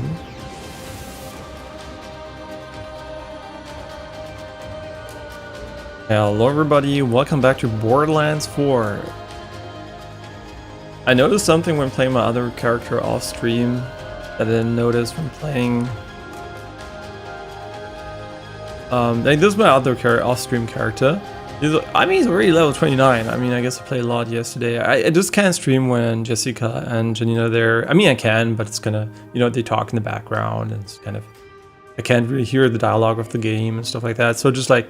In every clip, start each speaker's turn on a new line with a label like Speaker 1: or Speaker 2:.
Speaker 1: them. Hello everybody, welcome back to Borderlands 4. I noticed something when playing my other character off stream that I didn't notice when playing. Like this is my other off-stream character. He's already level 29. I mean, I guess I played a lot yesterday. I just can't stream when Jessica and Janina are there. I mean, I can, but it's gonna, you know, they talk in the background and it's kind of, I can't really hear the dialogue of the game and stuff like that. So just like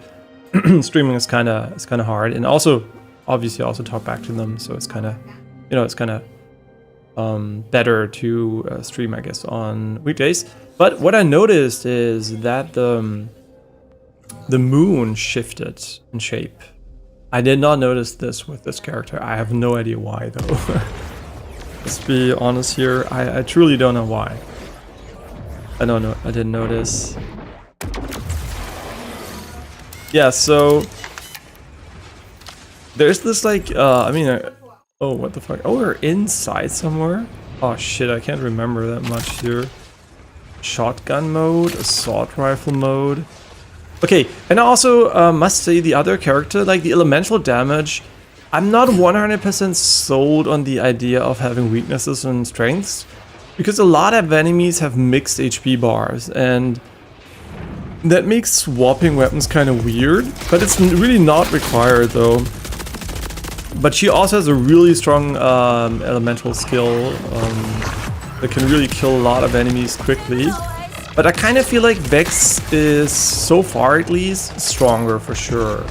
Speaker 1: streaming is kind of hard, and also obviously I also talk back to them, so it's kind of, you know, it's kind of better to stream, I guess, on weekdays. But what I noticed is that the moon shifted in shape. I did not notice this with this character. I have no idea why though. Let's be honest here. I truly don't know why. I don't know. I didn't notice. Yeah, so there's this like oh, what the fuck? Oh, we're inside somewhere? Oh shit, I can't remember that much here. Shotgun mode, assault rifle mode. Okay, and I also must say the other character, like the elemental damage, I'm not 100% sold on the idea of having weaknesses and strengths, because a lot of enemies have mixed HP bars, and that makes swapping weapons kind of weird, but it's really not required though. But she also has a really strong elemental skill that can really kill a lot of enemies quickly. But I kind of feel like Vex is, so far at least, stronger for sure.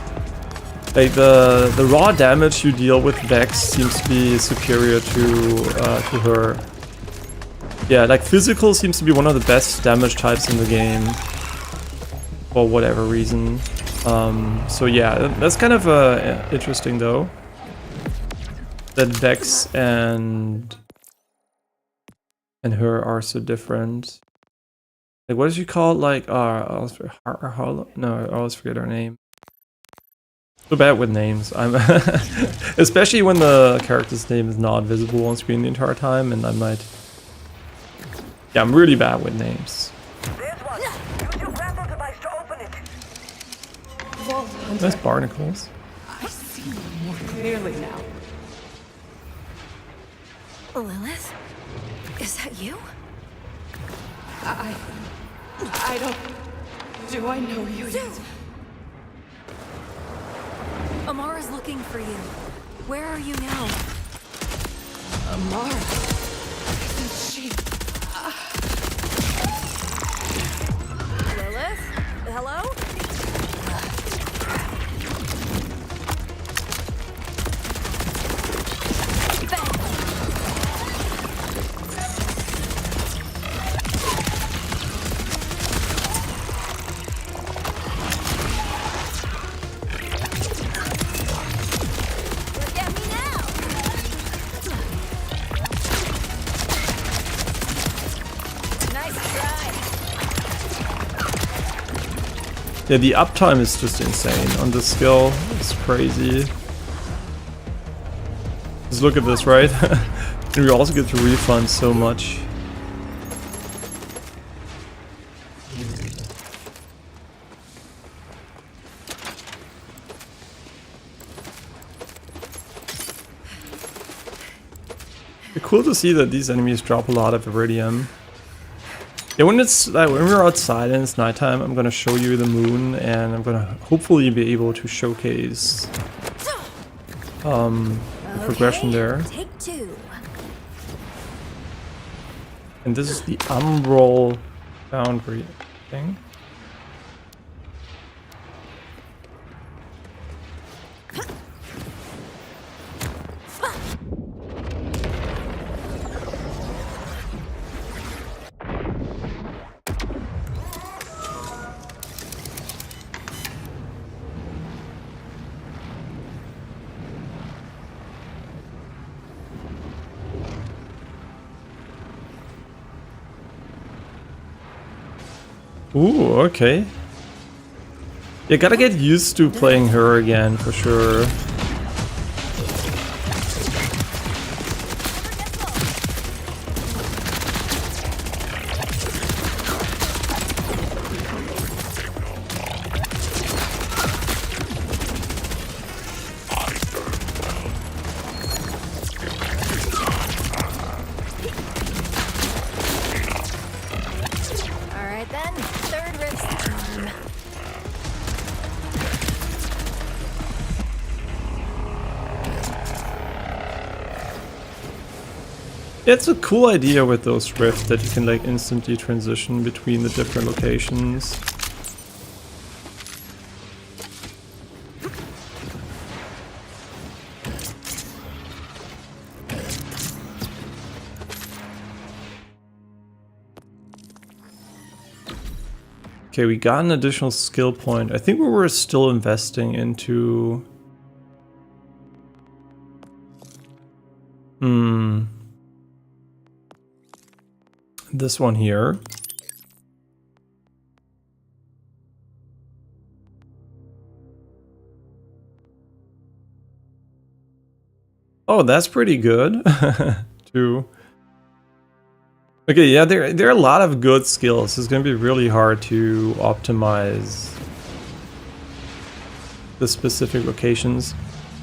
Speaker 1: Like the raw damage you deal with Vex seems to be superior to her. Yeah, like physical seems to be one of the best damage types in the game, for whatever reason. So yeah, that's kind of interesting though, that Vex and her are so different. Like, what does she call it? Like, no, I always forget her name. So bad with names. I'm especially when the character's name is not visible on screen the entire time, and I might. Yeah, I'm really bad with names. Nice barnacles.
Speaker 2: I see more clearly now.
Speaker 3: Lilith? Is that you?
Speaker 2: I don't... Do I know you yet?
Speaker 3: Amara's looking for you. Where are you now?
Speaker 2: Amara? Isn't she...
Speaker 3: Lilith? Hello?
Speaker 1: Yeah, the uptime is just insane on this skill. It's crazy. Just look at this, right? And we also get to refund so much. It's cool to see that these enemies drop a lot of iridium. Yeah, when it's when we're outside and it's nighttime, I'm gonna show you the moon, and I'm gonna hopefully be able to showcase progression there.
Speaker 3: Take two.
Speaker 1: And this is the umbral boundary thing. Ooh, okay. You gotta get used to playing her again, for sure.
Speaker 3: Then, third rift's turn.
Speaker 1: It's a cool idea with those rifts that you can like instantly transition between the different locations. Okay, we got an additional skill point. I think we were still investing into... this one here. Oh, that's pretty good, too. Okay, yeah, there are a lot of good skills. It's going to be really hard to optimize the specific locations.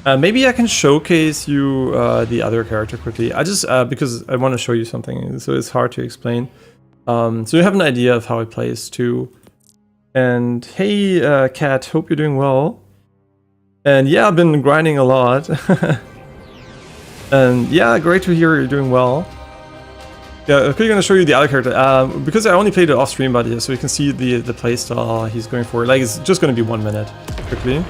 Speaker 1: Maybe I can showcase you the other character quickly. I just, because I want to show you something, so it's hard to explain. So you have an idea of how it plays too. And hey, Kat, hope you're doing well. And yeah, I've been grinding a lot. And yeah, great to hear you're doing well. Yeah, I'm quickly gonna show you the other character, because I only played it off stream, but yeah, so you can see the playstyle he's going for. Like, it's just gonna be 1 minute, quickly.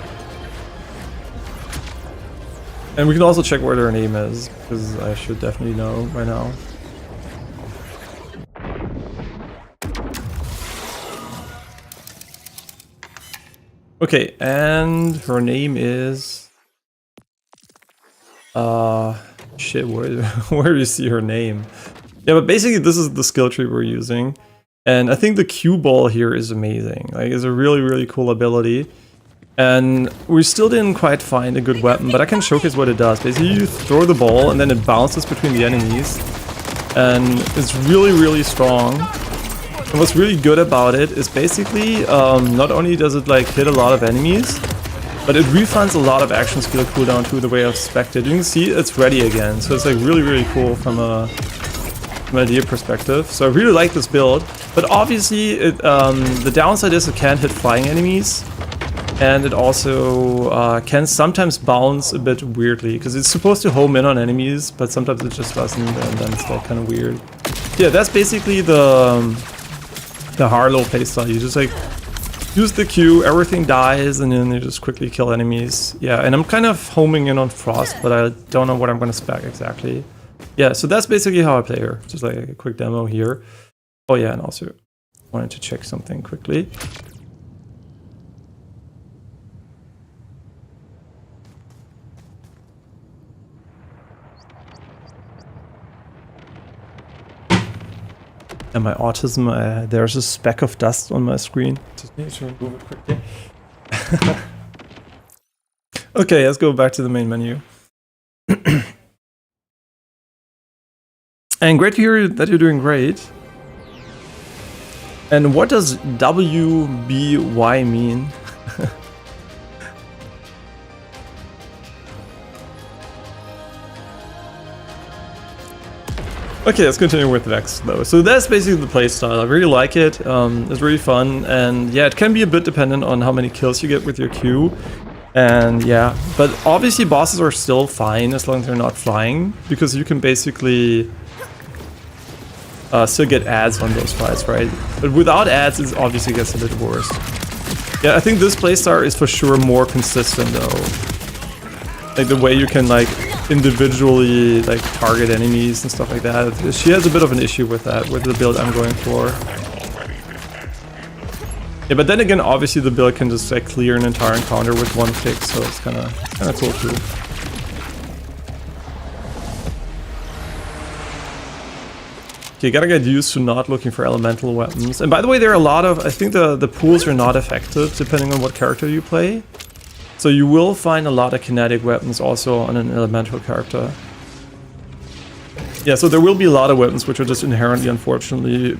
Speaker 1: And we can also check where their name is, because I should definitely know by now. Okay, and her name is... shit, where do you see her name? Yeah, but basically this is the skill tree we're using. And I think the cue ball here is amazing. Like, it's a really, really cool ability. And we still didn't quite find a good weapon, but I can showcase what it does. Basically, you throw the ball and then it bounces between the enemies. And it's really, really strong. And what's really good about it is basically, not only does it like hit a lot of enemies, but it refunds a lot of action skill cooldown to the way I've expected. You can see it's ready again, so it's like really, really cool from an idea perspective. So I really like this build, but obviously it, the downside is it can't hit flying enemies. And it also can sometimes bounce a bit weirdly, because it's supposed to home in on enemies, but sometimes it just doesn't, and then it's like kind of weird. Yeah, that's basically the Harlow playstyle. You just like use the Q, everything dies, and then you just quickly kill enemies. Yeah, and I'm kind of homing in on Frost, but I don't know what I'm going to spec exactly. Yeah, so that's basically how I play her. Just like a quick demo here. Oh yeah, and also wanted to check something quickly. And my autism, there's a speck of dust on my screen. Just need to remove it quickly. Okay, let's go back to the main menu. And great to hear that you're doing great. And what does WBY mean? Okay, let's continue with Vex though. So that's basically the playstyle. I really like it. It's really fun, and yeah, it can be a bit dependent on how many kills you get with your Q. And yeah, but obviously bosses are still fine as long as they're not flying, because you can basically still get ads on those fights, right? But without ads, it obviously gets a bit worse. Yeah, I think this playstyle is for sure more consistent though. Like the way you can like individually like target enemies and stuff like that. She has a bit of an issue with that, with the build I'm going for. Yeah, but then again, obviously the build can just like clear an entire encounter with one click, so it's kind of cool too. Okay, you gotta get used to not looking for elemental weapons. And by the way, there are a lot of, I think the pools are not effective depending on what character you play. So you will find a lot of kinetic weapons also on an elemental character. Yeah, so there will be a lot of weapons which are just inherently, unfortunately,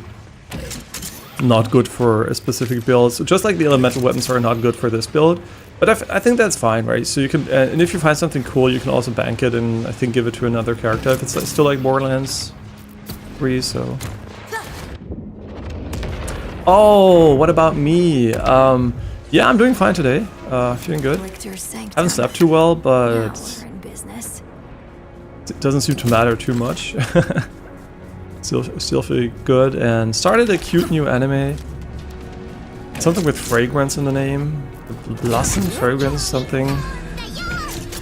Speaker 1: not good for a specific build. So just like the elemental weapons are not good for this build. But I think that's fine, right? So you can, and if you find something cool, you can also bank it and I think give it to another character if it's still like Borderlands 3, so... Oh, what about me? Yeah, I'm doing fine today. Feeling good. Haven't slept too well, but it doesn't seem to matter too much. Still feel good, and started a cute new anime. Something with fragrance in the name. Blossom fragrance something.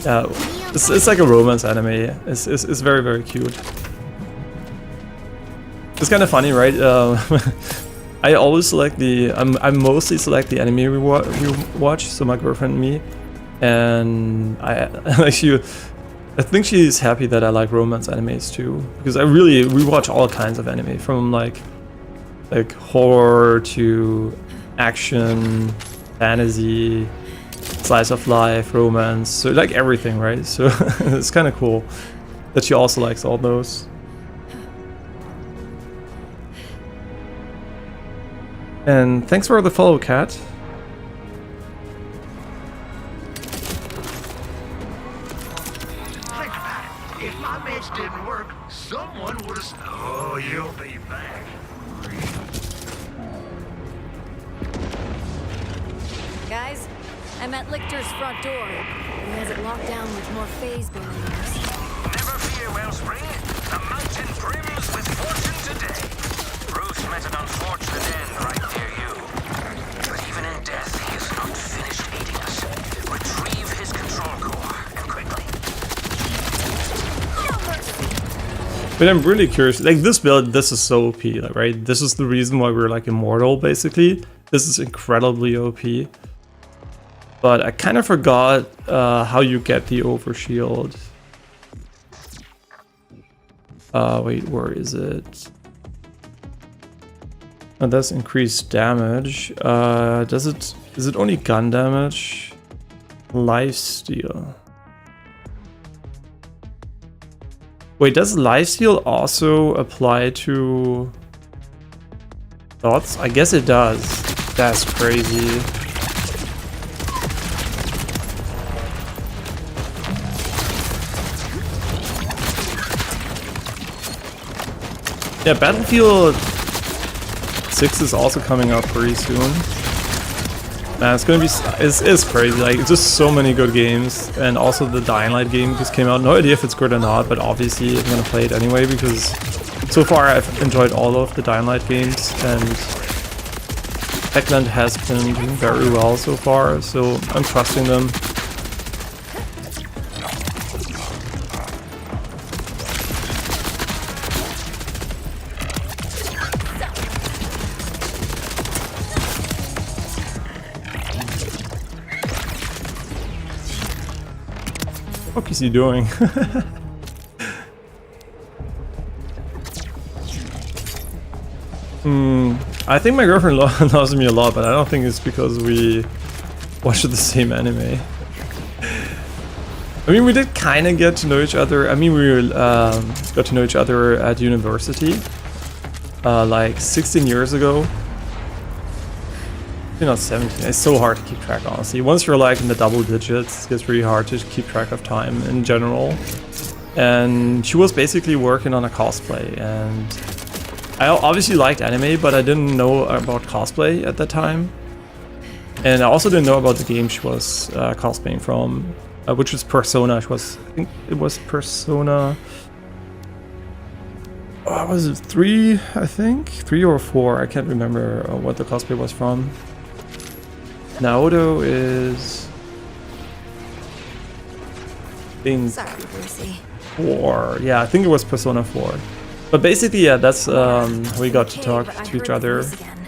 Speaker 1: Yeah, it's like a romance anime. It's very, very cute. It's kind of funny, right? I always select the I mostly select the anime we watch, so my girlfriend and me, and I think she's happy that I like romance animes too, because we watch all kinds of anime, from like horror to action, fantasy, slice of life, romance, so like everything, right? So it's kind of cool that she also likes all those. And thanks for the follow, Cat.
Speaker 4: Think about it. If my meds didn't work, someone would have. Oh, you'll be back.
Speaker 3: Guys, I'm at Lichter's front door. He has it locked down with more phase barriers.
Speaker 4: Never fear, Wellspring. The mountain brims with fortune today. Bruce met an unfortunate end right near you. But even in death, he is not finished aiding us. Retrieve his control core, and quickly.
Speaker 3: No mercy.
Speaker 1: But I'm really curious, like this build, this is so OP, like, right? This is the reason why we're like immortal, basically. This is incredibly OP. But I kind of forgot how you get the overshield. Wait, where is it? Oh, that's increased damage. Is it only gun damage? Lifesteal. Wait, does lifesteal also apply to dots? I guess it does. That's crazy. Yeah, Battlefield 6 is also coming up pretty soon. Man, it's gonna be, it's crazy, like, it's just so many good games, and also the Dying Light game just came out. No idea if it's good or not, but obviously I'm gonna play it anyway, because so far I've enjoyed all of the Dying Light games, and Techland has been doing very well so far, so I'm trusting them. What is he doing? I think my girlfriend loves me a lot, but I don't think it's because we watched the same anime. I mean, we did kind of get to know each other. I mean, we got to know each other at university, like 16 years ago. You're not 17. It's so hard to keep track, honestly. Once you're like in the double digits, it gets really hard to keep track of time in general. And she was basically working on a cosplay, and I obviously liked anime, but I didn't know about cosplay at that time. And I also didn't know about the game she was cosplaying from, which was Persona. I think it was Persona. What was it, 3? I think 3 or 4. I can't remember what the cosplay was from. Naoto is, I think,
Speaker 3: Sorry, Brucey.
Speaker 1: 4. Yeah, I think it was Persona 4. But basically, yeah, that's how we got to talk to each other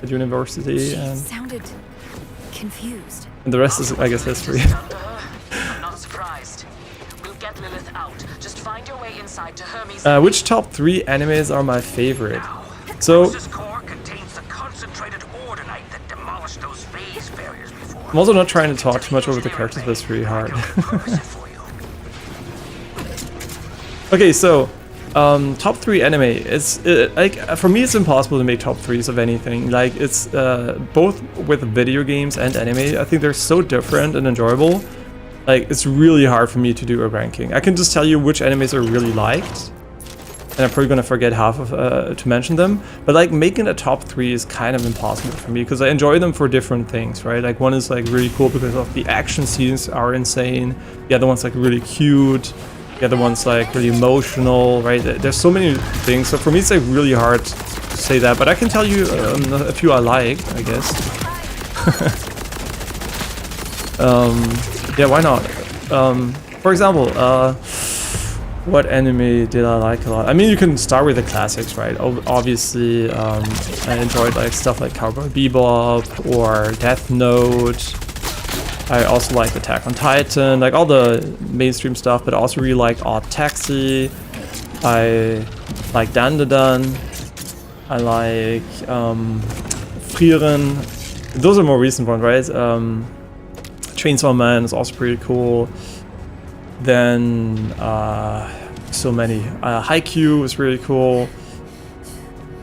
Speaker 1: at university, and
Speaker 3: Sounded confused.
Speaker 1: the rest is, I guess, history.
Speaker 5: I'm not surprised. We'll get Lilith out. Just find your way inside to Hermes.
Speaker 1: Which top 3 animes are my favorite? So
Speaker 4: This core contains the concentrated ordinite that demolished those phase barriers before.
Speaker 1: I'm also not trying to talk too much over the characters, but it's really hard. Okay, so top 3 anime. It's like, for me, it's impossible to make top 3s of anything. Like, it's both with video games and anime. I think they're so different and enjoyable. Like, it's really hard for me to do a ranking. I can just tell you which animes are really liked, and I'm probably gonna forget half of to mention them. But like making a top 3 is kind of impossible for me because I enjoy them for different things, right? Like one is like really cool because of the action scenes are insane. The other one's like really cute. The other one's like really emotional, right? There's so many things. So for me, it's like really hard to say that. But I can tell you a few I like, I guess. Yeah, why not? For example, what anime did I like a lot? I mean, you can start with the classics, right? Obviously, I enjoyed like stuff like Cowboy Bebop or Death Note. I also like Attack on Titan, like all the mainstream stuff, but I also really like Odd Taxi. I like Dandadan. I like Frieren. Those are more recent ones, right? Chainsaw Man is also pretty cool. Then so many. Haikyuu is really cool.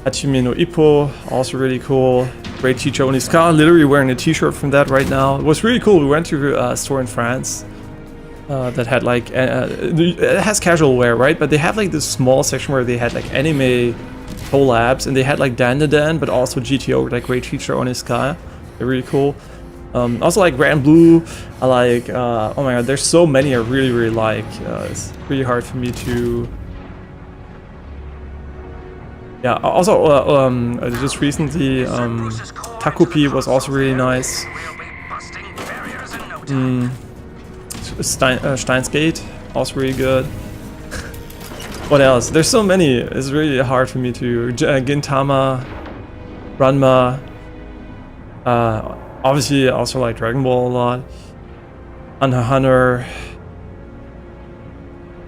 Speaker 1: Hachime no Ippo, also really cool. Great Teacher Onizuka, literally wearing a t-shirt from that right now. It was really cool. We went to a store in France that had like, it has casual wear, right? But they have like this small section where they had like anime collabs, and they had like Dandadan, but also GTO, like Great Teacher Onizuka. They're really cool. Also like Grand Blue. I like, oh my god, there's so many I really, really like. It's really hard for me to... Yeah, also just recently, Takupi was also really nice. Steins Gate, also really good. What else? There's so many. It's really hard for me to... Gintama, Ranma. Obviously, I also like Dragon Ball a lot. Hunter x Hunter.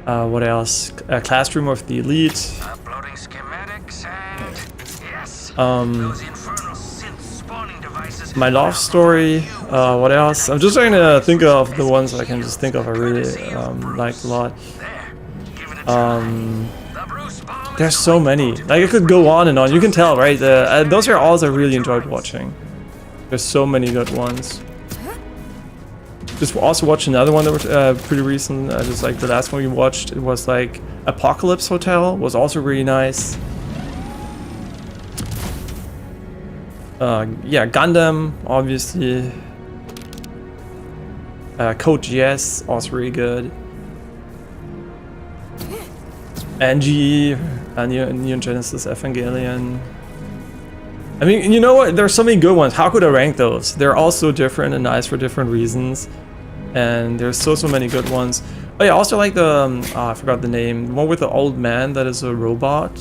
Speaker 1: What else? Classroom of the Elite.
Speaker 4: Uploading schematics and yes,
Speaker 1: My Love Story. What else? I'm just trying to think of the ones I can just think of I really like a lot. There's so many. Like, I could go on and on. You can tell, right? Those are all I really enjoyed watching. There's so many good ones. Just also watched another one that was pretty recent. Just like the last one we watched, it was like Apocalypse Hotel. Was also really nice. Yeah, Gundam, obviously. Code GS, also really good. NGE, Neon Genesis Evangelion. I mean, you know what? There's so many good ones. How could I rank those? They're all so different and nice for different reasons. And there's so many good ones. Oh yeah, I also like the, I forgot the name. The one with the old man that is a robot.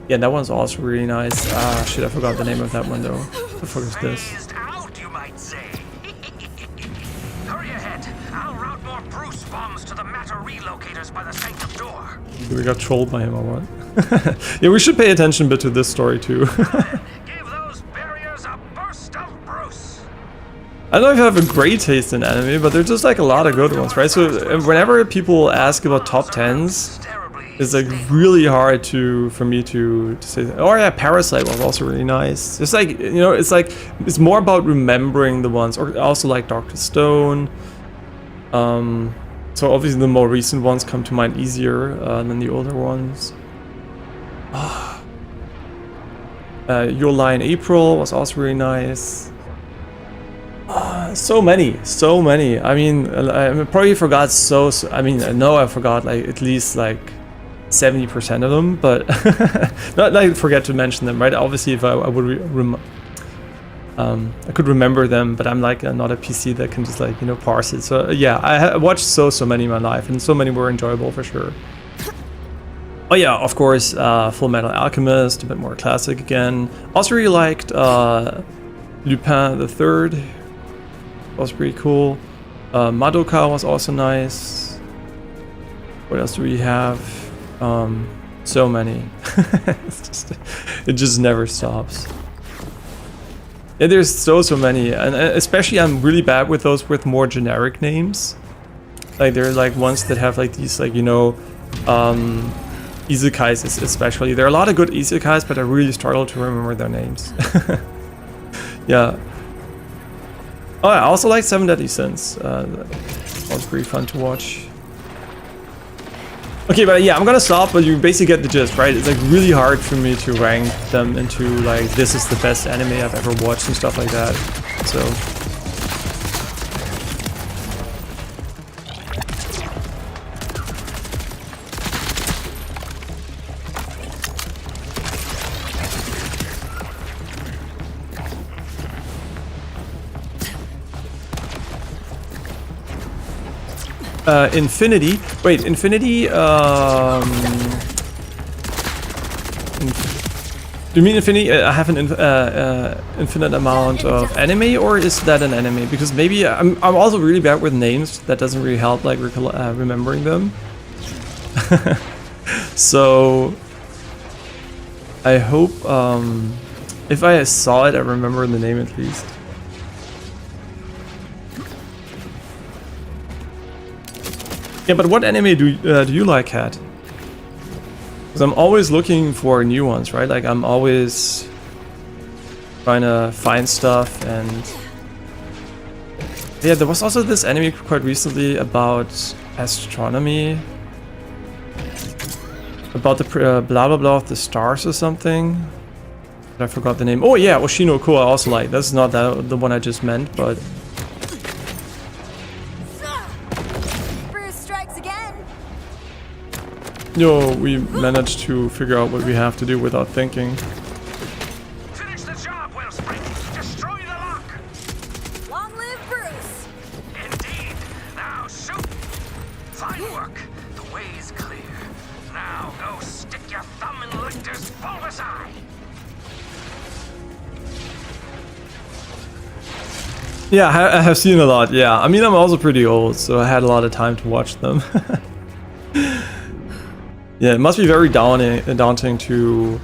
Speaker 1: Yeah, that one's also really nice. Shit, I forgot the name of that one though. What the fuck is this?
Speaker 4: Out, you might say. Hurry ahead. I'll route more Bruce bombs to the matter relocators by the sanctum door.
Speaker 1: We got trolled by him or what? Yeah, we should pay attention a bit to this story too.
Speaker 4: Give those barriers a burst of Bruce.
Speaker 1: I don't know if I have a great taste in anime, but there's just like a lot of good ones, right? So whenever people ask about top 10s, it's like really hard for me to say that. Oh yeah, Parasite was also really nice. It's like, you know, it's like, it's more about remembering the ones, or also like Dr. Stone. So obviously the more recent ones come to mind easier than the older ones. Your Lie in April was also really nice. So many. I mean, I probably forgot I mean, I know I forgot like at least like 70% of them, but not like forget to mention them, right? Obviously, if I would I could remember them, but I'm like not a PC that can just like, you know, parse it. So yeah, I watched so many in my life, and so many were enjoyable for sure. Oh yeah, of course, Full Metal Alchemist, a bit more classic again. Also really liked Lupin the Third. Was pretty cool. Madoka was also nice. What else do we have? So many. It just never stops. Yeah, there's so many, and especially I'm really bad with those with more generic names. Like there are like ones that have like these like, you know, isekais especially. There are a lot of good isekais, but I really struggle to remember their names. Yeah. Oh, I also like 7 Deadly Sins. That was pretty fun to watch. Okay, but yeah, I'm gonna stop, but you basically get the gist, right? It's like really hard for me to rank them into like, this is the best anime I've ever watched and stuff like that. So. Infinity. Wait, Infinity. Do you mean Infinity? I have an infinite amount of anime, or is that an anime? Because maybe I'm also really bad with names. That doesn't really help, like remembering them. So I hope if I saw it, I remember the name at least. Yeah, but what anime do you like, Kat? Because I'm always looking for new ones, right? Like I'm always trying to find stuff, and yeah, there was also this anime quite recently about astronomy, about the blah blah blah of the stars or something. I forgot the name. Oh yeah, Oshino Ko I also like. That's not the one I just meant, but. Yo, we managed to figure out what we have to do without thinking.
Speaker 4: Finish the job, Wellspring. Destroy the lock.
Speaker 3: Long live Bruce!
Speaker 4: Indeed. Now shoot. Fine work. The way is clear. Now go stick your thumb in Lictor's bulbous eye.
Speaker 1: Yeah, I have seen a lot. Yeah, I mean, I'm also pretty old, so I had a lot of time to watch them. Yeah, it must be very daunting to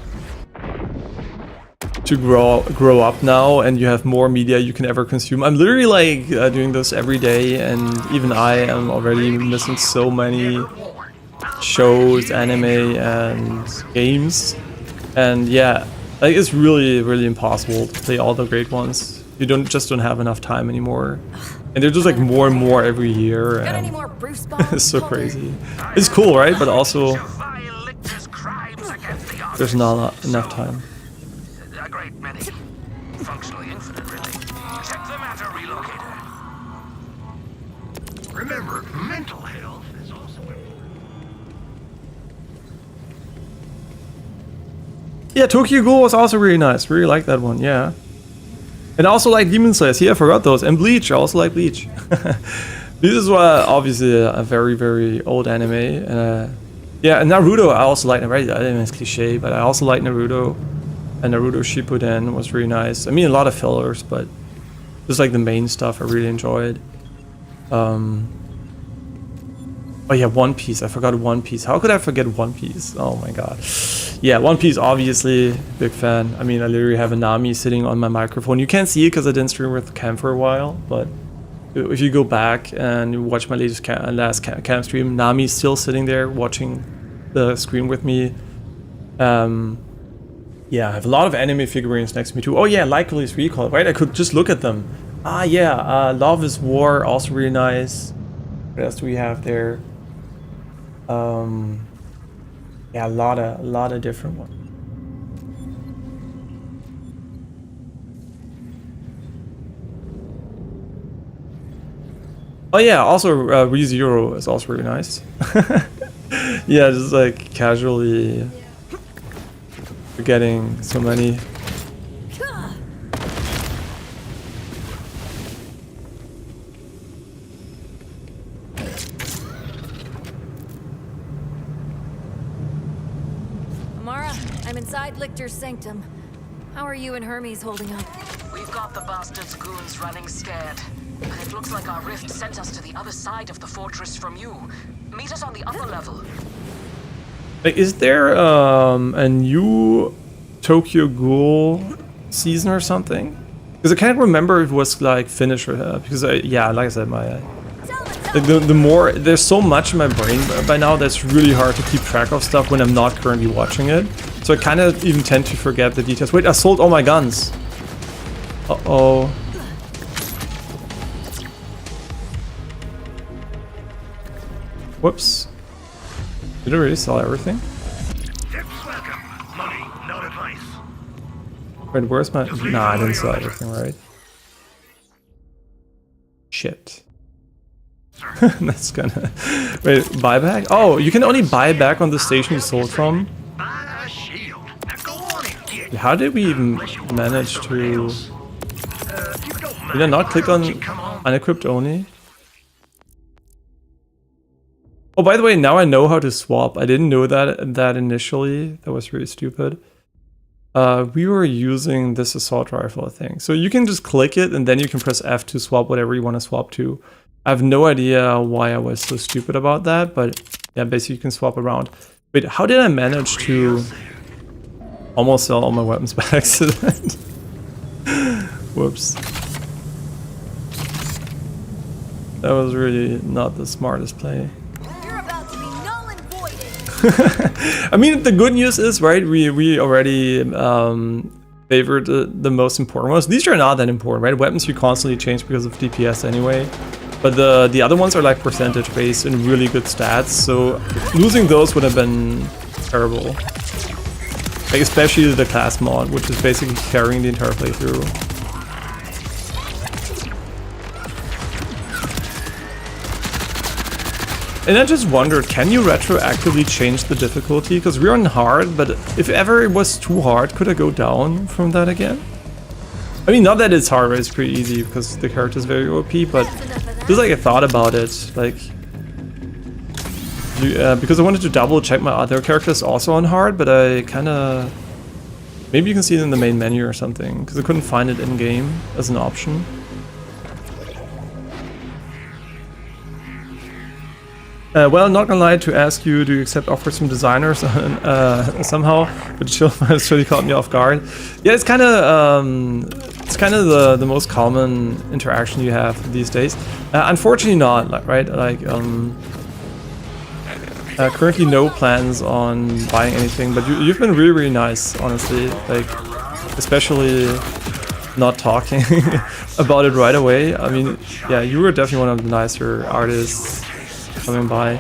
Speaker 1: grow up now, and you have more media you can ever consume. I'm literally like doing this every day, and even I am already missing so many shows, anime, and games. And yeah, like it's really impossible to play all the great ones. You just don't have enough time anymore. And they're just like more and more every year, and it's so crazy. It's cool, right? But also there's not enough time.
Speaker 4: A great many. Functionally infinite, really. Check the matter, relocator. Remember, mental health is also important.
Speaker 1: Yeah, Tokyo Ghoul was also really nice. Really like that one, yeah. And I also like Demon Slayer. See, I forgot those. And Bleach, I also like Bleach. This is obviously a very old anime. Yeah, and Naruto, I also like. Right, I mean, it's cliche, but I also like Naruto. And Naruto Shippuden was really nice. I mean, a lot of fillers, but just like the main stuff I really enjoyed. Oh yeah, One Piece. I forgot One Piece. How could I forget One Piece? Oh my god. Yeah, One Piece, obviously, big fan. I mean, I literally have a Nami sitting on my microphone. You can't see it because I didn't stream with Cam for a while, but if you go back and you watch my latest Cam stream, Nami's still sitting there watching the screen with me. Yeah, I have a lot of anime figurines next to me too. Oh yeah, like Police Recall, right? I could just look at them. Ah yeah, Love is War, also really nice. What else do we have there? Yeah, a lot of different ones. Oh yeah, also ReZero is also really nice. Yeah, just like casually forgetting so many.
Speaker 3: I'm inside Lictor's sanctum. How are you and Hermes holding up?
Speaker 5: We've got the bastard's goons running scared. And it looks like our rift sent us to the other side of the fortress from you. Meet us on the upper level.
Speaker 1: Like, is there a new Tokyo Ghoul season or something? Because I can't remember if it was like finished or because yeah, like I said, my like the more there's so much in my brain by now that's really hard to keep track of stuff when I'm not currently watching it. So I kind of even tend to forget the details. Wait, I sold all my guns. Uh-oh. Did it really sell everything?
Speaker 6: Tips welcome. Money, not advice.
Speaker 1: Wait, where's my... Nah, I didn't sell everything, right? Shit. That's gonna... Wait, buyback? Oh, you can only buy back on the station you sold from?
Speaker 6: Buy a shield. Now go on and get.
Speaker 1: How did we even manage to...
Speaker 6: If you don't
Speaker 1: Did I not click
Speaker 6: why
Speaker 1: on
Speaker 6: don't you come on?
Speaker 1: unequipped only? Oh, by the way, now I know how to swap. I didn't know that initially. That was really stupid. We were using this assault rifle thing. So you can just click it and then you can press F to swap whatever you want to swap to. I have no idea why I was so stupid about that, but yeah, basically you can swap around. Wait, how did I manage to almost sell all my weapons by accident? Whoops. That was really not the smartest play.
Speaker 3: You're about to be null and voided.
Speaker 1: I mean, the good news is, right, we already favored the most important ones. These are not that important, right? Weapons you constantly change because of DPS anyway. But the other ones are like percentage based and really good stats, so losing those would have been terrible. Like especially the class mod, which is basically carrying the entire playthrough. And I just wondered, can you retroactively change the difficulty? Because we're on hard, but if ever it was too hard, could I go down from that again? I mean, not that it's hard, right? It's pretty easy because the character is very OP, but just like I thought about it, like... because I wanted to double check my other characters also on hard, but I kinda... Maybe you can see it in the main menu or something, because I couldn't find it in-game as an option. Well, not gonna lie, to ask you, do you accept offers from designers somehow? But chill, it's really caught me off guard. Yeah, it's kind of the most common interaction you have these days. Unfortunately, not right. Like currently, no plans on buying anything. But you've been really, really nice, honestly. Like, especially not talking about it right away. I mean, yeah, you were definitely one of the nicer artists coming by.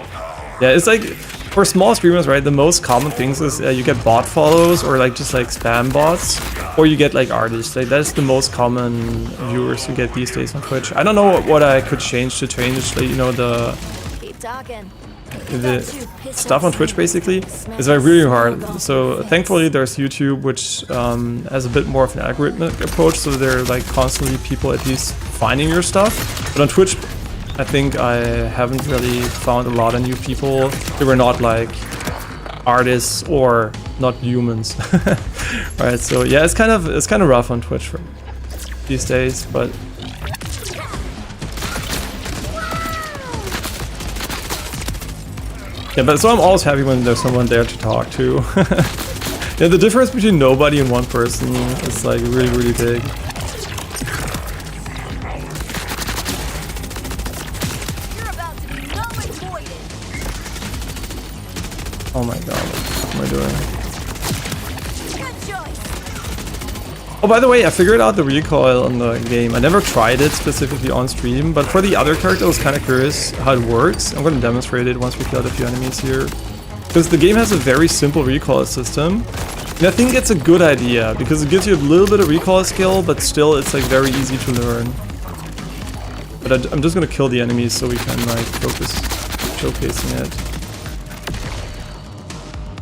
Speaker 1: Yeah, it's like for small streamers, right, the most common things is you get bot follows or like just like spam bots, or you get like artists. Like that's the most common viewers you get these days on Twitch. I don't know what I could change to change, like, you know, the
Speaker 3: Keep talking.
Speaker 1: stuff on Twitch basically is like really hard. So thankfully there's YouTube, which has a bit more of an algorithmic approach, so there are like constantly people at least finding your stuff. But on Twitch, I think I haven't really found a lot of new people. They were not like artists or not humans. Right, so yeah, it's kind of rough on Twitch for these days, but yeah, but so I'm always happy when there's someone there to talk to. Yeah, the difference between nobody and one person is like really, really big. Oh my god, what am I doing? Oh, by the way, I figured out the recoil on the game. I never tried it specifically on stream, but for the other character I was kind of curious how it works. I'm going to demonstrate it once we kill a few enemies here. Because the game has a very simple recoil system. And I think it's a good idea, because it gives you a little bit of recoil skill, but still it's like very easy to learn. But I'm just going to kill the enemies so we can like focus showcasing it.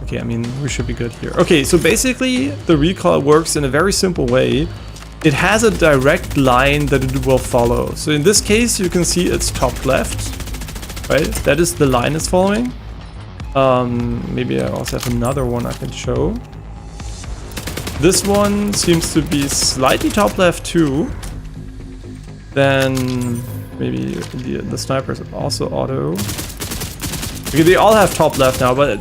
Speaker 1: Okay, I mean, we should be good here. Okay, so basically the recoil works in a very simple way. It has a direct line that it will follow. So in this case, you can see it's top left, right? That is the line it's following. Maybe I also have another one I can show. This one seems to be slightly top left too. Then maybe the snipers also auto. Okay, they all have top left now, but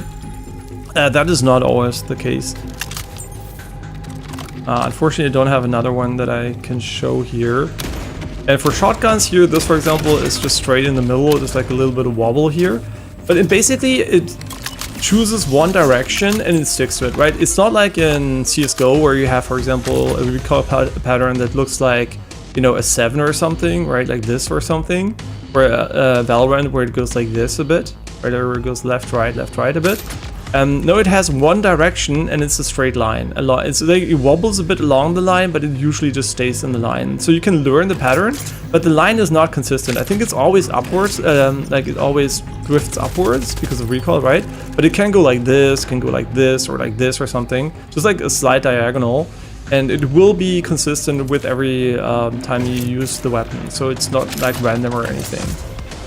Speaker 1: that is not always the case. Unfortunately, I don't have another one that I can show here. And for shotguns here, this for example is just straight in the middle. There's like a little bit of wobble here. But basically it chooses one direction and it sticks to it, right? It's not like in CSGO where you have, for example, a recoil pattern that looks like, you know, a 7 or something, right? Like this or something. Or Valorant where it goes like this a bit. Right, there it goes left, right a bit. No, it has one direction and it's a straight line. It's like it wobbles a bit along the line, but it usually just stays in the line. So you can learn the pattern, but the line is not consistent. I think it's always upwards, like it always drifts upwards because of recoil, right? But it can go like this, or something. Just like a slight diagonal. And it will be consistent with every time you use the weapon. So it's not like random or anything.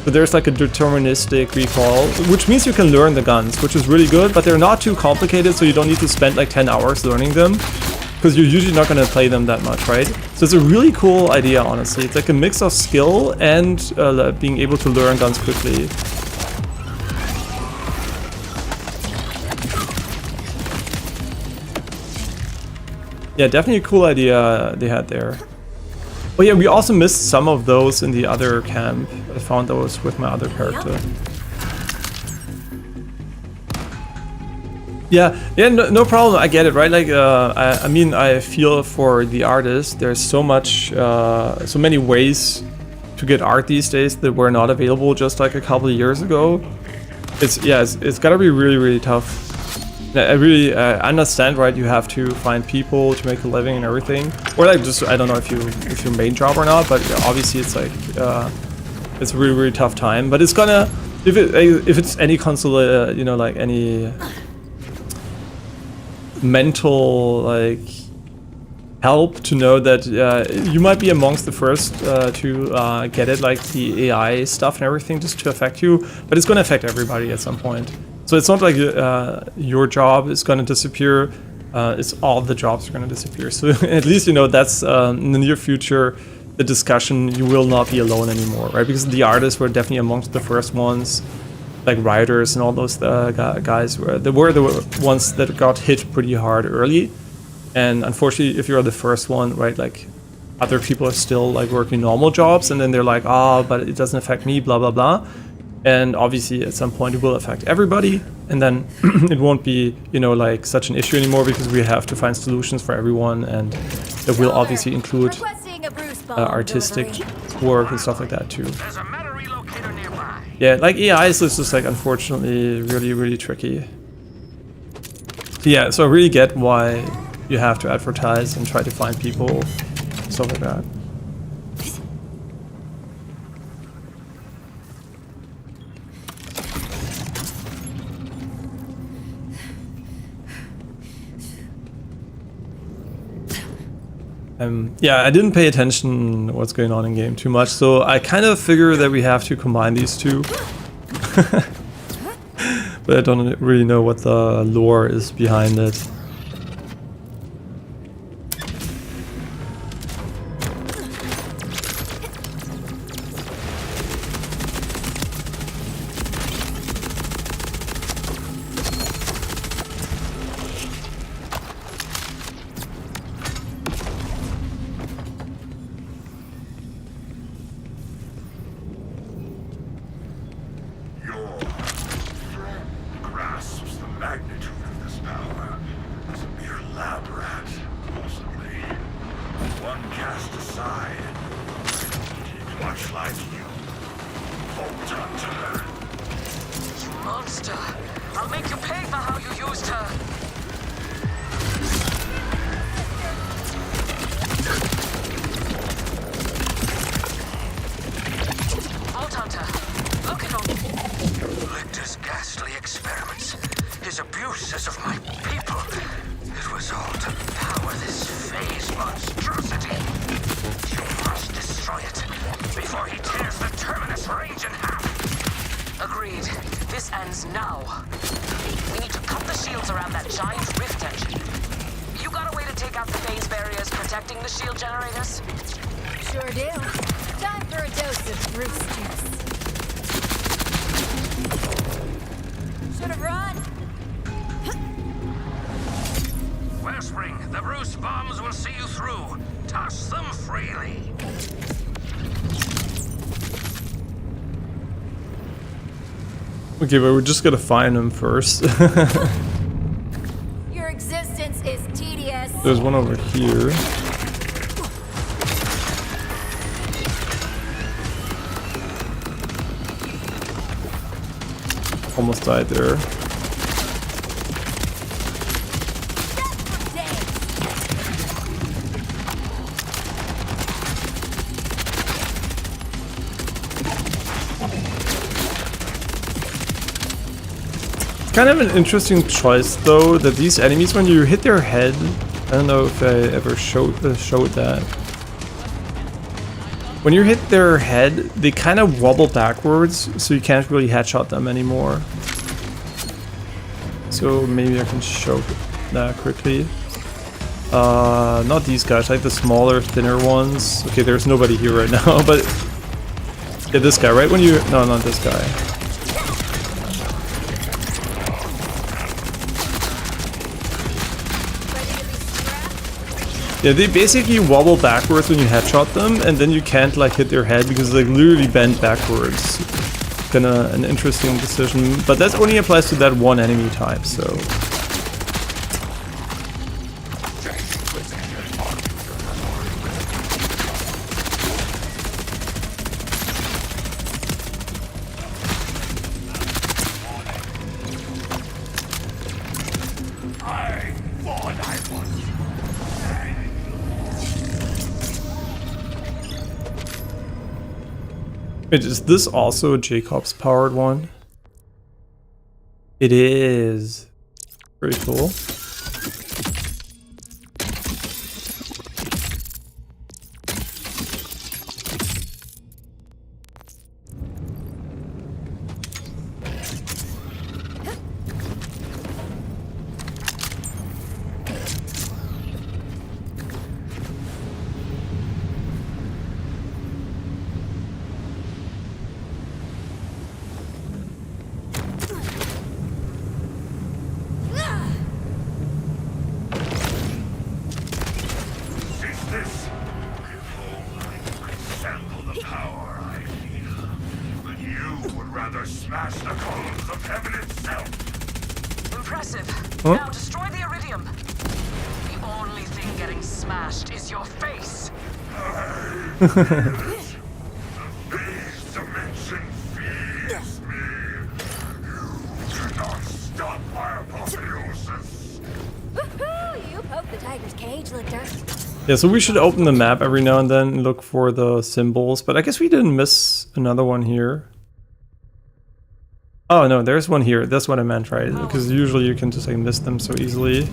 Speaker 1: So there's like a deterministic recall, which means you can learn the guns, which is really good, but they're not too complicated, so you don't need to spend like 10 hours learning them, because you're usually not going to play them that much, right? So it's a really cool idea, honestly. It's like a mix of skill and being able to learn guns quickly. Yeah, definitely a cool idea they had there. Oh yeah, we also missed some of those in the other camp. I found those with my other character. Yeah, no problem. I get it, right? Like, I mean, I feel for the artist. There's so many ways to get art these days that were not available just like a couple of years ago. It's gotta be really, really tough. I really understand, right? You have to find people to make a living and everything, or like just I don't know if your main job or not, but obviously it's like it's a really, really tough time. But it's gonna if it's any console, you know, like any mental like help to know that you might be amongst the first to get it, like the AI stuff and everything, just to affect you, but it's gonna affect everybody at some point. So it's not like your job is going to disappear, it's all the jobs are going to disappear. So at least, you know, that's in the near future, the discussion, you will not be alone anymore, right? Because the artists were definitely amongst the first ones, like writers and all those guys were the ones that got hit pretty hard early. And unfortunately, if you're the first one, right, like other people are still like working normal jobs, and then they're like, oh, but it doesn't affect me, blah, blah, blah. And obviously at some point it will affect everybody, and then it won't be, you know, like such an issue anymore, because we have to find solutions for everyone, and it will obviously include artistic work and stuff like that too. Yeah, like AI is just like unfortunately really, really tricky. Yeah, so I really get why you have to advertise and try to find people, stuff like that. Yeah, I didn't pay attention what's going on in game too much, so I kind of figure that we have to combine these two. But I don't really know what the lore is behind it. Okay, but we're just gonna find him first.
Speaker 3: Your existence is tedious.
Speaker 1: There's one over here. almost died there. Kind of an interesting choice though, that these enemies, when you hit their head, I don't know if I ever showed that. When you hit their head, they kind of wobble backwards, so you can't really headshot them anymore. So maybe I can show that quickly. Not these guys, like the smaller, thinner ones. Okay, there's nobody here right now, but yeah, this guy, right? When you, no, not this guy. Yeah, they basically wobble backwards when you headshot them, and then you can't like hit their head because they literally bend backwards. Kinda an interesting decision, but that only applies to that one enemy type, so. Wait, is this also a Jacobs powered one? It is. Very cool.
Speaker 6: Smash the columns of heaven itself.
Speaker 5: Impressive.
Speaker 1: Huh?
Speaker 5: Now destroy the iridium. The only thing getting smashed is your face.
Speaker 6: The base dimension feeds me. You cannot stop my apotheosis.
Speaker 3: Woohoo! You poked the tiger's cage, Lichter.
Speaker 1: Yeah, so we should open the map every now and then and look for the symbols, but I guess we didn't miss another one here. Oh no, there's one here. That's what I meant, right? Because usually you can just like miss them so easily.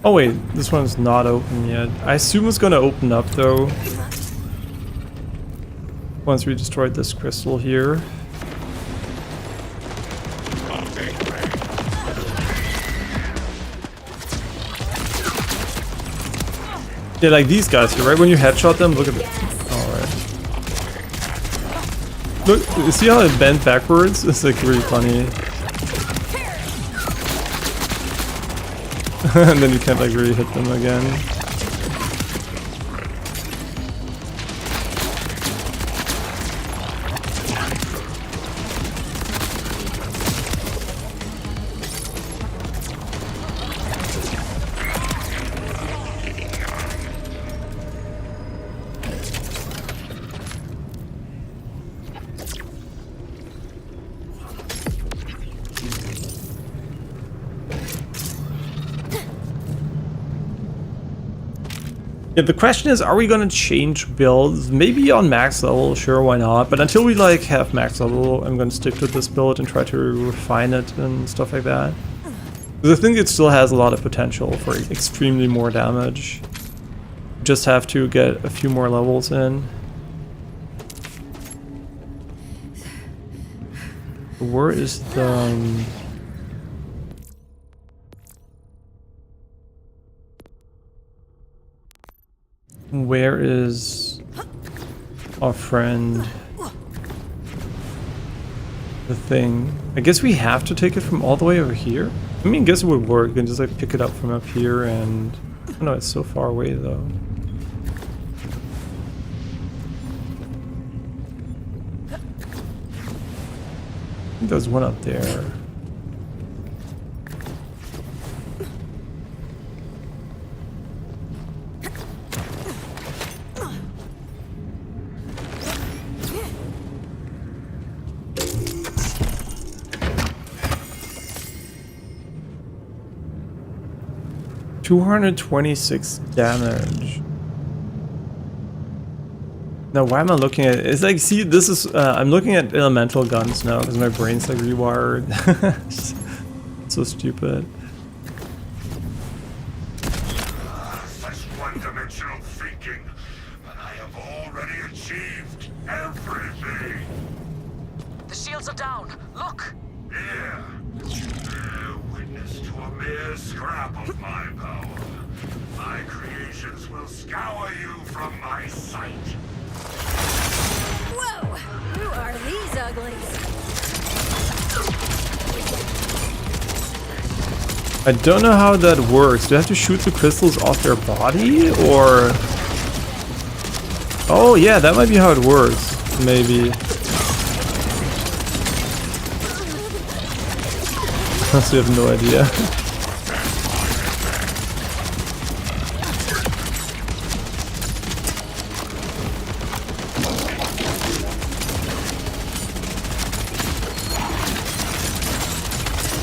Speaker 1: Oh wait, this one's not open yet. I assume it's gonna open up though. Once we destroyed this crystal here. Yeah, like these guys here, right? When you headshot them, look at it. Alright. Look, you see how it bent backwards? It's like really funny. And then you can't like really hit them again. Yeah, the question is, are we gonna change builds? Maybe on max level, sure, why not? But until we like have max level, I'm gonna stick to this build and try to refine it and stuff like that. Because I think it still has a lot of potential for extremely more damage. Just have to get a few more levels in. Where is the... Where is our friend? The thing. I guess we have to take it from all the way over here? I mean, I guess it would work. You can just like pick it up from up here and... Oh no, it's so far away though. I think there's one up there. 226 damage. Now, why am I looking at it? It's like, see, this is, I'm looking at elemental guns now because my brain's like rewired. So stupid.
Speaker 6: Such one-dimensional thinking, but I have already achieved everything.
Speaker 5: The shields are down. Look!
Speaker 6: Here, bear witness to a mere scrap of my power. My creations will scour you from my sight.
Speaker 3: Whoa! Who are these uglies?
Speaker 1: I don't know how that works. Do I have to shoot the crystals off their body, or... Oh yeah, that might be how it works. Maybe. Honestly, I have no idea.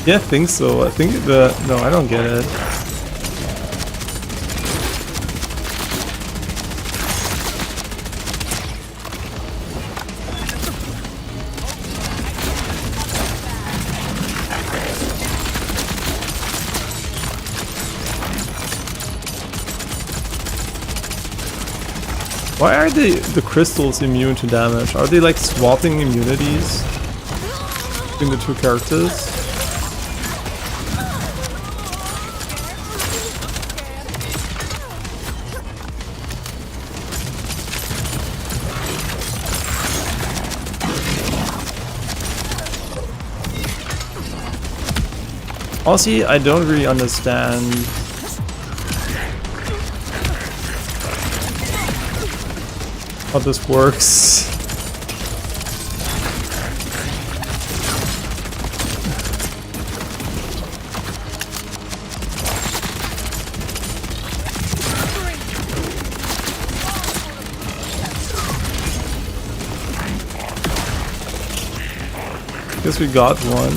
Speaker 1: Yeah, I think so. I think the... No, I don't get it. Why are the crystals immune to damage? Are they like swapping immunities between the two characters? Also, I don't really understand how this works. Guess we got one.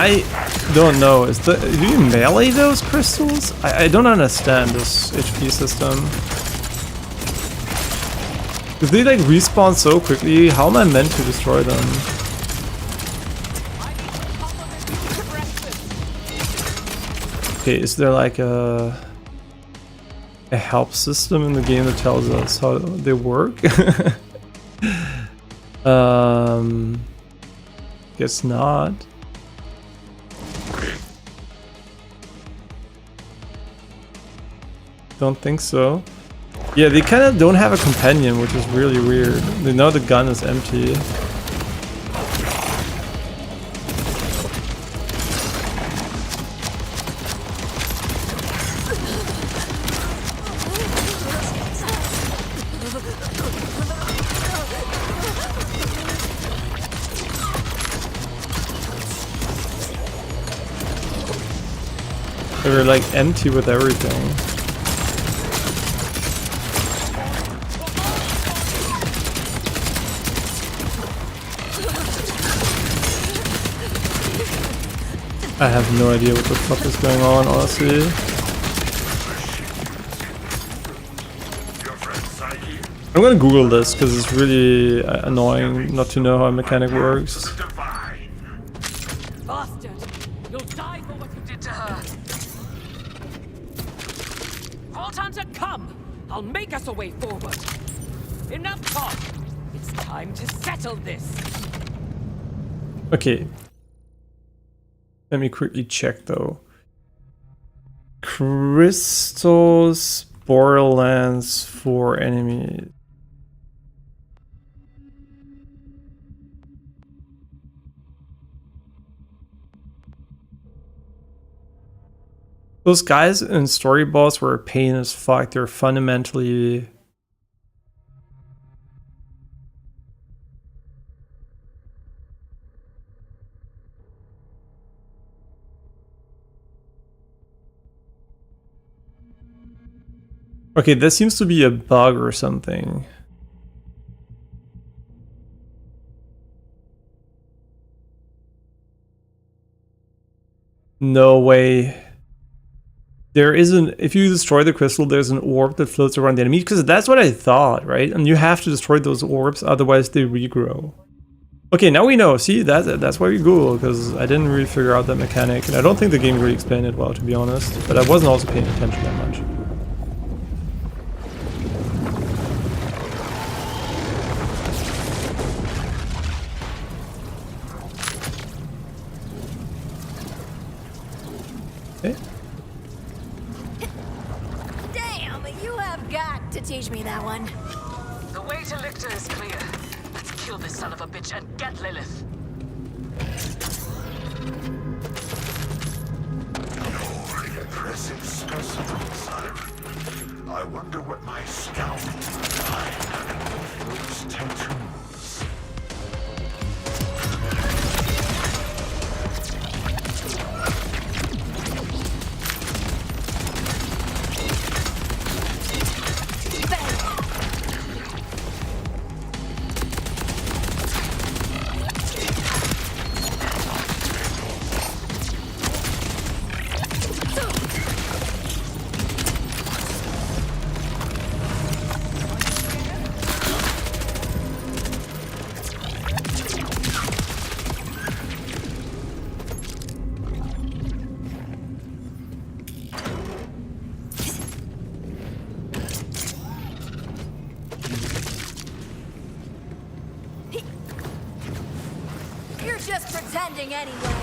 Speaker 1: I don't know. Do you melee those crystals? I don't understand this HP system. If they like respawn so quickly, how am I meant to destroy them? Okay, is there like a help system in the game that tells us how they work? Guess not. Don't think so. Yeah, they kind of don't have a companion, which is really weird. They know the gun is empty. They were like empty with everything. I have no idea what the fuck is going on, honestly. I'm gonna Google this because it's really annoying not to know how a mechanic works.
Speaker 5: Bastard! You'll die for what you did to her! Vault Hunter, come! I'll make us a way forward! Enough talk! It's time to settle this!
Speaker 1: Okay. Let me quickly check though. Crystals, Borderlands for enemies. Those guys in Story Boss were a pain as fuck. They're fundamentally Okay, this seems to be a bug or something. No way. There isn't, if you destroy the crystal, there's an orb that floats around the enemy, because that's what I thought, right? And you have to destroy those orbs, otherwise they regrow. Okay, now we know. See, that's why we Google, because I didn't really figure out that mechanic, and I don't think the game really explained it well, to be honest. But I wasn't also paying attention that much. Okay.
Speaker 3: Damn, you have got to teach me that one.
Speaker 5: The way to Lictor is clear. Let's kill this son of a bitch and get Lilith.
Speaker 6: You're an impressive specimen, Siren. I wonder what my scout will find. Those tattoos.
Speaker 3: You're just pretending anyway.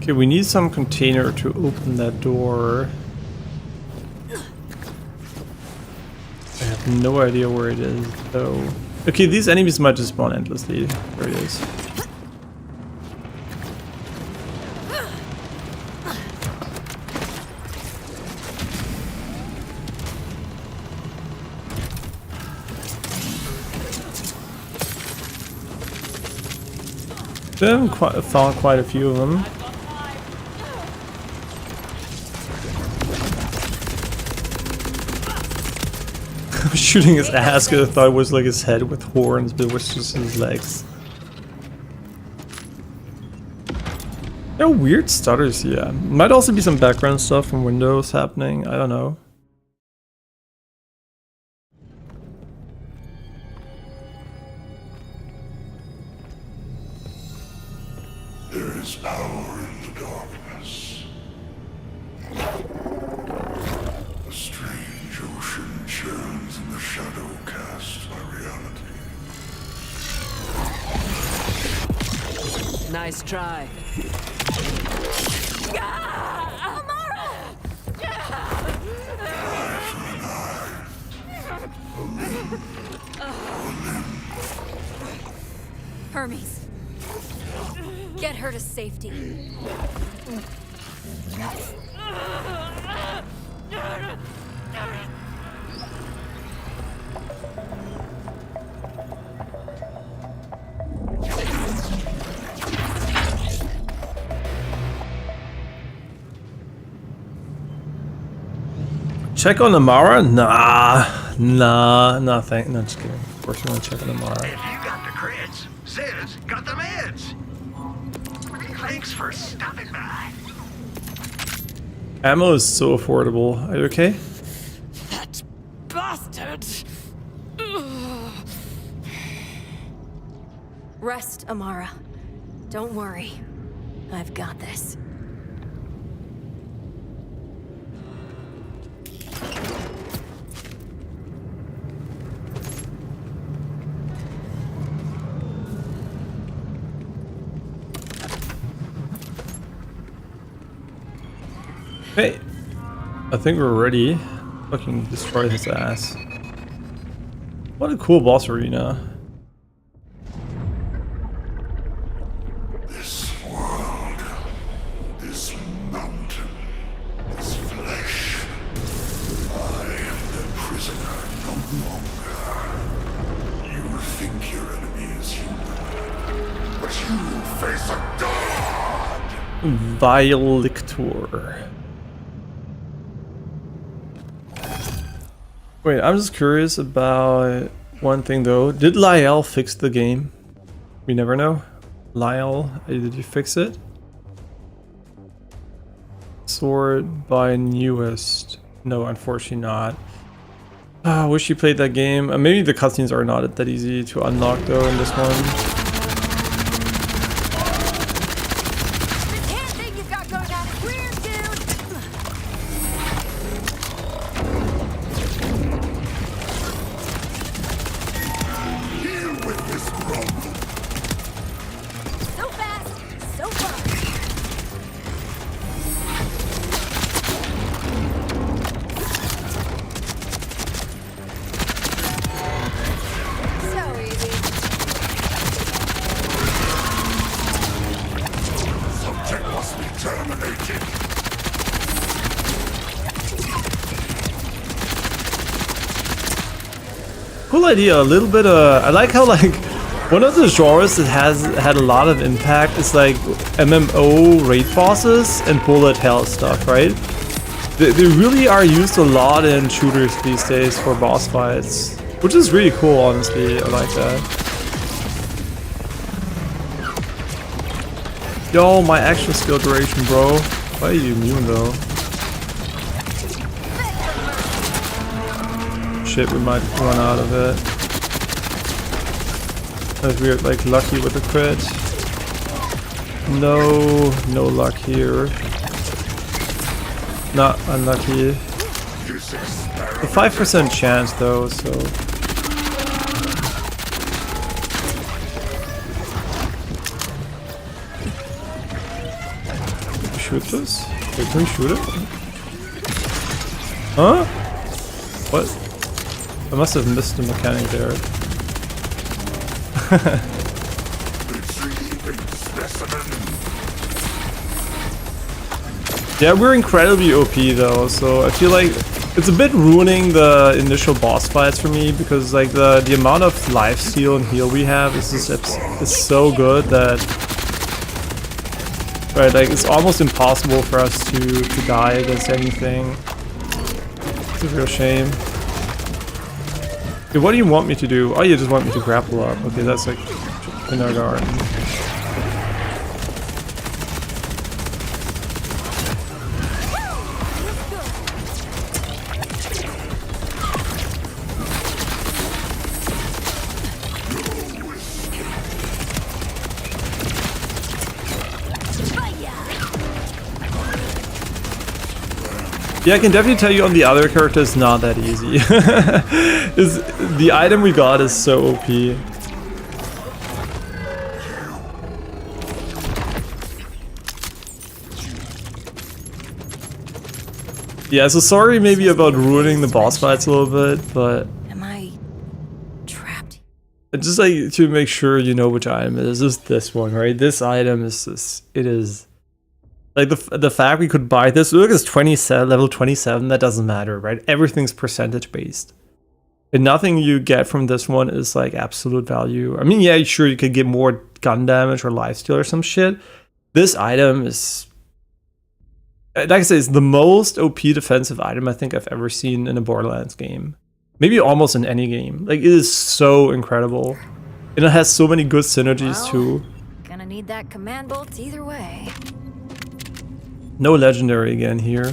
Speaker 1: Okay, we need some container to open that door. I have no idea where it is, though. Okay, these enemies might just spawn endlessly. There it is. I found quite a few of them. I was shooting his ass because I thought it was like his head with horns, but it was just his legs. There are weird stutters, yeah. Might also be some background stuff from Windows happening, I don't know.
Speaker 6: There is power in the darkness. A strange ocean churns in the shadow cast by reality.
Speaker 5: Nice try.
Speaker 3: Hermes. Get her to safety.
Speaker 1: Check on Amara? Nah, nothing. No, just kidding. Of course we want to check on Amara.
Speaker 6: If you got the crits, Ziz got the meds. Thanks for stopping by.
Speaker 1: Ammo is so affordable. Are you okay?
Speaker 2: That bastard!
Speaker 3: Rest, Amara. Don't worry. I've got this.
Speaker 1: Hey, I think we're ready. Fucking destroy his ass. What a cool boss arena.
Speaker 6: This world, this mountain, this flesh. I am the prisoner no longer. You think your enemy is human, but you face a god!
Speaker 1: Vilictor. Wait, I'm just curious about one thing though. Did Lyle fix the game? We never know. Lyle, did you fix it? Sword by newest. No, unfortunately not. I wish you played that game. Maybe the cutscenes are not that easy to unlock though in this one.
Speaker 3: This hand thing you've got going on is weird, dude!
Speaker 6: Deal with this rumble.
Speaker 3: So fast, so far. So easy.
Speaker 6: Subject must be terminated.
Speaker 1: Cool idea, a little bit I like how like one of the genres that has had a lot of impact is like MMO raid bosses and bullet hell stuff, right? They really are used a lot in shooters these days for boss fights, which is really cool, honestly. I like that. Yo, my action skill duration, bro. Why are you immune though? Shit, we might run out of it. As we're like lucky with the crit. No luck here. Not unlucky. A 5% chance though, so. Shoot this? Wait, can we shoot it? Huh? What? I must have missed the mechanic there. Yeah, we're incredibly OP though, so I feel like it's a bit ruining the initial boss fights for me because like the amount of lifesteal and heal we have is just is so good that right, like it's almost impossible for us to die against anything. It's a real shame. Okay, what do you want me to do? Oh, you just want me to grapple up. Okay, that's like in our garden. Yeah, I can definitely tell you on the other character it's not that easy. The item we got is so OP. Yeah, so sorry maybe about ruining the boss fights a little bit, but
Speaker 3: Am I trapped?
Speaker 1: just like to make sure you know which item it is. It's this one, right? This item is this. It is like the fact we could buy this. Look, it's 27, level 27. That doesn't matter, right? Everything's percentage based, and nothing you get from this one is like absolute value. I mean, yeah, sure, you could get more gun damage or lifesteal or some shit. This item is like I say, it's the most OP defensive item I think I've ever seen in a Borderlands game. Maybe almost in any game. Like, it is so incredible. And it has so many good synergies
Speaker 3: Well,
Speaker 1: too.
Speaker 3: Gonna need that command bolt either way.
Speaker 1: No legendary again here.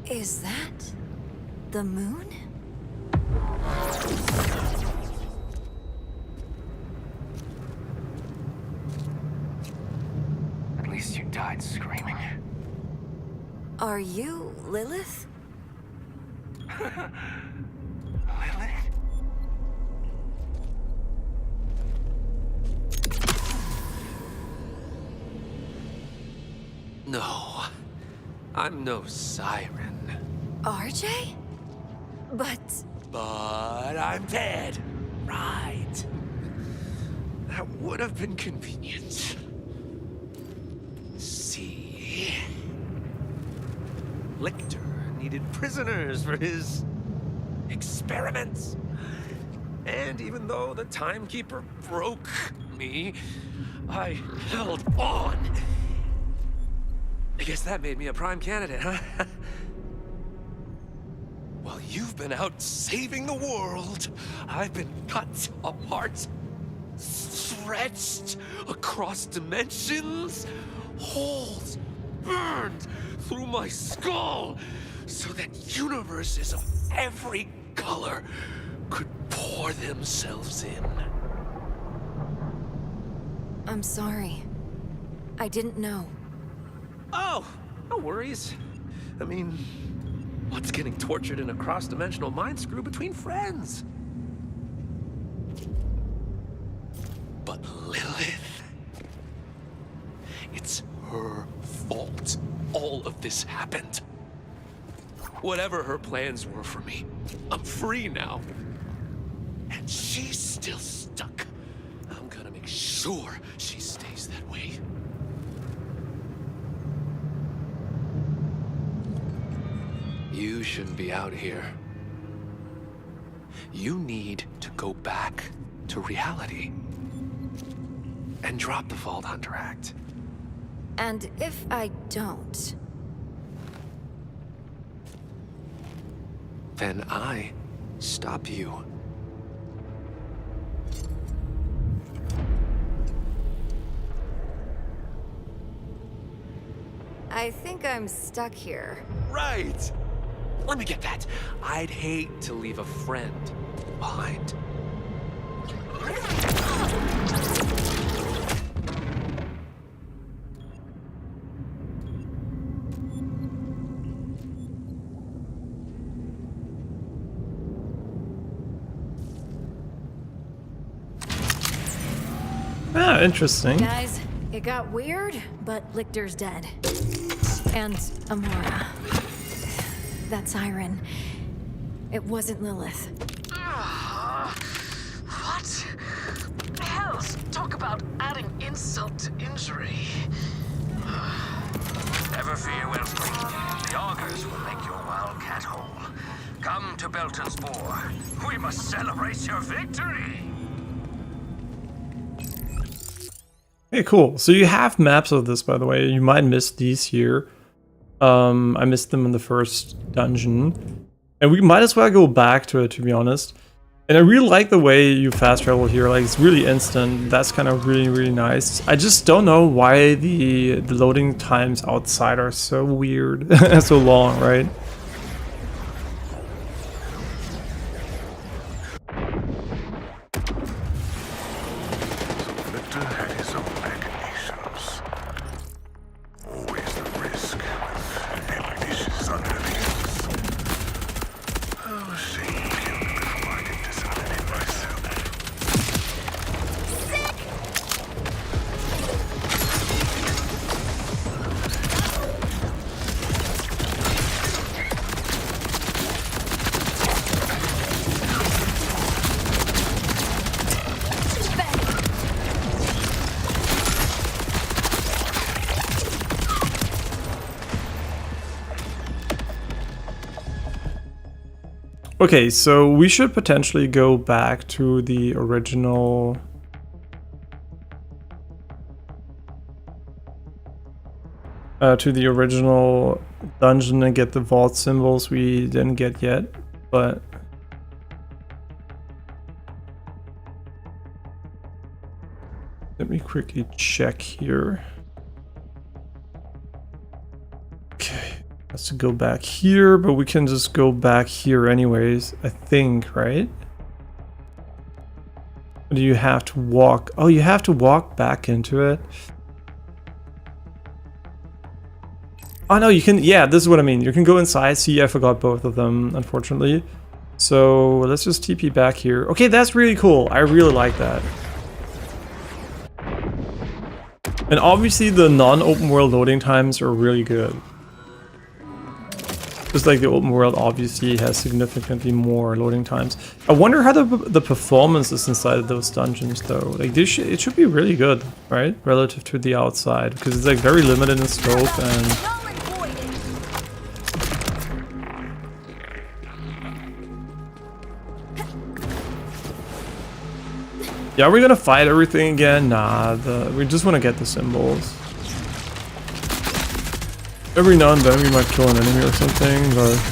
Speaker 3: Is that the moon?
Speaker 4: At least you died screaming.
Speaker 3: Are you Lilith?
Speaker 4: Lilith?
Speaker 7: No, I'm no siren.
Speaker 3: RJ? But
Speaker 7: But I'm dead. Right. That would have been convenient. See? Lictor needed prisoners for his experiments. And even though the timekeeper broke me, I held on. I guess that made me a prime candidate, huh? While you've been out saving the world, I've been cut apart, stretched across dimensions, holes burned through my skull, so that universes of every color could pour themselves in.
Speaker 3: I'm sorry. I didn't know.
Speaker 7: Oh, no worries. I mean, what's getting tortured in a cross-dimensional mind screw between friends? But Lilith, it's her fault all of this happened. Whatever her plans were for me, I'm free now. And she's still stuck. I'm gonna make sure she stays that way. You shouldn't be out here. You need to go back to reality and drop the Vault Hunter Act.
Speaker 3: And if I don't,
Speaker 7: Then I stop you.
Speaker 3: I think I'm stuck here.
Speaker 7: Right! Let me get that. I'd hate to leave a friend behind.
Speaker 1: Ah, interesting.
Speaker 3: Guys, it got weird, but Lictor's dead. And Amara. That siren. It wasn't Lilith.
Speaker 5: What? Hells, talk about adding insult to injury.
Speaker 4: Never fear, Wellspring. The augurs will make your wildcat whole. Come to Belton's Boar. We must celebrate your victory.
Speaker 1: Okay, cool. So you have maps of this, by the way. You might miss these here. I missed them in the first dungeon. And we might as well go back to it, to be honest. And I really like the way you fast travel here. Like, it's really instant. That's kind of really, really nice. I just don't know why the loading times outside are so weird. So long, right?
Speaker 6: Victor had his own machinations. Always the risk with ammunitions under the ears. Oh, shame killed him before I could discipline him myself.
Speaker 1: Okay, so we should potentially go back to the original... dungeon and get the vault symbols we didn't get yet, but... Let me quickly check here. Okay, has to go back here, but we can just go back here anyways, I think, right? Or do you have to walk? Oh, you have to walk back into it. Oh no, you can, yeah, this is what I mean. You can go inside. See, I forgot both of them, unfortunately. So let's just TP back here. Okay, that's really cool. I really like that. And obviously the non-open world loading times are really good. Just like the open world obviously has significantly more loading times. I wonder how the performance is inside of those dungeons though. Like it should be really good, right? Relative to the outside, because it's like very limited in scope and... Yeah, are we gonna fight everything again? Nah, we just want to get the symbols. Every now and then we might kill an enemy or something, but...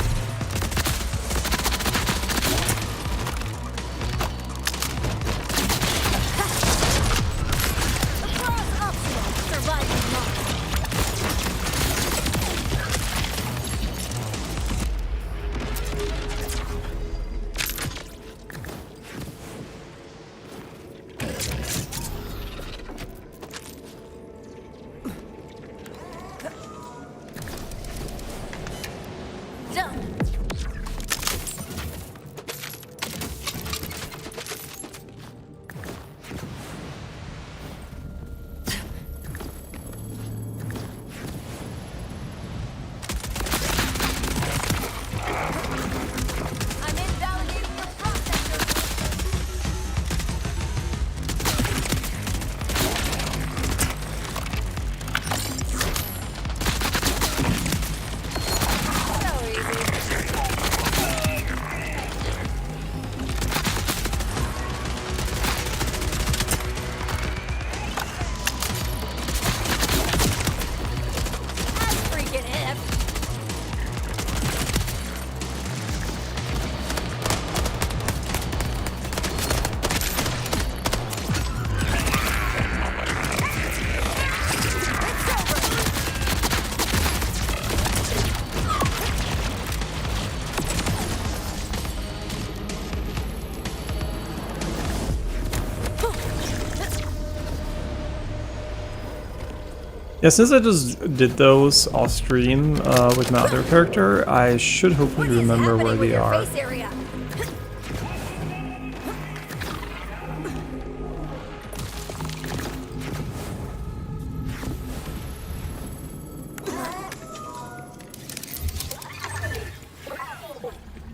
Speaker 1: Yeah, since I just did those off stream with my other character, I should hopefully remember where they are.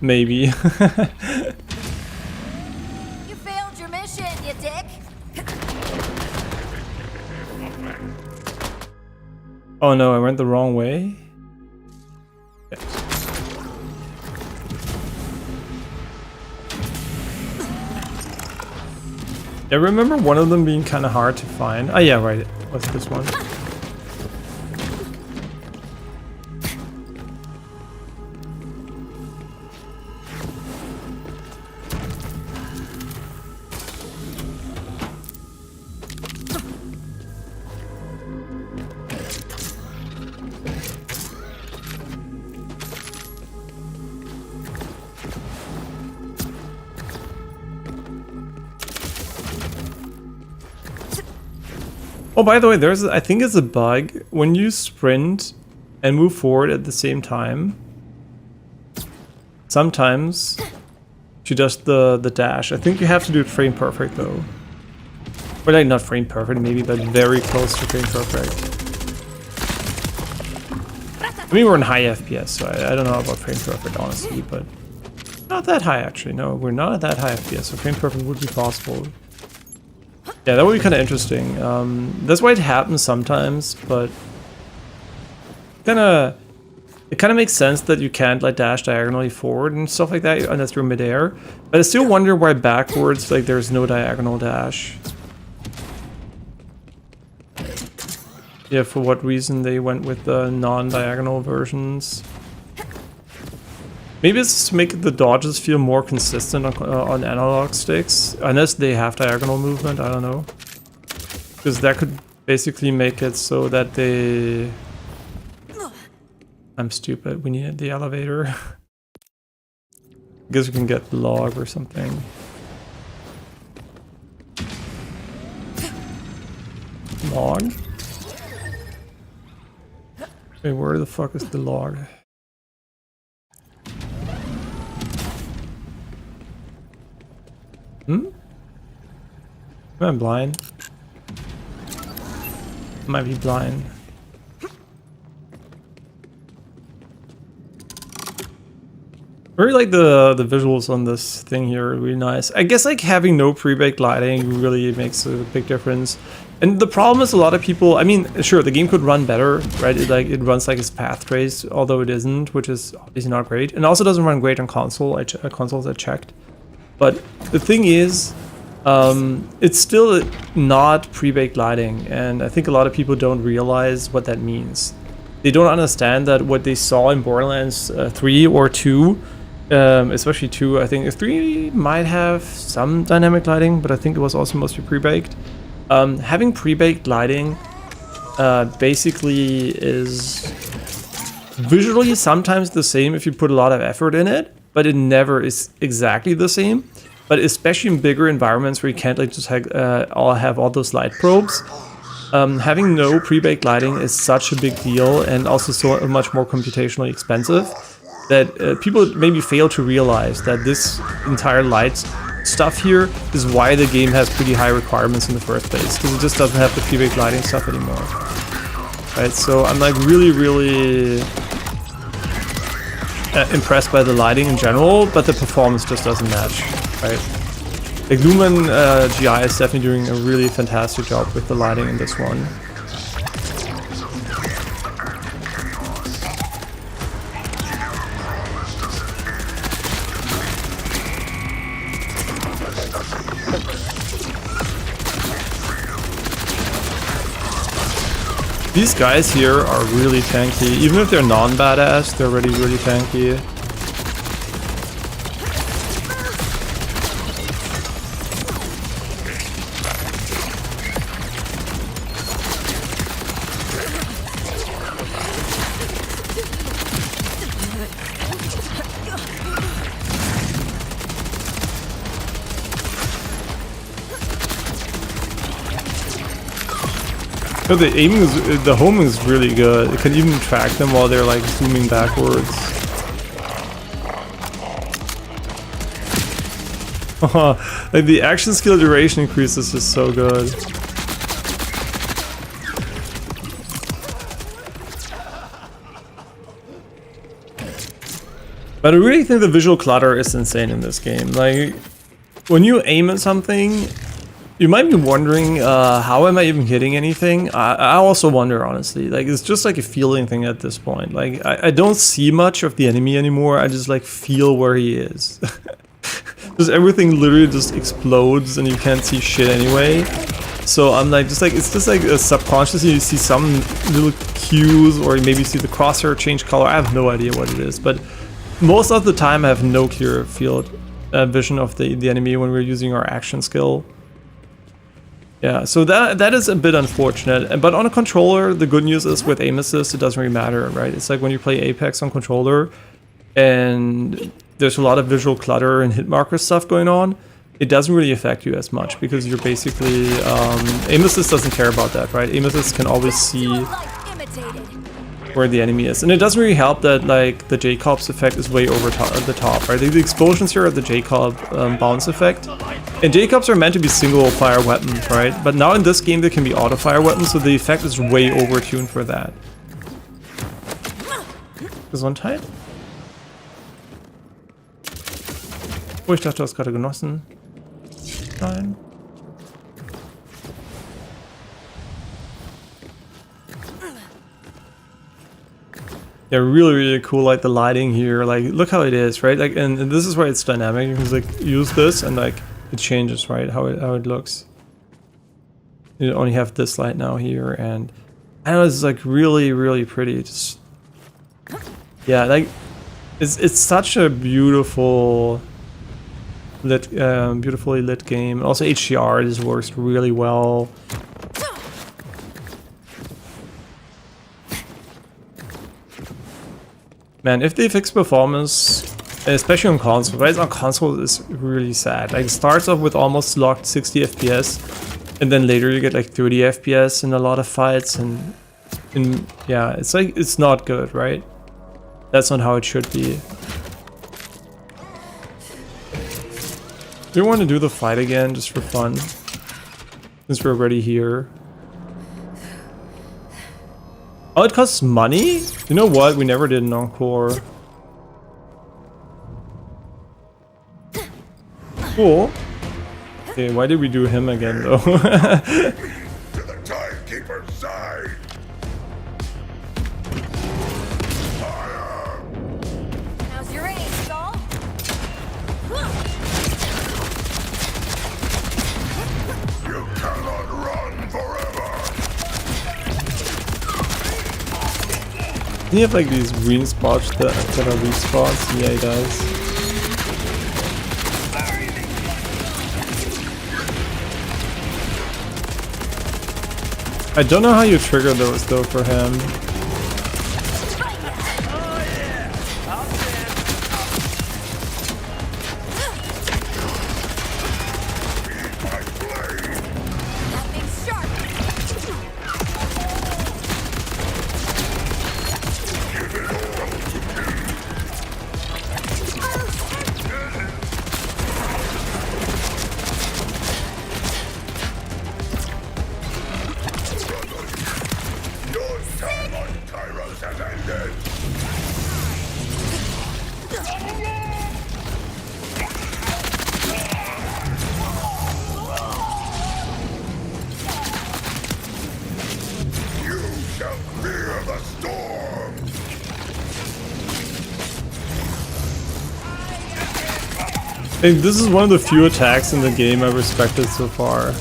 Speaker 1: Maybe.
Speaker 3: You failed your mission, you dick.
Speaker 1: Oh no, I went the wrong way. Yes. I remember one of them being kind of hard to find. Oh yeah, right. What's this one? Oh, by the way, I think it's a bug when you sprint and move forward at the same time. Sometimes she does the dash. I think you have to do it frame perfect though. Or like not frame perfect maybe, but very close to frame perfect. I mean, we're in high FPS, so I don't know about frame perfect honestly, but not that high actually. No, we're not at that high FPS, so frame perfect would be possible. Yeah, that would be kind of interesting. That's why it happens sometimes, but kind of it kind of makes sense that you can't like dash diagonally forward and stuff like that unless you're midair. But I still wonder why backwards like there's no diagonal dash. Yeah, for what reason they went with the non-diagonal versions. Maybe it's to make the dodges feel more consistent on analog sticks, unless they have diagonal movement, I don't know. Because that could basically make it so that they... I'm stupid, we needed the elevator. I guess we can get the log or something. Log? Wait, where the fuck is the log? Hmm? Am I blind? Might be blind. I really like the visuals on this thing here, really nice. I guess like having no pre-baked lighting really makes a big difference. And the problem is a lot of people, I mean, sure, the game could run better, right? It runs like it's path traced, although it isn't, which is obviously not great. And also doesn't run great on consoles I checked. But the thing is, it's still not pre-baked lighting, and I think a lot of people don't realize what that means. They don't understand that what they saw in Borderlands 3 or 2, especially 2, I think 3 might have some dynamic lighting, but I think it was also mostly pre-baked. Having pre-baked lighting basically is visually sometimes the same if you put a lot of effort in it, but it never is exactly the same. But especially in bigger environments where you can't like just have all those light probes, having no pre-baked lighting is such a big deal, and also so much more computationally expensive, that people maybe fail to realize that this entire light stuff here is why the game has pretty high requirements in the first place, because it just doesn't have the pre-baked lighting stuff anymore. Right, so I'm like really impressed by the lighting in general, but the performance just doesn't match, right? Like Lumen GI is definitely doing a really fantastic job with the lighting in this one. These guys here are really tanky. Even if they're non-badass, they're already really tanky. No, the aiming is, the homing is really good. It can even track them while they're like zooming backwards. Like the action skill duration increases is so good. But I really think the visual clutter is insane in this game. Like, when you aim at something, you might be wondering, how am I even hitting anything? I also wonder, honestly. Like, it's just like a feeling thing at this point. Like, I don't see much of the enemy anymore. I just, like, feel where he is. Just everything literally just explodes and you can't see shit anyway. So I'm like, it's just like subconsciously you see some little cues, or maybe you see the crosshair change color. I have no idea what it is, but most of the time I have no clear field vision of the enemy when we're using our action skill. Yeah, so that is a bit unfortunate. But on a controller, the good news is with aim assist, it doesn't really matter, right? It's like when you play Apex on controller and there's a lot of visual clutter and hit marker stuff going on, it doesn't really affect you as much because you're basically... aim assist doesn't care about that, right? Aim assist can always see where the enemy is. And it doesn't really help that like the Jacobs effect is way over the top, right? The explosions here are the Jacob bounce effect. And Jacobs are meant to be single fire weapons, right? But now in this game they can be auto fire weapons, so the effect is way over-tuned for that. Gesundheit? Oh, ich dachte, du hast gerade genossen. Nein. Yeah, really, really cool. Like the lighting here, like look how it is, right? Like, and this is why it's dynamic. You can like use this and like it changes, right? How it looks. You only have this light now here, and I know it's like really, really pretty. Just yeah, like it's such a beautiful lit, beautifully lit game. Also HDR, this works really well. Man, if they fix performance, especially on console, right? On console is really sad. Like it starts off with almost locked 60 FPS, and then later you get like 30 FPS in a lot of fights, and yeah, it's like it's not good, right? That's not how it should be. Do you want to do the fight again just for fun? Since we're already here. Oh, it costs money? You know what? We never did an encore. Cool. Okay, why did we do him again though?
Speaker 6: To the timekeeper's side.
Speaker 3: How's your aim, Saul?
Speaker 6: You cannot run forever.
Speaker 1: Does he have like these green spots that are weak spots? Yeah, he does. I don't know how you trigger those though for him. I think this is one of the few attacks in the game I've respected so far.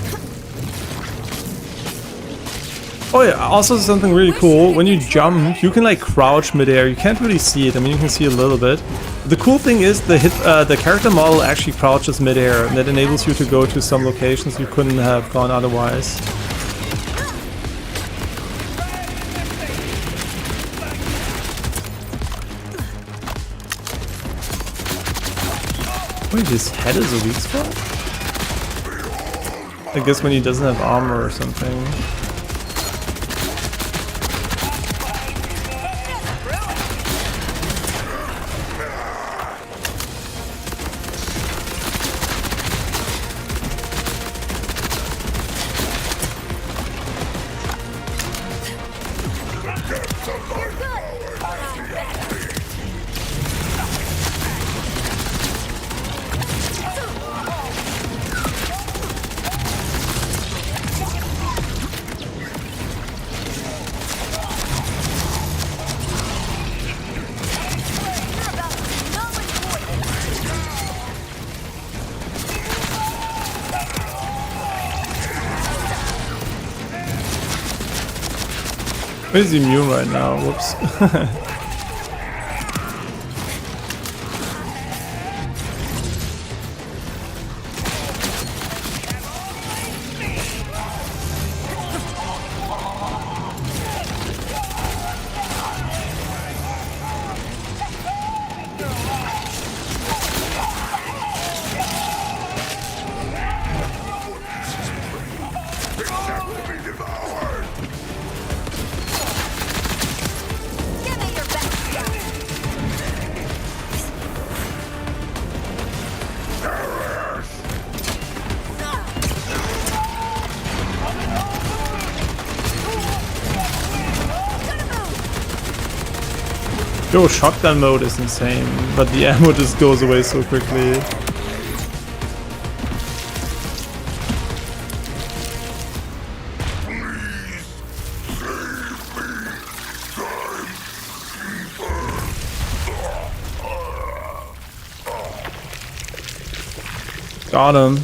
Speaker 1: Oh yeah, also something really cool, when you jump, you can like crouch midair. You can't really see it, I mean you can see a little bit. The cool thing is the character model actually crouches midair, and that enables you to go to some locations you couldn't have gone otherwise. Wait, his head is a weak spot? I guess when he doesn't have armor or something. He's immune right now, whoops. Yo, shotgun mode is insane, but the ammo just goes away so quickly. Got him.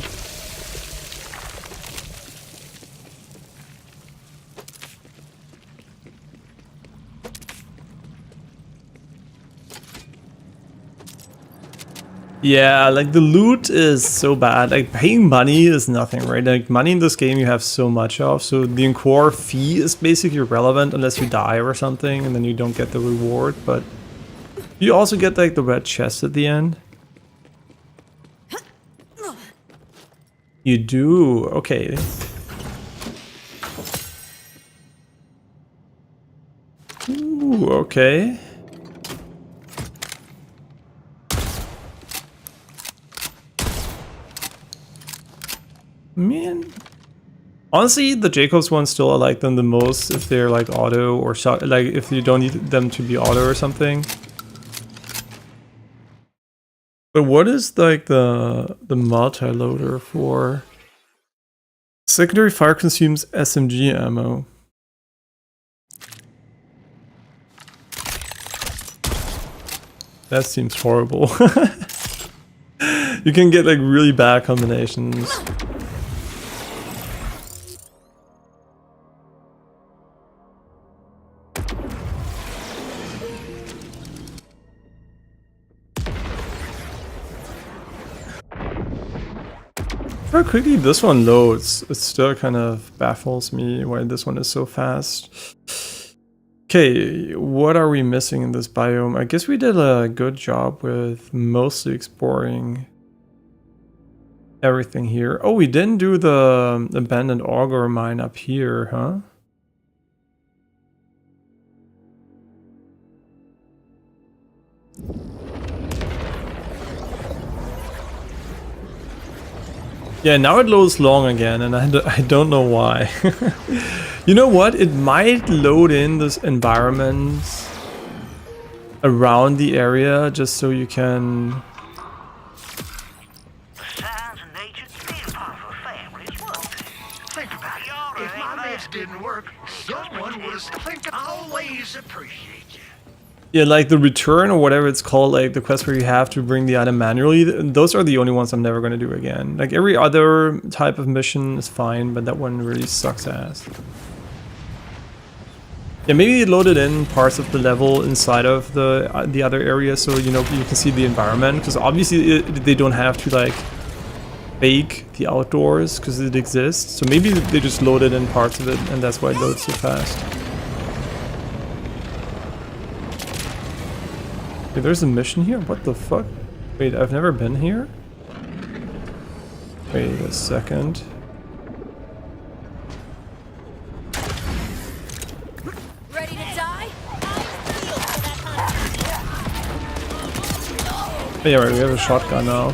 Speaker 1: Yeah, like the loot is so bad. Like paying money is nothing, right? Like money in this game you have so much of. So the Encore fee is basically irrelevant unless you die or something and then you don't get the reward. But you also get like the red chest at the end. You do, okay. Ooh, okay. Man, honestly, the Jacobs ones still I like them the most if they're like auto or shot, like if you don't need them to be auto or something. But what is like the multi-loader for? Secondary fire consumes SMG ammo. That seems horrible. You can get like really bad combinations. How quickly this one loads, it still kind of baffles me why this one is so fast. Okay, what are we missing in this biome? I guess we did a good job with mostly exploring everything here. Oh, we didn't do the abandoned auger mine up here, huh? Yeah, now it loads long again, and I don't know why. You know what? It might load in this environment around the area just so you can...
Speaker 8: Science and nature still part of a family, won't it? Think about it. If my meds didn't work, someone would have always appreciate you.
Speaker 1: Yeah, like the return or whatever it's called, like the quest where you have to bring the item manually, those are the only ones I'm never going to do again. Like every other type of mission is fine, but that one really sucks ass. Yeah, maybe it loaded in parts of the level inside of the other area so, you know, you can see the environment, because obviously they don't have to like fake the outdoors because it exists. So maybe they just loaded in parts of it and that's why it loads so fast. Okay, there's a mission here? What the fuck? Wait, I've never been here? Wait a second.
Speaker 3: Ready to die?
Speaker 1: Oh, yeah, right, we have a shotgun now.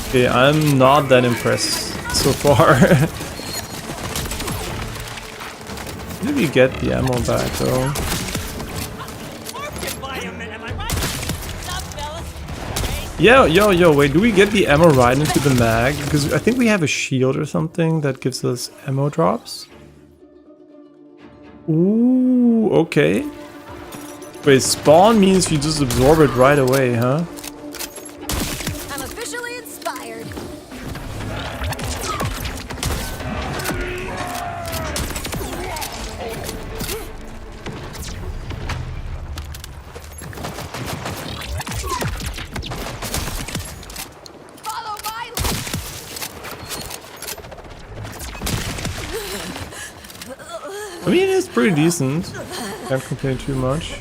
Speaker 1: Okay, I'm not that impressed so far. Did we get the ammo back though? Yo, wait, do we get the ammo right into the mag? Because I think we have a shield or something that gives us ammo drops. Ooh, okay. Wait, spawn means you just absorb it right away, huh?
Speaker 3: I'm officially inspired. Follow my lead.
Speaker 1: I mean, it's pretty decent. Can't complain too much.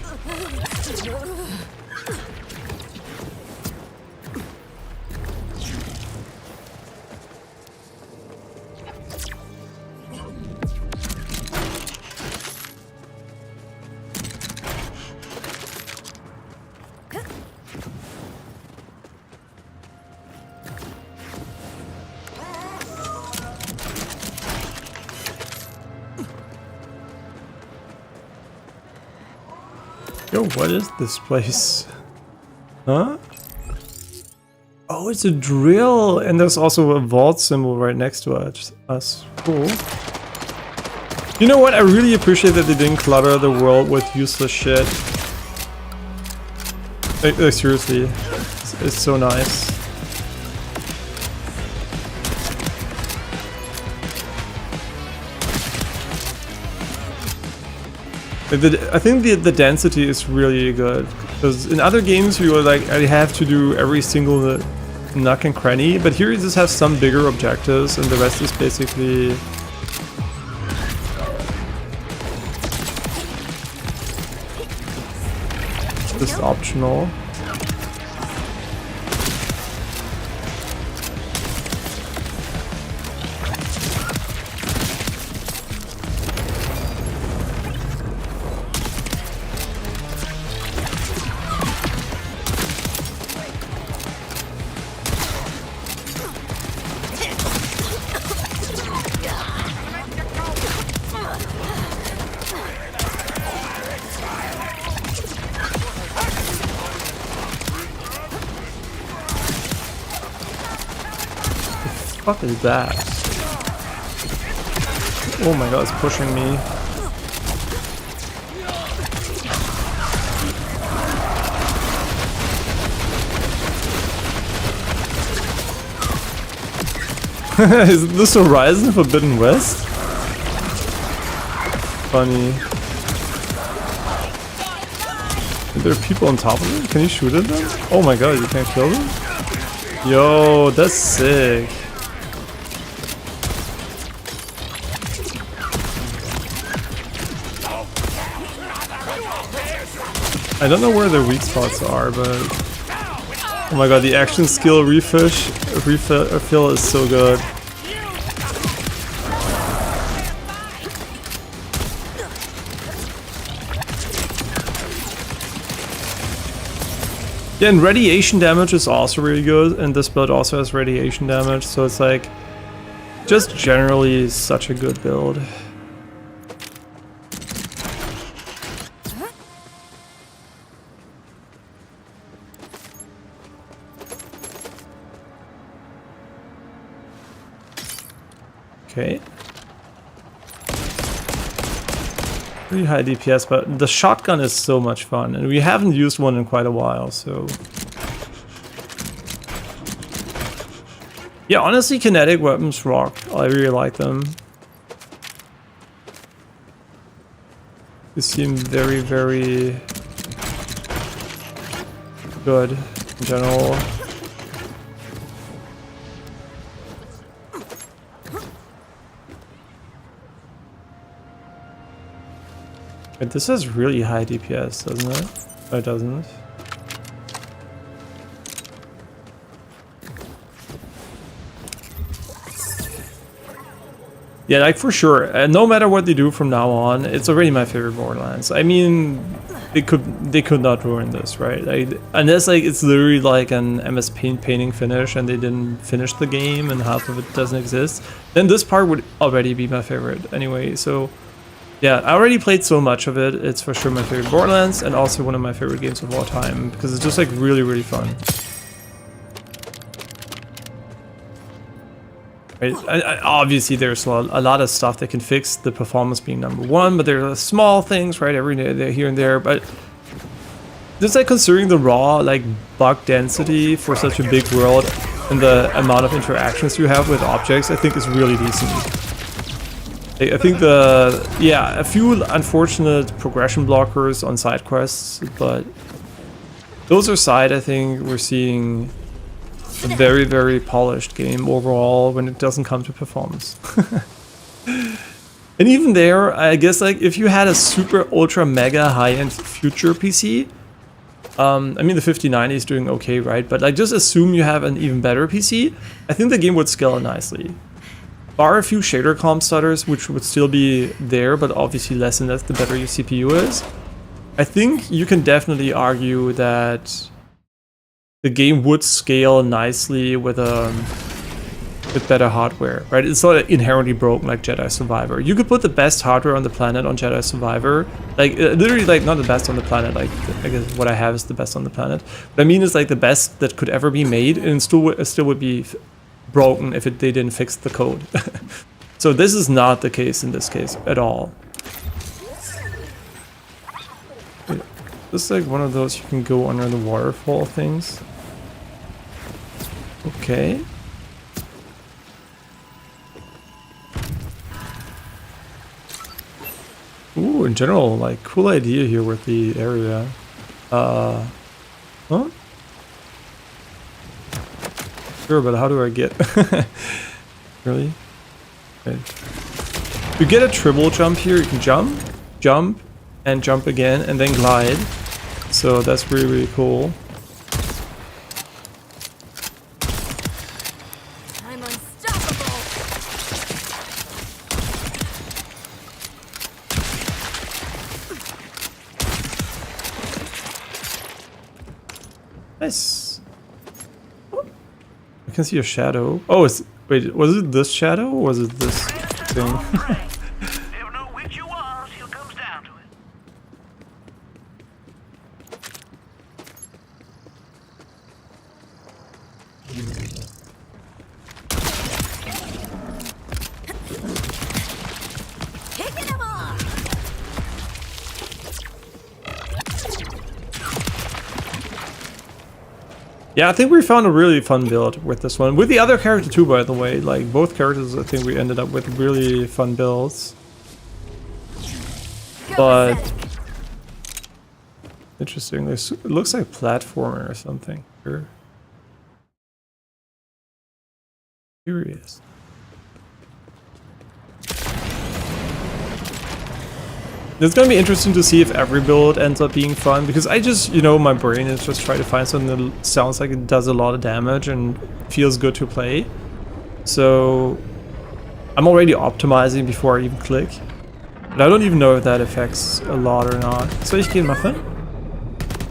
Speaker 1: Yo, what is this place? Huh? Oh, it's a drill! And there's also a vault symbol right next to us. Cool. You know what? I really appreciate that they didn't clutter the world with useless shit. Like seriously, it's so nice. I think the density is really good, because in other games you were like, I have to do every single nook and cranny, but here you just have some bigger objectives and the rest is basically just optional. What is that? Oh my god, it's pushing me. Is this a Ryzen Forbidden West? Funny. Are there people on top of it? Can you shoot at them? Oh my god, you can't kill them? Yo, that's sick. I don't know where their weak spots are, but oh my god, the action skill refill is so good. Yeah, and radiation damage is also really good, and this build also has radiation damage, so it's like just generally such a good build. Okay. Pretty high DPS, but the shotgun is so much fun, and we haven't used one in quite a while, so... Yeah, honestly, kinetic weapons rock. I really like them. They seem very, very good in general. But this has really high DPS, doesn't it? Oh, it doesn't. Yeah, like for sure. And no matter what they do from now on, it's already my favorite Borderlands. I mean, they could not ruin this, right? Like, unless like it's literally like an MS Paint painting finish and they didn't finish the game and half of it doesn't exist, then this part would already be my favorite anyway. So yeah, I already played so much of it. It's for sure my favorite Borderlands and also one of my favorite games of all time because it's just like really, really fun. Right? Obviously, there's a lot of stuff that can fix the performance being #1, but there are small things, right, every day here and there. But just like considering the raw like bug density for such a big world and the amount of interactions you have with objects, I think is really decent. I think a few unfortunate progression blockers on side quests, but those aside, I think we're seeing a very, very polished game overall when it doesn't come to performance. And even there, I guess like if you had a super ultra mega high-end future PC, I mean the 5090 is doing okay, right? But like just assume you have an even better PC, I think the game would scale nicely. Bar a few shader comp stutters, which would still be there, but obviously less and less the better your CPU is. I think you can definitely argue that the game would scale nicely with better hardware, right? It's not inherently broken like Jedi Survivor. You could put the best hardware on the planet on Jedi Survivor, like literally like not the best on the planet, like I guess what I have is the best on the planet. But I mean it's like the best that could ever be made, and still would be broken if they didn't fix the code. So this is not the case in this case at all. This is like one of those you can go under the waterfall things. Okay. Ooh, in general, like, cool idea here with the area. Huh? Sure, but how do I get... Really? Okay. To get a triple jump here, you can jump, jump, and jump again, and then glide. So that's really, really cool.
Speaker 3: I'm unstoppable.
Speaker 1: Nice. Oh, I can see a shadow. Oh, wait, was it this shadow or was it this thing?
Speaker 8: Never know which you are till it comes down to it.
Speaker 3: Kicking him off.
Speaker 1: Yeah, I think we found a really fun build with this one. With the other character too, by the way. Like, both characters, I think we ended up with really fun builds. But... interesting. It looks like platformer or something. Here. Curious. It's gonna be interesting to see if every build ends up being fun, because I just, you know, my brain is just trying to find something that sounds like it does a lot of damage and feels good to play. So I'm already optimizing before I even click. But I don't even know if that affects a lot or not. Soll ich gehen machen?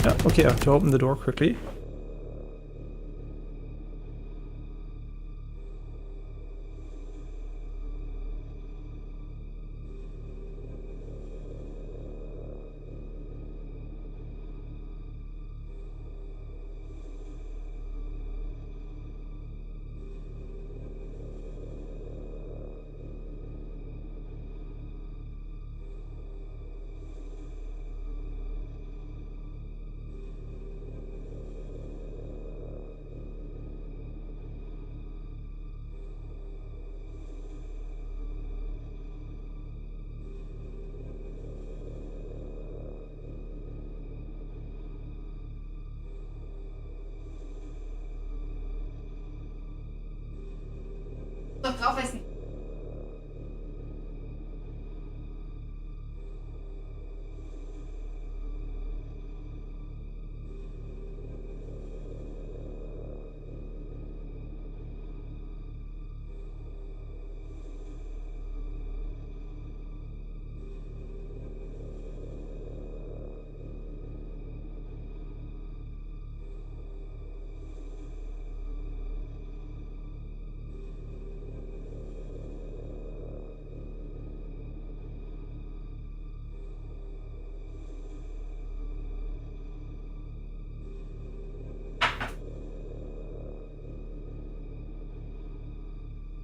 Speaker 1: Yeah, okay, I have to open the door quickly.
Speaker 2: Doch drauf essen.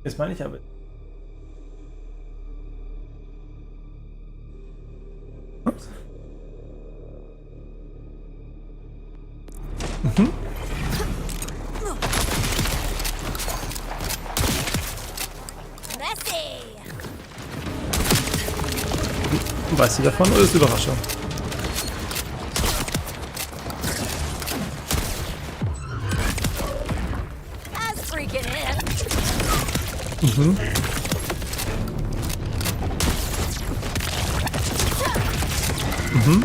Speaker 1: Jetzt meine ich aber. Ups. Mhm. Weißt du davon oder ist Überraschung? Mhm. Mhm.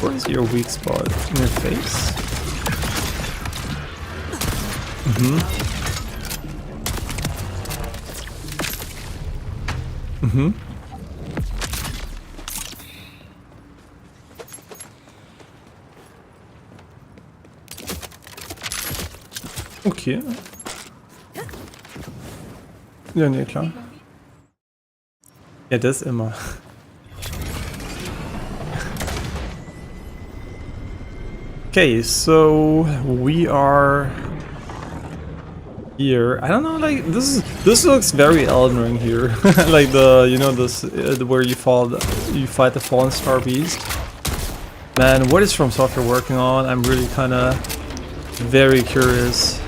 Speaker 1: Where is your weak spot? In your face? Mhm. Mhm. Okay. Ja, nee, klar. Ja, das immer. Okay, so we are here. I don't know, like this looks very Elden Ring here. Like the, you know, this where you fight the Fallen Star Beast. Man, what is From Software working on? I'm really kind of very curious.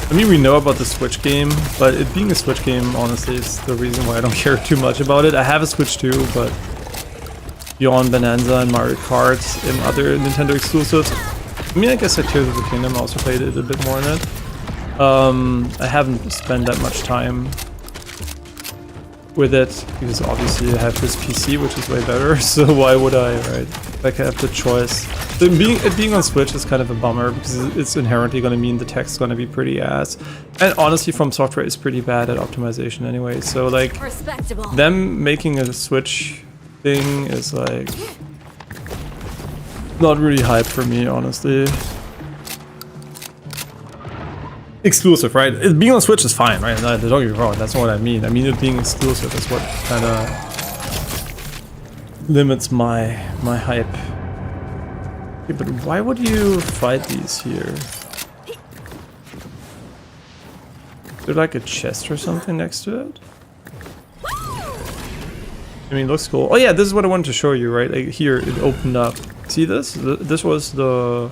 Speaker 1: I mean, we know about the Switch game, but it being a Switch game, honestly, is the reason why I don't care too much about it. I have a Switch too, but beyond Bonanza and Mario Kart and other Nintendo exclusives, I mean, I guess Tears of the Kingdom I also played it a bit more in it. I haven't spent that much time with it, because obviously I have this PC, which is way better, so why would I, right? Like, I have the choice. So it being on Switch is kind of a bummer, because it's inherently going to mean the text's going to be pretty ass. And honestly, From Software is pretty bad at optimization anyway, so like, them making a Switch thing is like not really hype for me, honestly. Exclusive, right? It being on Switch is fine, right? No, don't get me wrong, that's not what I mean. I mean it being exclusive is what kind of limits my hype. Okay, but why would you fight these here? Is there like a chest or something next to it? I mean, it looks cool. Oh yeah, this is what I wanted to show you, right? Like here, it opened up. See this? This was the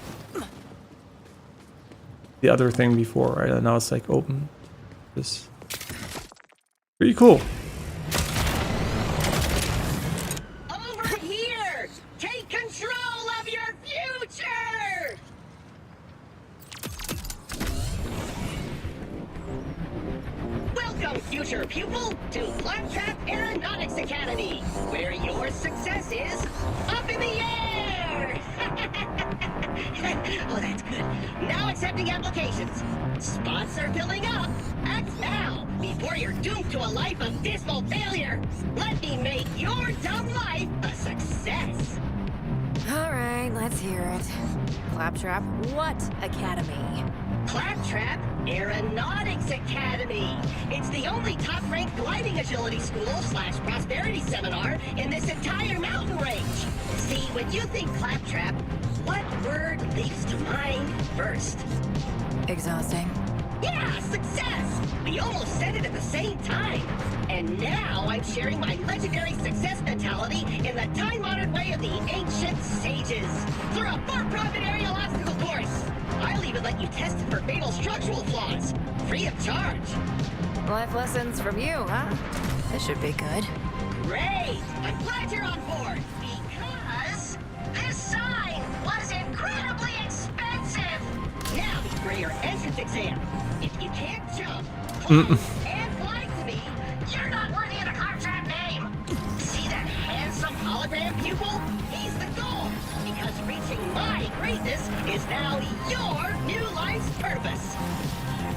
Speaker 1: other thing before, right? And now it's like open. This pretty cool.
Speaker 8: Over here! Take control of your future! Welcome, future pupil, to Claptrap Aeronautics Academy, where your success is up in the air! Oh, that's good. Now accepting applications. Spots are filling up. Act now, before you're doomed to a life of dismal failure. Let me make your dumb life a success.
Speaker 3: Alright, let's hear it. Claptrap, what academy?
Speaker 8: Claptrap Aeronautics Academy. It's the only top-ranked gliding agility school / prosperity seminar in this entire mountain range. See, when you think Claptrap, what word leaps to mind first?
Speaker 3: Exhausting.
Speaker 8: Yeah, success! We almost said it at the same time. And now I'm sharing my legendary success mentality in the time-honored way of the ancient sages. Through a for-profit aerial obstacle course. I'll even let you test it for fatal structural flaws. Free of charge.
Speaker 3: Life lessons from you, huh? This should be good.
Speaker 8: Great! I'm glad you're on board. Because this sign was incredibly expensive. Now, for your entrance exam. If you can't jump, and fly to me, you're not worthy of the Claptrap name. See that handsome hologram pupil? He's the goal. Because reaching my greatness is now your new life's purpose.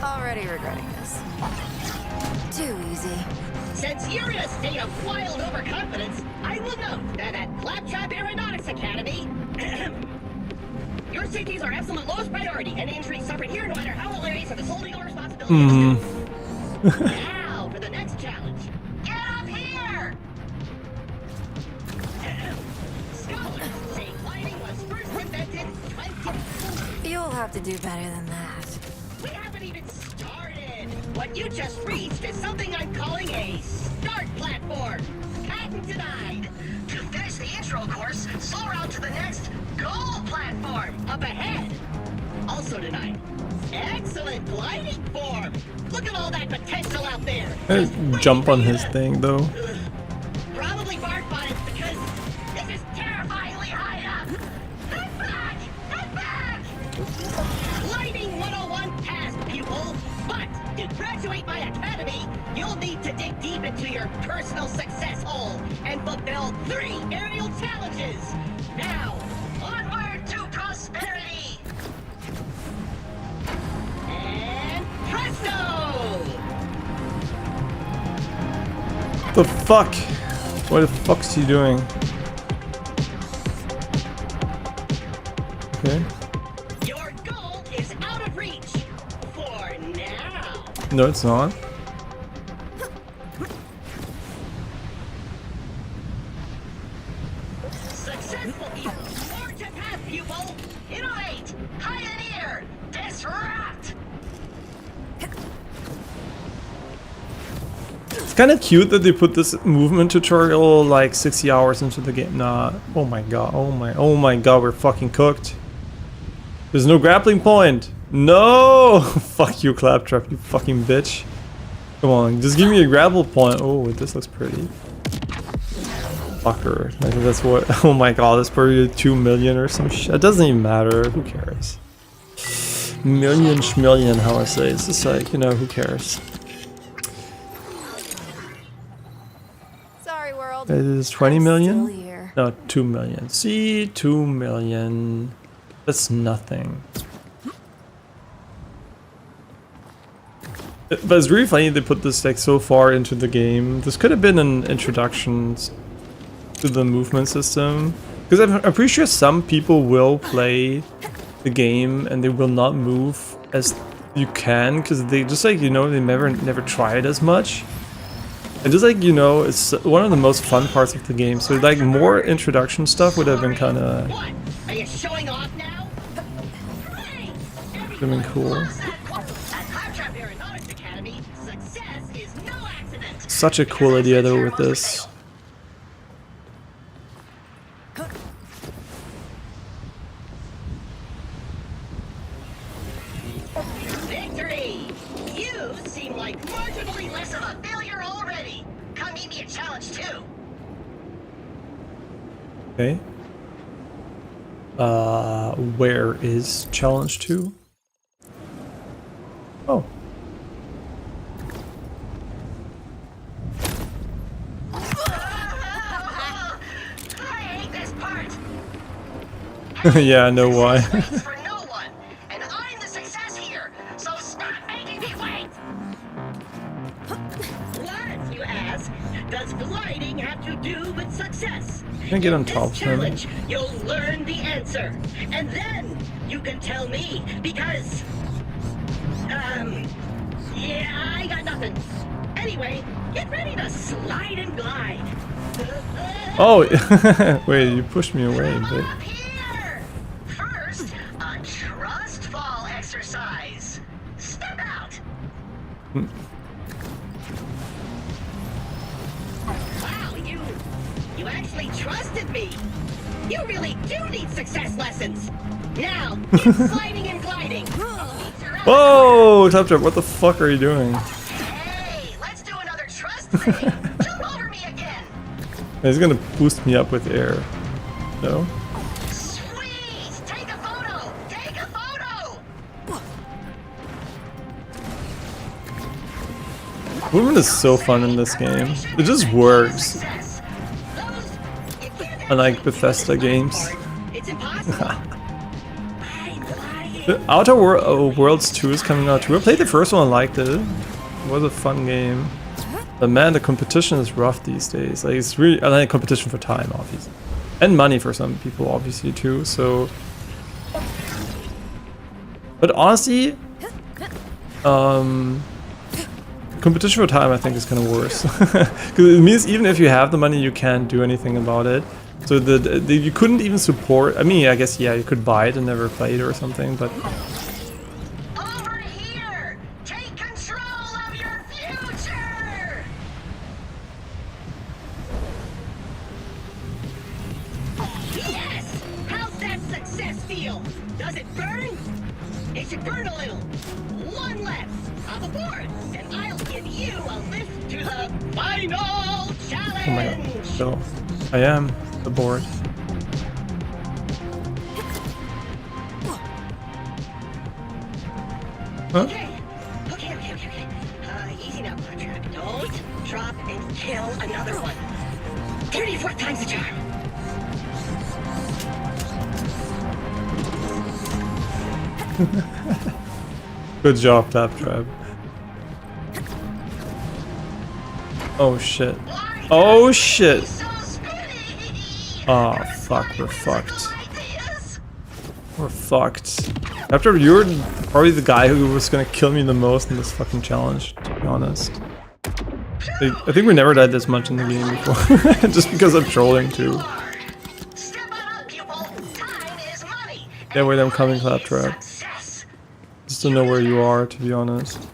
Speaker 3: Already regretting this. Too easy.
Speaker 8: Since you're in a state of wild overconfidence, I will note that at Claptrap Aeronautics Academy, your safety is our absolute lowest priority, and injuries suffered here, no matter how hilarious, are the sole legal responsibility. Now for the next challenge. Get up here! Scholars say gliding was first invented 20...
Speaker 3: You'll have to do better than that.
Speaker 8: We haven't even started! What you just reached is something I'm calling a start platform. Patent denied. To finish the intro course, slow route to the next goal platform up ahead. Also denied. Excellent gliding form. Look at all that potential out there.
Speaker 1: Jump on his thing though.
Speaker 8: Probably bark on it because this is terrifyingly high up. Head back! Head back! Gliding 101 passed, pupil. But to graduate my academy, you'll need to dig deep into your personal success hole and fulfill 3 aerial challenges. Now, onward to prosperity! And presto!
Speaker 1: The fuck? What the fuck's he doing? Okay.
Speaker 8: Your goal is out of reach for now.
Speaker 1: No, it's not.
Speaker 8: Successful people, forge a path, pupil. Innovate, pioneer, disrupt.
Speaker 1: kind of cute that they put this movement tutorial like 60 hours into the game. Nah. Oh my god. Oh my god. We're fucking cooked. There's no grappling point. No. Fuck you, Claptrap. You fucking bitch. Come on. Just give me a grapple point. Oh, this looks pretty. Fucker. I think that's what. Oh my god. That's probably 2 million or some shit. It doesn't even matter. Who cares? Million schmillion, how I say. It's just like, you know, who cares?
Speaker 3: Sorry, world.
Speaker 1: It is 20 million?
Speaker 3: Still here.
Speaker 1: No, 2 million. See, 2 million. That's nothing. But it's really funny they put this like so far into the game. This could have been an introduction to the movement system. Because I'm pretty sure some people will play the game and they will not move as you can. Because they just like, you know, they never try it as much. And just like, you know, it's one of the most fun parts of the game. So like more introduction stuff would have been kind of...
Speaker 8: What? Are you showing off now?
Speaker 1: Would have been cool. Such a cool idea though with this.
Speaker 8: Victory! You seem like marginally less of a failure already. Come meet me a challenge too.
Speaker 1: Okay. Where is challenge 2? Oh.
Speaker 8: I hate this part.
Speaker 1: Yeah, I know why.
Speaker 8: Waits for no one, and I'm the success here. So stop making me wait. What, you ask? Does gliding have to do with success?
Speaker 1: Can I get on
Speaker 8: In
Speaker 1: top of
Speaker 8: this
Speaker 1: him?
Speaker 8: challenge, you'll learn the answer, and then you can tell me because. Yeah, I got nothing. Anyway, get ready to slide and glide.
Speaker 1: Oh, wait, you pushed me away,
Speaker 8: Come
Speaker 1: but...
Speaker 8: up here. First, a trust fall exercise. Step out. Wow, you actually trusted me. You really do need success lessons. Now, get sliding and gliding.
Speaker 1: Whoa, Claptrap, what the fuck are you doing?
Speaker 8: Hey, let's do another trust thing. Jump over me again.
Speaker 1: He's gonna boost me up with air. No?
Speaker 8: Sweet! Take a photo! Take a photo!
Speaker 1: Movement is so fun in this game. It just works. Unlike Bethesda games.
Speaker 8: It's impossible.
Speaker 1: Outer Worlds 2 is coming out too. I played the first one and liked it. It was a fun game. But man, the competition is rough these days. Like it's really, I like competition for time, obviously. And money for some people, obviously, too, so... But honestly... competition for time, I think, is kind of worse. Because it means even if you have the money, you can't do anything about it. So you couldn't even support... I mean, I guess, yeah, you could buy it and never play it or something, but...
Speaker 8: Over here! Take control of your future! Yes! How's that success feel? Does it burn? It should burn a little. One left. Hop aboard, and I'll give you a lift to the final challenge!
Speaker 1: Oh my god. So, I am the board. Huh?
Speaker 8: Okay. Easy now, Claptrap. Don't drop and kill another one. 34 times the charm.
Speaker 1: Good job, Claptrap. Oh shit. Oh shit. Oh fuck, we're fucked. We're fucked. After you're probably the guy who was gonna kill me the most in this fucking challenge, to be honest. I think we never died this much in the game before. Just because I'm trolling too. Yeah, wait, I'm coming, Claptrap. Just to know where you are, to be honest.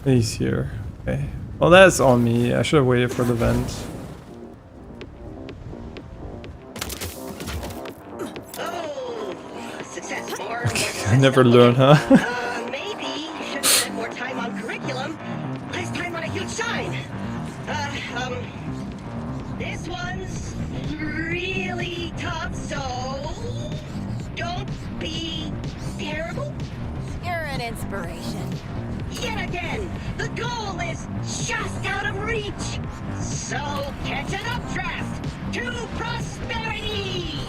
Speaker 1: He's here. Okay. Well, that's on me. I should have waited for the vent.
Speaker 8: Oh, success more.
Speaker 1: I never learn, huh?
Speaker 8: Maybe should have spent more time on curriculum, less time on a huge sign. This one's really tough, so don't be terrible.
Speaker 3: You're an inspiration.
Speaker 8: Yet again, the goal is just out of reach. So catch an updraft to prosperity.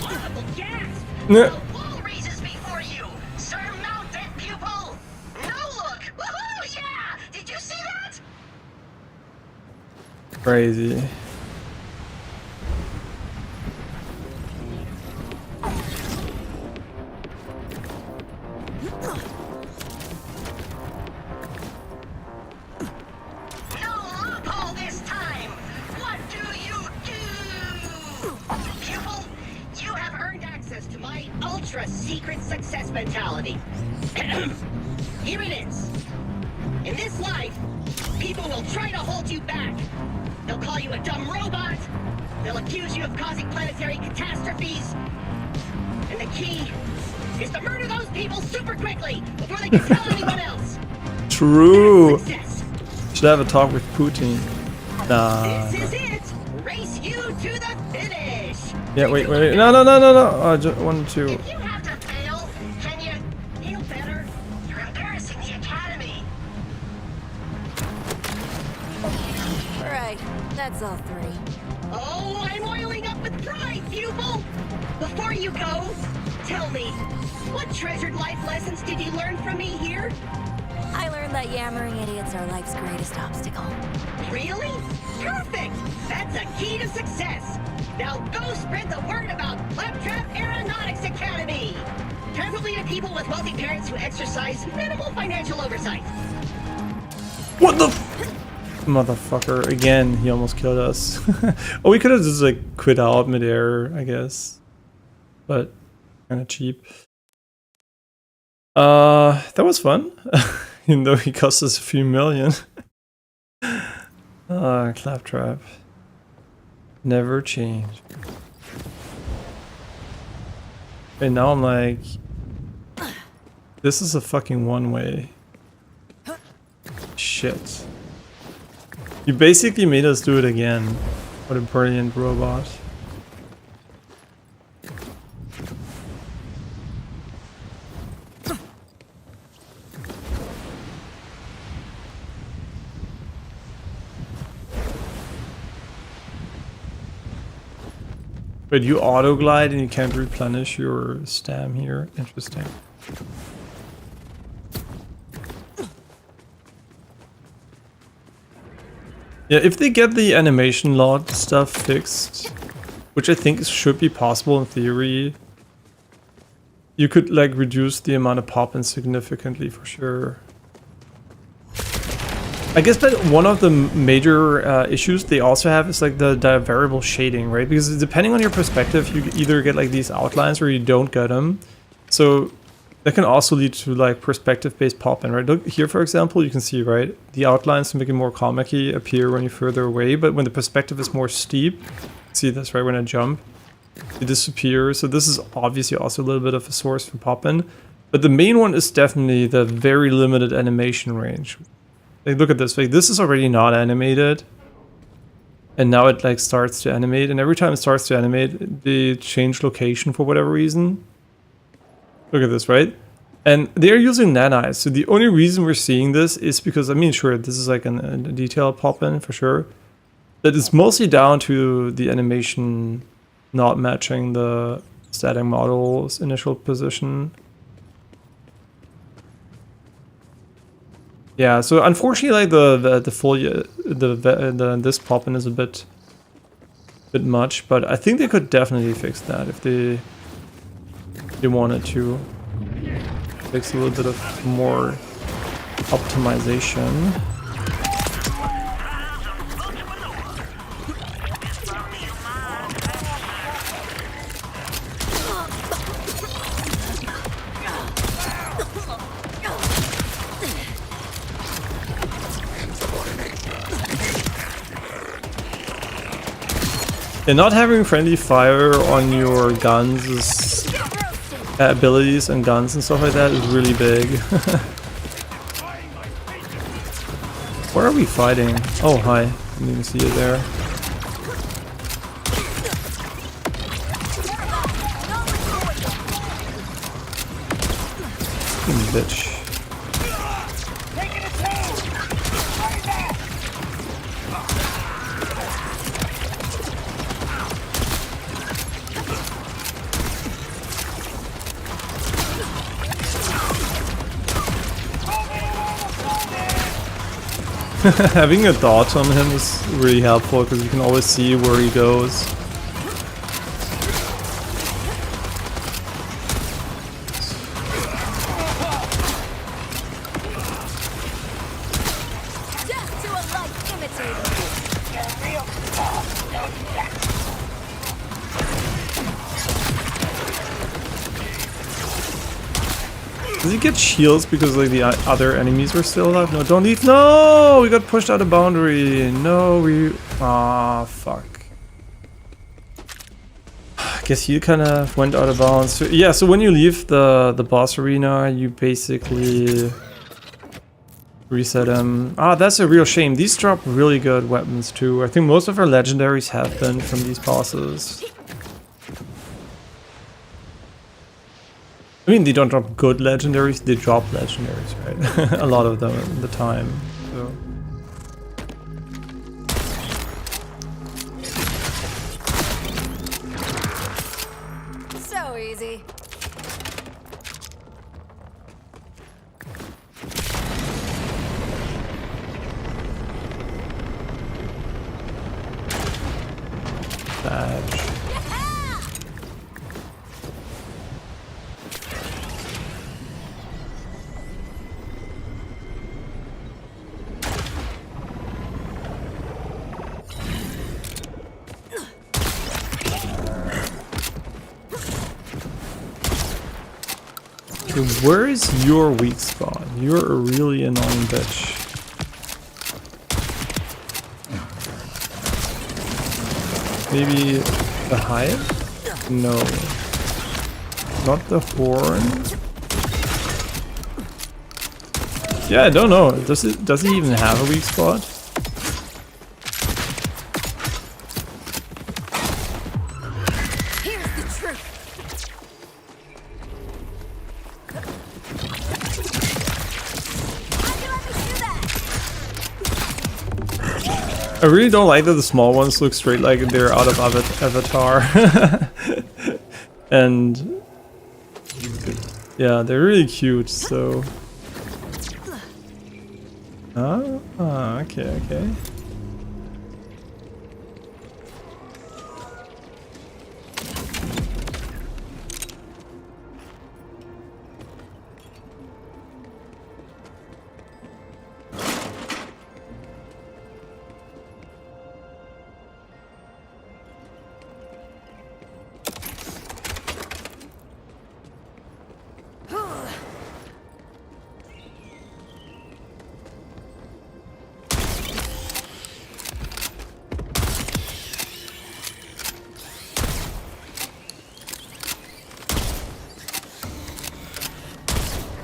Speaker 8: Audible gasp.
Speaker 1: No.
Speaker 8: The wall raises before you. Surmounted pupil. No look. Woohoo! Yeah. Did you see that?
Speaker 1: Crazy.
Speaker 8: No loophole this time. What do you do? Pupil, you have earned access to my ultra-secret success mentality. Here it is. In this life, people will try to hold you back. They'll call you a dumb robot. They'll accuse you of causing planetary catastrophes. And the key is to murder those people super quickly before they can tell anyone else.
Speaker 1: True.
Speaker 8: Success.
Speaker 1: Should have a talk with Putin. Nah.
Speaker 8: This is it. Race you to the finish.
Speaker 1: Yeah, wait. No. I just wanted to.
Speaker 8: If you have to fail, can you feel better? You're embarrassing the academy.
Speaker 3: Right, that's all three.
Speaker 8: Oh, I'm oiling up with pride, pupil. Before you go, tell me, what treasured life lessons did you learn from me here?
Speaker 3: I learned that yammering idiots are life's greatest obstacle.
Speaker 8: Really? Perfect! That's a key to success. Now go spread the word about Claptrap Aeronautics Academy. Preferably to people with wealthy parents who exercise minimal financial oversight.
Speaker 1: What the motherfucker, again, he almost killed us. Oh, we could have just like quit out midair, I guess. But kinda cheap. That was fun. Even though he cost us a few million. Claptrap. Never change. And now I'm like, this is a fucking one-way. Shit. You basically made us do it again. What a brilliant robot. Wait, you auto glide and you can't replenish your stam here? Interesting. Yeah, if they get the animation lot stuff fixed, which I think should be possible in theory, you could like reduce the amount of pop-in significantly for sure. I guess that one of the major issues they also have is like the variable shading, right? Because depending on your perspective, you either get like these outlines or you don't get them. So that can also lead to like perspective-based pop-in, right? Look here, for example, you can see, right? The outlines to make it more comic-y appear when you're further away, but when the perspective is more steep, see this, right? When I jump, it disappears. So this is obviously also a little bit of a source for pop-in. But the main one is definitely the very limited animation range. Like, look at this, like this is already not animated. And now it like starts to animate, and every time it starts to animate, they change location for whatever reason. Look at this, right? And they're using nanites, so the only reason we're seeing this is because, I mean, sure, this is like a detail pop-in for sure. But it's mostly down to the animation not matching the static model's initial position. Yeah, so unfortunately, like the full this pop-in is a bit much, but I think they could definitely fix that if they wanted to. Takes a little bit of more optimization. And not having friendly fire on your guns is, abilities and guns and stuff like that is really big. Where are we fighting? Oh, hi. I didn't even see you there. Bitch. Having a dot on him is really helpful because you can always see where he goes. Does he get shields because like the other enemies were still alive? No, don't leave. No, we got pushed out of boundary. No, we. Ah, fuck. I guess he kind of went out of bounds. So, yeah, so when you leave the boss arena, you basically reset him. Ah, that's a real shame. These drop really good weapons too. I think most of our legendaries have been from these bosses. I mean, they don't drop good legendaries, they drop legendaries, right? A lot of them at the time, so.
Speaker 3: So easy.
Speaker 1: Badge. Where is your weak spot? You're a really annoying bitch. Maybe the hive? No. Not the horn? Yeah, I don't know. Does he even have a weak spot? I really don't like that the small ones look straight like they're out of Avatar. And yeah, they're really cute, so. Ah, okay, okay.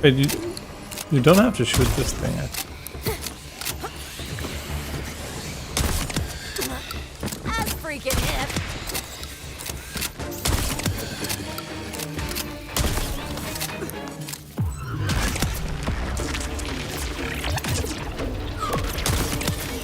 Speaker 1: Wait, you don't have to shoot this thing.
Speaker 3: That's freaking hip.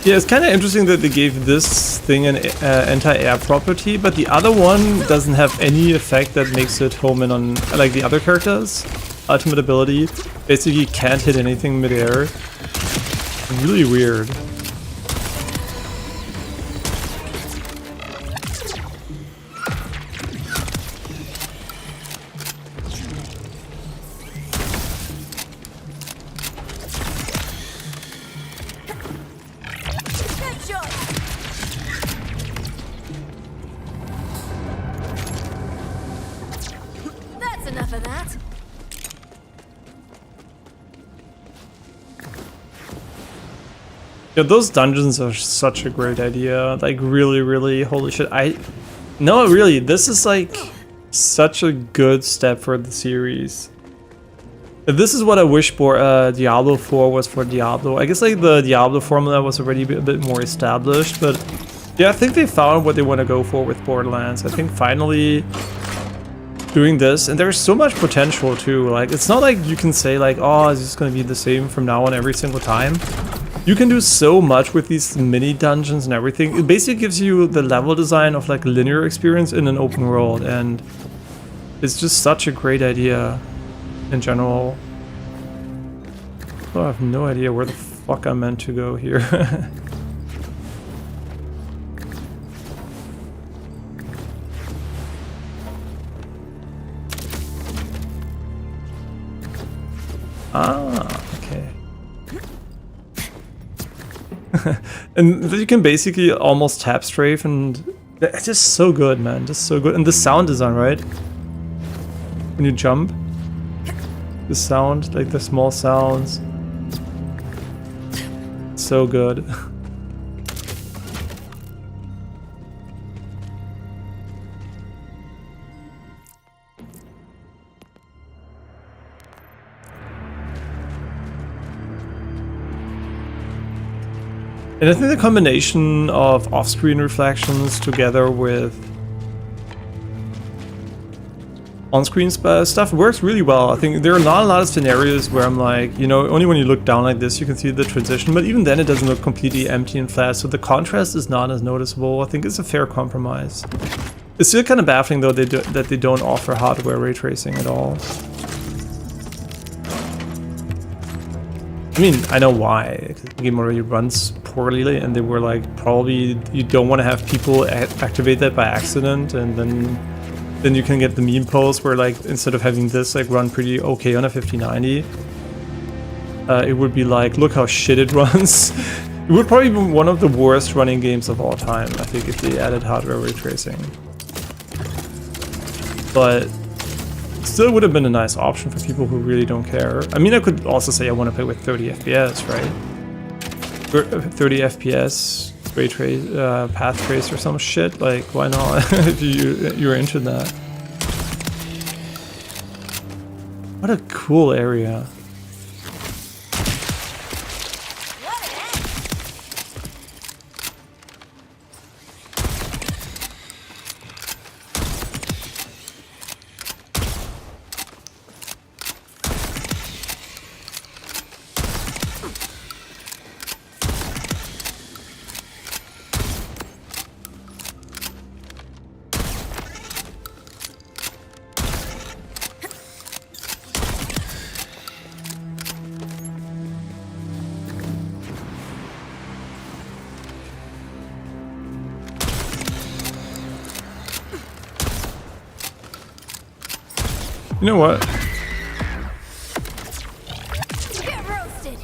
Speaker 1: Yeah, it's kind of interesting that they gave this thing an anti-air property, but the other one doesn't have any effect that makes it home in on, like the other characters. Ultimate ability, basically can't hit anything midair. Really weird.
Speaker 3: That's enough of that.
Speaker 1: Yeah, those dungeons are such a great idea. Like really, really, holy shit. No, really, this is like such a good step for the series. This is what I wish for Diablo 4 was for Diablo. I guess like the Diablo formula was already a bit more established, but yeah, I think they found what they want to go for with Borderlands. I think finally doing this, and there's so much potential too. Like, it's not like you can say like, oh, it's just going to be the same from now on every single time. You can do so much with these mini dungeons and everything. It basically gives you the level design of like a linear experience in an open world, and it's just such a great idea in general. Oh, I have no idea where the fuck I'm meant to go here. Ah, okay. And you can basically almost tap strafe, and it's just so good, man. Just so good. And the sound design, right? When you jump, the sound, like the small sounds, so good. And I think the combination of off-screen reflections together with on-screen stuff works really well. I think there are not a lot of scenarios where I'm like, you know, only when you look down like this you can see the transition, but even then it doesn't look completely empty and flat, so the contrast is not as noticeable. I think it's a fair compromise. It's still kind of baffling though that they don't offer hardware ray tracing at all. I mean, I know why, because the game already runs poorly, and they were like, probably you don't want to have people activate that by accident, and then you can get the meme post where like, instead of having this like run pretty okay on a 5090, it would be like, look how shit it runs. It would probably be one of the worst running games of all time, I think, if they added hardware ray tracing. But still would have been a nice option for people who really don't care. I mean, I could also say I want to play with 30 FPS, right? 30 FPS ray trace, path trace or some shit. Like, why not? If you're into that. What a cool area. You know what?
Speaker 3: Get roasted.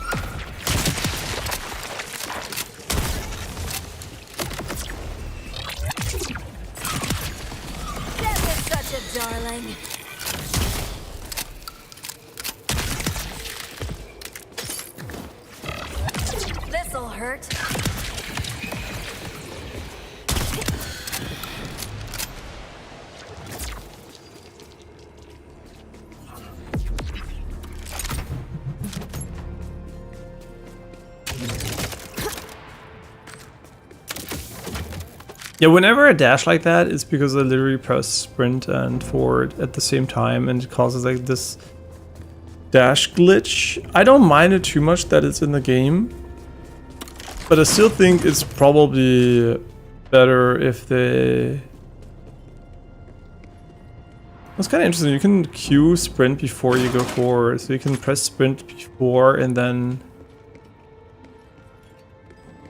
Speaker 3: Death is such a darling. This'll hurt.
Speaker 1: Yeah, whenever I dash like that, it's because I literally press sprint and forward at the same time, and it causes like this dash glitch. I don't mind it too much that it's in the game, but I still think it's probably better if they... It's kind of interesting. You can queue sprint before you go forward, so you can press sprint before and then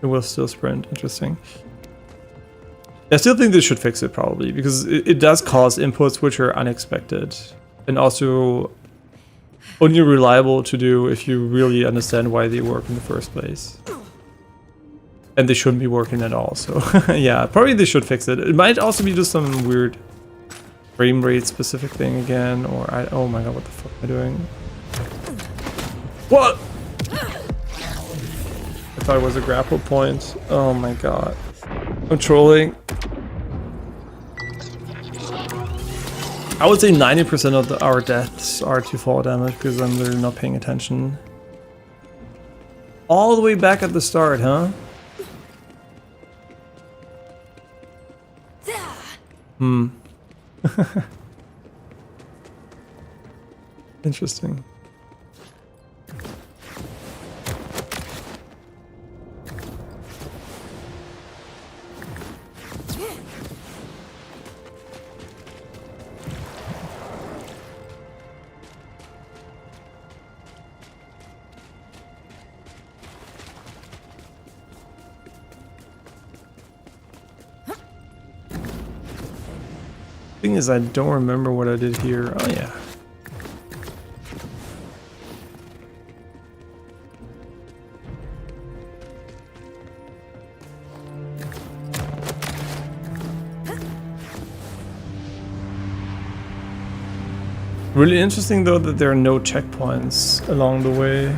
Speaker 1: it will still sprint. Interesting. I still think they should fix it probably, because it does cause inputs which are unexpected and also only reliable to do if you really understand why they work in the first place. And they shouldn't be working at all, so yeah, probably they should fix it. It might also be just some weird frame rate specific thing again, or oh my god, what the fuck am I doing? What? I thought it was a grapple point. Oh my god. I'm trolling. I would say 90% of our deaths are to fall damage because I'm literally not paying attention. All the way back at the start, huh? Hmm. Interesting. Thing is, I don't remember what I did here. Oh yeah. Really interesting though that there are no checkpoints along the way.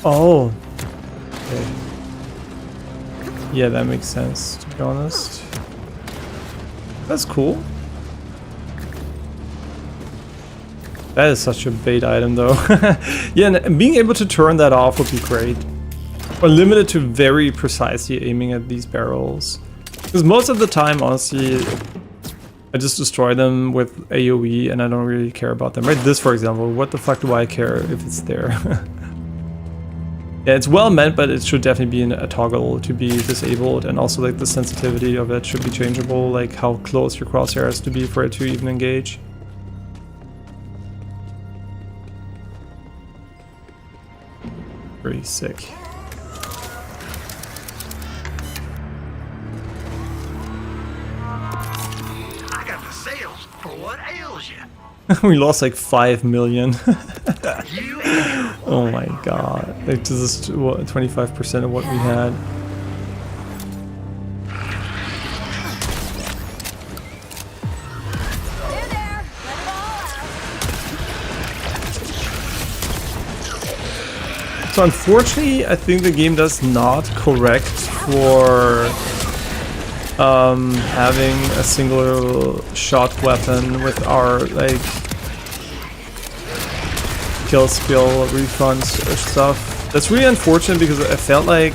Speaker 1: Oh. Okay. Yeah, that makes sense, to be honest. That's cool. That is such a bait item though. Yeah, and being able to turn that off would be great. Or limit it to very precisely aiming at these barrels. Because most of the time, honestly, I just destroy them with AoE and I don't really care about them. Right, this for example, what the fuck do I care if it's there? Yeah, it's well meant, but it should definitely be a toggle to be disabled, and also like the sensitivity of it should be changeable, like how close your crosshair has to be for it to even engage. Pretty sick.
Speaker 6: I got the sales for what ails you.
Speaker 1: We lost like 5 million. Oh my god. Like this is what, 25% of what we had. So unfortunately, I think the game does not correct for having a single shot weapon with our like kill skill refunds or stuff. That's really unfortunate because I felt like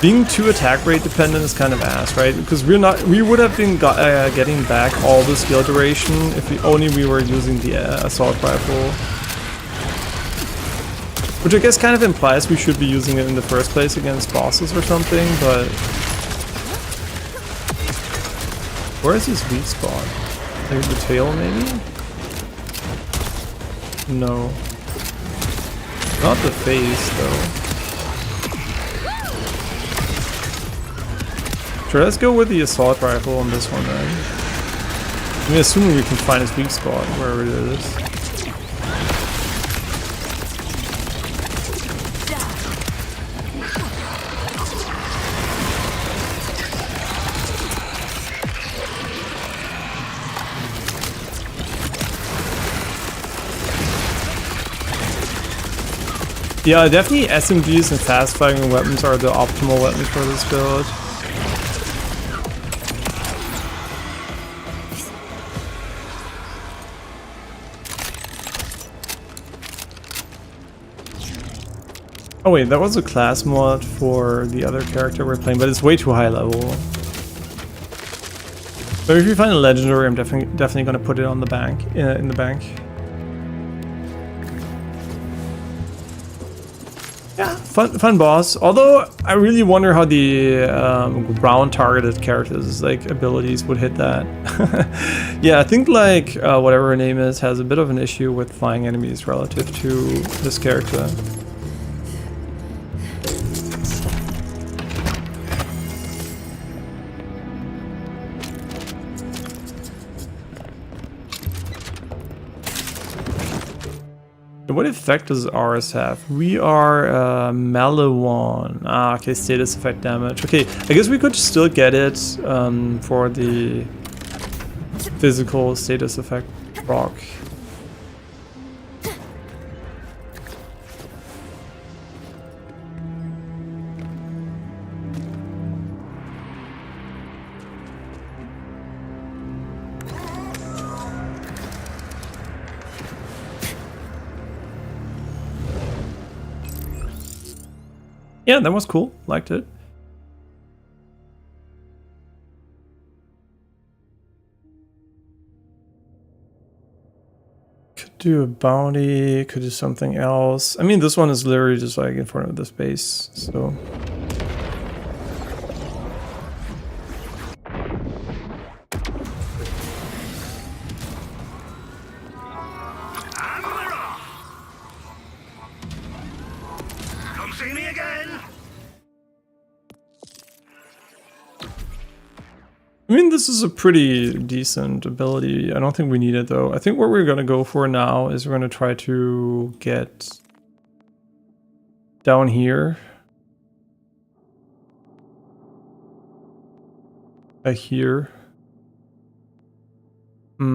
Speaker 1: being too attack rate dependent is kind of ass, right? Because we would have been getting back all the skill duration if we were using the assault rifle. Which I guess kind of implies we should be using it in the first place against bosses or something, but... Where is his weak spot? Like the tail, maybe? No. Not the face, though. Sure, let's go with the assault rifle on this one, then. I mean, assuming we can find his weak spot, wherever it is. Yeah, definitely SMGs and fast-firing weapons are the optimal weapons for this build. Oh wait, that was a class mod for the other character we're playing, but it's way too high level. So if you find a legendary, I'm definitely gonna put it on the bank, in the bank. Yeah, fun boss. Although I really wonder how the ground targeted characters like abilities would hit that. Yeah, I think like whatever her name is has a bit of an issue with flying enemies relative to this character. What effect does ours have? We are Malawon. Ah, okay, status effect damage. Okay, I guess we could still get it for the physical status effect rock. Yeah, that was cool. Liked it. Could do a bounty, could do something else. I mean, this one is literally just like in front of this base, so.
Speaker 6: Come see me again.
Speaker 1: I mean, this is a pretty decent ability. I don't think we need it though. I think what we're gonna go for now is we're gonna try to get down here. Like here. I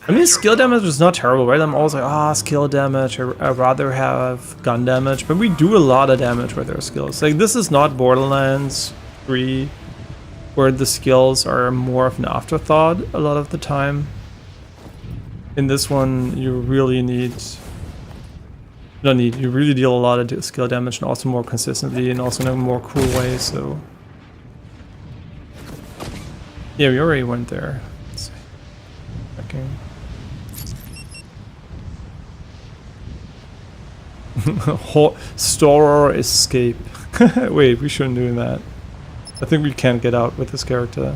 Speaker 1: mean, skill damage is not terrible, right? I'm always like, skill damage. I'd rather have gun damage, but we do a lot of damage with our skills. Like, this is not Borderlands 3, where the skills are more of an afterthought a lot of the time. In this one, you really you really deal a lot of skill damage, and also more consistently, and also in a more cool way, so. Yeah, we already went there. Let's see. Okay. Store or escape. Wait, we shouldn't do that. I think we can't get out with this character.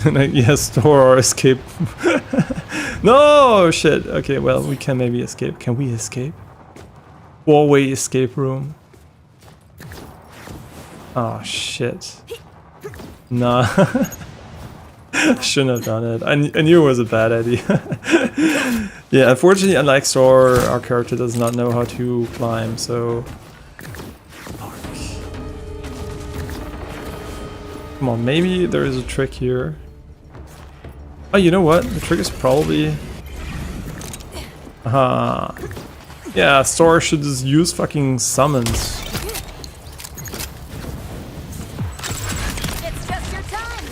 Speaker 1: Yes, store or escape. No, shit. Okay, well, we can maybe escape. Can we escape? 4-way escape room. Oh, shit. Nah. Shouldn't have done it. I knew it was a bad idea. Yeah, unfortunately, unlike Store, our character does not know how to climb, so... Come on, maybe there is a trick here. Oh, you know what? The trick is probably... Yeah, Store should just use fucking summons.
Speaker 3: It's just your time.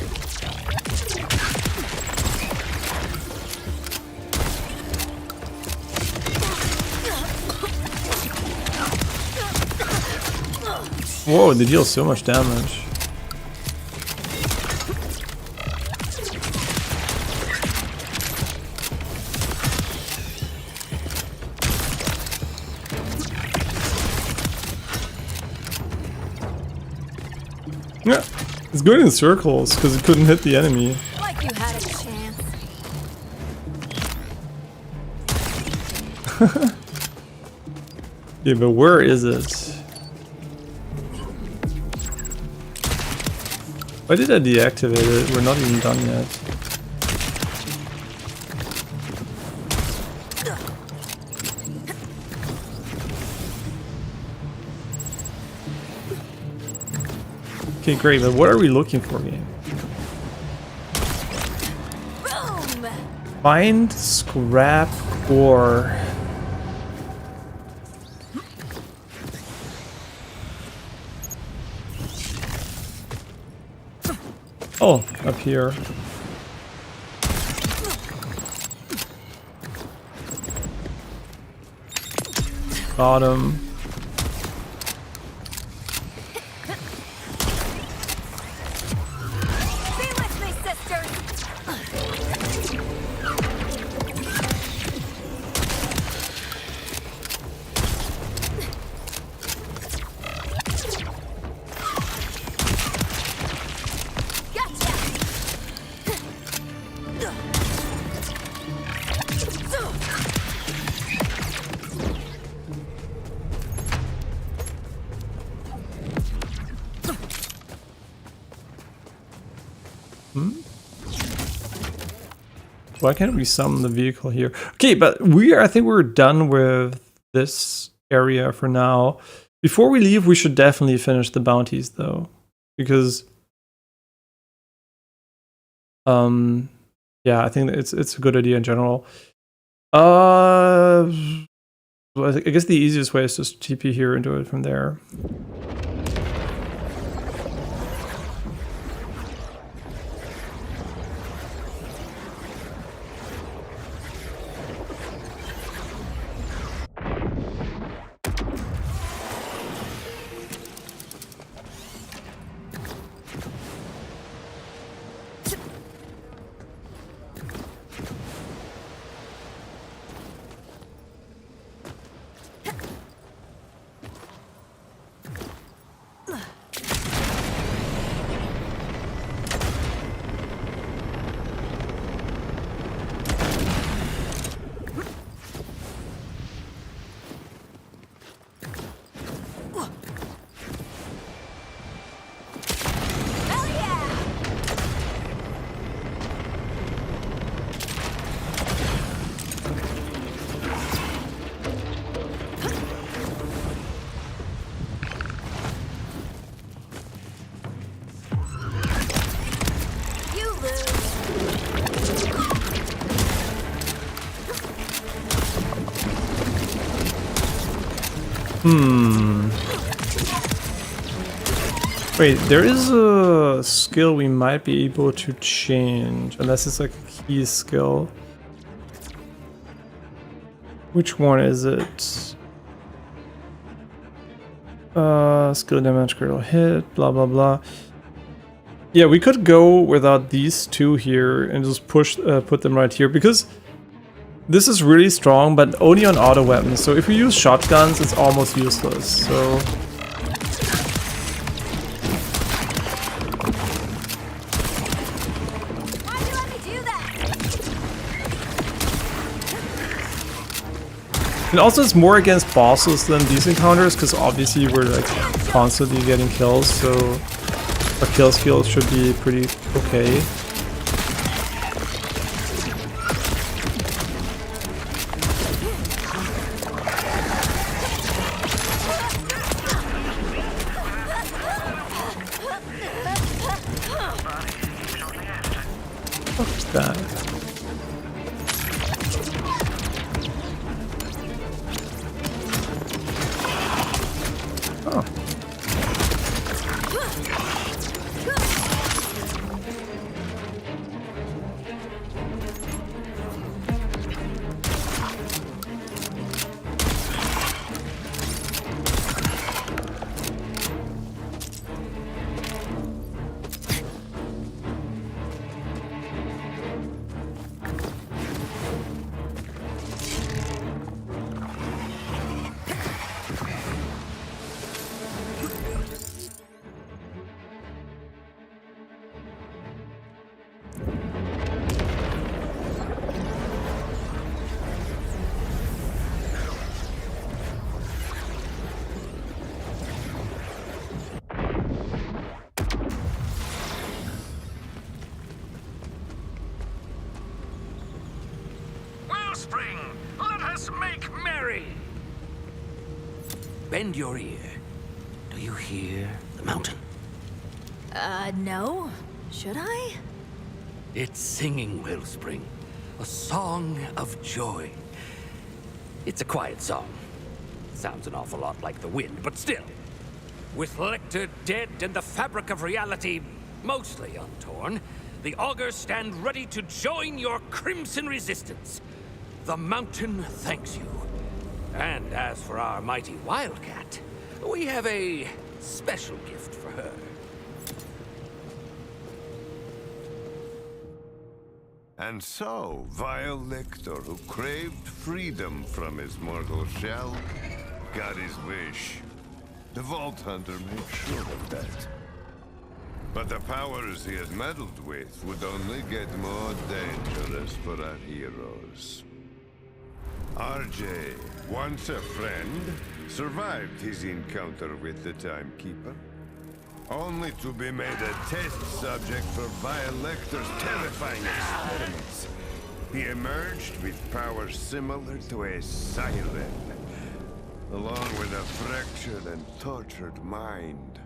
Speaker 1: Whoa, they deal so much damage. Yeah, it's good in circles because it couldn't hit the enemy.
Speaker 3: Like you had a chance.
Speaker 1: Yeah, but where is it? Why did I deactivate it? We're not even done yet. Okay, great, but what are we looking for game?
Speaker 3: Boom!
Speaker 1: Find scrap ore. Oh, up here. Got him.
Speaker 3: Be with me, sisters!
Speaker 1: Why can't we summon the vehicle here? Okay, but I think we're done with this area for now. Before we leave, we should definitely finish the bounties though. Because yeah, I think it's a good idea in general. Well, I guess the easiest way is just TP here and do it from there. Wait, there is a skill we might be able to change, unless it's like a key skill. Which one is it? Skill damage, critical hit, blah blah blah. Yeah, we could go without these two here and just push, put them right here, because this is really strong, but only on auto weapons. So if we use shotguns, it's almost useless. So
Speaker 3: Why'd you let me do that?
Speaker 1: and also it's more against bosses than these encounters, because obviously we're like constantly getting kills. So our kill skills should be pretty okay. What's that? Oh.
Speaker 4: Wellspring, let us make merry.
Speaker 7: Bend your ear. Do you hear the mountain?
Speaker 3: No. Should I?
Speaker 7: It's singing, Wellspring. A song of joy. It's a quiet song. Sounds an awful lot like the wind, but still. With Lecter dead and the fabric of reality mostly untorn, the augurs stand ready to join your crimson resistance. The mountain thanks you. And as for our mighty wildcat, we have a special gift for her.
Speaker 6: And so, vile Lecter, who craved freedom from his mortal shell, got his wish. The Vault Hunter made sure of that. But the powers he had meddled with would only get more dangerous for our heroes. RJ, once a friend, survived his encounter with the Timekeeper, only to be made a test subject for vile Lecter's terrifying experiments. He emerged with powers similar to a siren, along with a fractured and tortured mind.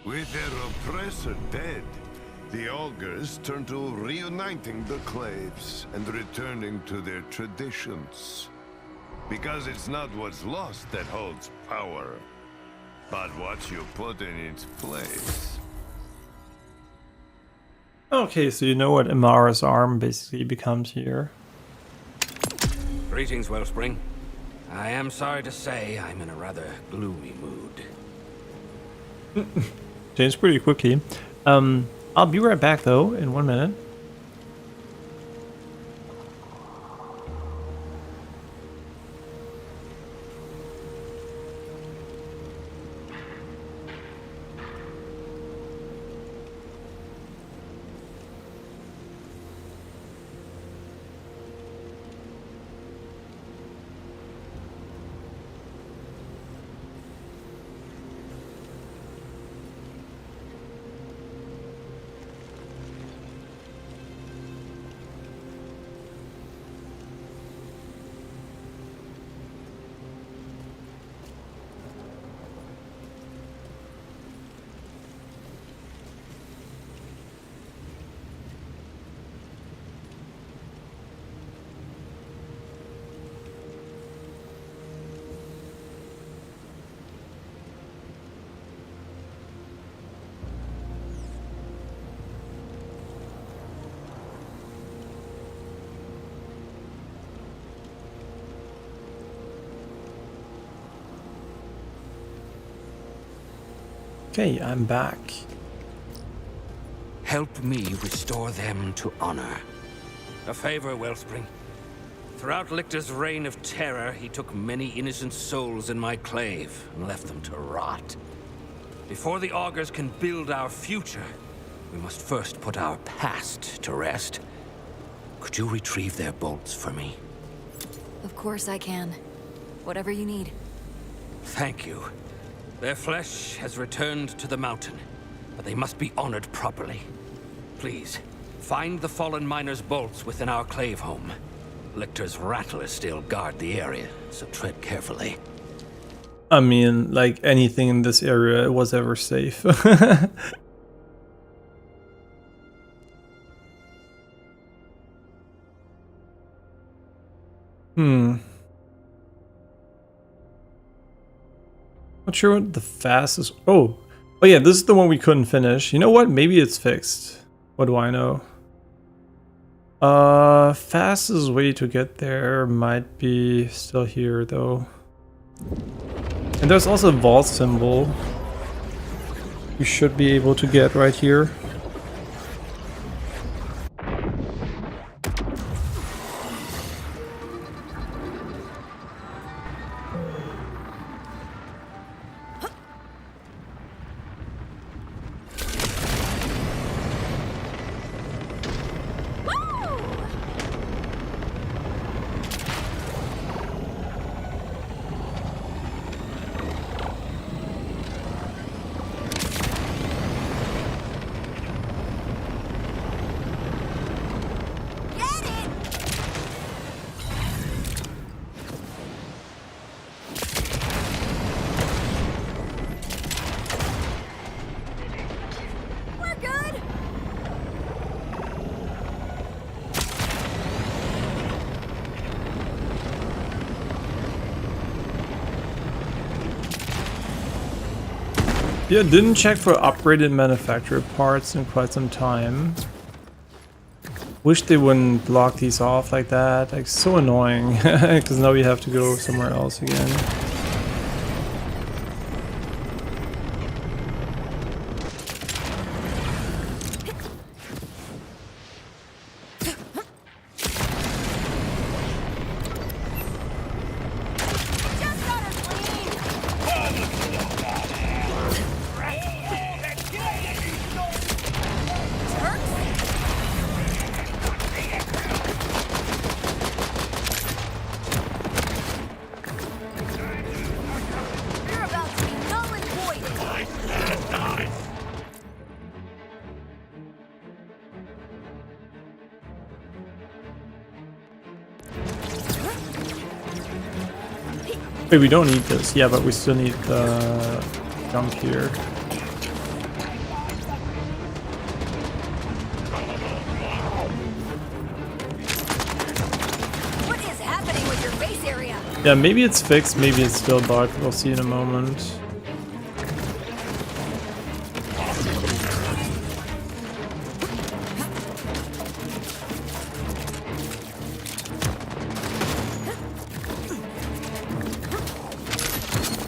Speaker 6: With their oppressor dead, the augurs turned to reuniting the claves and returning to their traditions. Because it's not what's lost that holds power, but what you put in its place.
Speaker 1: Okay, so you know what Amara's arm basically becomes here.
Speaker 7: Greetings, Wellspring. I am sorry to say I'm in a rather gloomy mood.
Speaker 1: Changed pretty quickly. I'll be right back though in 1 minute. Okay, I'm back.
Speaker 4: Help me restore them to honor.
Speaker 7: A favor, Wellspring. Throughout Lictor's reign of terror, he took many innocent souls in my clave and left them to rot. Before the augurs can build our future, we must first put our past to rest. Could you retrieve their bolts for me?
Speaker 3: Of course I can. Whatever you need.
Speaker 7: Thank you. Their flesh has returned to the mountain, but they must be honored properly. Please, find the fallen miner's bolts within our clave home. Lictor's rattlers still guard the area, so tread carefully.
Speaker 1: I mean, like anything in this area was ever safe. Not sure what the fastest. Oh yeah, this is the one we couldn't finish. You know what? Maybe it's fixed. What do I know? Fastest way to get there might be still here though. And there's also a vault symbol. You should be able to get right here. Yeah, didn't check for upgraded manufacturer parts in quite some time. Wish they wouldn't block these off like that. Like, so annoying. Because now we have to go somewhere else again. Wait, we don't need this. Yeah, but we still need the jump here.
Speaker 3: What is happening with your base area?
Speaker 1: Yeah, maybe it's fixed, maybe it's still bugged. We'll see in a moment.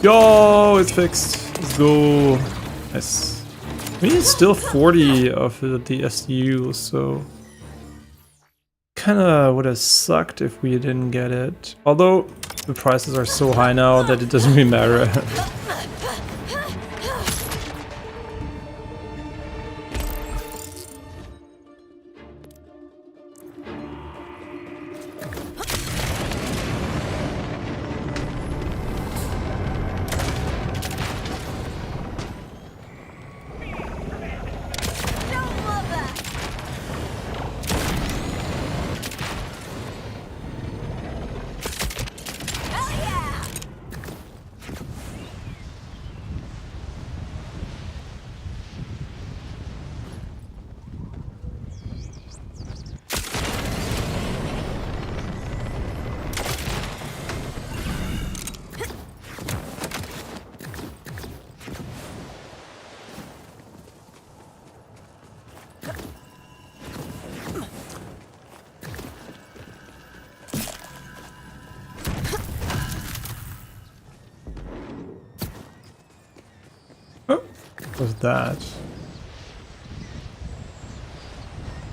Speaker 1: Yo, it's fixed. Let's go. Nice. I mean, it's still 40 of the SDU, so kinda would have sucked if we didn't get it. Although the prices are so high now that it doesn't really matter. What's that?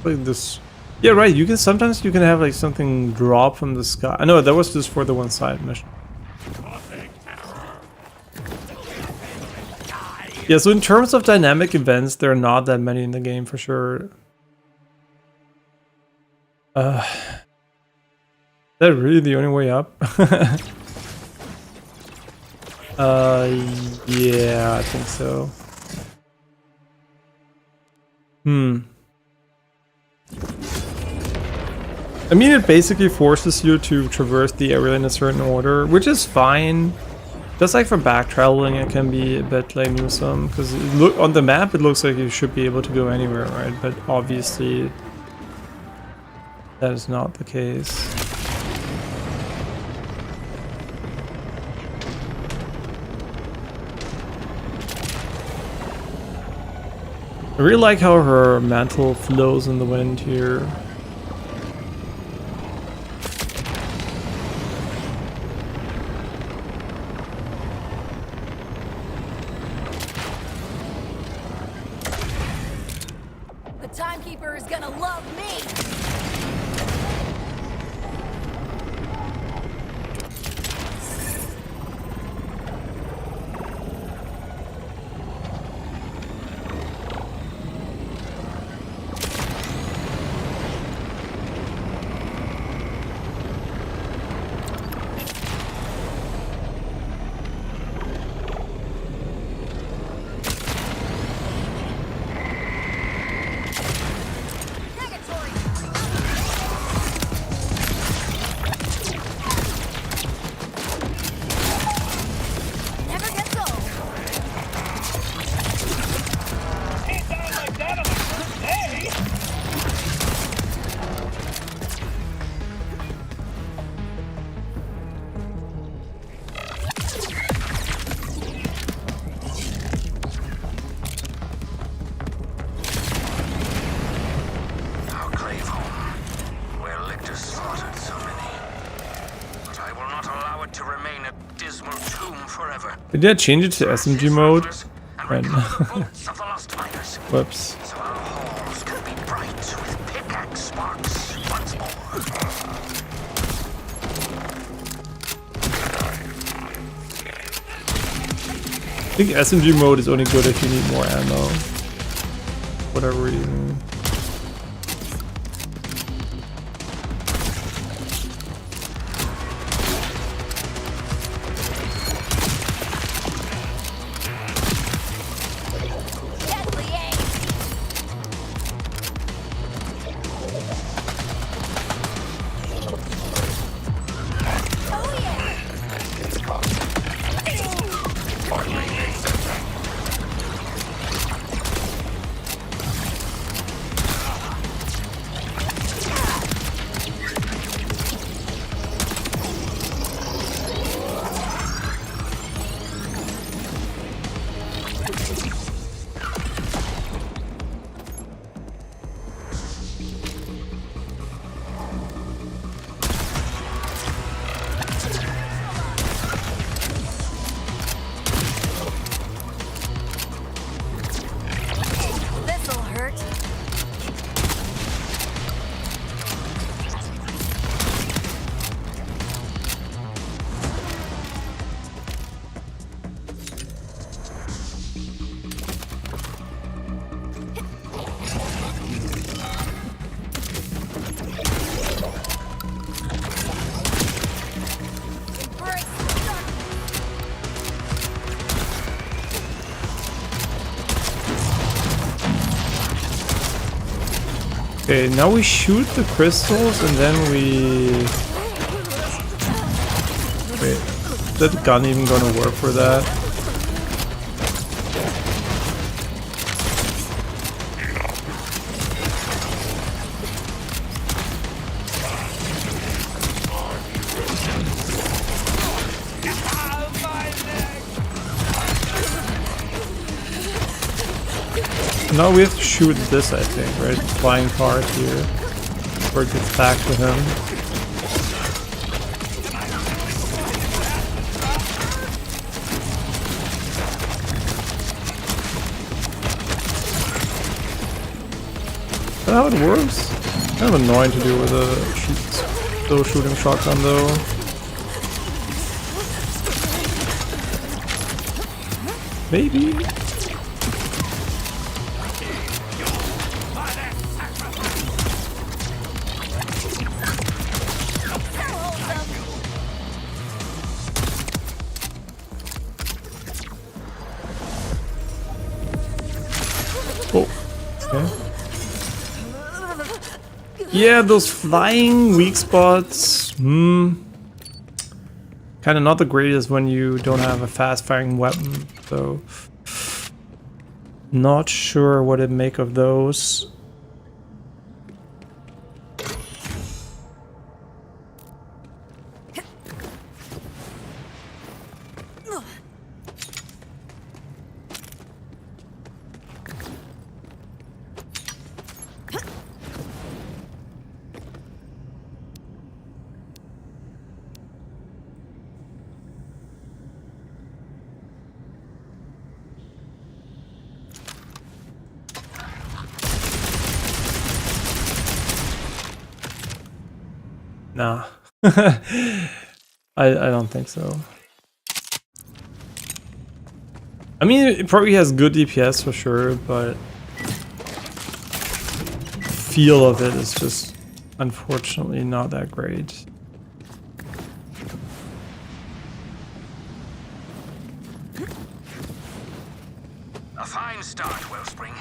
Speaker 1: Like this. Yeah, right. You can sometimes you can have like something drop from the sky. I know that was just for the one side mission. Yeah, so in terms of dynamic events, there are not that many in the game for sure. Is that really the only way up? Yeah, I think so. I mean, it basically forces you to traverse the area in a certain order, which is fine. Just like for back traveling, it can be a bit like gruesome because look on the map, it looks like you should be able to go anywhere, right? But obviously, that is not the case. I really like how her mantle flows in the wind here.
Speaker 3: The timekeeper is gonna love me. Never gets old.
Speaker 4: Our grave home, where Lictor slaughtered so many. But I will not allow it to remain a dismal tomb forever.
Speaker 1: Did I change it to SMG mode?
Speaker 4: And
Speaker 1: Right.
Speaker 4: recover the boats of the lost miners.
Speaker 1: Whoops.
Speaker 4: So our halls can be bright with pickaxe sparks once more.
Speaker 1: I think SMG mode is only good if you need more ammo. Whatever reason.
Speaker 3: Deadly aim. Oh yeah. This'll hurt. Embrace the dark.
Speaker 1: Okay, now we shoot the crystals and then we... Wait, is that gun even gonna work for that? Now we have to shoot this, I think, right? The flying part here. Before it gets back to him. how it works? Kind of annoying to do with a shooting shotgun though. Maybe? Oh, okay. Yeah, those flying weak spots. Kind of not the greatest when you don't have a fast firing weapon, so not sure what to make of those. Nah. I don't think so. I mean, it probably has good DPS for sure, but feel of it is just unfortunately not that great.
Speaker 4: A fine start, Wellspring.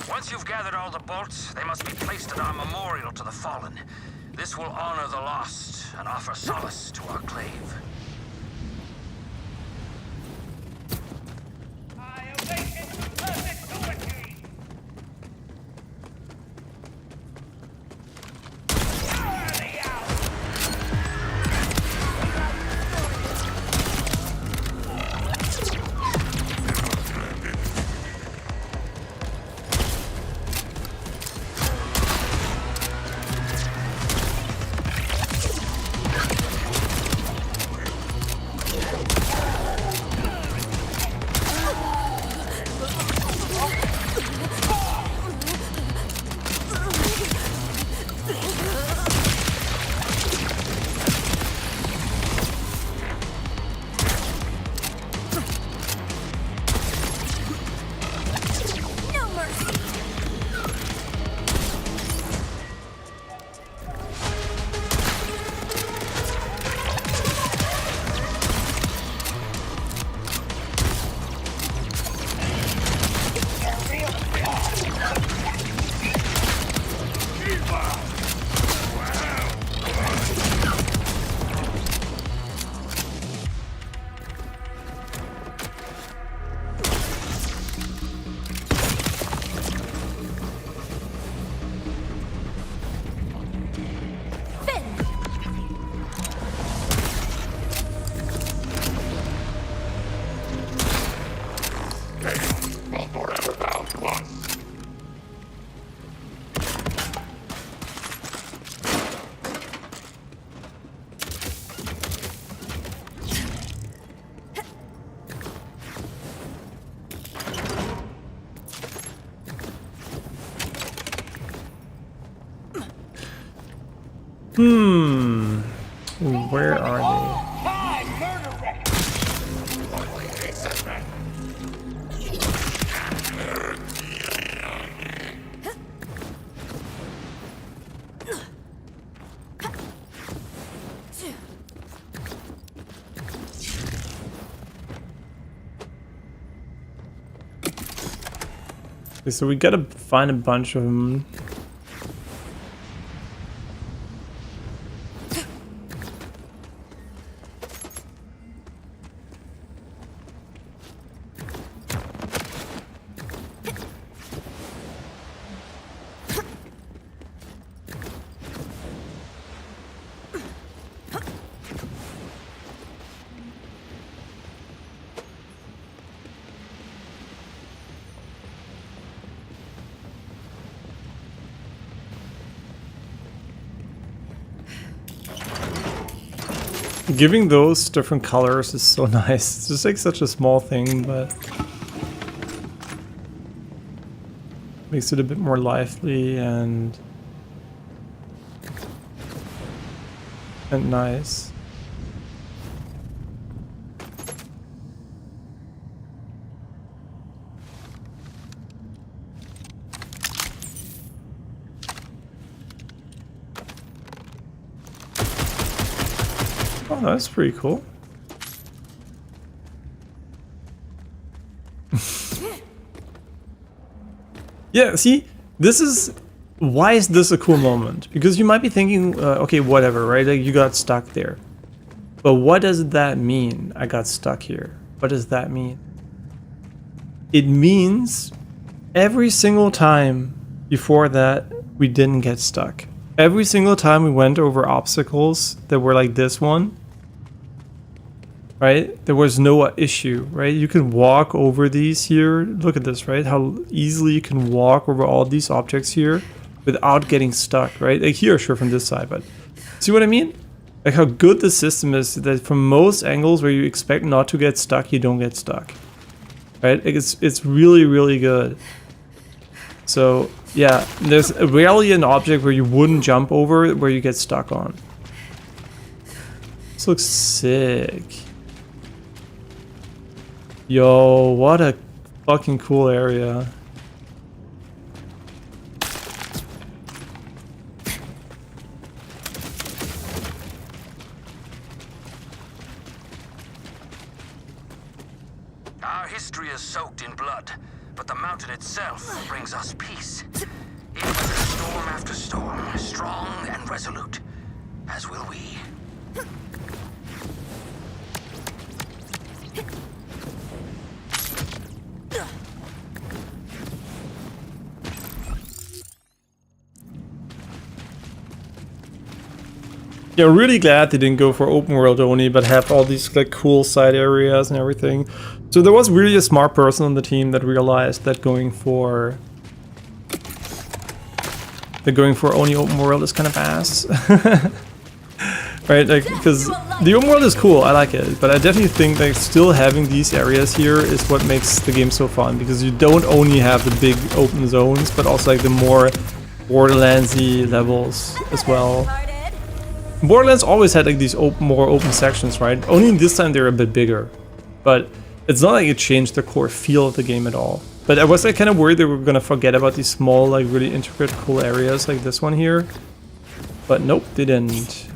Speaker 4: Once you've gathered all the bolts, they must be placed at our memorial to the fallen. This will honor the lost and offer solace to our clave. I awaken to perpetuity!
Speaker 1: Where are they? Okay, so we gotta find a bunch of them. Giving those different colors is so nice. It's just like such a small thing, but Makes it a bit more lively and nice. Oh, that's pretty cool. Yeah, see, this is... Why is this a cool moment? Because you might be thinking, okay, whatever, right? Like, you got stuck there. But what does that mean? I got stuck here. What does that mean? It means every single time before that, we didn't get stuck. Every single time we went over obstacles that were like this one, right? There was no issue, right? You can walk over these here. Look at this, right? How easily you can walk over all these objects here without getting stuck, right? Like here, sure, from this side, but see what I mean? Like how good the system is that from most angles where you expect not to get stuck, you don't get stuck, right? Like it's really, really good. So yeah, there's rarely an object where you wouldn't jump over where you get stuck on. This looks sick. Yo, what a fucking cool area.
Speaker 4: Our history is soaked in blood, but the mountain itself brings us peace. It weathers storm after storm, strong and resolute, as will we.
Speaker 1: Yeah, really glad they didn't go for open world only, but have all these like cool side areas and everything. So there was really a smart person on the team that realized that going for only open world is kind of ass. Right, like, because the open world is cool, I like it, but I definitely think like still having these areas here is what makes the game so fun, because you don't only have the big open zones, but also like the more Borderlands-y levels as well. Borderlands always had like these more open sections, right? Only this time they're a bit bigger, but it's not like it changed the core feel of the game at all. But I was like kind of worried they were gonna forget about these small, like really intricate, cool areas like this one here. But nope, they didn't.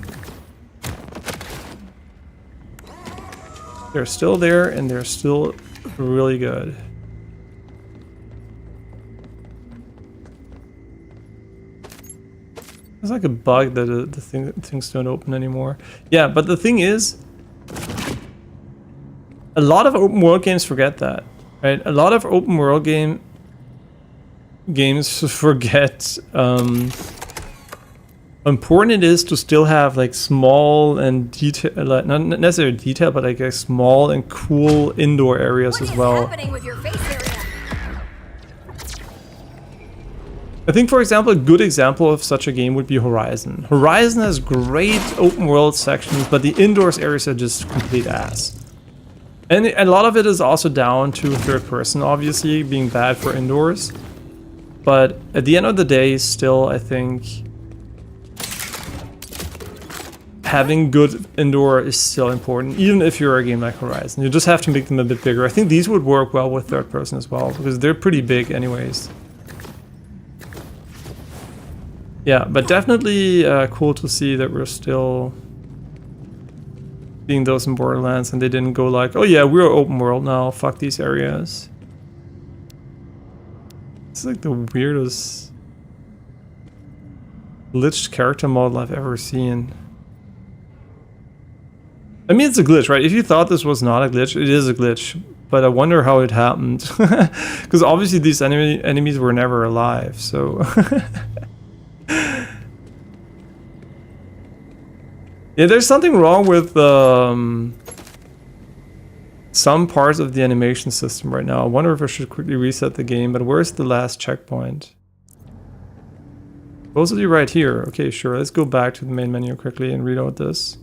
Speaker 1: They're still there, and they're still really good. It's like a bug that the things don't open anymore. Yeah, but the thing is, a lot of open world games forget that, right? A lot of open world games forget how important it is to still have like small and detail, like, not necessarily detail, but like a small and cool indoor areas as well. I think, for example, a good example of such a game would be Horizon. Horizon has great open world sections, but the indoors areas are just complete ass. And a lot of it is also down to third person, obviously, being bad for indoors. But at the end of the day, still, I think having good indoor is still important, even if you're a game like Horizon. You just have to make them a bit bigger. I think these would work well with third person as well, because they're pretty big anyways. Yeah, but definitely cool to see that we're still seeing those in Borderlands, and they didn't go like, oh yeah, we're open world now, fuck these areas. It's like the weirdest glitched character model I've ever seen. I mean, it's a glitch, right? If you thought this was not a glitch, it is a glitch. But I wonder how it happened. Because obviously these enemies were never alive, so... Yeah, there's something wrong with some parts of the animation system right now. I wonder if I should quickly reset the game, but where's the last checkpoint? Supposedly right here. Okay, sure, let's go back to the main menu quickly and reload this.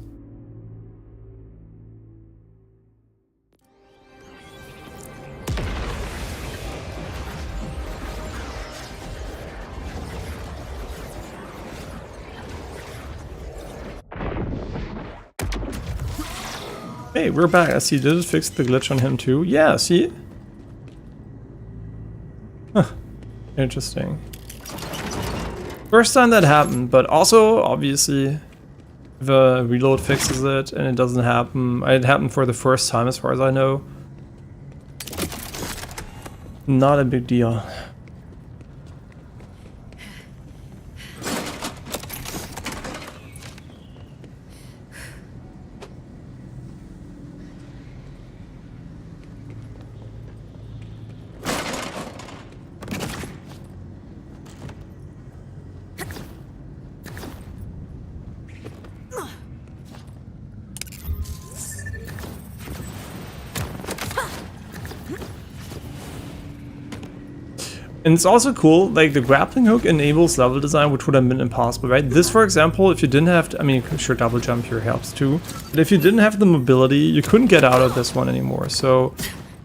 Speaker 1: Hey, we're back. I see. Did it fix the glitch on him too? Yeah, see? Huh. Interesting. First time that happened, but also, obviously, the reload fixes it and it doesn't happen. It happened for the first time as far as I know. Not a big deal. And it's also cool, like the grappling hook enables level design, which would have been impossible, right? This, for example, if you didn't have to, I mean, sure, double jump here helps too, but if you didn't have the mobility, you couldn't get out of this one anymore. So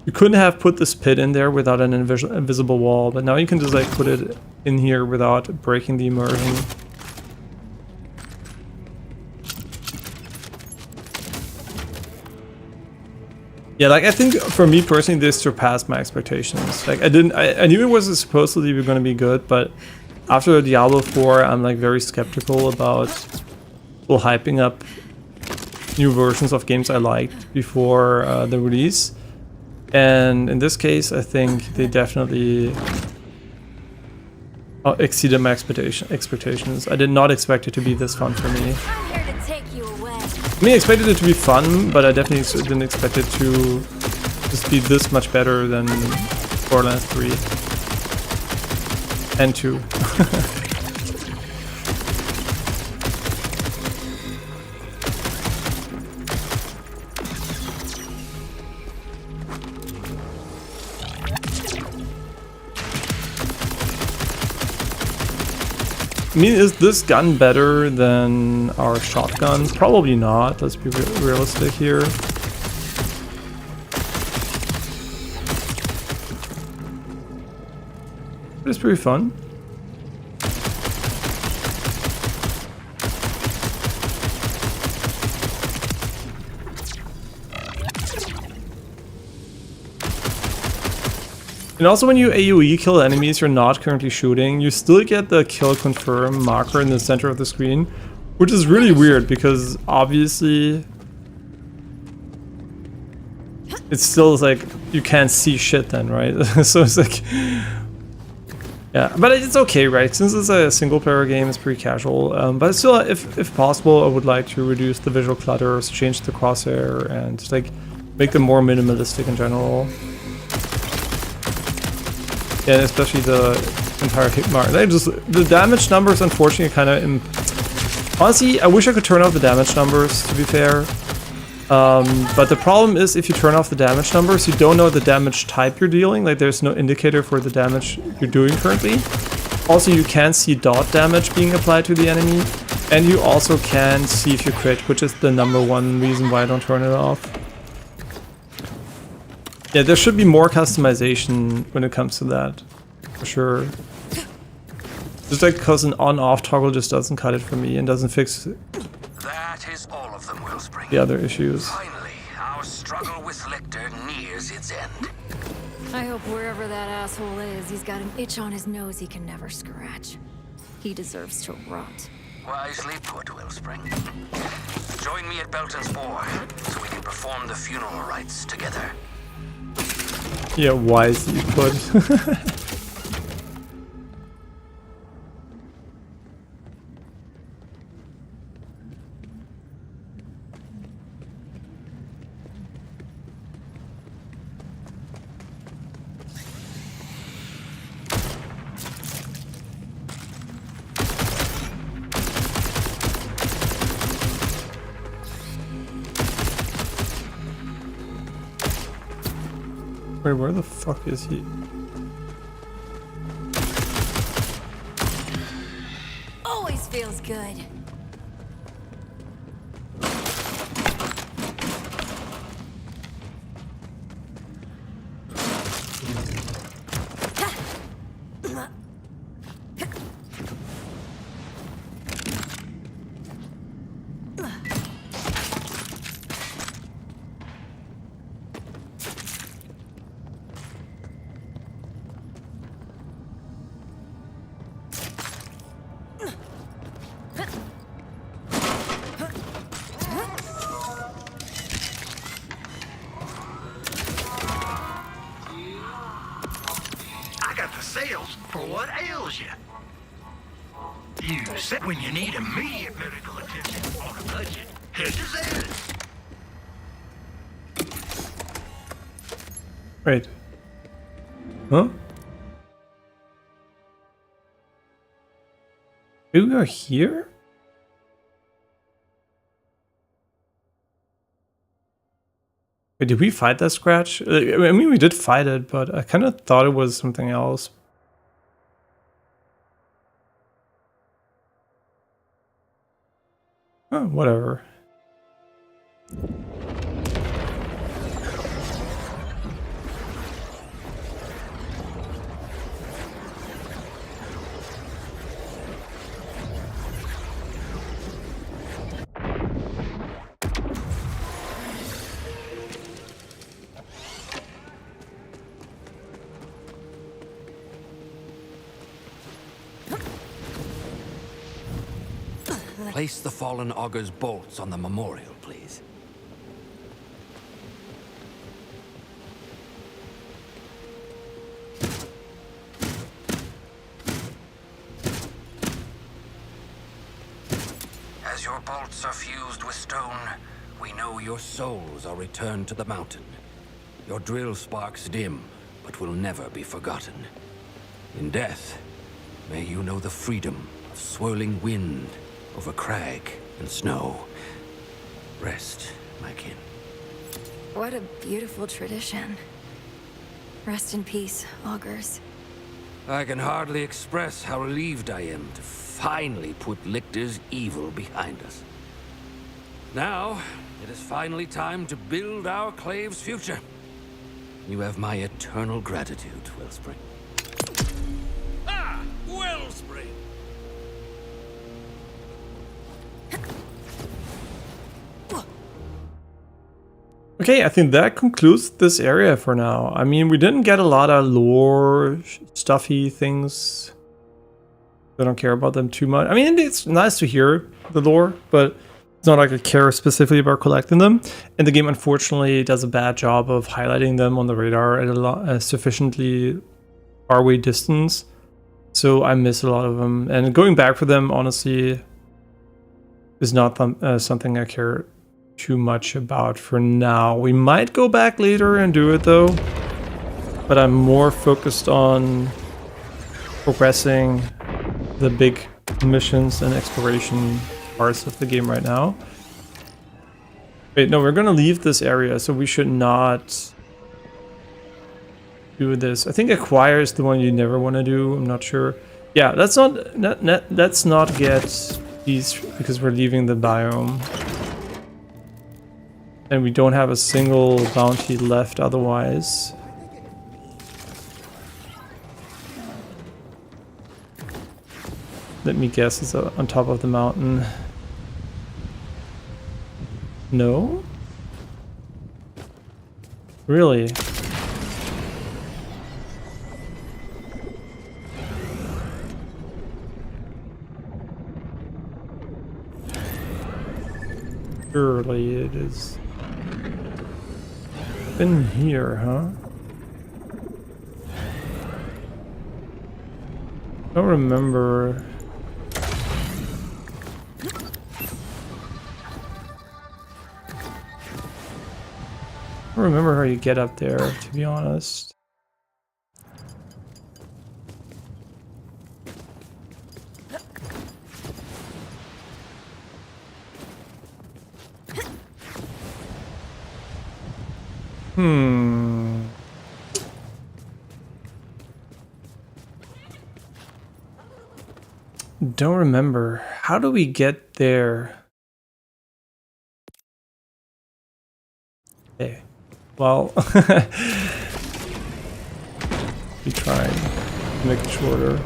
Speaker 1: you couldn't have put this pit in there without an invisible wall, but now you can just like put it in here without breaking the immersion. Yeah, like I think for me personally, this surpassed my expectations. Like I knew it was supposedly going to be good, but after Diablo 4, I'm like very skeptical about people hyping up new versions of games I liked before the release. And in this case, I think they definitely exceeded my expectations. I did not expect it to be this fun for me. I mean, I expected it to be fun, but I definitely didn't expect it to just be this much better than Borderlands 3 and 2. I mean, is this gun better than our shotguns? Probably not. Let's be realistic here. It's pretty fun. And also when you AoE kill enemies you're not currently shooting, you still get the kill confirm marker in the center of the screen, which is really weird because obviously it's still like you can't see shit then, right? So it's like, yeah, but it's okay, right? Since it's a single player game, it's pretty casual. But still, if possible, I would like to reduce the visual clutters, change the crosshair, and like make them more minimalistic in general. Yeah, especially the entire hit mark. Like just the damage numbers, unfortunately, kind of. Honestly, I wish I could turn off the damage numbers. To be fair, but the problem is if you turn off the damage numbers, you don't know the damage type you're dealing. Like there's no indicator for the damage you're doing currently. Also, you can't see dot damage being applied to the enemy, and you also can't see if you crit, which is the #1 reason why I don't turn it off. Yeah, there should be more customization when it comes to that, for sure. Just like because an on-off toggle just doesn't cut it for me and doesn't fix
Speaker 4: That is all of them, Wellspring.
Speaker 1: the other issues.
Speaker 4: Finally, our struggle with Lictor nears its end.
Speaker 3: I hope wherever that asshole is, he's got an itch on his nose he can never scratch. He deserves to rot.
Speaker 4: Wisely put, Wellspring. Join me at Belton's 4 so we can perform the funeral rites together.
Speaker 1: Yeah, wisely put. Wait, where the fuck is he?
Speaker 3: Always feels good.
Speaker 9: sales for what ails you. You said when you need immediate medical attention on a budget, head to Zen.
Speaker 1: Wait. Huh? We are here? Wait, did we fight that scratch? I mean, we did fight it, but I kind of thought it was something else. Oh, whatever.
Speaker 10: Place the fallen augur's bolts on the memorial, please.
Speaker 4: As your bolts are fused with stone, we know
Speaker 10: Your souls are returned to the mountain. Your drill sparks dim, but will never be forgotten. In death, may you know the freedom of swirling wind over crag and snow. Rest, my kin.
Speaker 3: What a beautiful tradition. Rest in peace, augurs.
Speaker 10: I can hardly express how relieved I am to finally put Lictor's evil behind us. Now, it is finally time to build our clave's future. You have my eternal gratitude, Wellspring.
Speaker 7: Ah! Wellspring!
Speaker 1: Okay, I think that concludes this area for now. I mean, we didn't get a lot of lore, stuffy things. I don't care about them too much. I mean, it's nice to hear the lore, but it's not like I care specifically about collecting them. And the game, unfortunately, does a bad job of highlighting them on the radar at a sufficiently far away distance. So I miss a lot of them. And going back for them, honestly, is not something I care too much about for now. We might go back later and do it though, but I'm more focused on progressing the big missions and exploration parts of the game right now. Wait, no, we're gonna leave this area, so we should not do this. I think acquire is the one you never want to do. I'm not sure. Yeah, let's not get these because we're leaving the biome. And we don't have a single bounty left otherwise. Let me guess, it's on top of the mountain. No? Really? Surely it is. In here, huh? Don't remember. I don't remember how you get up there, to be honest. Don't remember. How do we get there? Okay. Well, we try and make it shorter.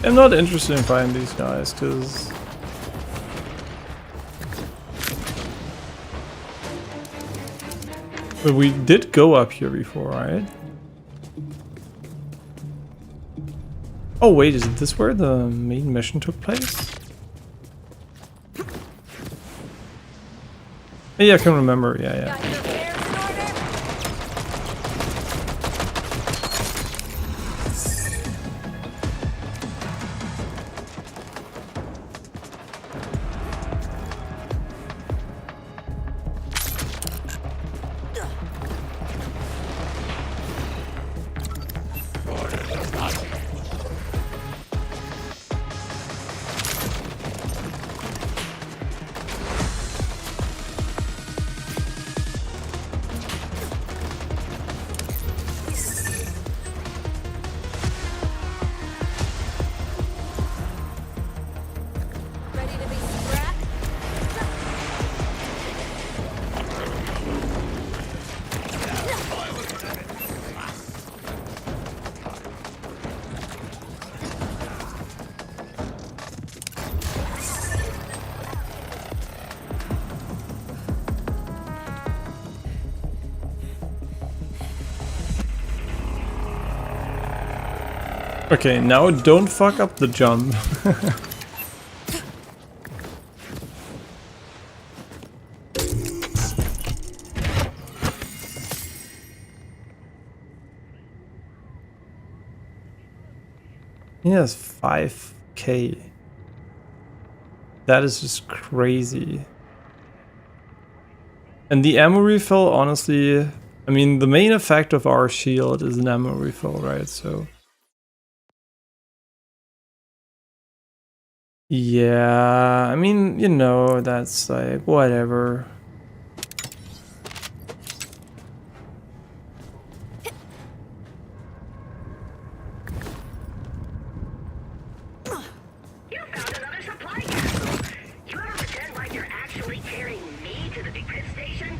Speaker 1: I'm not interested in fighting these guys, because... But we did go up here before, right? Oh wait, is this where the main mission took place? Yeah, I can remember, yeah. Okay, now don't fuck up the jump. He has 5k. That is just crazy. And the ammo refill, honestly, I mean, the main effect of our shield is an ammo refill, right? So... Yeah, I mean, you know, that's like, whatever.
Speaker 8: You found another supply capsule. You ever pretend like you're actually carrying me to the decrypt station?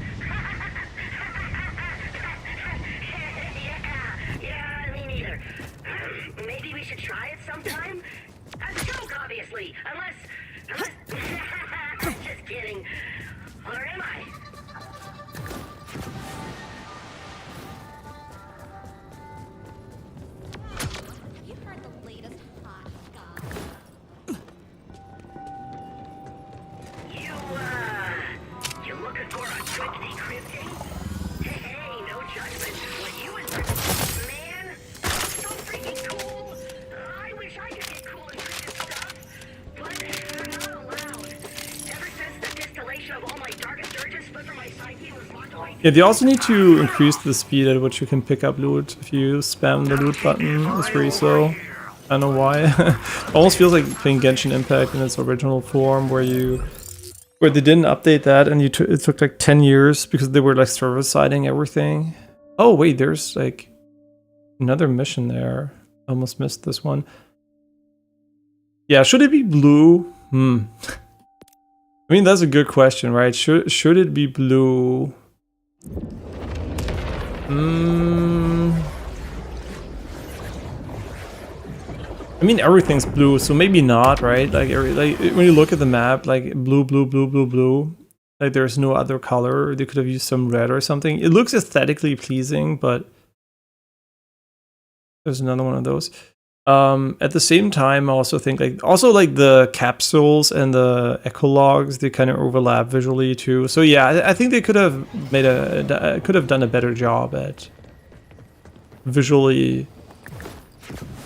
Speaker 8: yeah, me neither. Maybe we should try it sometime? As a joke, obviously. Unless... Just kidding. Or am I?
Speaker 3: You've heard the latest hot guy.
Speaker 8: You looking for a quick decrypting? Hey, no judgment. What you and man, so freaking cool. I wish I could get cool and creative stuff, but I'm not allowed. Ever since the distillation of all my darkest urges split from my psyche was locked away.
Speaker 1: Yeah, they also need to increase the speed at which you can pick up loot. If you spam the loot button, it's very slow. I don't know why. It almost feels like playing Genshin Impact in its original form, where they didn't update that, and it took like 10 years because they were like server-siding everything. Oh wait, there's like another mission there. Almost missed this one. Yeah, should it be blue? I mean, that's a good question, right? Should it be blue? I mean, everything's blue, so maybe not, right? Like when you look at the map, like blue, blue, blue, blue, blue. Like there's no other color. They could have used some red or something. It looks aesthetically pleasing, but there's another one of those. At the same time, I also think like the capsules and the ecologs, they kind of overlap visually too. So yeah, I think they could have done a better job at visually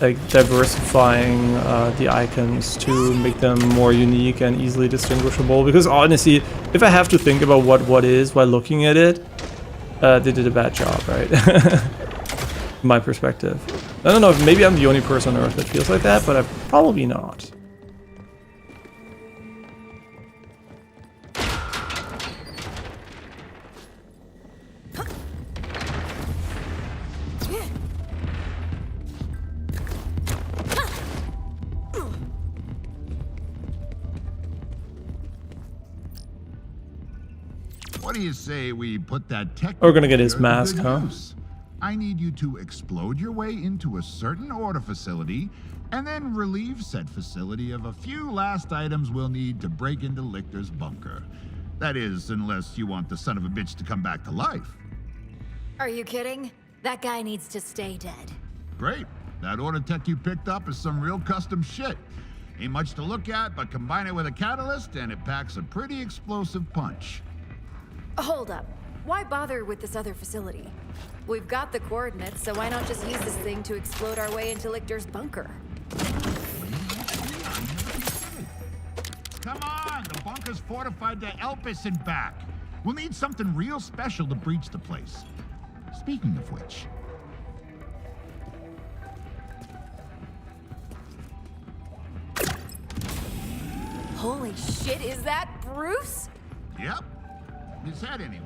Speaker 1: like diversifying the icons to make them more unique and easily distinguishable. Because honestly, if I have to think about what is while looking at it, they did a bad job, right? From my perspective. I don't know if maybe I'm the only person on Earth that feels like that, but I'm probably not.
Speaker 11: What do you say we put that tech?
Speaker 1: We're gonna get his mask, huh?
Speaker 11: I need you to explode your way into a certain order facility and then relieve said facility of a few last items we'll need to break into Lichter's bunker. That is, unless you want the son of a bitch to come back to life.
Speaker 3: Are you kidding? That guy needs to stay dead.
Speaker 11: Great. That order tech you picked up is some real custom shit. Ain't much to look at, but combine it with a catalyst and it packs a pretty explosive punch.
Speaker 3: Hold up. Why bother with this other facility? We've got the coordinates, so why not just use this thing to explode our way into Lichter's bunker?
Speaker 11: Come on, the bunker's fortified to Elpis and back. We'll need something real special to breach the place. Speaking of which...
Speaker 3: Holy shit, is that Bruce?
Speaker 11: Yep. His head anyway.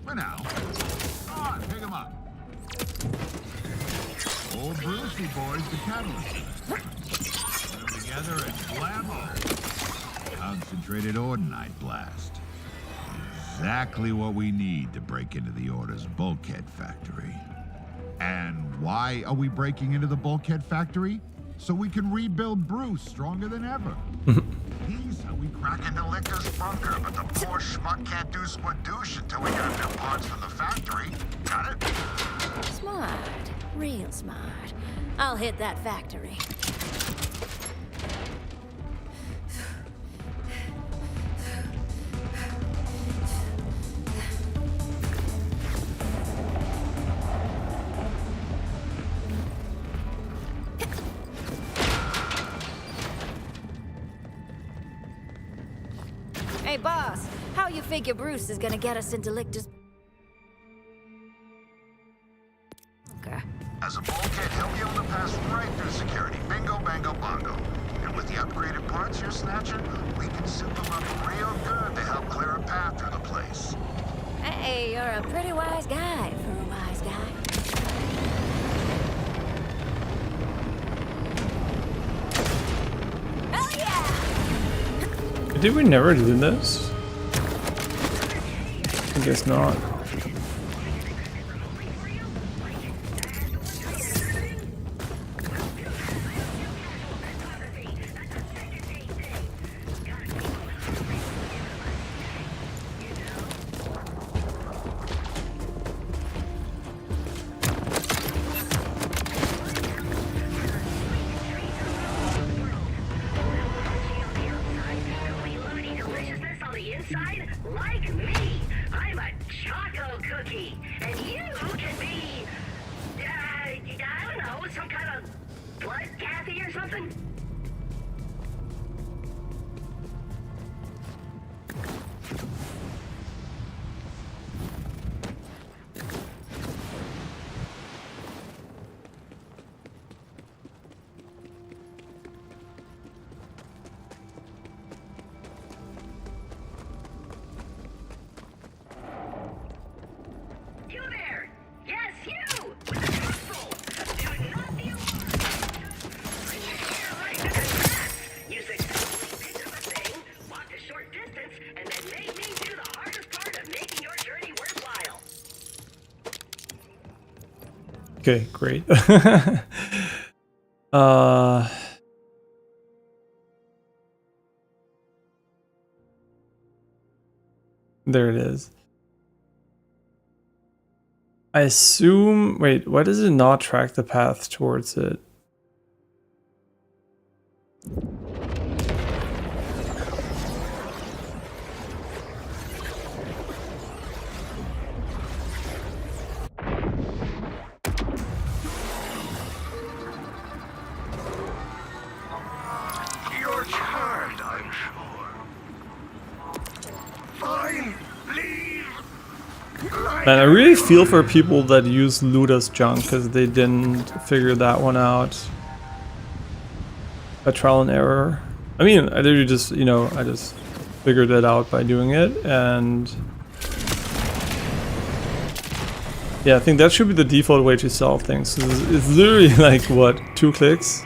Speaker 11: For now. Come on, pick him up. Old Brucey boy's the catalyst. Put them together and blammo. Concentrated Ordinite blast. Exactly what we need to break into the Order's bulkhead factory. And why are we breaking into the bulkhead factory? So we can rebuild Bruce stronger than ever. He's how we crack into Lichter's bunker, but the poor schmuck can't do squadoosh until we get him new parts from the factory. Got it?
Speaker 3: Smart. Real smart. I'll hit that factory. Hey, boss, how you figure Bruce is gonna get us into Lichter's... Okay.
Speaker 11: As a bulkhead, he'll be able to pass right through security. Bingo, bango, bongo. And with the upgraded parts you're snatching, we can soup them up real good to help clear a path through the place.
Speaker 3: Hey, you're a pretty wise guy for a wise guy. Hell yeah!
Speaker 1: Did we never do this? I guess not.
Speaker 8: Like me, I'm a choco cookie, and you can be, I don't know, some kind of blood Kathy or something.
Speaker 1: Okay, great. There it is. I assume, wait, why does it not track the path towards it? Man, I really feel for people that use loot as junk because they didn't figure that one out. A trial and error. I mean, I literally just, you know, I just figured it out by doing it, and yeah, I think that should be the default way to sell things. It's literally like, what, 2 clicks?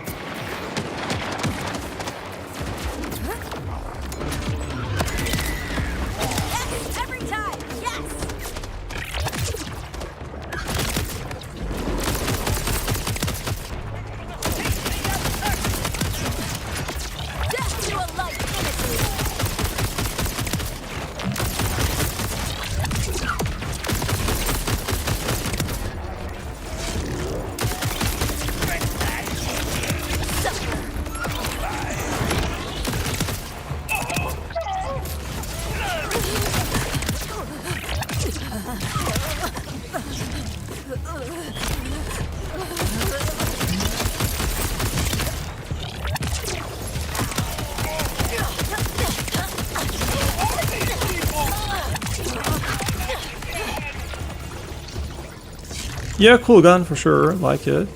Speaker 1: Yeah, cool gun for sure, like it.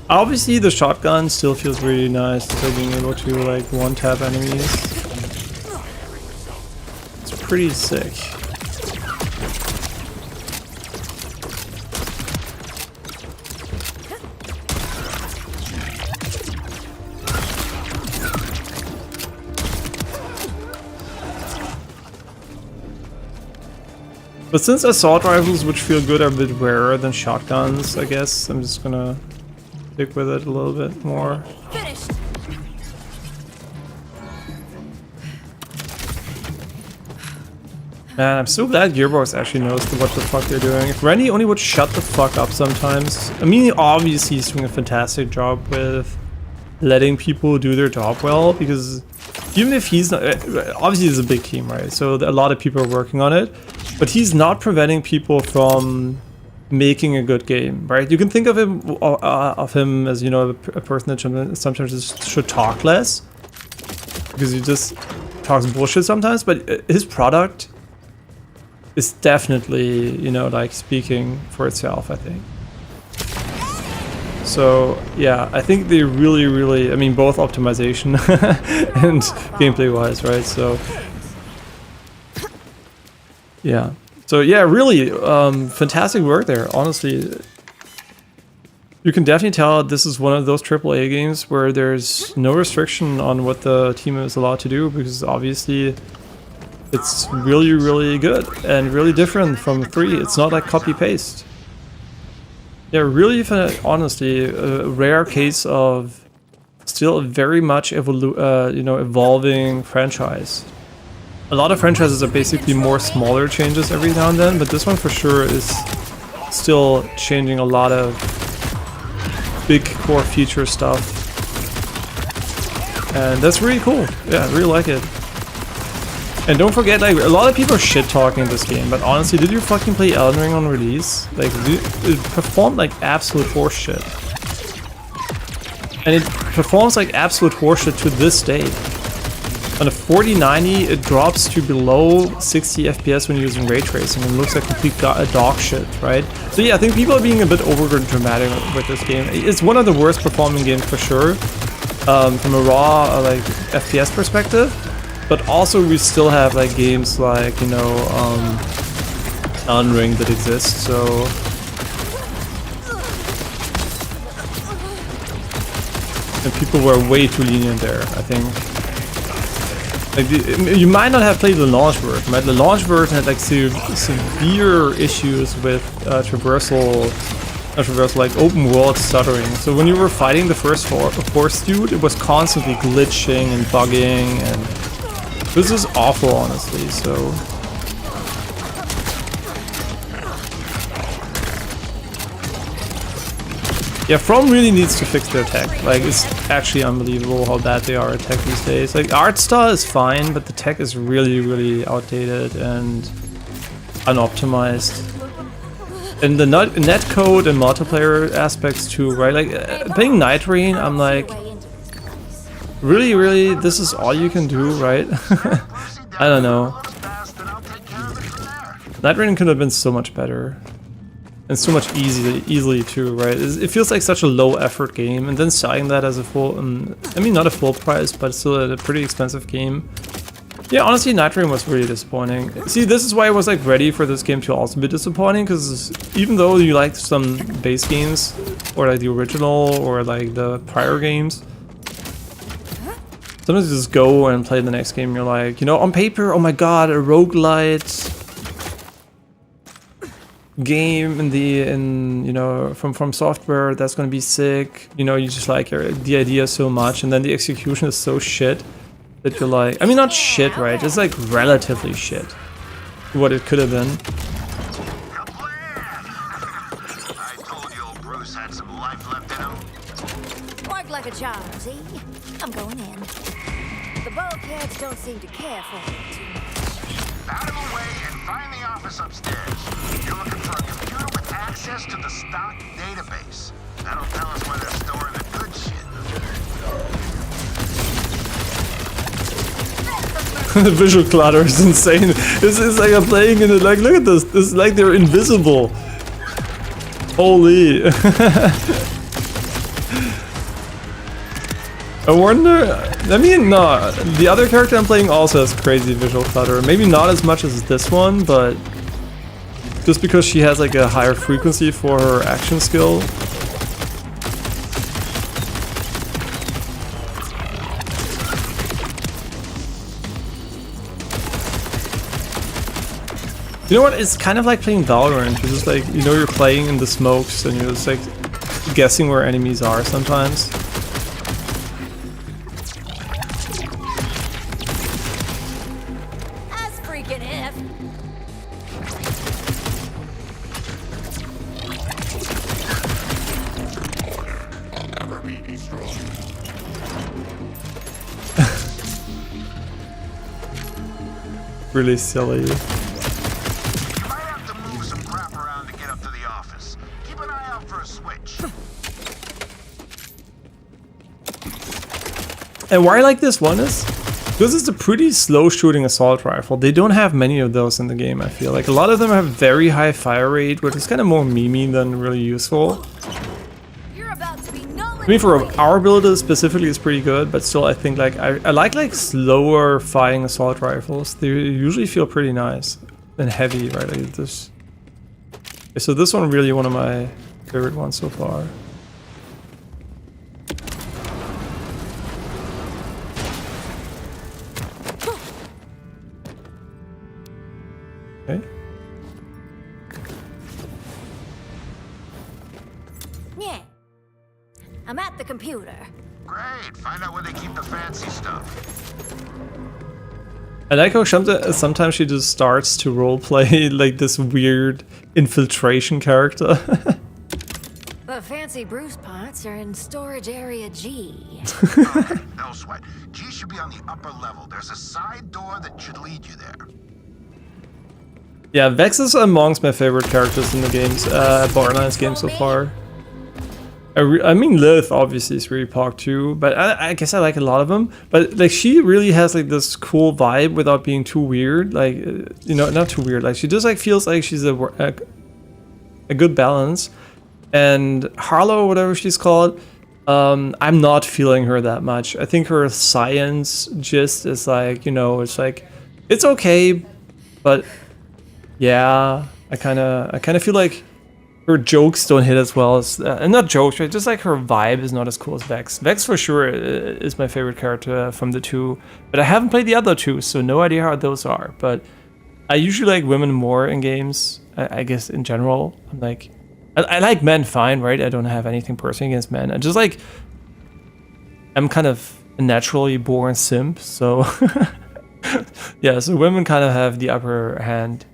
Speaker 1: Obviously the shotgun still feels really nice, still being able to like one-tap enemies. It's pretty sick. But since assault rifles, which feel good, are a bit rarer than shotguns, I guess I'm just gonna stick with it a little bit more.
Speaker 3: Finished.
Speaker 1: Man, I'm so glad Gearbox actually knows what the fuck they're doing. If Rennie only would shut the fuck up sometimes. I mean, obviously he's doing a fantastic job with letting people do their job well, because even if he's not, obviously it's a big team, right? So a lot of people are working on it, but he's not preventing people from making a good game, right? You can think of him as, you know, a person that sometimes just should talk less, because he just talks bullshit sometimes, but his product is definitely, you know, like speaking for itself, I think. So yeah, I think they really, I mean, both optimization and gameplay wise, right? So yeah, really fantastic work there, honestly. You can definitely tell this is one of those AAA games where there's no restriction on what the team is allowed to do, because obviously it's really good and really different from 3. It's not like copy-paste. Yeah, really, honestly, a rare case of still a very much evolving franchise. A lot of franchises are basically more smaller changes every now and then, but this one for sure is still changing a lot of big core feature stuff. And that's really cool. Yeah, I really like it. And don't forget, like, a lot of people are shit-talking this game, but honestly, did you fucking play Elden Ring on release? Like, it performed like absolute horseshit. And it performs like absolute horseshit to this day. On a 4090, it drops to below 60 FPS when using ray tracing, and looks like complete dog shit, right? So yeah, I think people are being a bit over-dramatic with this game. It's one of the worst performing games for sure, from a raw, like, FPS perspective. But also we still have like games like, you know, Elden Ring that exist, so and people were way too lenient there, I think. Like, you might not have played the launch version, but the launch version had like severe issues with traversal, like open world stuttering. So when you were fighting the first horse dude, it was constantly glitching and bugging, and this is awful, honestly, so... Yeah, From really needs to fix their tech. Like, it's actually unbelievable how bad they are at tech these days. Like, art style is fine, but the tech is really outdated and unoptimized. And the netcode and multiplayer aspects too, right? Like, playing Night Rain, I'm like... Really, this is all you can do, right? I don't know. Night Rain could have been so much better. And so much easily too, right? It feels like such a low effort game, and then selling that as a full... I mean, not a full price, but still a pretty expensive game. Yeah, honestly, Night Rain was really disappointing. See, this is why I was like ready for this game to also be disappointing, because even though you like some base games, or like the original, or like the prior games, sometimes you just go and play the next game and you're like, you know, on paper, oh my god, a roguelite game in you know, from software, that's gonna be sick. You know, you just like the idea so much, and then the execution is so shit that you're like, I mean, not shit, right? It's like relatively shit to what it could have been.
Speaker 9: I told you old Bruce had some life left in him.
Speaker 3: Worked like a charm, see? I'm going in. The bulkheads don't seem to care for me too much.
Speaker 9: Out of the way and find the office upstairs. You'll
Speaker 6: access to the stock database. That'll tell us where they're storing the good shit.
Speaker 1: The visual clutter is insane. It's like I'm playing in it. Like, look at this. This is like they're invisible. Holy. I wonder. I mean, no. The other character I'm playing also has crazy visual clutter. Maybe not as much as this one, but just because she has like a higher frequency for her action skill. You know what? It's kind of like playing Valorant. You're just like, you know, you're playing in the smokes and you're just like guessing where enemies are sometimes.
Speaker 3: As freaking if.
Speaker 1: Really silly. And why I like this one is because it's a pretty slow shooting assault rifle. They don't have many of those in the game, I feel. Like a lot of them have very high fire rate, which is kind of more memey than really useful. I mean, for our build specifically, it's pretty good, but still I think like I like slower firing assault rifles. They usually feel pretty nice and heavy, right? Like this. Okay, so this one really one of my favorite ones so far. Okay.
Speaker 3: Yeah. I'm at the computer.
Speaker 6: Great. Find out where they keep the fancy stuff.
Speaker 1: I like how sometimes she just starts to roleplay like this weird infiltration character.
Speaker 3: The fancy Bruce parts are in storage area G.
Speaker 6: Okay, no sweat. G should be on the upper level. There's a side door that should lead you there.
Speaker 1: Yeah, Vex is amongst my favorite characters in the games, Borderlands games so far. I mean, Lilith obviously is really pog too, but I guess I like a lot of them. But like, she really has like this cool vibe without being too weird. Like, you know, not too weird. Like, she just like feels like she's a good balance. And Harlow, whatever she's called, I'm not feeling her that much. I think her science just is like, you know, it's like, it's okay, but yeah, I kind of feel like her jokes don't hit as well as, and not jokes, right? Just like her vibe is not as cool as Vex. Vex for sure is my favorite character from the two, but I haven't played the other two, so no idea how those are. But I usually like women more in games. I guess in general, I'm like, I like men fine, right? I don't have anything personally against men. I just like, I'm kind of a naturally born simp, so yeah. So women kind of have the upper hand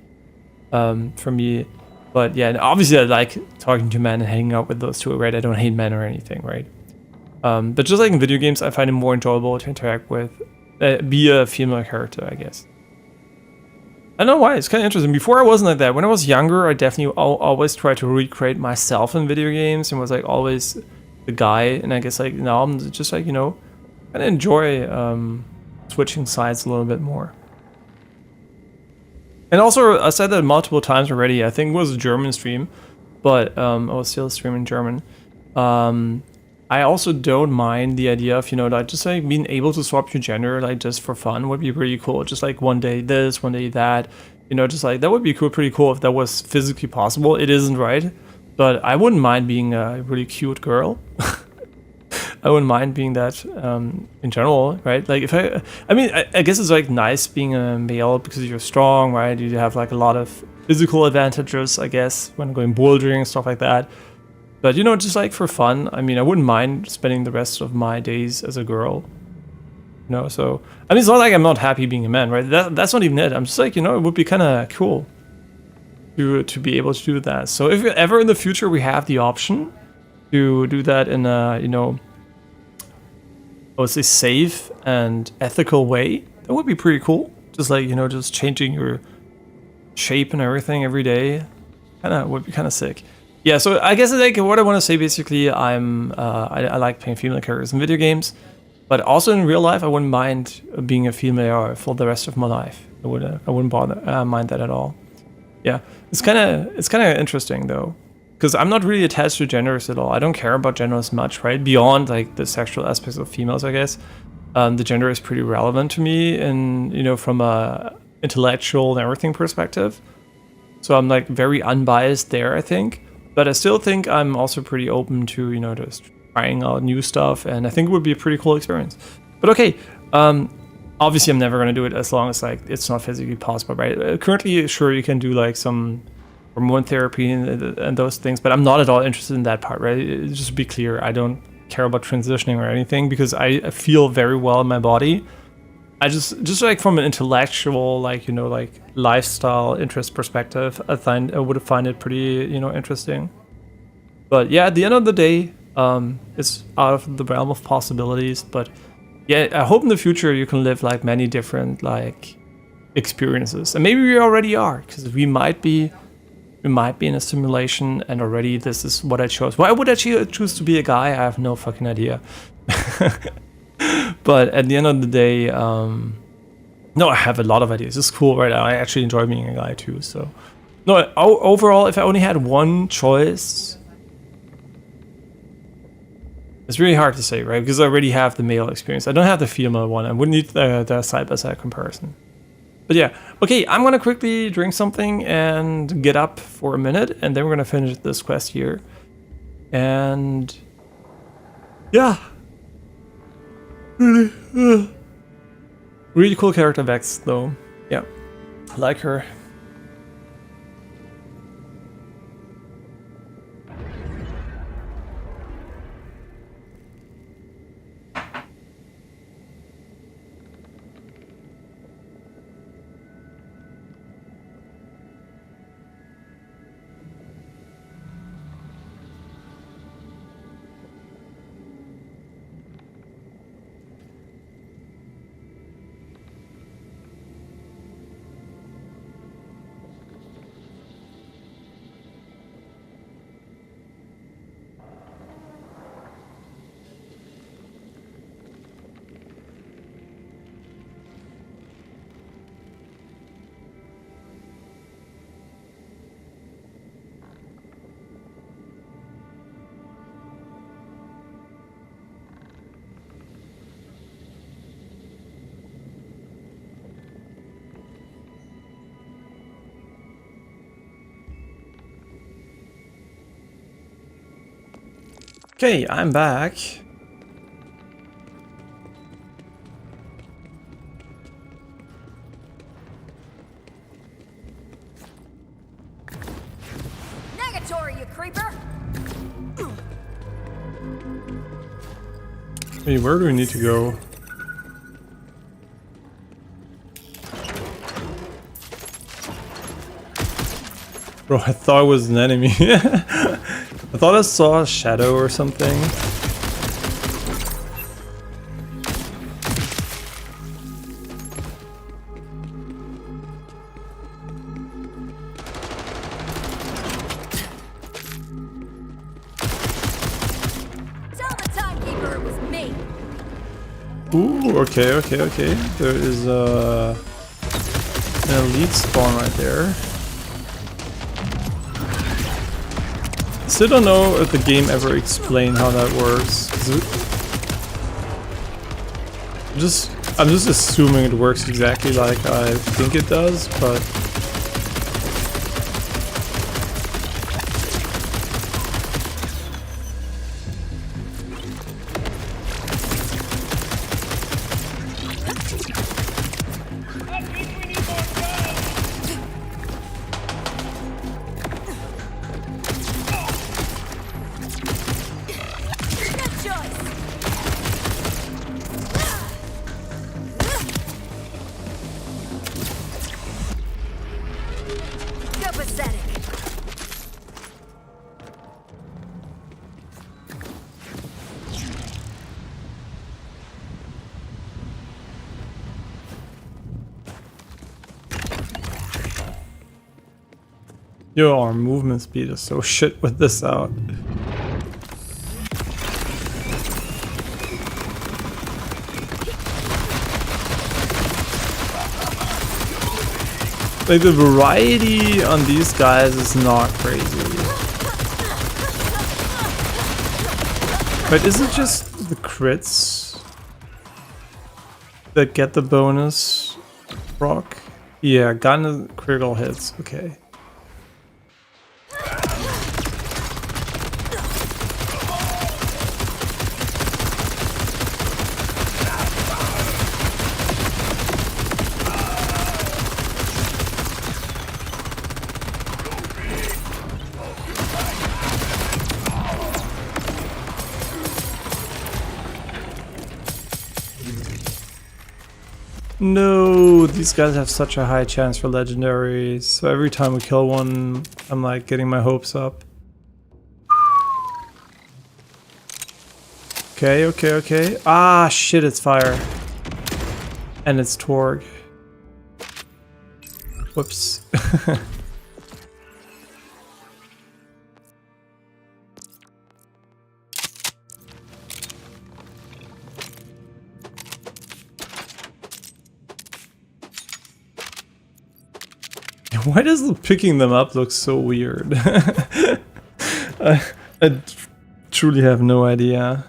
Speaker 1: for me. But yeah, and obviously I like talking to men and hanging out with those two, right? I don't hate men or anything, right? But just like in video games, I find it more enjoyable to interact with, be a female character, I guess. I don't know why, it's kind of interesting. Before I wasn't like that. When I was younger, I definitely always tried to recreate myself in video games and was like always the guy. And I guess like now I'm just like, you know, kind of enjoy switching sides a little bit more. And also, I said that multiple times already. I think it was a German stream, but I was still streaming German. I also don't mind the idea of, you know, like just like being able to swap your gender, like just for fun would be pretty cool. Just like one day this, one day that, you know, just like that would be cool, pretty cool if that was physically possible. It isn't, right? But I wouldn't mind being a really cute girl. I wouldn't mind being that in general, right? Like if I mean, I guess it's like nice being a male because you're strong, right? You have like a lot of physical advantages, I guess, when going bouldering and stuff like that. But you know, just like for fun, I mean, I wouldn't mind spending the rest of my days as a girl. You know, so I mean, it's not like I'm not happy being a man, right? That's not even it. I'm just like, you know, it would be kind of cool to be able to do that. So if ever in the future we have the option to do that in a, you know, I would say safe and ethical way, that would be pretty cool. Just like, you know, just changing your shape and everything every day, would be kind of sick. yeah, so I guess like what I want to say basically, I like playing female characters in video games, but also in real life, I wouldn't mind being a female for the rest of my life. I wouldn't bother mind that at all. Yeah, it's kind of interesting though, because I'm not really attached to genders at all. I don't care about genders much, right? Beyond like the sexual aspects of females, I guess. The gender is pretty relevant to me, and you know, from a intellectual and everything perspective. So I'm like very unbiased there, I think. But I still think I'm also pretty open to, you know, just trying out new stuff, and I think it would be a pretty cool experience. But okay, obviously I'm never gonna do it as long as like it's not physically possible, right? Currently, sure, you can do like some hormone therapy and those things, but I'm not at all interested in that part, right? Just to be clear, I don't care about transitioning or anything because I feel very well in my body. I just like from an intellectual, like, you know, like lifestyle interest perspective, I would find it pretty, you know, interesting. But yeah, at the end of the day, it's out of the realm of possibilities. But yeah, I hope in the future you can live like many different like experiences, and maybe we already are, because we might be in a simulation, and already this is what I chose. Why would I choose to be a guy? I have no fucking idea. But at the end of the day, no, I have a lot of ideas. It's cool, right? I actually enjoy being a guy too. So, no, overall, if I only had one choice, it's really hard to say, right? Because I already have the male experience. I don't have the female one. I wouldn't need the side-by-side comparison. But yeah, okay, I'm gonna quickly drink something and get up for a minute, and then we're gonna finish this quest here. And yeah. Really cool character Vex though. Yeah, I like her. Okay, I'm back.
Speaker 3: Negatory, you creeper!
Speaker 1: Hey, where do we need to go? Bro, I thought it was an enemy. I thought I saw a shadow or something.
Speaker 3: Tell the timekeeper it was me!
Speaker 1: Ooh, okay. There is an elite spawn right there. Still don't know if the game ever explained how that works. I'm just assuming it works exactly like I think it does, but Yo, our movement speed is so shit with this out. Like, the variety on these guys is not crazy. But is it just the crits that get the bonus proc? Yeah, gun and critical hits, okay. No, these guys have such a high chance for legendaries. So every time we kill one, I'm like getting my hopes up. Okay, okay, okay. Ah, shit, it's fire. And it's Torg. Whoops. Why does picking them up look so weird? I truly have no idea.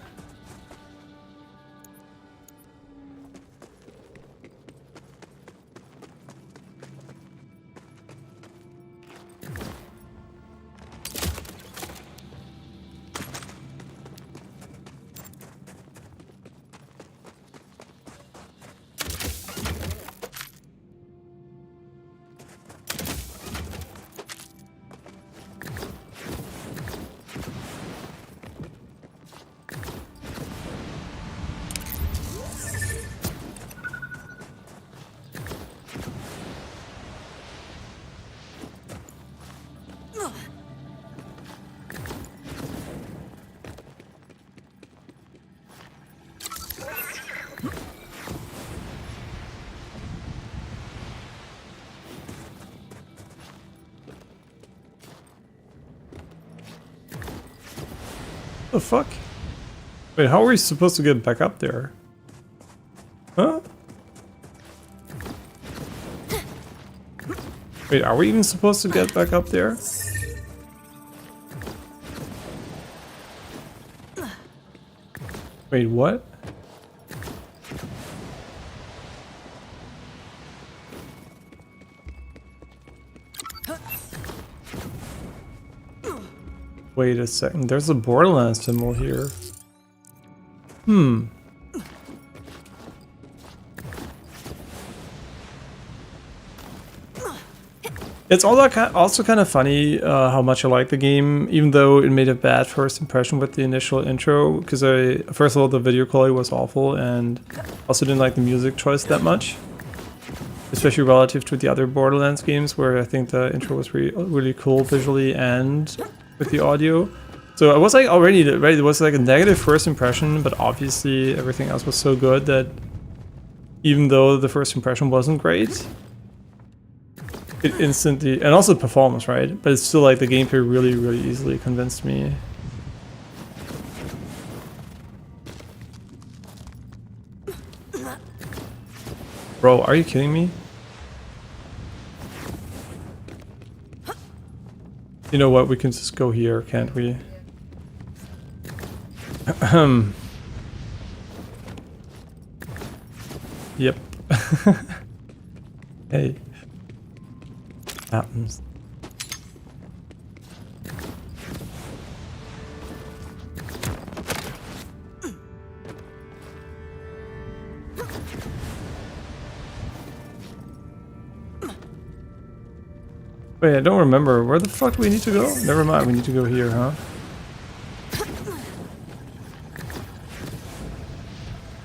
Speaker 1: The fuck? Wait, how are we supposed to get back up there? Huh? Wait, are we even supposed to get back up there? Wait, what? Wait a second, there's a Borderlands symbol here. It's also kind of funny how much I like the game, even though it made a bad first impression with the initial intro, because first of all, the video quality was awful, and also didn't like the music choice that much. Especially relative to the other Borderlands games, where I think the intro was really cool visually and with the audio. So I was like already, right, it was like a negative first impression, but obviously everything else was so good that even though the first impression wasn't great, it instantly, and also performance, right? But it's still like the gameplay really, really easily convinced me. Bro, are you kidding me? You know what, we can just go here, can't we? Yep. Hey. Happens. Wait, I don't remember. Where the fuck do we need to go? Never mind, we need to go here, huh?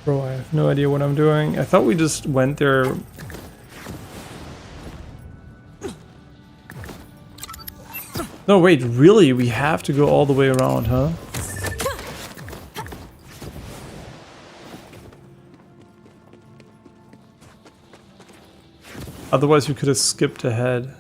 Speaker 1: Bro, I have no idea what I'm doing. I thought we just went there. No, wait, really? We have to go all the way around, huh? Otherwise, we could have skipped ahead.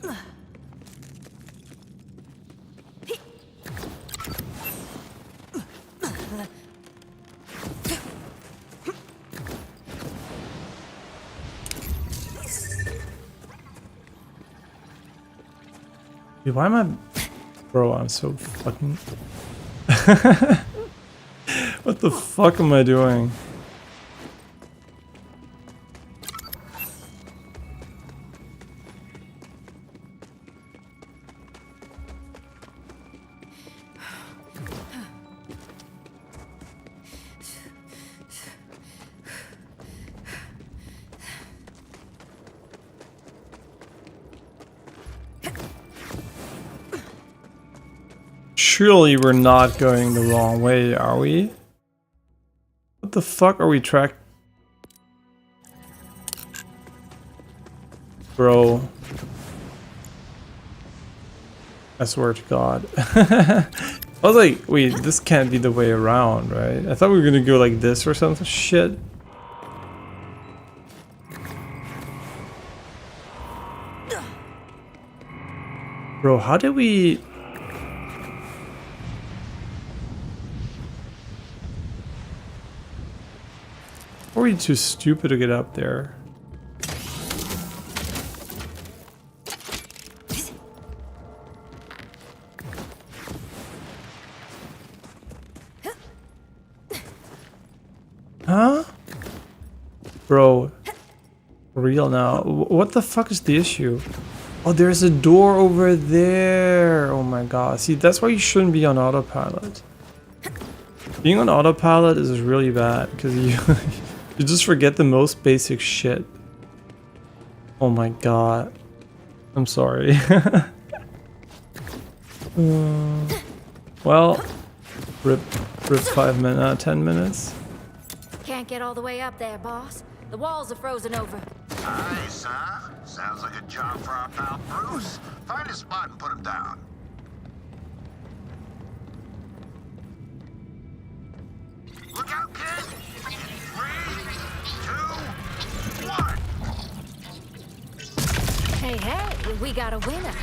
Speaker 1: Dude, why am I... Bro, I'm so fucking... What the fuck am I doing? Surely we're not going the wrong way, are we? What the fuck are we track? Bro. I swear to God. I was like, wait, this can't be the way around, right? I thought we were gonna go like this or something. Shit. Bro, how did we... Or are we too stupid to get up there? Huh? Bro. For real now. What the fuck is the issue? Oh, there's a door over there. Oh my god. See, that's why you shouldn't be on autopilot. Being on autopilot is really bad because you... You just forget the most basic shit. Oh my god. I'm sorry. Well, rip 10 minutes.
Speaker 3: Can't get all the way up there, boss. The walls are frozen over.
Speaker 6: Nice, huh? Sounds like a job for our pal Bruce. Find a spot and put him down. Look out, kid! In 3, 2, 1.
Speaker 3: Hey, hey, we got a winner.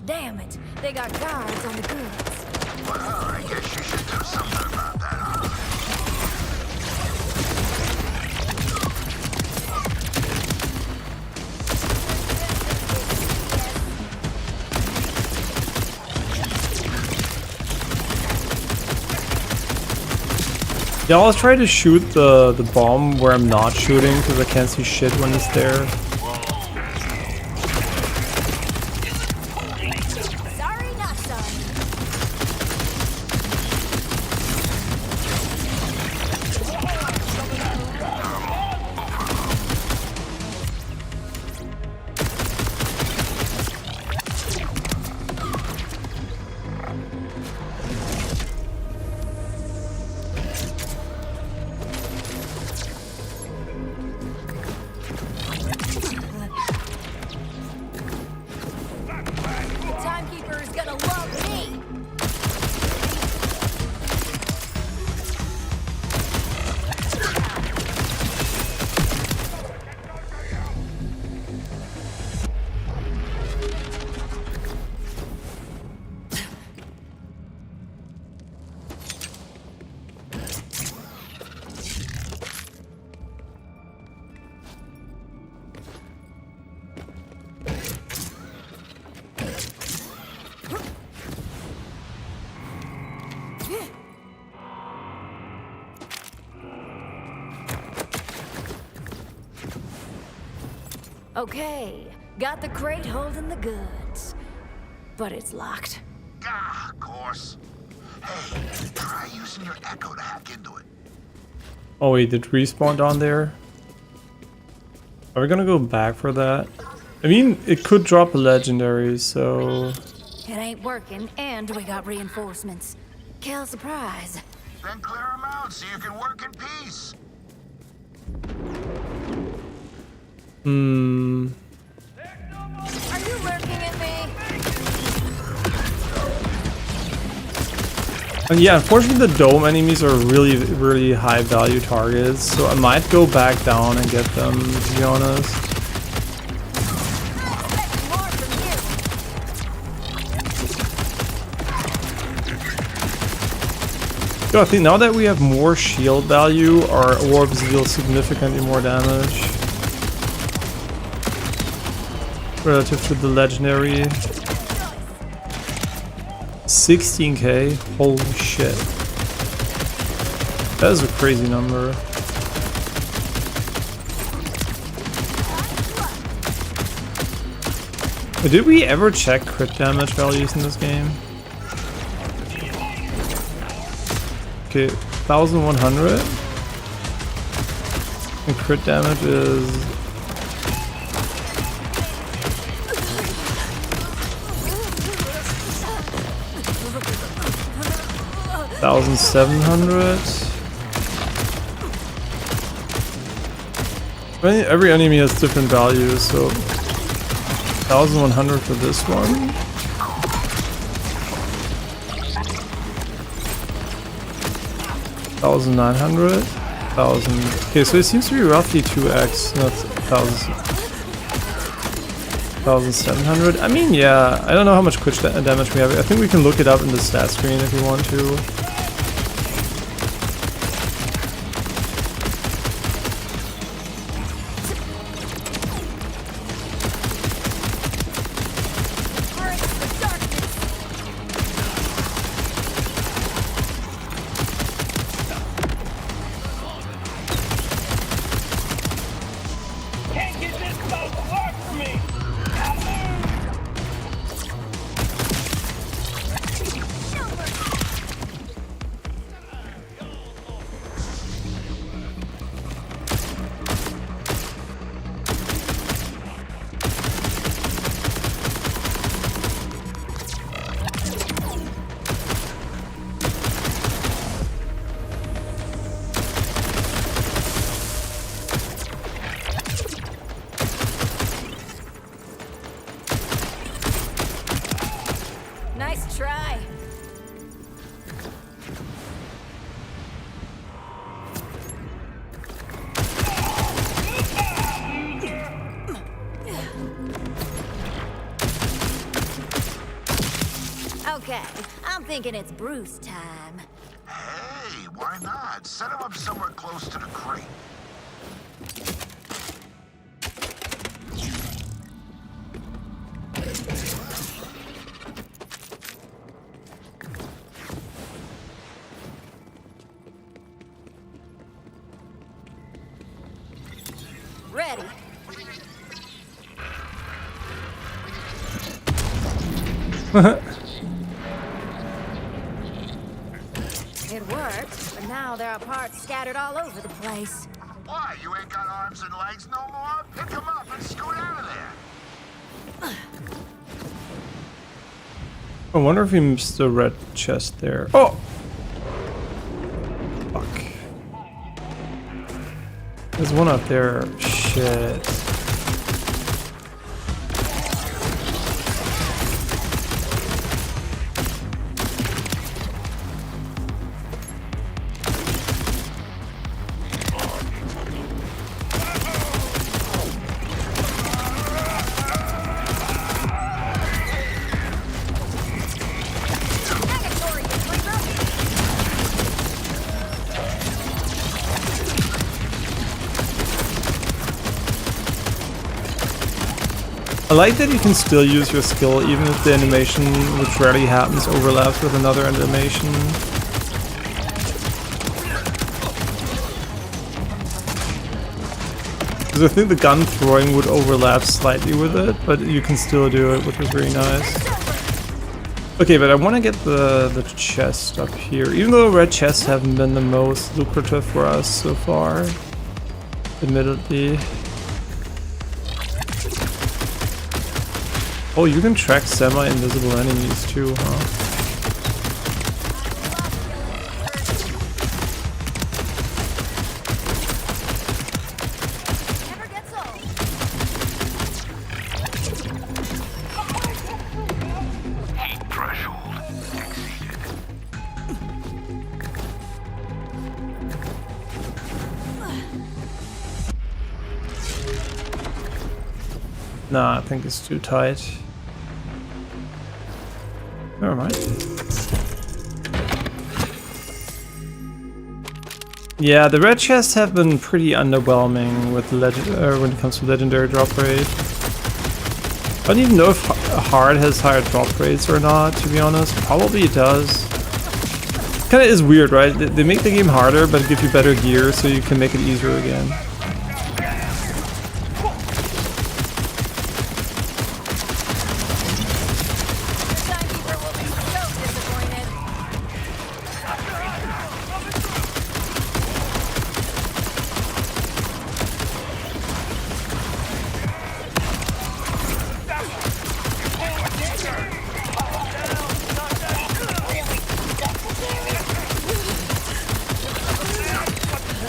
Speaker 3: Damn it, they got guards on the goods.
Speaker 6: Well, I guess you should do something about that, huh?
Speaker 1: Yeah, I'll try to shoot the bomb where I'm not shooting because I can't see shit when it's there.
Speaker 3: Sorry, not sorry. Timekeeper is gonna love me. Okay, got the crate holding the goods. But it's locked.
Speaker 6: Ah, of course. Hey, try using your echo to hack into it.
Speaker 1: Oh wait, did respawn down there? Are we gonna go back for that? I mean, it could drop a legendary, so...
Speaker 3: It ain't working, and we got reinforcements. Kill surprise.
Speaker 6: Then clear them out so you can work in peace.
Speaker 3: Are you lurking at me?
Speaker 1: And yeah, unfortunately the dome enemies are really high value targets, so I might go back down and get them, to be honest.
Speaker 3: More
Speaker 1: So I think now that we have more shield value, our orbs deal significantly more damage relative to the legendary. 16k, holy shit. That is a crazy number. But did we ever check crit damage values in this game? Okay, 1100. And crit damage is 1700. Every enemy has different values, so 1100 for this one. 1900. 1000. Okay, so it seems to be roughly 2x, not 1000. 1700. I mean, yeah, I don't know how much crit damage we have. I think we can look it up in the stat screen if you want to.
Speaker 3: Nice try. Okay, I'm thinking it's Bruce time.
Speaker 9: Hey, why not? Set him up somewhere close to the crate.
Speaker 3: Ready. It worked, but now there are parts scattered all over the place.
Speaker 9: Why? You ain't got arms and legs no more? Pick them up and scoot out of there.
Speaker 1: I wonder if he missed the red chest there. Oh! Fuck. There's one up there. Shit. I like that you can still use your skill even if the animation, which rarely happens, overlaps with another animation. Because I think the gun throwing would overlap slightly with it, but you can still do it, which is really nice. Okay, but I want to get the chest up here, even though red chests haven't been the most lucrative for us so far, admittedly. Oh, you can track semi-invisible enemies too, huh?
Speaker 9: Heat threshold exceeded.
Speaker 1: Nah, I think it's too tight. Never mind. Yeah, the red chests have been pretty underwhelming with when it comes to legendary drop rate. I don't even know if hard has higher drop rates or not, to be honest. Probably it does. Kinda is weird, right? They make the game harder, but give you better gear so you can make it easier again.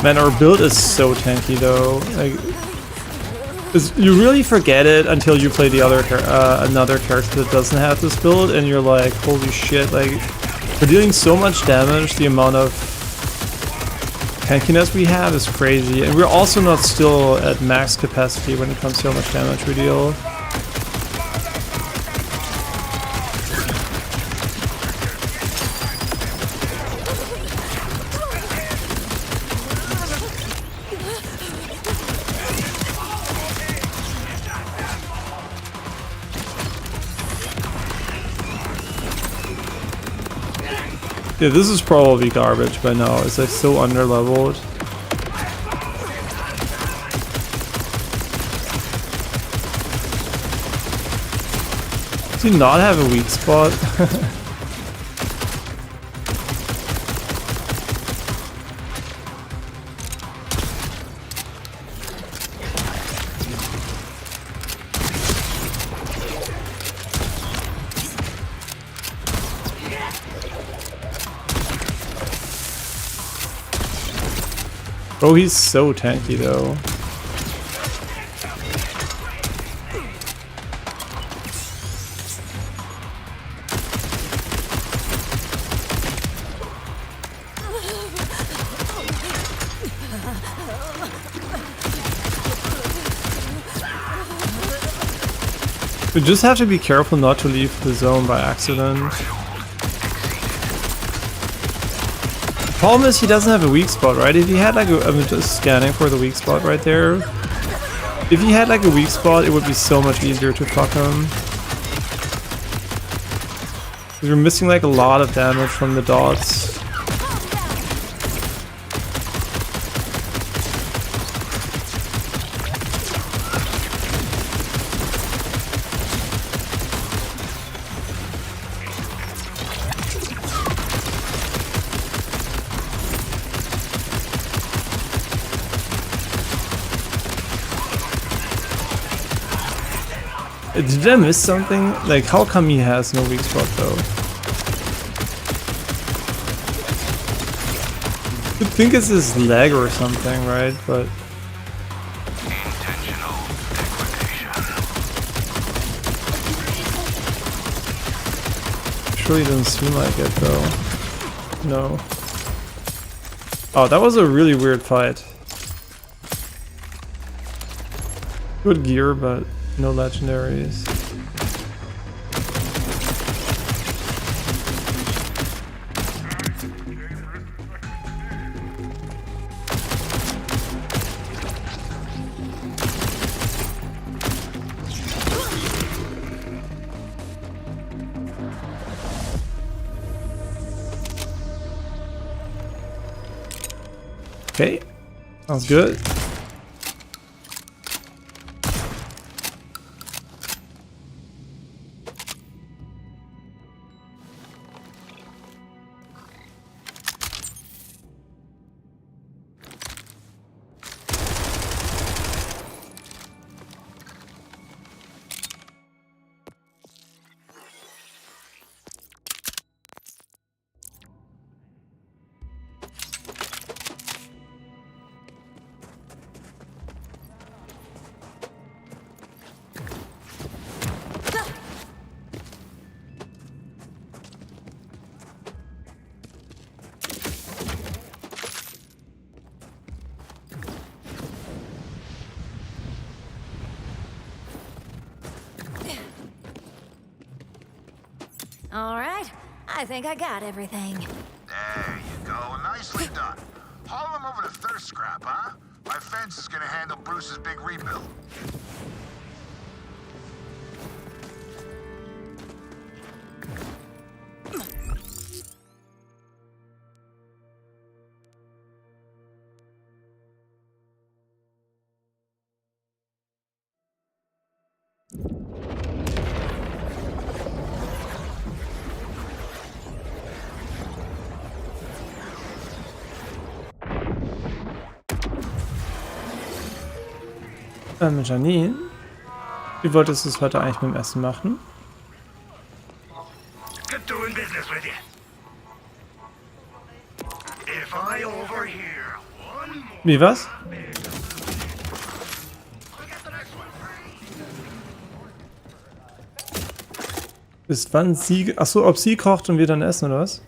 Speaker 1: Man, our build is so tanky though. Like, you really forget it until you play the other another character that doesn't have this build, and you're like, holy shit! Like, we're dealing so much damage. The amount of tankiness we have is crazy, and we're also not still at max capacity when it comes to how much damage we deal. Yeah, this is probably garbage by now. It's like so underleveled. Does he not have a weak spot? Oh, he's so tanky though. We just have to be careful not to leave the zone by accident. Problem is he doesn't have a weak spot, right? If he had like I'm just scanning for the weak spot right there. If he had like a weak spot, it would be so much easier to fuck him. We're missing like a lot of damage from the dots. Did I miss something? Like, how come he has no weak spot though? I think it's his leg or something, right? But surely doesn't seem like it though. No. Oh, that was a really weird fight. Good gear, but no legendaries. Okay, sounds good.
Speaker 3: All right, I think I got everything.
Speaker 6: There you go. Nicely done. Haul him over to Thirst Scrap, huh? My fence is gonna handle Bruce's big rebuild.
Speaker 1: Janine, wie wolltest du es heute eigentlich mit dem Essen machen?
Speaker 9: Good doing business with you. If I overhear one more...
Speaker 1: Wie, was? Bis wann sie... Achso, ob sie kocht und wir dann essen, oder was?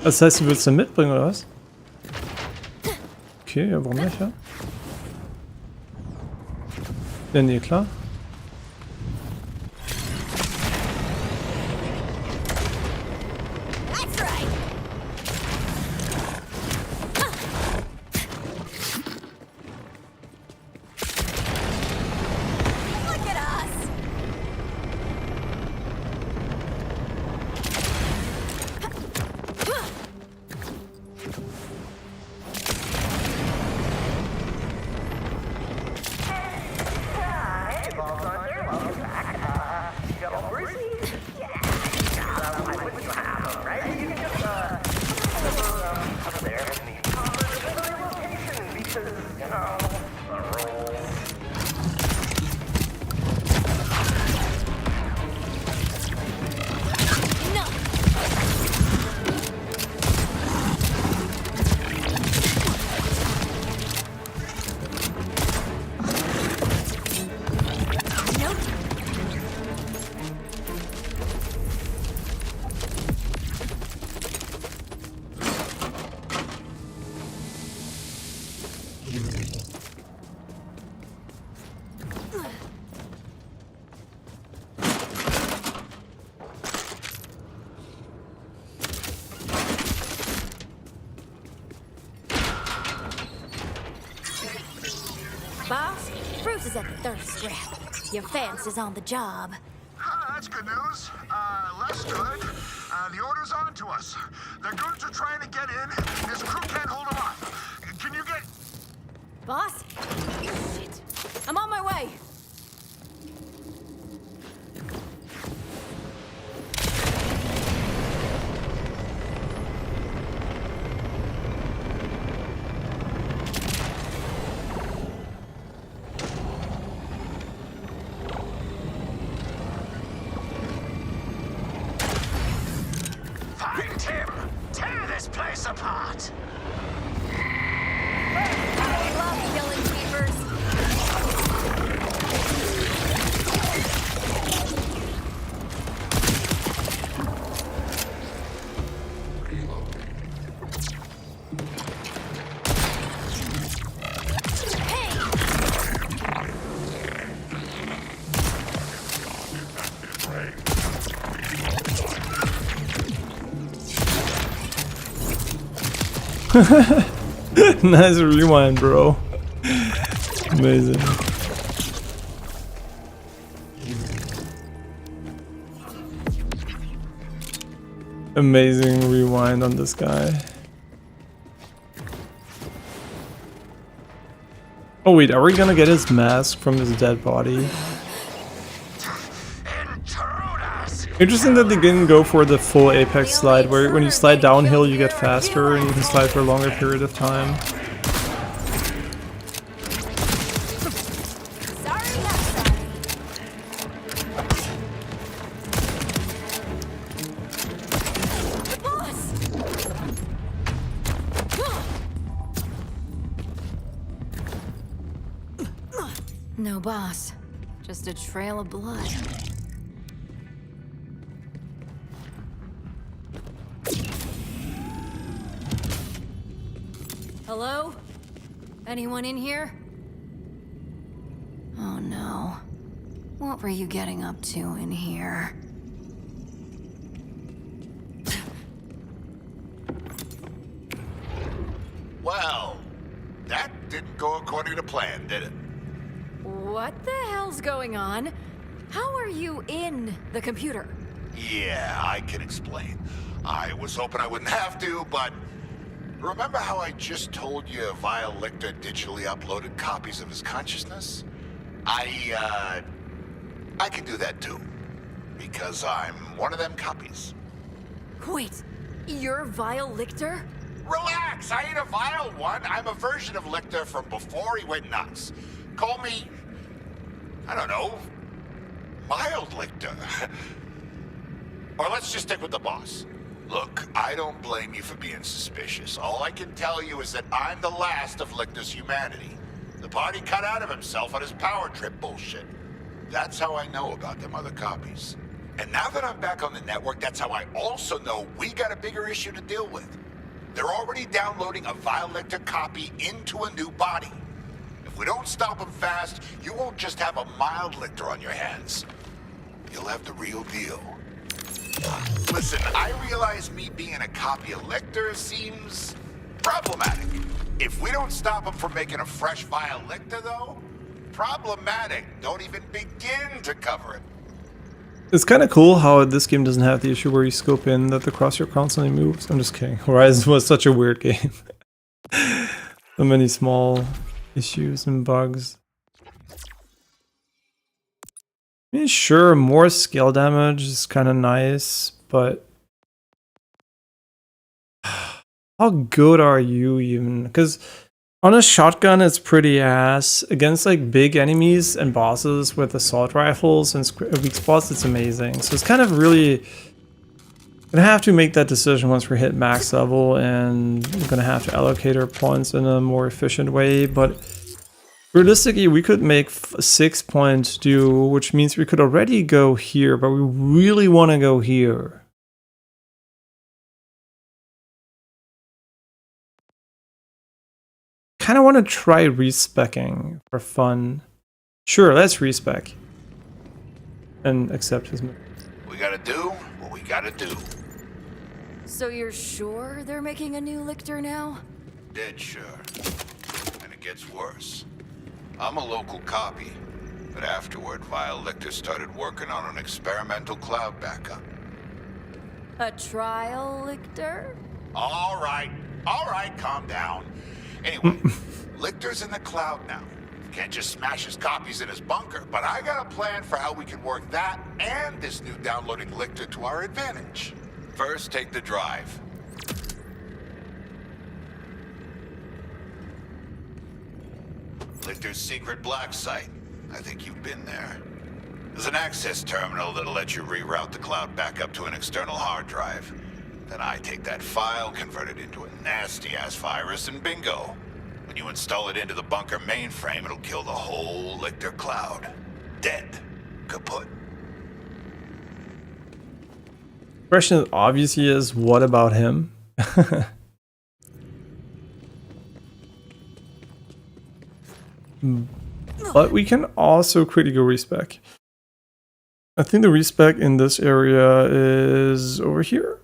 Speaker 1: Das heißt, du willst dann mitbringen, oder was? Okay, ja, warum nicht, ja? Ja, nee, klar.
Speaker 3: Boss, Bruce is at the Thirst Scrap. Your fence is on the job.
Speaker 6: That's good news. Less good. The order's on to us. The goons are trying to get in. This crew can't hold them off. Can you get...
Speaker 3: Boss? Shit. I'm on my way.
Speaker 4: Find him! Tear this place apart!
Speaker 3: I love killing keepers.
Speaker 1: Nice rewind, bro. Amazing. Amazing rewind on this guy. Oh wait, are we gonna get his mask from his dead body? Interesting that they didn't go for the full apex slide, where when you slide downhill you get faster and you can slide for a longer period of time.
Speaker 3: No boss, just a trail of blood. Hello? Anyone in here? Oh no. What were you getting up to in here?
Speaker 6: according to plan, did it?
Speaker 3: What the hell's going on? How are you in the computer?
Speaker 6: Yeah, I can explain. I was hoping I wouldn't have to, but... Remember how I just told you Vile Lictor digitally uploaded copies of his consciousness? I can do that too. Because I'm one of them copies.
Speaker 3: Wait, you're Vile Lictor?
Speaker 6: Relax, I ain't a vile one. I'm a version of Lictor from before he went nuts. Call me... I don't know... Mild Lictor. Or let's just stick with the boss. Look, I don't blame you for being suspicious. All I can tell you is that I'm the last of Lictor's humanity. The party cut out of himself on his power trip bullshit. That's how I know about them other copies. And now that I'm back on the network, that's how I also know we got a bigger issue to deal with. They're already downloading a Vile Lictor copy into a new body. If we don't stop them fast, you won't just have a mild Lictor on your hands. You'll have the real deal. Listen, I realize me being a copy of Lictor seems problematic. If we don't stop him from making a fresh Vile Lictor, though, problematic. Don't even begin to cover it.
Speaker 1: It's kind of cool how this game doesn't have the issue where you scope in that the crosshair constantly moves. I'm just kidding. Horizon was such a weird game. So many small issues and bugs. I mean, sure, more scale damage is kind of nice, but how good are you even? Because on a shotgun, it's pretty ass. Against like big enemies and bosses with assault rifles and weak spots, it's amazing. So it's kind of really gonna have to make that decision once we hit max level, and we're gonna have to allocate our points in a more efficient way. But realistically, we could make 6 points do, which means we could already go here, but we really want to go here. Kind of want to try respecking for fun. Sure, let's respec and accept his move.
Speaker 6: We gotta do what we gotta do.
Speaker 3: So you're sure they're making a new Lictor now?
Speaker 6: Dead sure. And it gets worse. I'm a local copy, but afterward, Vile Lictor started working on an experimental cloud backup.
Speaker 3: A trial Lictor?
Speaker 6: All right, calm down. Anyway, Lictor's in the cloud now. Can't just smash his copies in his bunker, but I got a plan for how we can work that and this new downloading Lictor to our advantage. First, take the drive. Lictor's secret black site. I think you've been there. There's an access terminal that'll let you reroute the cloud back up to an external hard drive. Then I take that file, convert it into a nasty-ass virus, and bingo. When you install it into the bunker mainframe, it'll kill the whole Lictor cloud. Dead. Kaput.
Speaker 1: The question obviously is, what about him? But we can also quickly go respec. I think the respec in this area is over here.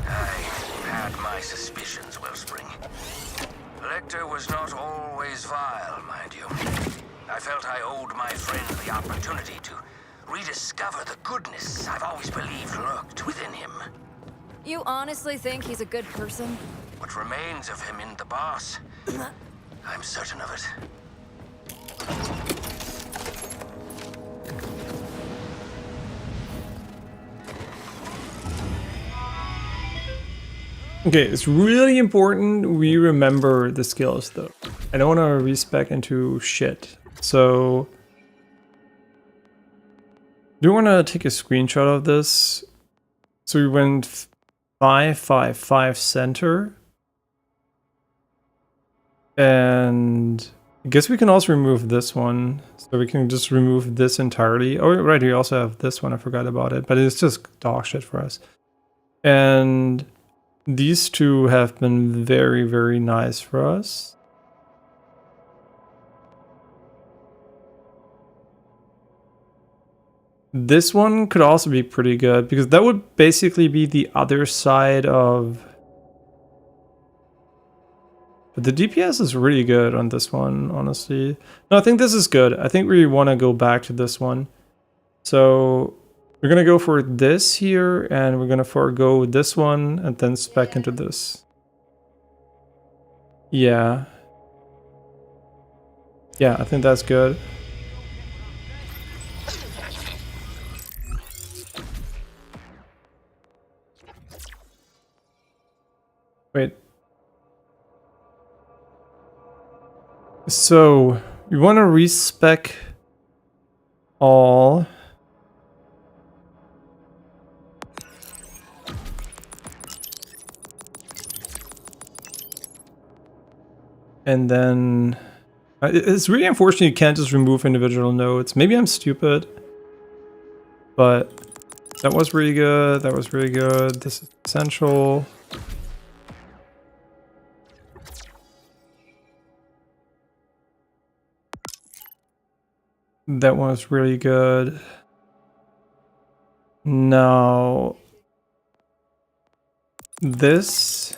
Speaker 4: I had my suspicions, Wellspring. Lictor was not always vile, mind you. I felt I owed my friend the opportunity to rediscover the goodness I've always believed lurked within him.
Speaker 3: You honestly think he's a good person?
Speaker 4: What remains of him in the boss, I'm certain of it.
Speaker 1: Okay, it's really important we remember the skills though. I don't want to respec into shit. So do you want to take a screenshot of this? So we went 5, 5, 5 center. And I guess we can also remove this one. So we can just remove this entirely. Oh, right, we also have this one. I forgot about it. But it's just dog shit for us. And these two have been very, very nice for us. This one could also be pretty good, because that would basically be the other side of... But the DPS is really good on this one, honestly. No, I think this is good. I think we want to go back to this one. So we're going to go for this here, and we're going to forego this one, and then spec into this. Yeah. Yeah, I think that's good. Wait. So, we want to respec all. And then... It's really unfortunate you can't just remove individual nodes. Maybe I'm stupid. But that was really good. That was really good. This is essential. That was really good. Now, this,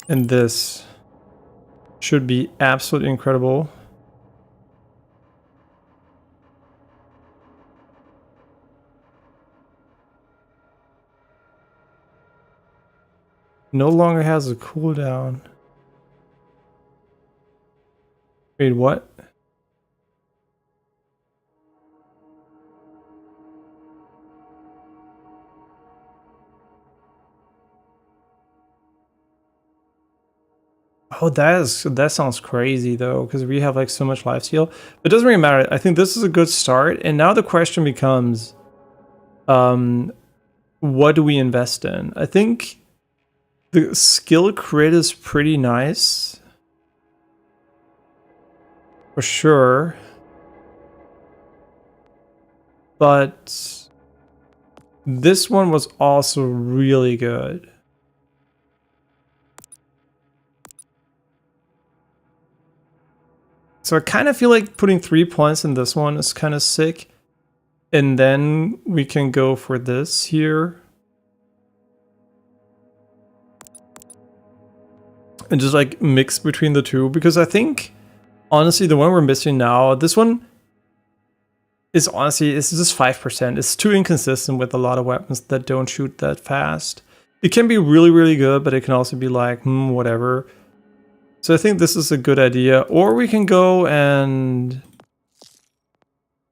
Speaker 1: and this should be absolutely incredible. No longer has a cooldown. Wait, what? Oh, that sounds crazy though, because we have like so much lifesteal. It doesn't really matter. I think this is a good start, and now the question becomes, what do we invest in? I think the skill crit is pretty nice. For sure. But this one was also really good. So I kind of feel like putting 3 points in this one is kind of sick. And then we can go for this here. And just like mix between the two, because I think honestly the one we're missing now, this one is honestly, it's just 5%. It's too inconsistent with a lot of weapons that don't shoot that fast. It can be really, really good, but it can also be like, whatever. So I think this is a good idea. Or we can go and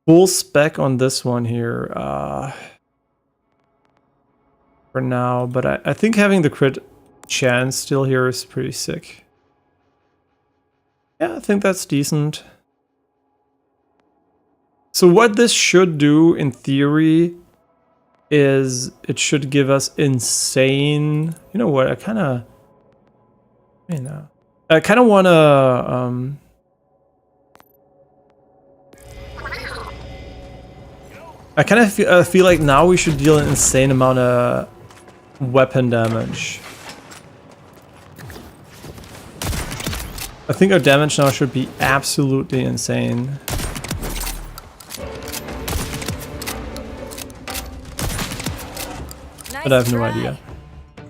Speaker 1: full spec on this one here for now. But I think having the crit chance still here is pretty sick. Yeah, I think that's decent. So what this should do in theory is it should give us insane... You know what, I kind of want to... I kind of feel like now we should deal an insane amount of weapon damage. I think our damage now should be absolutely insane. But I have no idea.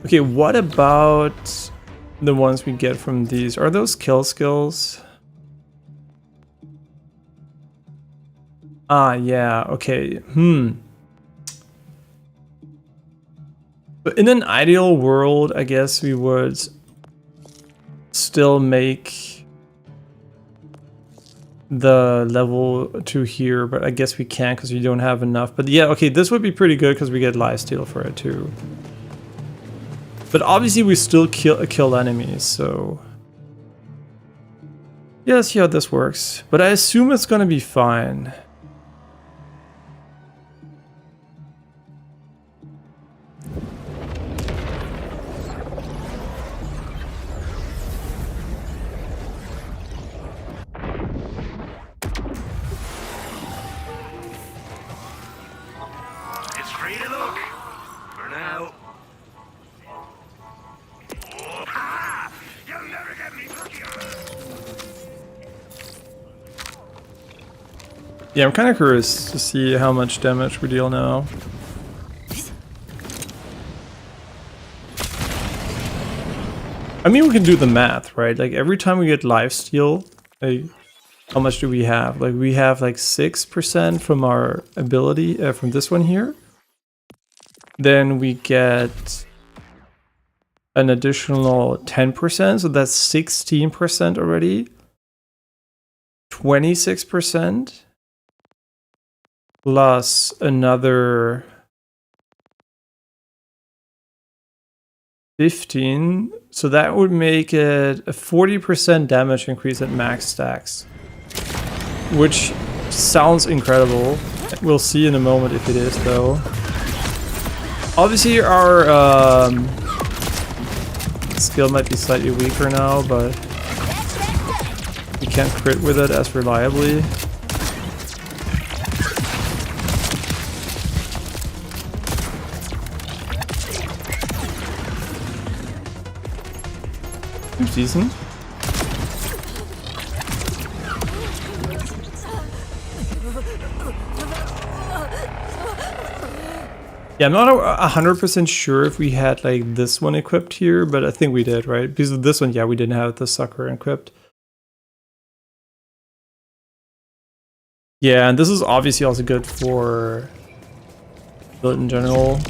Speaker 1: Okay, what about the ones we get from these? Are those kill skills? Ah, yeah, okay. But in an ideal world, I guess we would still make the level 2 here, but I guess we can't because we don't have enough. But yeah, okay, this would be pretty good because we get lifesteal for it too. But obviously we still kill enemies, so yeah, let's see how this works. But I assume it's gonna be fine. Yeah, I'm kind of curious to see how much damage we deal now. I mean, we can do the math, right? Like every time we get lifesteal, like how much do we have? Like we have like 6% from our ability from this one here. Then we get an additional 10%, so that's 16% already. 26% plus another 15, so that would make it a 40% damage increase at max stacks, which sounds incredible. We'll see in a moment if it is though. Obviously our skill might be slightly weaker now, but we can't crit with it as reliably. Seems decent. Yeah, I'm not 100% sure if we had like this one equipped here, but I think we did, right? Because of this one, yeah, we didn't have the sucker equipped. Yeah, and this is obviously also good for build in general.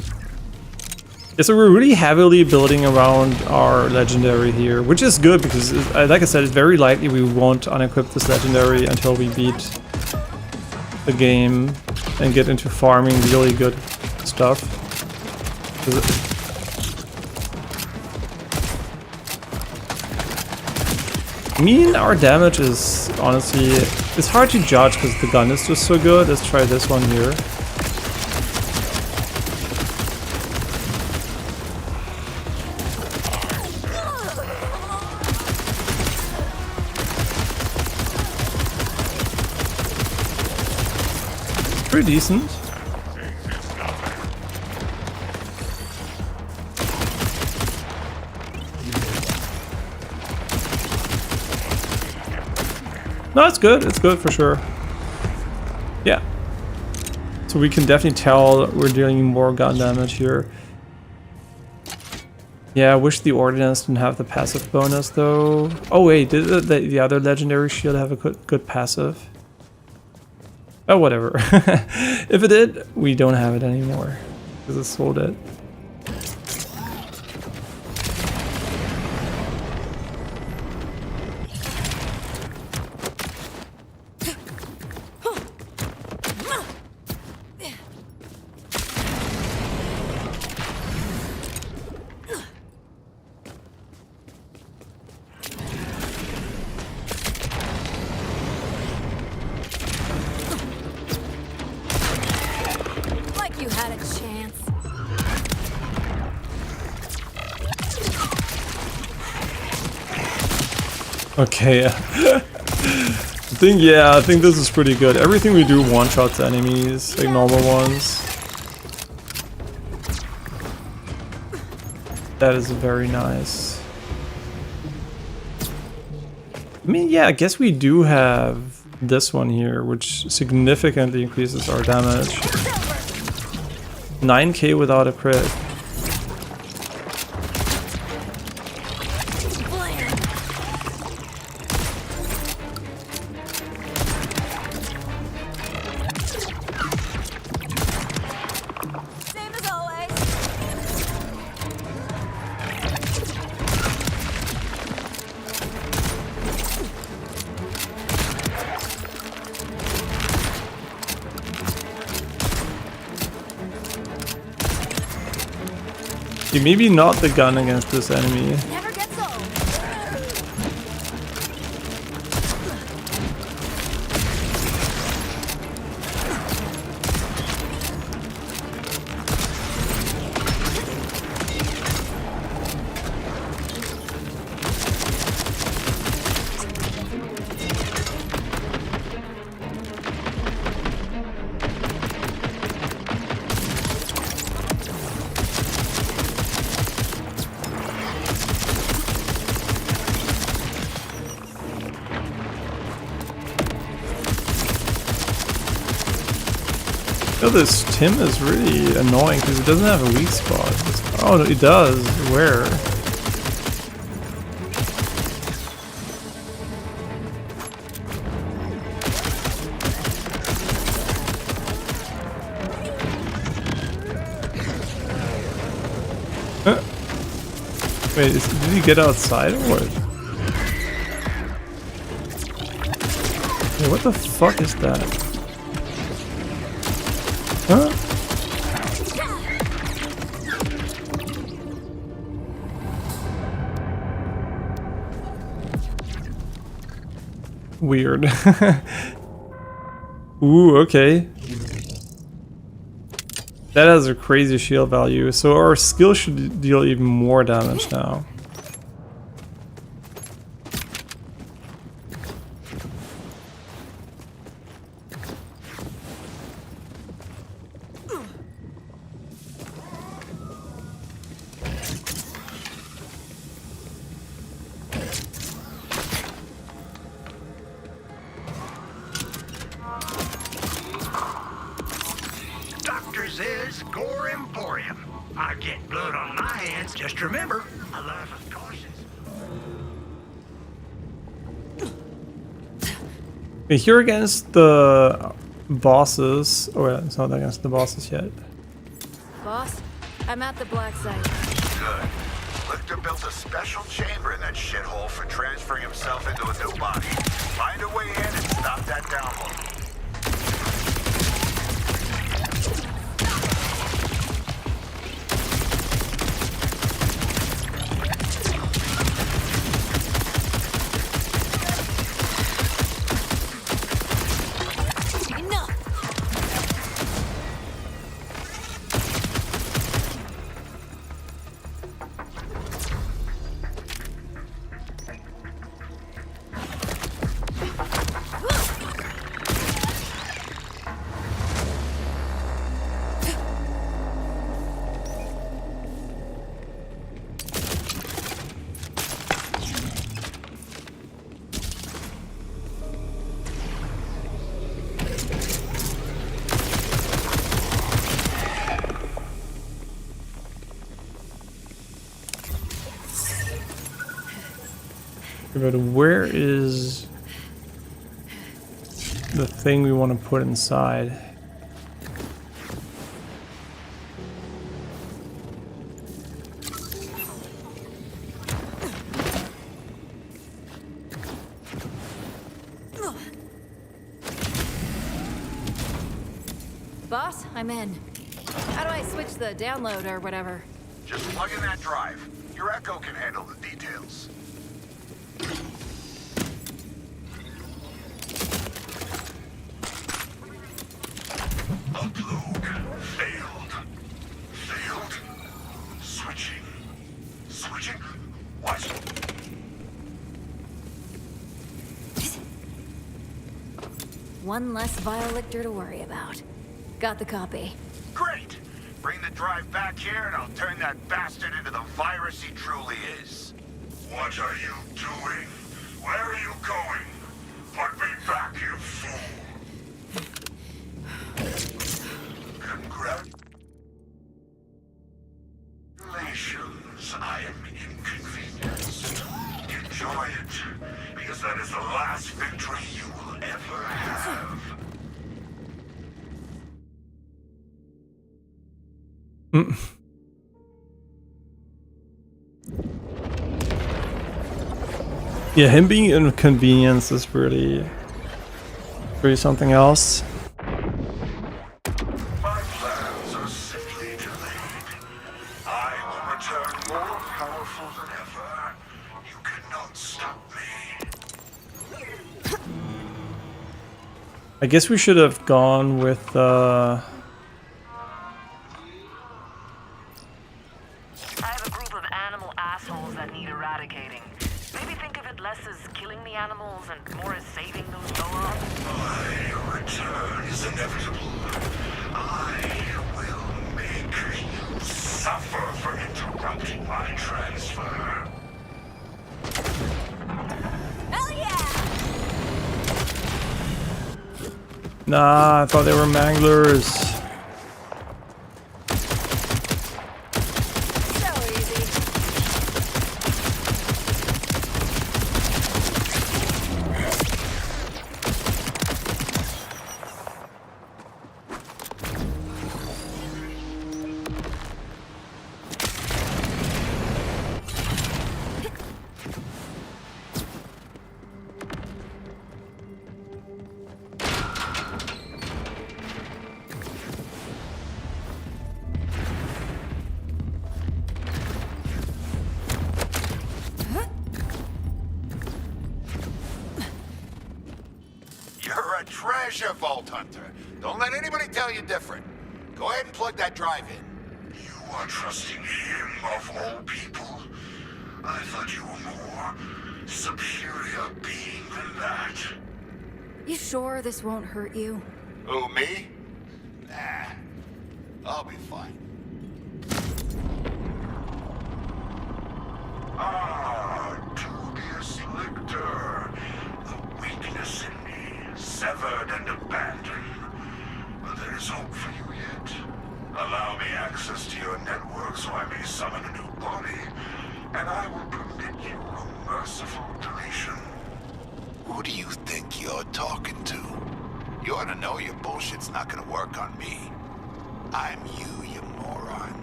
Speaker 1: Yeah, so we're really heavily building around our legendary here, which is good because, like I said, it's very likely we won't unequip this legendary until we beat the game and get into farming really good stuff. I mean, our damage is honestly, it's hard to judge because the gun is just so good. Let's try this one here. Pretty decent. No, it's good. It's good for sure. Yeah. So we can definitely tell we're dealing more gun damage here. Yeah, I wish the Ordnance didn't have the passive bonus though. Oh wait, did the other legendary shield have a good passive? Oh, whatever. If it did, we don't have it anymore because it sold it.
Speaker 3: You had a chance.
Speaker 1: Okay. I think this is pretty good. Everything we do one-shots enemies, like normal ones. That is very nice. I mean, yeah, I guess we do have this one here, which significantly increases our damage. 9k without a crit.
Speaker 3: Same as always.
Speaker 1: Maybe not the gun against this enemy.
Speaker 3: Never gets old.
Speaker 1: Oh, this Tim is really annoying because he doesn't have a weak spot. Oh, no, he does. Where? Wait, did he get outside or what? Hey, what the fuck is that? Huh? Weird. Ooh, okay. That has a crazy shield value, so our skill should deal even more damage now.
Speaker 9: Is Gore Emporium. I get blood on my hands. Just remember, a life of caution.
Speaker 1: Here against the bosses. Oh, yeah, it's not against the bosses yet.
Speaker 3: Boss, I'm at the black site.
Speaker 6: Good. Lichter built a special chamber in that shithole for transferring himself into a new body. Find a way in and stop that download.
Speaker 1: But where is the thing we want to put inside?
Speaker 3: Boss, I'm in. How do I switch the download or whatever?
Speaker 6: Just plug in that drive. Your Echo can handle the details. Upload failed. Failed. Switching. Switching? What?
Speaker 3: One less vial Lichter to worry about. Got the copy.
Speaker 6: Great! Bring the drive back here and I'll turn that bastard into the virus he truly is. What are you doing? Where are you going? Put me back, you fool! Congratulations, I am inconvenienced. Enjoy it, because that is the last victory you will ever have.
Speaker 1: Yeah, him being inconvenienced is really something else.
Speaker 6: My plans are simply delayed. I will return more powerful than ever. You cannot stop me.
Speaker 1: I guess we should have gone with
Speaker 5: I have a group of animal assholes that need eradicating. Maybe think of it less as killing the animals and more as saving those go-ons.
Speaker 6: My return is inevitable. I will make you suffer for interrupting my transfer.
Speaker 3: Hell yeah!
Speaker 1: Nah, I thought they were manglers.
Speaker 6: measure, Vault Hunter. Don't let anybody tell you different. Go ahead and plug that drive in.
Speaker 9: You are trusting him of all people? I thought you were more superior being than that.
Speaker 3: You sure this won't hurt you?
Speaker 6: Who, me? Nah. I'll be fine.
Speaker 9: Ah, dubious lictor. The weakness in me, severed and abandoned. But there is hope for you yet. Allow me access to your network so I may summon a new body, and I will permit you a merciful deletion.
Speaker 6: Who do you think you're talking to? You ought to know your bullshit's not gonna work on me. I'm you moron.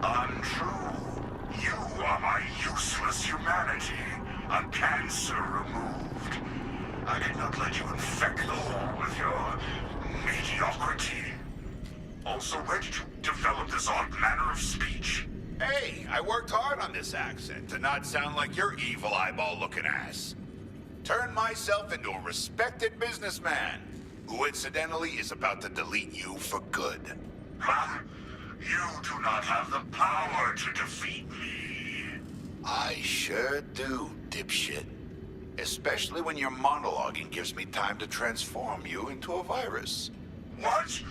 Speaker 9: Untrue. You are my useless humanity, a cancer removed. I cannot let you infect the whole with your mediocrity. Also, where did you develop this odd manner of speech?
Speaker 6: Hey, I worked hard on this accent to not sound like your evil eyeball-looking ass. Turned myself into a respected businessman, who incidentally is about to delete you for good.
Speaker 9: Huh? You do not have the power to defeat me.
Speaker 6: I sure do, dipshit. Especially when your monologuing gives me time to transform you into a virus.
Speaker 9: What?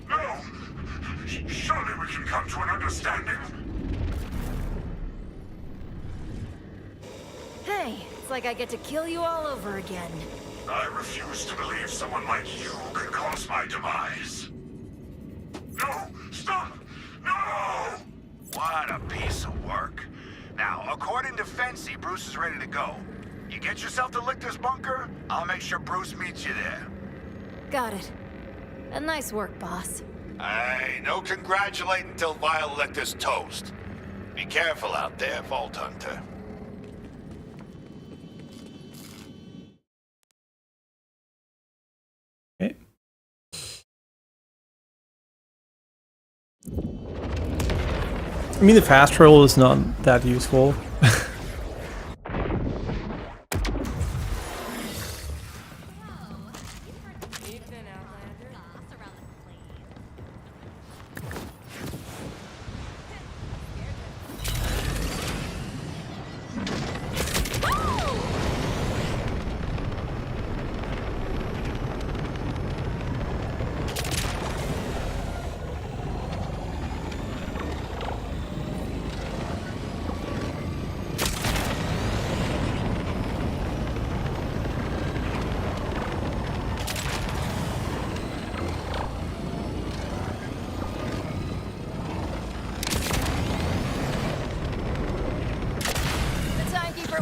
Speaker 9: No. Surely we can come to an understanding.
Speaker 3: Hey, it's like I get to kill you all over again.
Speaker 9: I refuse to believe someone like you could cause my demise. No! Stop! No!
Speaker 6: What a piece of work. Now, according to Fancy, Bruce is ready to go. You get yourself to Lictor's bunker, I'll make sure Bruce meets you there.
Speaker 3: Got it. And nice work, boss.
Speaker 6: Aye, no congratulating till Vile Lictor's toast. Be careful out there, Vault Hunter.
Speaker 1: Okay. I mean, the fast travel is not that useful.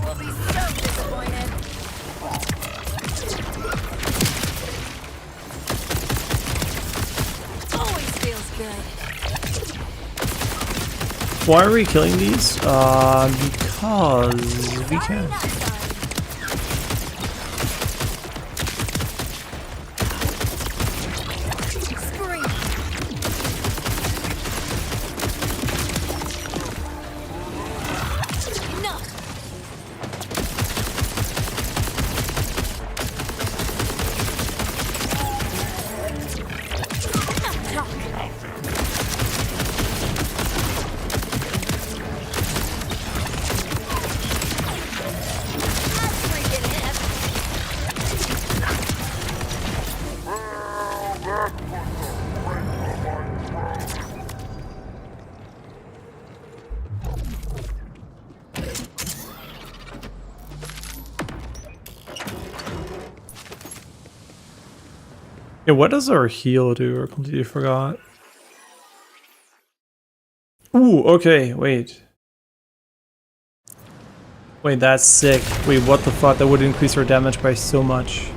Speaker 3: Will be so disappointed. Always feels good.
Speaker 1: Why are we killing these? Because we can. Yeah, what does our heal do? I completely forgot. Ooh, okay, wait. Wait, that's sick. Wait, what the fuck? That would increase our damage by so much.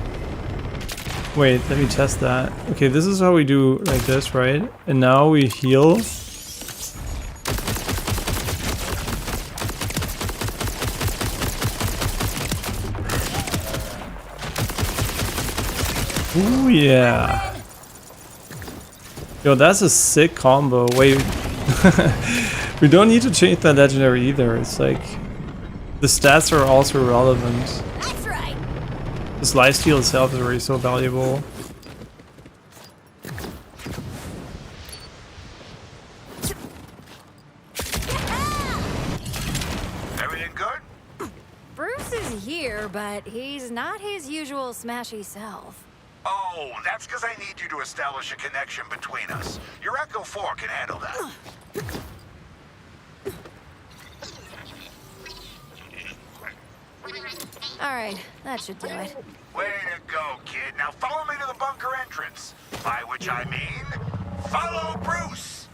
Speaker 1: Wait, let me test that. Okay, this is how we do like this, right? And now we heal. Ooh, yeah. Yo, that's a sick combo. Wait. We don't need to change that legendary either. It's like the stats are also relevant.
Speaker 3: That's right.
Speaker 1: This lifesteal itself is already so valuable.
Speaker 3: here, but he's not his usual smashy self.
Speaker 9: Oh, that's because I need you to establish a connection between us. Your Echo 4 can handle that.
Speaker 3: All right, that should do it.
Speaker 9: Way to go, kid. Now follow me to the bunker entrance. By which I mean, follow Bruce.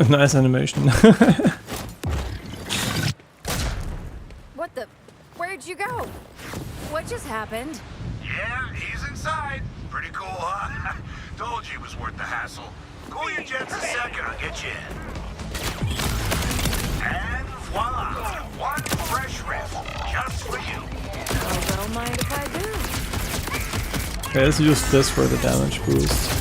Speaker 1: Nice animation.
Speaker 3: What the? Where'd you go? What just happened?
Speaker 9: Yeah, he's inside. Pretty cool, huh? Told you it was worth the hassle. Cool your jets a second, I'll get you in. And voila! One fresh riff, just for you.
Speaker 3: Oh, don't mind if I do.
Speaker 1: Okay, let's use this for the damage boost.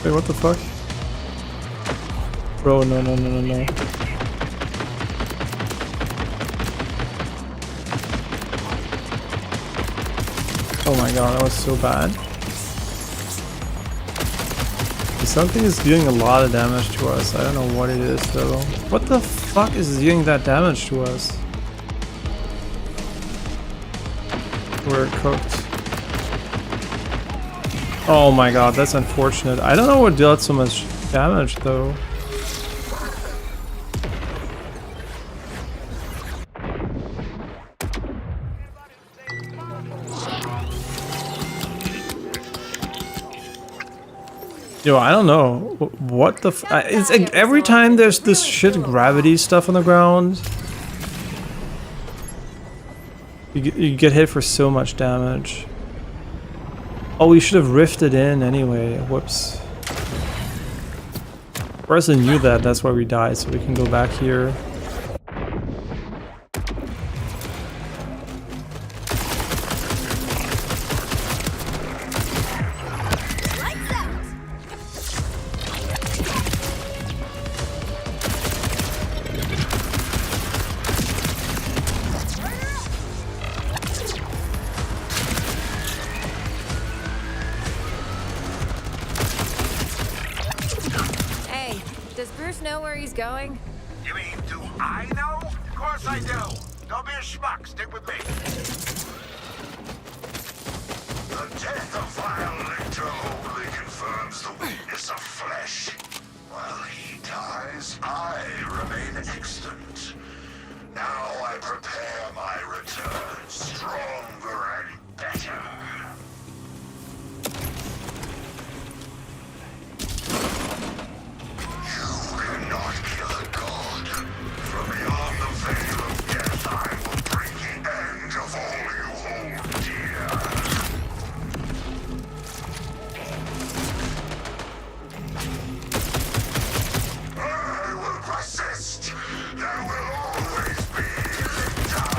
Speaker 1: Wait, what the fuck? Bro, no. Oh my god, that was so bad. Something is doing a lot of damage to us. I don't know what it is though. What the fuck is doing that damage to us? We're cooked. Oh my god, that's unfortunate. I don't know what dealt so much damage though. Yo, I don't know. What the it's like every time there's this shit gravity stuff on the ground, you get hit for so much damage. Oh, we should have rifted in anyway. Whoops. Ryzen knew that, that's why we died, so we can go back here.
Speaker 3: Does Bruce know where he's going?
Speaker 9: You mean, do I know? Of course I do. Don't be a schmuck. Stick with me. The death of vile Lictor only confirms the weakness of flesh. While he dies, I remain extant. Now I prepare my return, stronger and better. You cannot kill a god. From beyond the veil of death, I will bring the end of all you hold dear. I will persist. There will always be Lictor.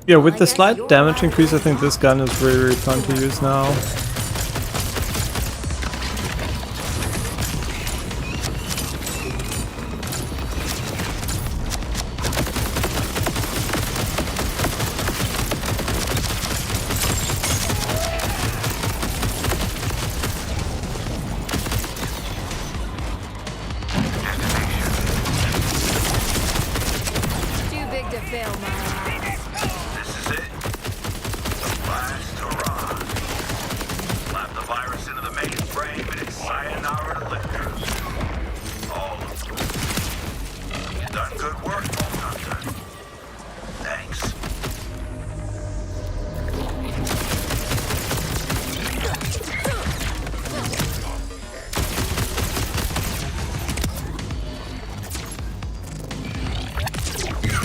Speaker 1: Yeah, with the slight damage increase, I think this gun is very, very fun to use now.
Speaker 3: Too big to fail, Mara.
Speaker 9: This is it. The last hurrah. Slap the virus into the mainframe and it's sayonara to liquor. All of them. You've done good work, Doctor. Thanks.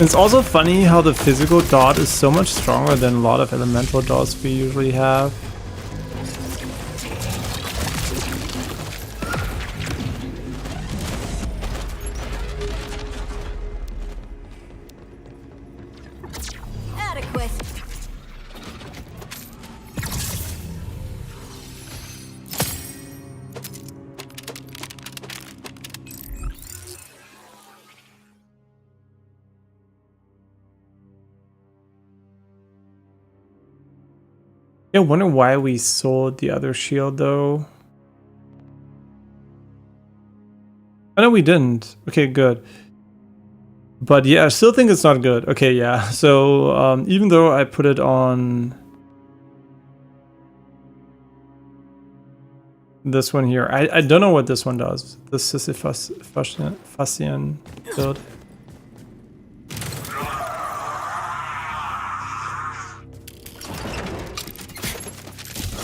Speaker 1: It's also funny how the physical dot is so much stronger than a lot of elemental dots we usually have.
Speaker 3: Adequate.
Speaker 1: Yeah, I wonder why we sold the other shield though. Oh no, we didn't. Okay, good. But yeah, I still think it's not good. Okay, yeah. So even though I put it on this one here, I don't know what this one does. The Sisyphusian build.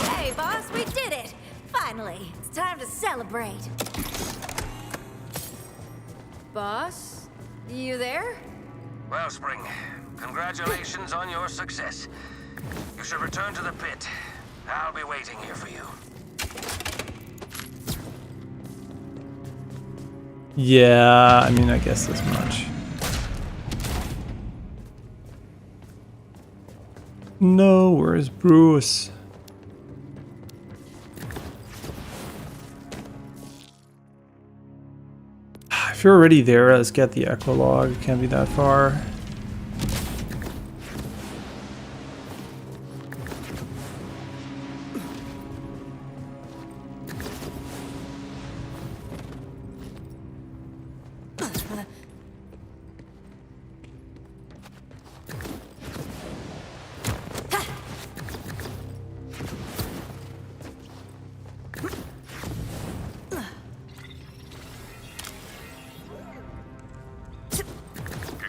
Speaker 3: Hey, boss, we did it! Finally, it's time to celebrate. Boss, you there?
Speaker 4: Wellspring, congratulations on your success. You should return to the pit. I'll be waiting here for you.
Speaker 1: Yeah, I mean, I guess as much. No, where's Bruce? If you're already there, let's get the Echo Log. It can't be that far.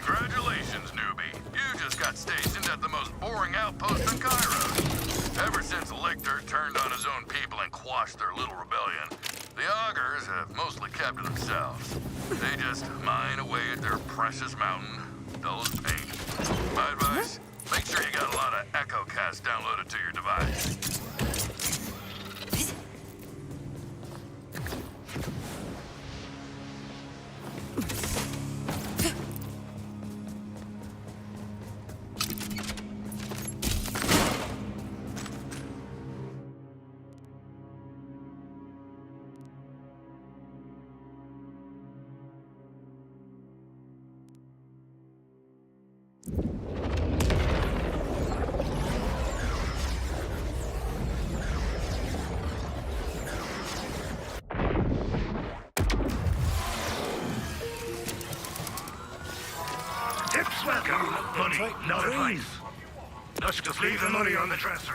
Speaker 6: Congratulations, newbie. You just got stationed at the most boring outpost in Cairo. Ever since Lictor turned on his own people and quashed their little rebellion, the Augurs have mostly kept to themselves. They just mine away at their precious mountain, dull as paint. My advice, make sure you got a lot of Echo Casts downloaded to your device.
Speaker 9: Tips welcome. Money, not advice. Let's just leave the money on the dresser.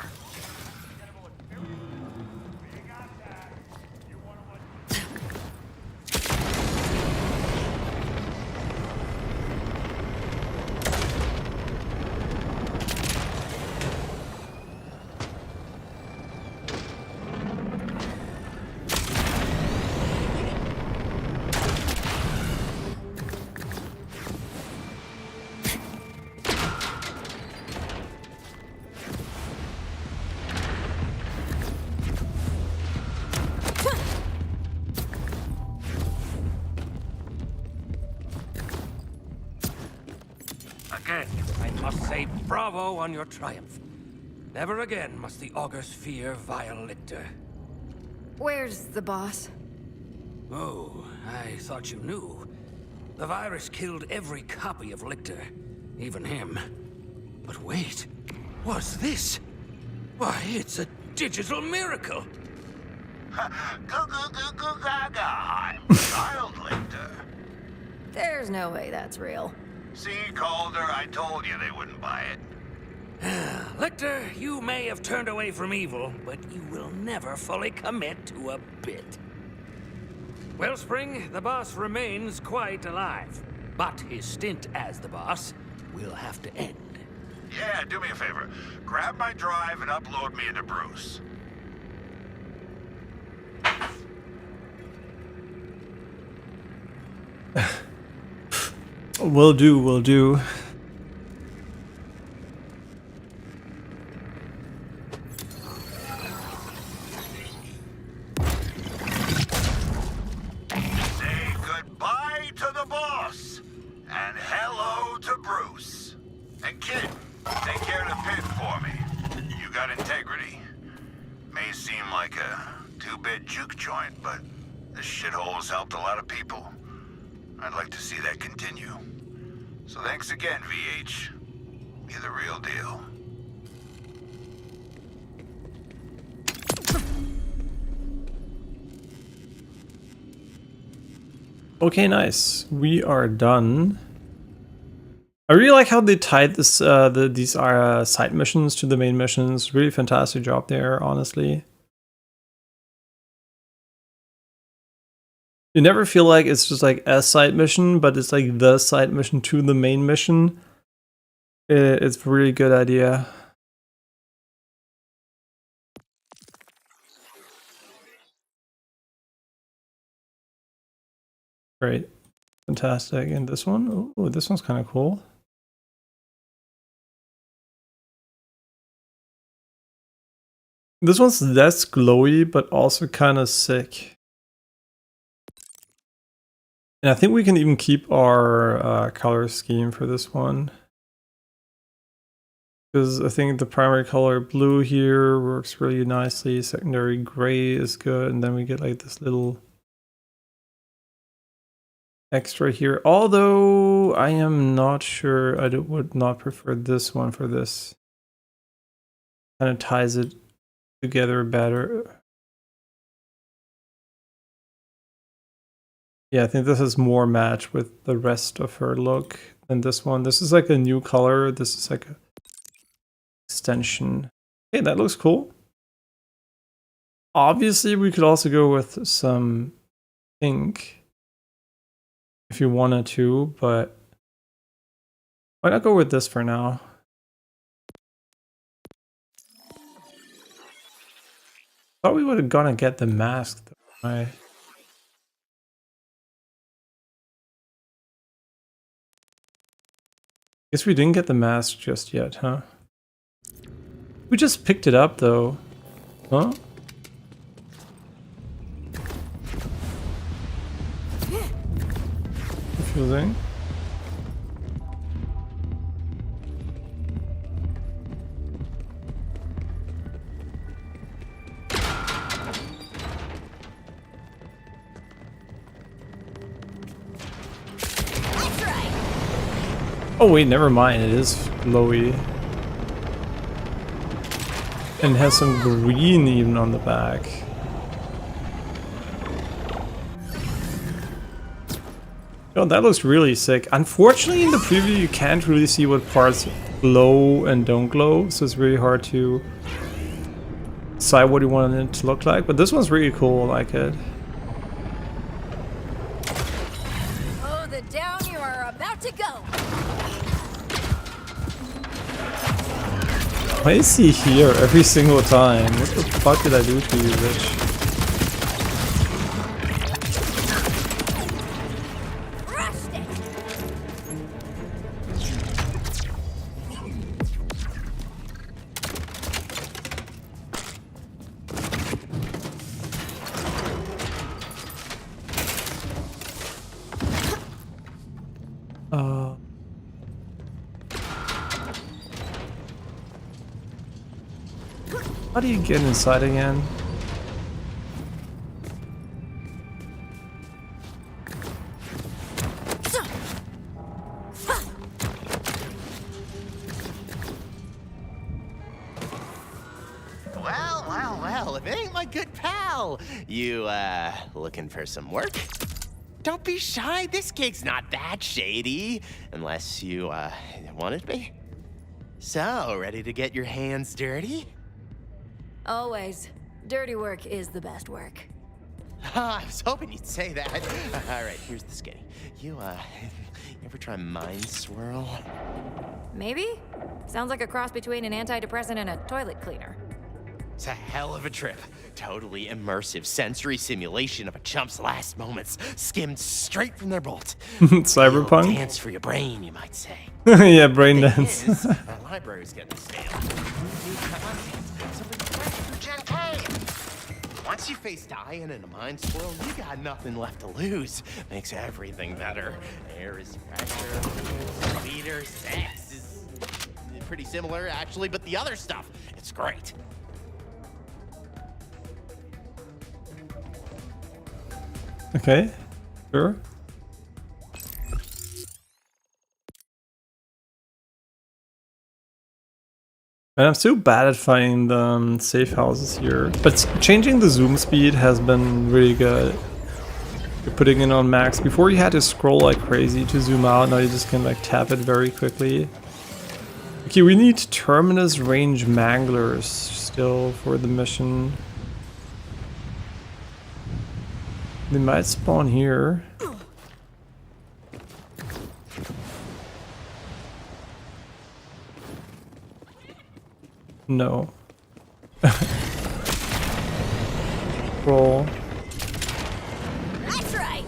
Speaker 10: Say bravo on your triumph. Never again must the augurs fear vile Lictor.
Speaker 3: Where's the boss?
Speaker 10: Oh, I thought you knew. The virus killed every copy of Lictor, even him. But wait, what's this? Why, it's a digital miracle!
Speaker 9: Gaga, I'm Child Lictor.
Speaker 3: There's no way that's real.
Speaker 9: See, Calder, I told you they wouldn't buy it.
Speaker 10: Lictor, you may have turned away from evil, but you will never fully commit to a bit. Wellspring, the boss remains quite alive, but his stint as the boss will have to end.
Speaker 9: Yeah, do me a favor. Grab my drive and upload me into Bruce.
Speaker 1: Will do, will do.
Speaker 9: Say goodbye to the boss, and hello to Bruce. And kid, take care of the pit for me. You got integrity. May seem like a two-bit juke joint, but this shithole's helped a lot of people. I'd like to see that continue. So thanks again, VH. You're the real deal.
Speaker 1: Okay, nice. We are done. I really like how they tied this these side missions to the main missions. Really fantastic job there, honestly. You never feel like it's just like a side mission, but it's like the side mission to the main mission. It's a really good idea. Great. Fantastic. And this one? Oh, this one's kind of cool. This one's less glowy, but also kind of sick. And I think we can even keep our color scheme for this one. Because I think the primary color blue here works really nicely. Secondary gray is good. And then we get like this little extra here. Although I am not sure, I would not prefer this one for this. Kind of ties it together better. Yeah, I think this is more matched with the rest of her look than this one. This is like a new color. This is like a extension. Hey, that looks cool. Obviously, we could also go with some pink if you wanted to, but why not go with this for now? Thought we would have gonna get the mask though. I guess we didn't get the mask just yet, huh? We just picked it up though. Huh? Confusing. Oh wait, never mind, it is glowy. And it has some green even on the back. Oh, that looks really sick. Unfortunately, in the preview, you can't really see what parts glow and don't glow, so it's really hard to decide what you want it to look like. But this one's really cool, I like it.
Speaker 3: Oh, the down you are about to go.
Speaker 1: Why is he here every single time? What the fuck did I do to you, bitch? How do you get inside again?
Speaker 12: Well, if it ain't my good pal. You, looking for some work? Don't be shy, this gig's not that shady. Unless you, want it to be. So, ready to get your hands dirty?
Speaker 3: Always. Dirty work is the best work.
Speaker 12: I was hoping you'd say that. All right, here's the skinny. You ever try Mind Swirl?
Speaker 3: Maybe? Sounds like a cross between an antidepressant and a toilet cleaner.
Speaker 12: It's a hell of a trip. Totally immersive sensory simulation of a chump's last moments, skimmed straight from their bolt.
Speaker 1: Cyberpunk?
Speaker 12: Dance for your brain, you might say.
Speaker 1: Yeah, brain dance.
Speaker 12: Our library's getting stale. New content, so refresh through Gen K. Once you face dying in a mind swirl, you got nothing left to lose. Makes everything better. Air is fresher, sweeter, sex is pretty similar, actually, but the other stuff, it's great.
Speaker 1: Okay, sure. And I'm still bad at finding the safe houses here, but changing the zoom speed has been really good. You're putting it on max. Before you had to scroll like crazy to zoom out, now you just can like tap it very quickly. Okay, we need Terminus range manglers still for the mission. They might spawn here. No. Roll.
Speaker 3: That's right.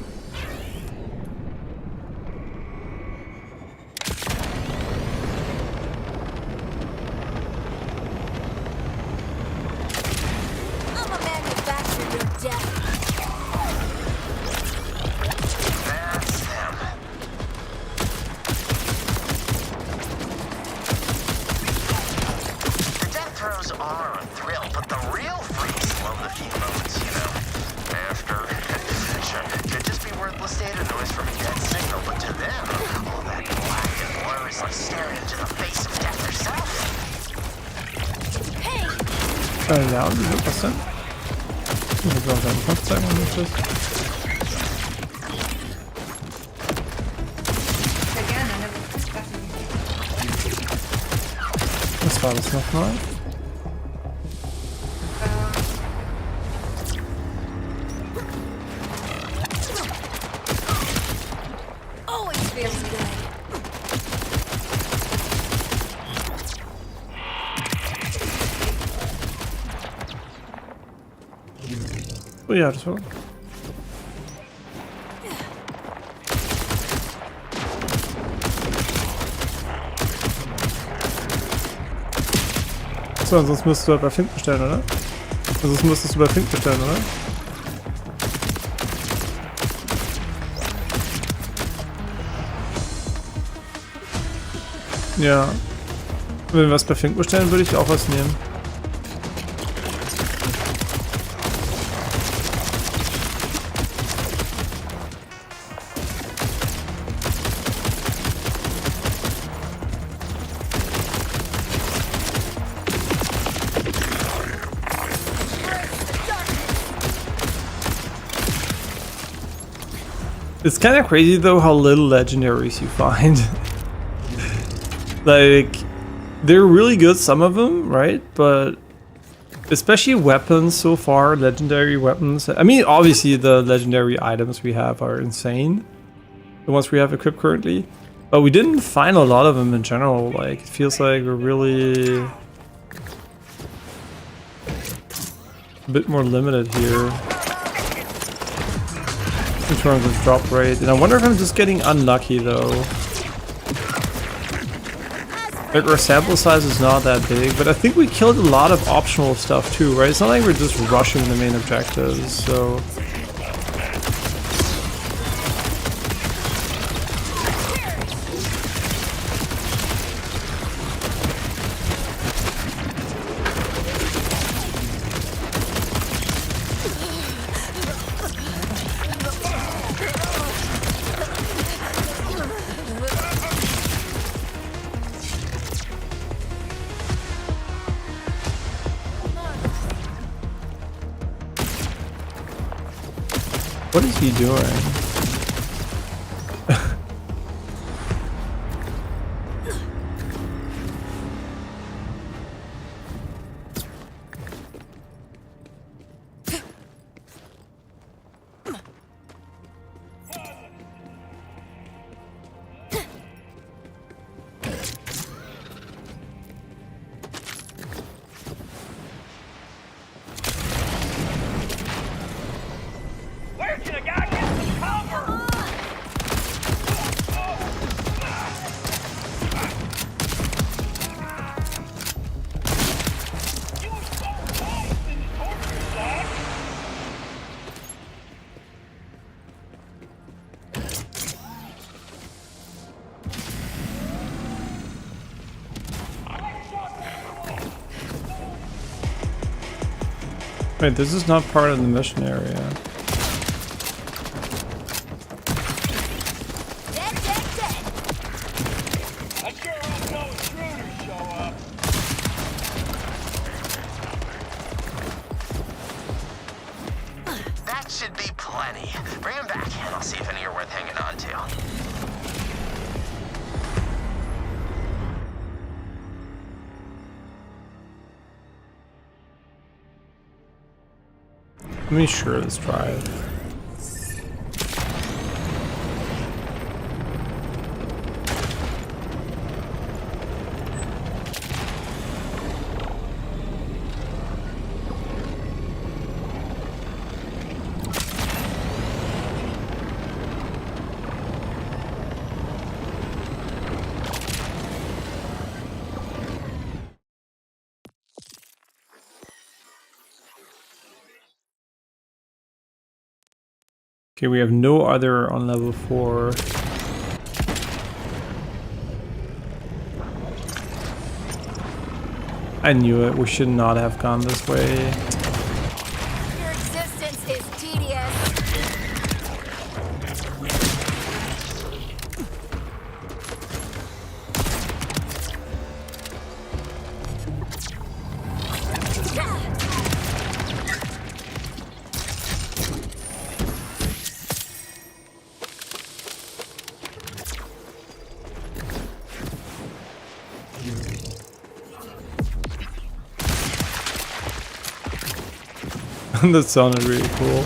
Speaker 3: I'm a manufacturer of death.
Speaker 4: That's them. The death throes are a thrill, but the real freaks love the few moments, you know. After, sure, could just be worthless data noise from a dead signal, but to them, all that black and blur is like staring into the face of death herself.
Speaker 3: Hey!
Speaker 1: Ja, wieso was denn? Ich muss auch deinen Kopf zeigen, wenn das ist. Was war das nochmal?
Speaker 3: Always feels good.
Speaker 1: Oh ja, das war. So, sonst müsstest du halt bei Fink bestellen, oder? Sonst müsstest du bei Fink bestellen, oder? Ja. Wenn wir was bei Fink bestellen, würde ich auch was nehmen. It's kind of crazy though how little legendaries you find. Like, they're really good, some of them, right? But especially weapons so far, legendary weapons. I mean, obviously the legendary items we have are insane. The ones we have equipped currently. But we didn't find a lot of them in general. Like, it feels like we're really a bit more limited here in terms of drop rate. And I wonder if I'm just getting unlucky though. Like, our sample size is not that big, but I think we killed a lot of optional stuff too, right? It's not like we're just rushing the main objectives, so... What is he doing?
Speaker 4: Where can a guy get some cover?
Speaker 1: Wait, this is not part of the mission area.
Speaker 3: Dead, dead, dead.
Speaker 4: I sure hope no intruders show up.
Speaker 12: That should be plenty. Bring him back, and I'll see if any are worth hanging on to.
Speaker 1: Let me sure this drive. Okay, we have no other on level 4. I knew it. We should not have gone this way.
Speaker 3: Your existence is tedious.
Speaker 1: That sounded really cool.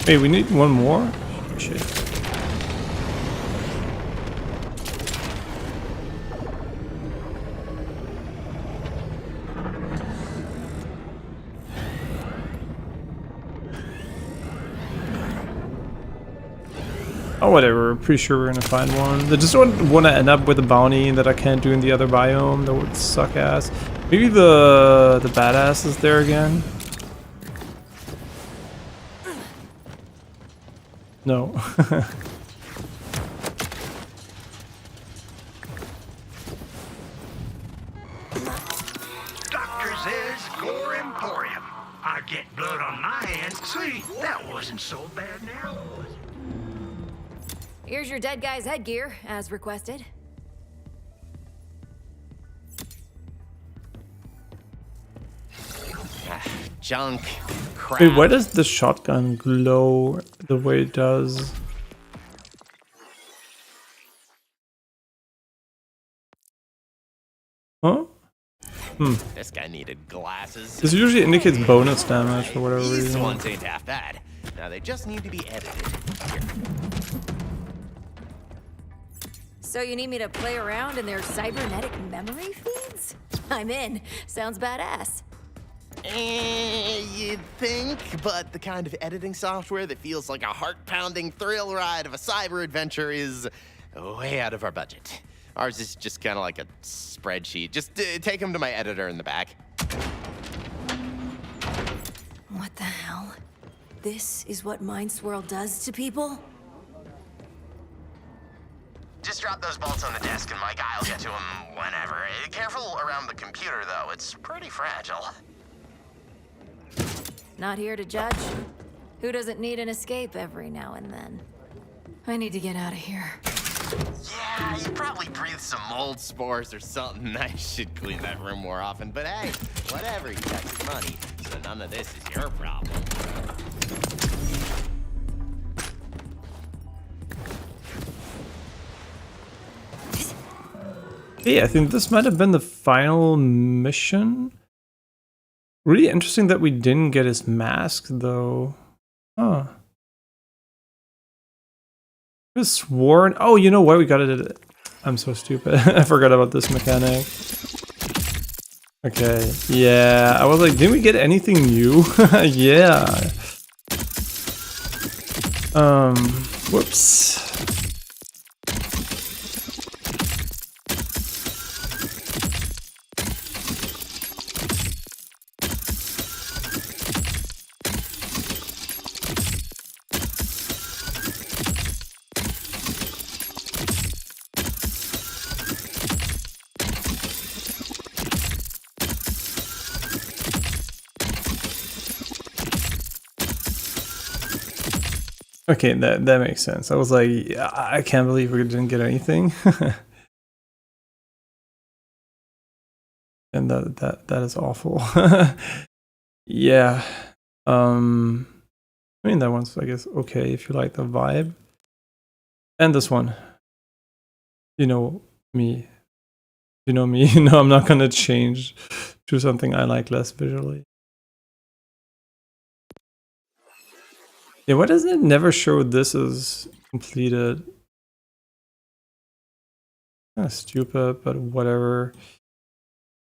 Speaker 1: Wait, we need one more? Shit. Oh, whatever. Pretty sure we're gonna find one. I just don't want to end up with a bounty that I can't do in the other biome. That would suck ass. Maybe the badass is there again. No.
Speaker 9: Dr. Z's Gore Emporium. I get blood on my hands. See, that wasn't so bad now.
Speaker 3: Here's your dead guy's headgear, as requested.
Speaker 12: Junk. Crap.
Speaker 1: Wait, why does the shotgun glow the way it does? Huh?
Speaker 12: This guy needed glasses.
Speaker 1: This usually indicates bonus damage for whatever
Speaker 12: These
Speaker 1: reason.
Speaker 12: ones ain't half bad. Now they just need to be edited. Here.
Speaker 3: So you need me to play around in their cybernetic memory feeds? I'm in. Sounds badass.
Speaker 12: You'd think, but the kind of editing software that feels like a heart-pounding thrill ride of a cyber adventure is way out of our budget. Ours is just kind of like a spreadsheet. Just take him to my editor in the back.
Speaker 3: What the hell? This is what Mind Swirl does to people?
Speaker 12: Just drop those bolts on the desk and my guy will get to them whenever. Careful around the computer, though. It's pretty fragile.
Speaker 3: Not here to judge. Who doesn't need an escape every now and then? I need to get out of here.
Speaker 12: Yeah, you probably breathed some mold spores or something. I should clean that room more often. But hey, whatever. You got your money, so none of this is your problem.
Speaker 1: Hey, I think this might have been the final mission. Really interesting that we didn't get his mask, though. Huh. I was sworn. Oh, you know what? We got it. I'm so stupid. I forgot about this mechanic. Okay. Yeah. I was like, didn't we get anything new? Yeah. Whoops. Okay, that makes sense. I was like, I can't believe we didn't get anything. And that is awful. Yeah. I mean, that one's, I guess, okay if you like the vibe. And this one. You know me. You know me. You know I'm not gonna change to something I like less visually. Yeah, why doesn't it never show this as completed? Kind of stupid, but whatever.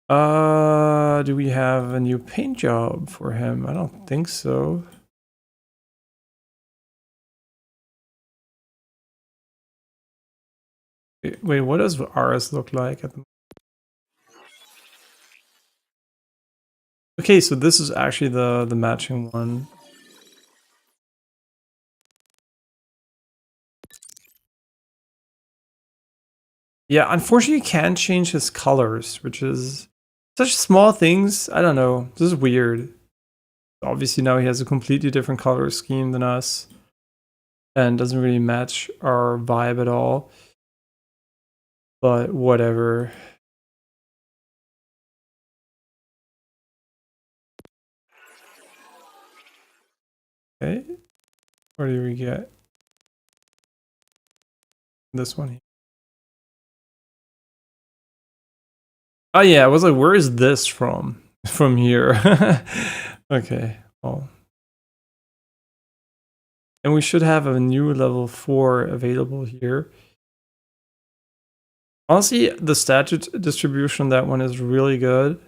Speaker 1: Do we have a new paint job for him? I don't think so. Wait, what does ours look like at the moment? Okay, so this is actually the matching one. Yeah, unfortunately you can't change his colors, which is such small things. I don't know. This is weird. Obviously now he has a completely different color scheme than us. And doesn't really match our vibe at all. But whatever. Okay. What do we get? This one here. Oh yeah, I was like, where is this from? From here. Okay, well. And we should have a new level 4 available here. Honestly, the statue distribution, that one is really good.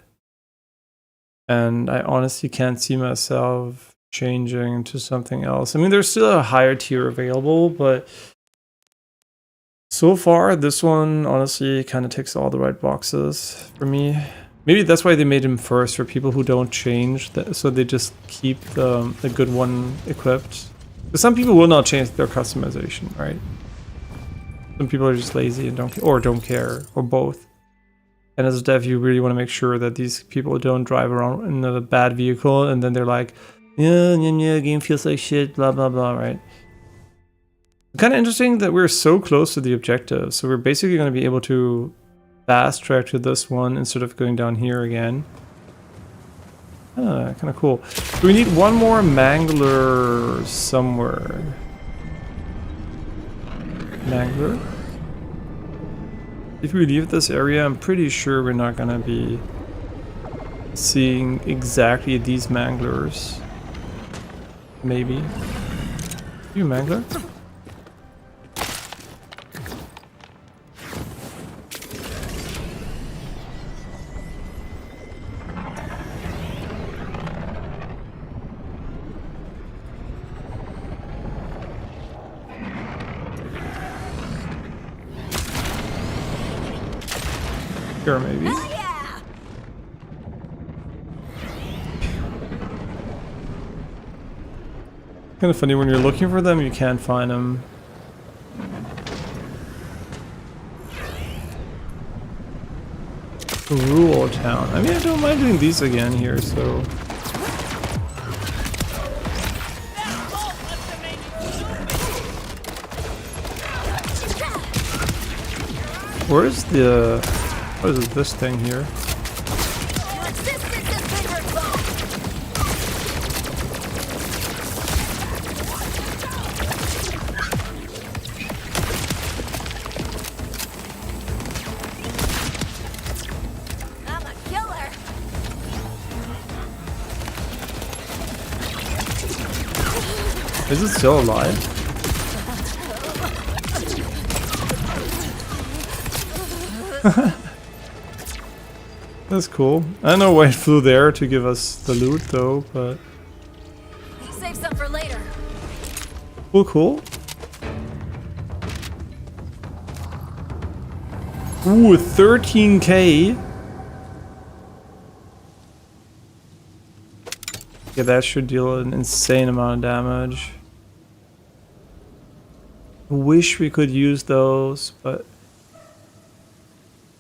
Speaker 1: And I honestly can't see myself changing to something else. I mean, there's still a higher tier available, but so far, this one honestly kind of ticks all the right boxes for me. Maybe that's why they made him first for people who don't change, so they just keep the good one equipped. Because some people will not change their customization, right? Some people are just lazy and don't care, or both. And as a dev, you really want to make sure that these people don't drive around in a bad vehicle and then they're like, yeah, game feels like shit, blah blah blah, right? Kind of interesting that we're so close to the objective. So we're basically going to be able to fast track to this one instead of going down here again. Kind of cool. So we need one more mangler somewhere. Mangler? If we leave this area, I'm pretty sure we're not going to be seeing exactly these manglers. Maybe. You mangler? Sure, maybe.
Speaker 3: Hell yeah!
Speaker 1: Kind of funny when you're looking for them, you can't find them. Rural town. I mean, I don't mind doing these again here, so. Where's the... what is this thing here?
Speaker 3: I'm a killer.
Speaker 1: Is it still alive? That's cool. I don't know why it flew there to give us the loot though, but...
Speaker 3: Save some for later.
Speaker 1: Cool, cool. Ooh, 13k. Yeah, that should deal an insane amount of damage. Wish we could use those, but...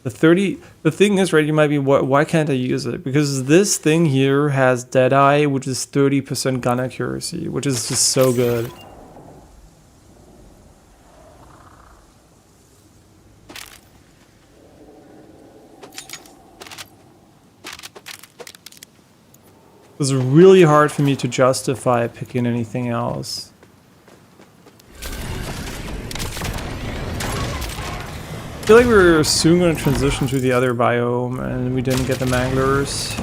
Speaker 1: The thing is, right, you might be, why can't I use it? Because this thing here has Deadeye, which is 30% gun accuracy, which is just so good. It was really hard for me to justify picking anything else. I feel like we were soon going to transition to the other biome, and we didn't get the manglers.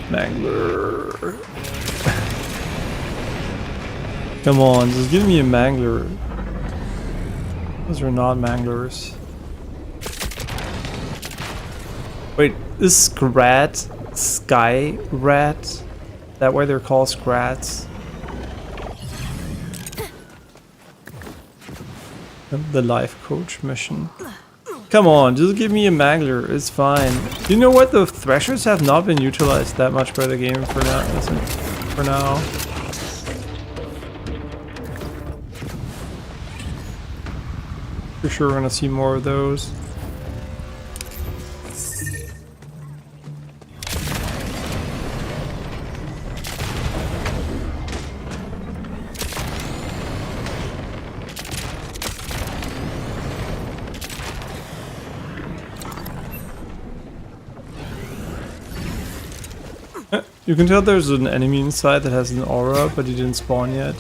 Speaker 1: Mangler. Come on, just give me a mangler. Those are not manglers. Wait, is Scrat Sky Rat? That why they're called Scrats? The life coach mission. Come on, just give me a mangler, it's fine. You know what? The threshers have not been utilized that much by the game for now. For now. For sure we're gonna see more of those. You can tell there's an enemy inside that has an aura, but he didn't spawn yet.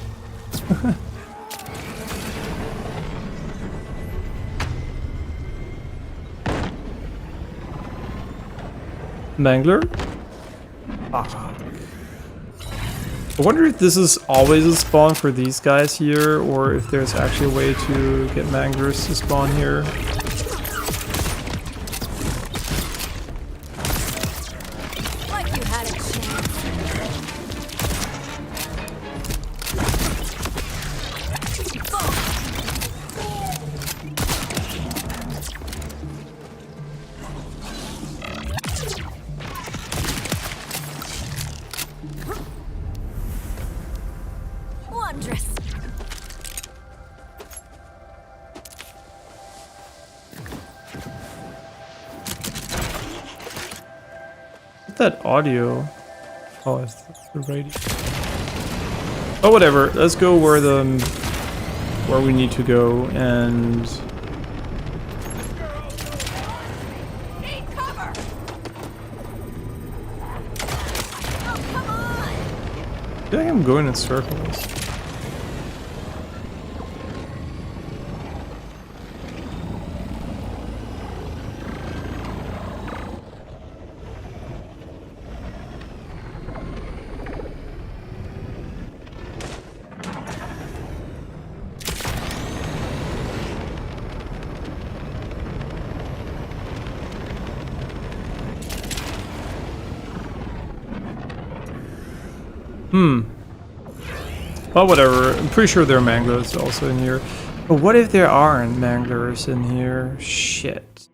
Speaker 1: Mangler? Ah. I wonder if this is always a spawn for these guys here, or if there's actually a way to get manglers to spawn here. That audio. Oh, it's the radio. Oh, whatever. Let's go where we need to go and.
Speaker 3: Need cover. Oh, come on.
Speaker 1: I feel like I'm going in circles. But whatever, I'm pretty sure there are manglers also in here. But what if there aren't manglers in here? Shit.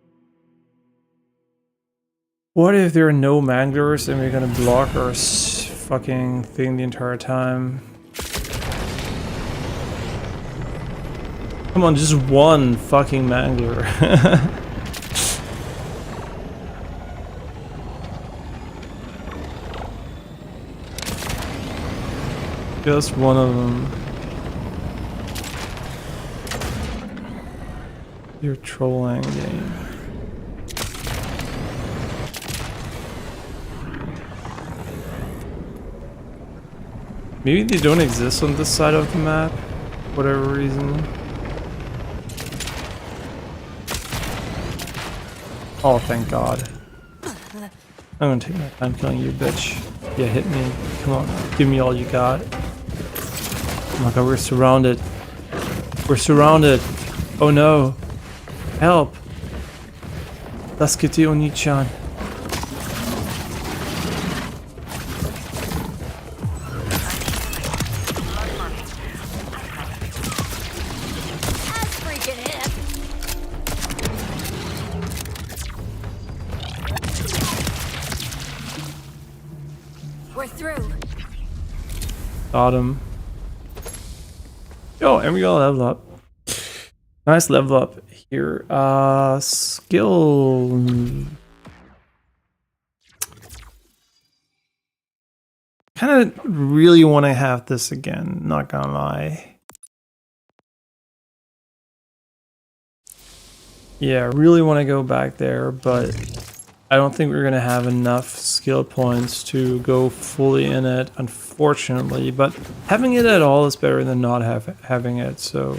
Speaker 1: What if there are no manglers and we're gonna block our fucking thing the entire time? Come on, just one fucking mangler. Just one of them. You're trolling, game. Maybe they don't exist on this side of the map, for whatever reason. Oh, thank God. I'm gonna take my time killing you, bitch. Yeah, hit me. Come on, give me all you got. Oh my God, we're surrounded. We're surrounded. Oh no. Help. Dasuke Oni-chan.
Speaker 3: We're through.
Speaker 1: Got him. Yo, and we got a level up. Nice level up here. Skill. Kind of really want to have this again, not gonna lie. Yeah, really want to go back there, but I don't think we're gonna have enough skill points to go fully in it, unfortunately. But having it at all is better than not having it, so.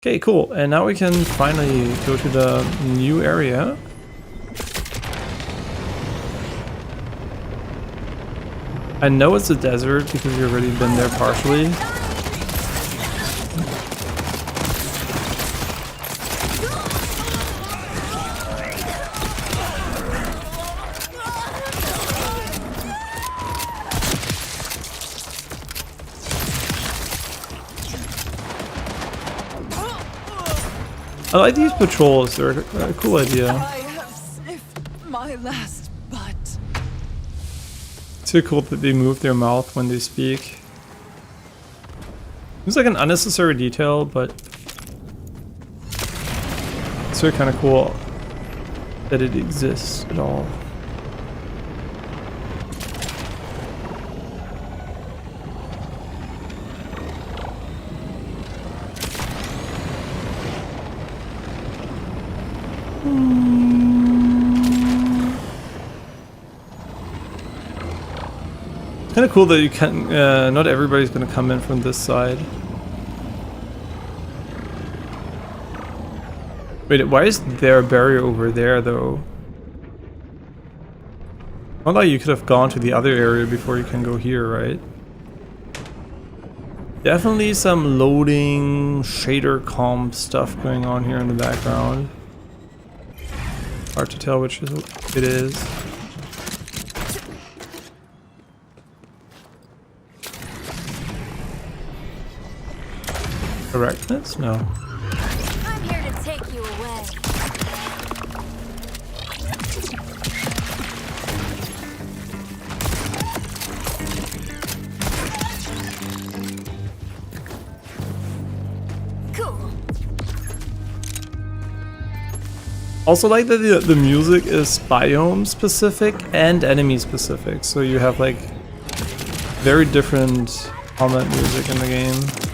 Speaker 1: Okay, cool. And now we can finally go to the new area. I know it's a desert because we've already been there partially. I like these patrols, they're a cool idea.
Speaker 2: I have sniffed my last butt.
Speaker 1: It's so cool that they move their mouth when they speak. It's like an unnecessary detail, but it's so kind of cool that it exists at all. Kind of cool that you can not everybody's gonna come in from this side. Wait, why is there a barrier over there though? Not like you could have gone to the other area before you can go here, right? Definitely some loading shader comp stuff going on here in the background. Hard to tell which it is. Correctness? No.
Speaker 3: I'm here to take you away. Cool.
Speaker 1: Also like that the music is biome specific and enemy specific, so you have like very different combat music in the game.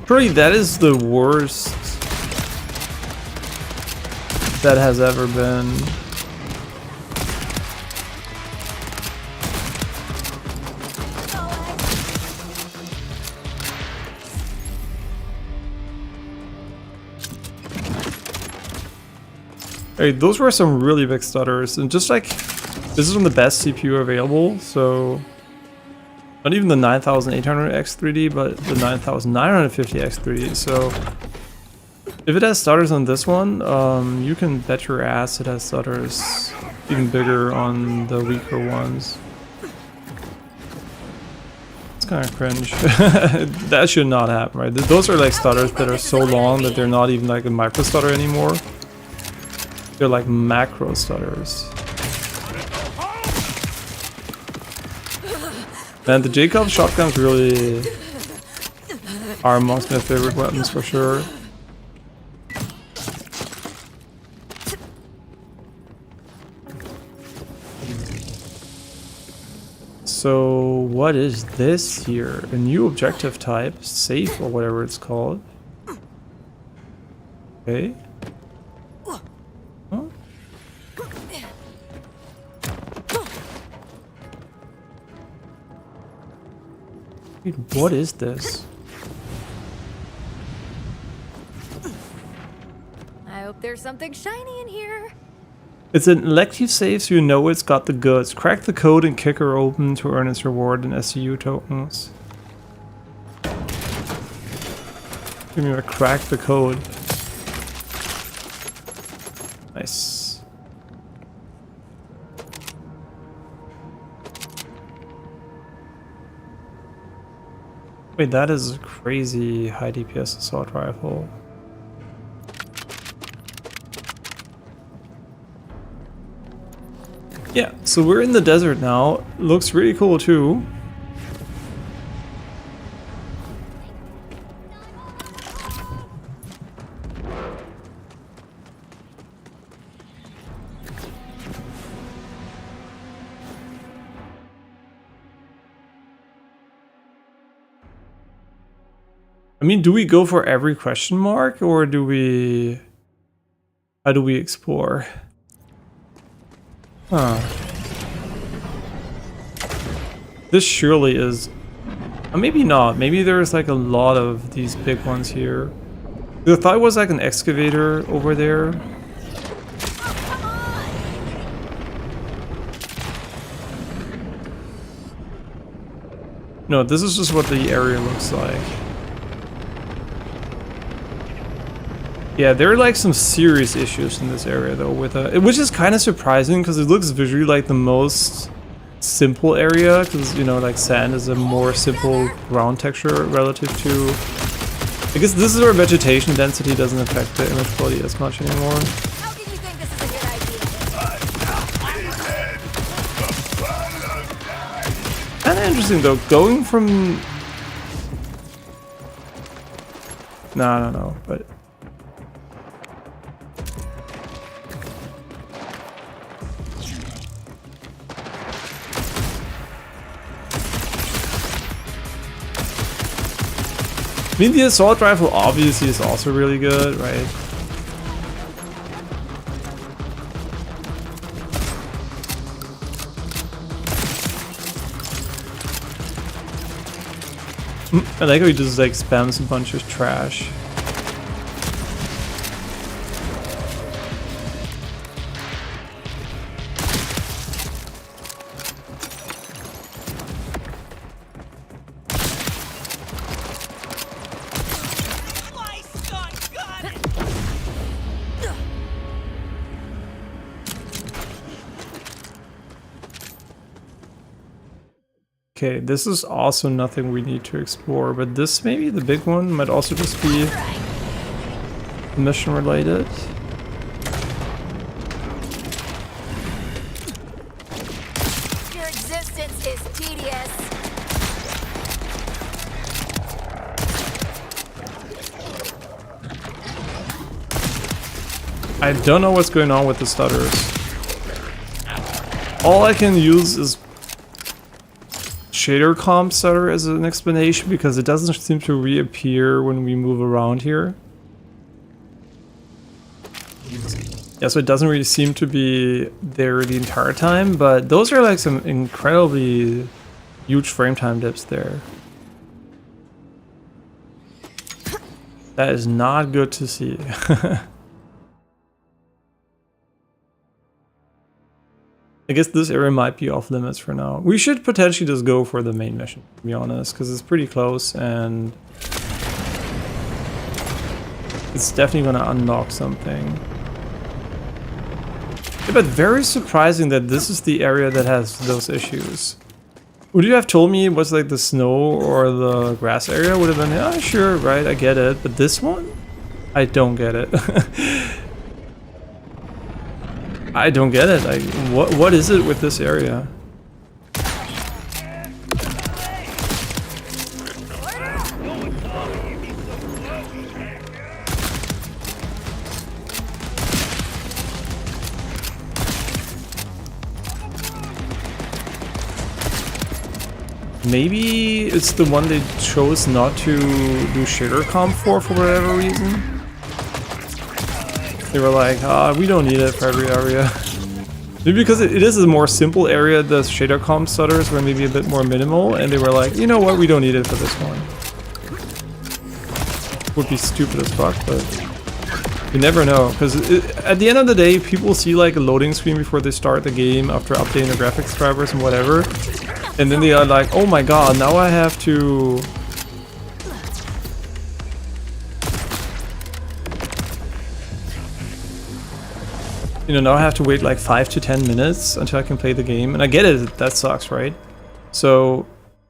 Speaker 1: Pretty, that is the worst that has ever been. Hey, those were some really big stutters, and just like, this is on the best CPU available, so Not even the 9800X 3D, but the 9950X 3D. So if it has stutters on this one, you can bet your ass it has stutters even bigger on the weaker ones. It's kind of cringe. That should not happen, right? Those are like stutters that are so long that they're not even like a micro stutter anymore. They're like macro stutters. Man, the Jacob shotguns really are amongst my favorite weapons for sure. So what is this here? A new objective type, safe or whatever it's called. Okay. Huh? Dude, what is this?
Speaker 3: I hope there's something shiny in here.
Speaker 1: It's an elective save, so you know it's got the goods. Crack the code and kick her open to earn its reward in SCU tokens. Give me a crack the code. Nice. Wait, that is a crazy high DPS assault rifle. Yeah, so we're in the desert now. Looks really cool too. I mean, do we go for every question mark or do we... How do we explore? Huh. This surely is... maybe not. Maybe there's like a lot of these big ones here. I thought it was like an excavator over there. No, this is just what the area looks like. Yeah, there are like some serious issues in this area though, with which is kind of surprising because it looks visually like the most simple area, because you know, like sand is a more simple ground texture relative to. I guess this is where vegetation density doesn't affect the image quality as much anymore.
Speaker 3: How can you think this is a good idea?
Speaker 1: Kind of interesting though, going from. No, I don't know, but. I mean, the assault rifle obviously is also really good, right? I like how he just like spams a bunch of trash. Okay, this is also nothing we need to explore, but this maybe the big one might also just be mission related.
Speaker 3: Your existence is tedious.
Speaker 1: I don't know what's going on with the stutters. All I can use is shader comp stutter as an explanation because it doesn't seem to reappear when we move around here. Yeah, so it doesn't really seem to be there the entire time, but those are like some incredibly huge frame time dips there. That is not good to see. I guess this area might be off limits for now. We should potentially just go for the main mission, to be honest, because it's pretty close and it's definitely gonna unlock something. Yeah, but very surprising that this is the area that has those issues. Would you have told me it was like the snow or the grass area? Would have been, yeah, sure, right, I get it. But this one? I don't get it. I don't get it. Like, what is it with this area? Maybe it's the one they chose not to do shader comp for whatever reason. They were like, we don't need it for every area. Maybe because it is a more simple area, the shader comp stutters were maybe a bit more minimal, and they were like, you know what, we don't need it for this one. Would be stupid as fuck, but you never know. Because at the end of the day, people see like a loading screen before they start the game after updating the graphics drivers and whatever. And then they are like, oh my god, now I have to... You know, now I have to wait like 5 to 10 minutes until I can play the game. And I get it, that sucks, right? So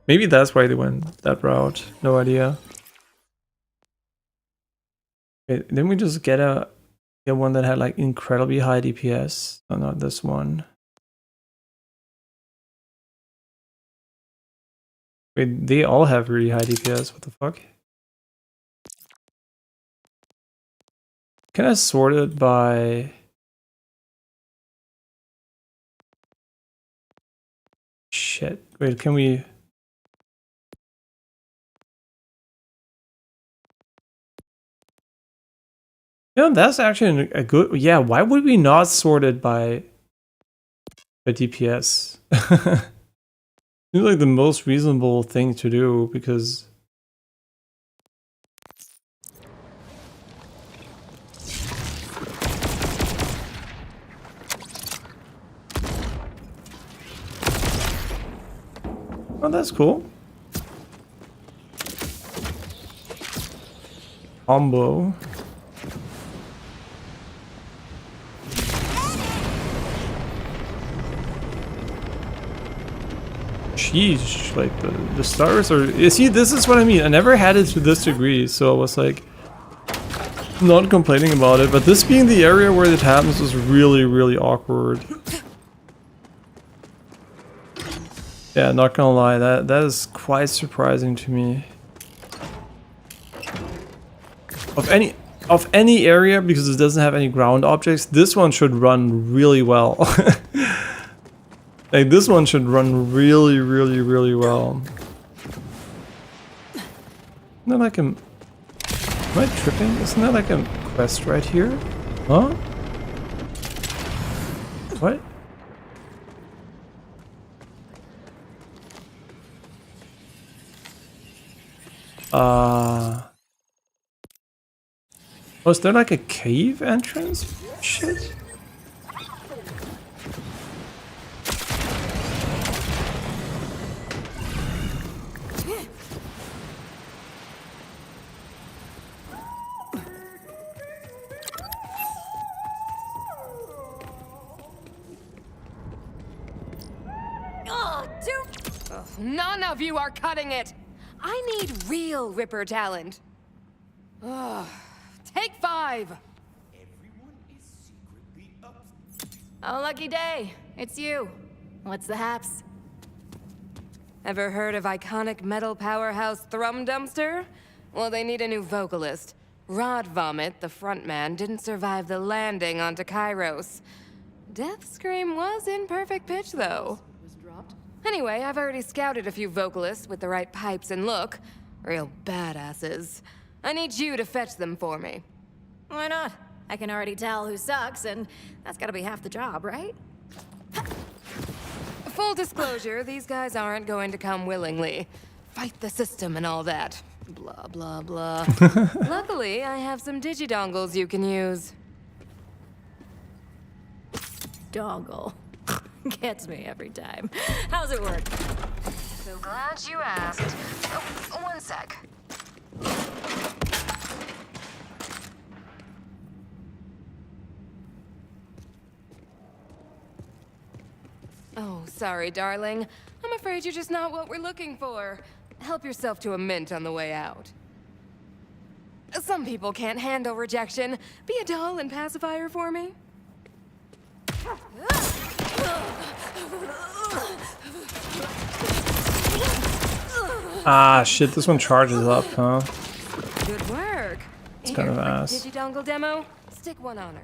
Speaker 1: maybe that's why they went that route. No idea. Okay, then we just get one that had like incredibly high DPS. Oh, not this one. Wait, they all have really high DPS. What the fuck? Can I sort it by... Shit. Wait, can we... Yeah, that's actually a good... Yeah, why would we not sort it by DPS? Seems like the most reasonable thing to do, because... Oh, that's cool. Combo. Sheesh, like the stars are... You see, this is what I mean. I never had it to this degree, so I was like... not complaining about it, but this being the area where it happens was really, really awkward. Yeah, not gonna lie, that is quite surprising to me. Of any area, because it doesn't have any ground objects, this one should run really well. Like, this one should run really, really, really well. Isn't that like a... Am I tripping? Isn't that like a quest right here? Huh? What? Was there like a cave entrance? Shit.
Speaker 2: None of you are cutting it! I need real Ripper talent. Ugh. Take 5!
Speaker 8: Everyone is secretly up.
Speaker 3: Oh, lucky day. It's you. What's the haps?
Speaker 2: Ever heard of iconic metal powerhouse Thrum Dumpster? Well, they need a new vocalist. Rod Vomit, the frontman, didn't survive the landing onto Kairos. Death Scream was in perfect pitch, though. Anyway, I've already scouted a few vocalists with the right pipes and look. Real badasses. I need you to fetch them for me.
Speaker 3: Why not? I can already tell who sucks, and that's gotta be half the job, right?
Speaker 2: Full disclosure, these guys aren't going to come willingly. Fight the system and all that. Blah, blah, blah. Luckily, I have some digidongles you can use.
Speaker 3: Dongle. Gets me every time. How's it work?
Speaker 2: So glad you asked. Oh, one sec. Oh, sorry, darling. I'm afraid you're just not what we're looking for. Help yourself to a mint on the way out. Some people can't handle rejection. Be a doll and pacifier for me.
Speaker 1: Ah, shit, this one charges up, huh?
Speaker 2: Good work.
Speaker 1: It's kind of ass.
Speaker 2: Digidongle demo? Stick one on her.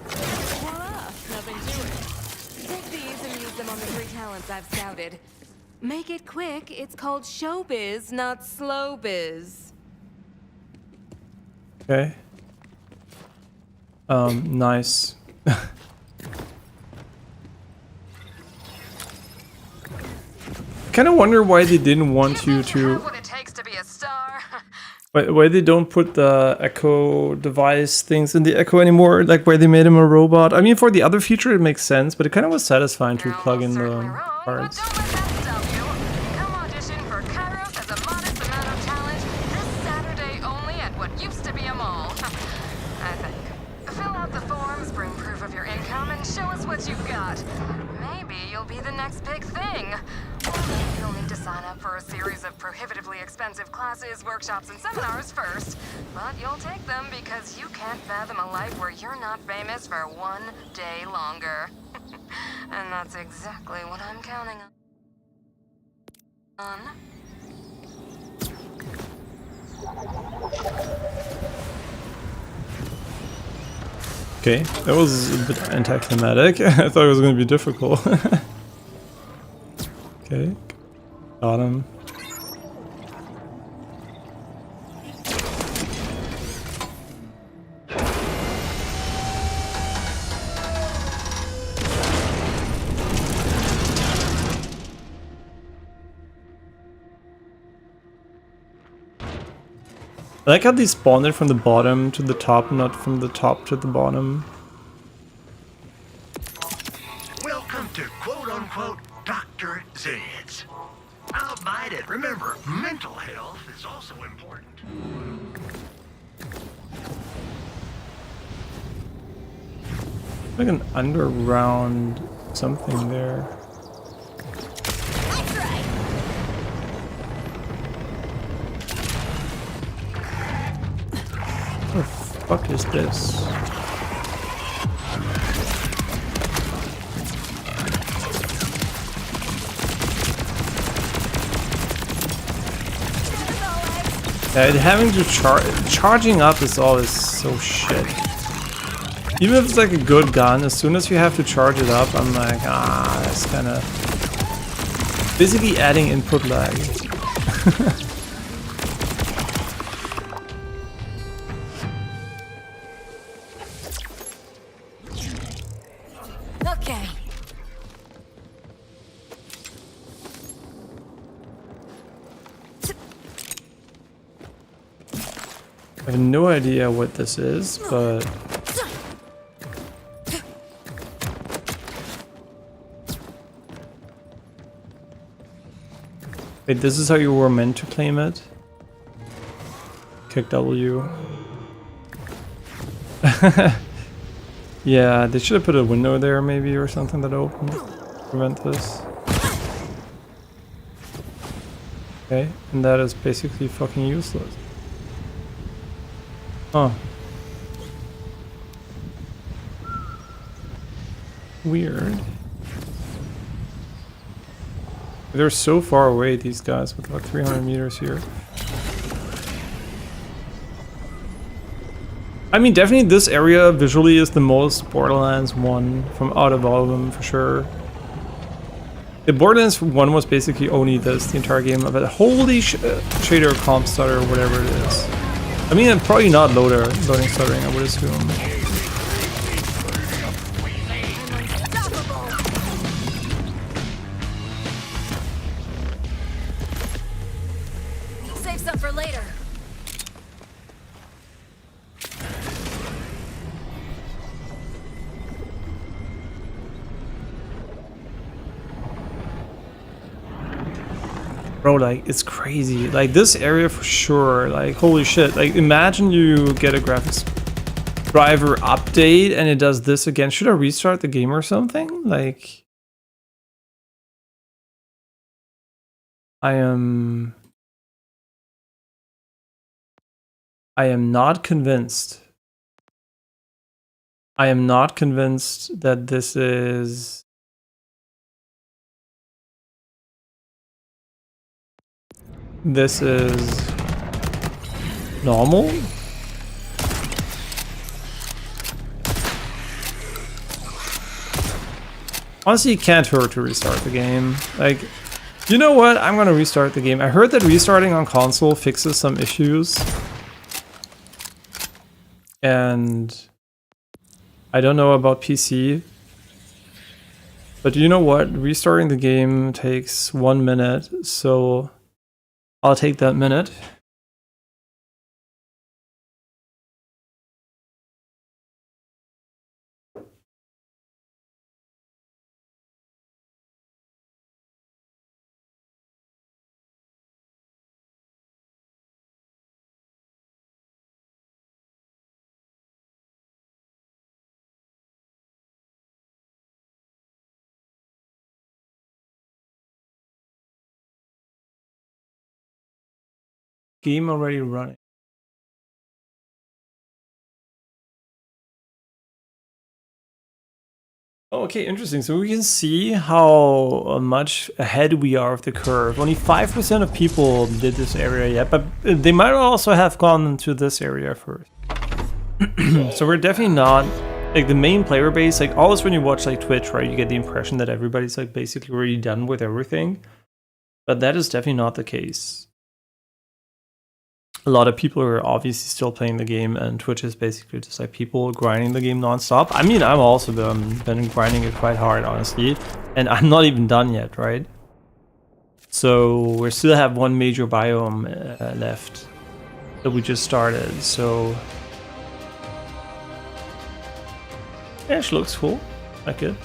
Speaker 2: Voila, nothing to it. Take these and use them on the 3 talents I've scouted. Make it quick. It's called showbiz, not slow biz.
Speaker 1: Okay. Nice. Kind of wonder why they didn't want you to.
Speaker 2: What it takes to be a star.
Speaker 1: Why they don't put the Echo device things in the Echo anymore, like where they made him a robot. I mean, for the other feature it makes sense, but it kind of was satisfying to plug in the parts.
Speaker 2: Don't let that stop you. Come audition for Kairos as a modest amount of talent this Saturday only at what used to be a mall. I think. Fill out the forms, bring proof of your income, and show us what you've got. Maybe you'll be the next big thing. Or maybe you'll need to sign up for a series of prohibitively expensive classes, workshops, and seminars first. But you'll take them because you can't fathom a life where you're not famous for 1 day longer. And that's exactly what I'm counting on.
Speaker 1: Okay, that was a bit anticlimactic. I thought it was going to be difficult. Okay, got him. I like how they spawned it from the bottom to the top, not from the top to the bottom.
Speaker 9: Welcome to quote-unquote Dr. Zed's. I'll bite it. Remember, mental health is also important.
Speaker 1: Like an underground something there. What the fuck is this? Having to charging up is always so shit. Even if it's like a good gun, as soon as you have to charge it up, I'm like, that's kind of basically adding input lag.
Speaker 3: Okay.
Speaker 1: I have no idea what this is, but wait, this is how you were meant to claim it? Kick W. Yeah, they should have put a window there maybe or something that opened to prevent this. Okay, and that is basically fucking useless. Huh. Weird. They're so far away, these guys, with about 300 meters here. I mean, definitely this area visually is the most Borderlands 1 from out of all of them, for sure. The Borderlands 1 was basically only this, the entire game of it. Holy shader comp stutter, whatever it is. I mean, probably not loading stuttering, I would assume.
Speaker 3: Save some for later.
Speaker 1: Bro, like, it's crazy. Like, this area for sure. Like, holy shit. Like, imagine you get a graphics driver update and it does this again. Should I restart the game or something? Like, I am not convinced. I am not convinced that this is normal. Honestly, it can't hurt to restart the game. Like, you know what? I'm gonna restart the game. I heard that restarting on console fixes some issues. And I don't know about PC. But you know what? Restarting the game takes 1 minute, so I'll take that minute. Game already running. Oh, okay, interesting. So we can see how much ahead we are of the curve. Only 5% of people did this area yet, but they might also have gone to this area first. So we're definitely not, like, the main player base, like, always when you watch, like, Twitch, right, you get the impression that everybody's, like, basically already done with everything. But that is definitely not the case. A lot of people are obviously still playing the game, and Twitch is basically just like people grinding the game non-stop. I mean, I've also been grinding it quite hard, honestly, and I'm not even done yet, right? So we still have one major biome left that we just started, so yeah, it looks cool. Like it.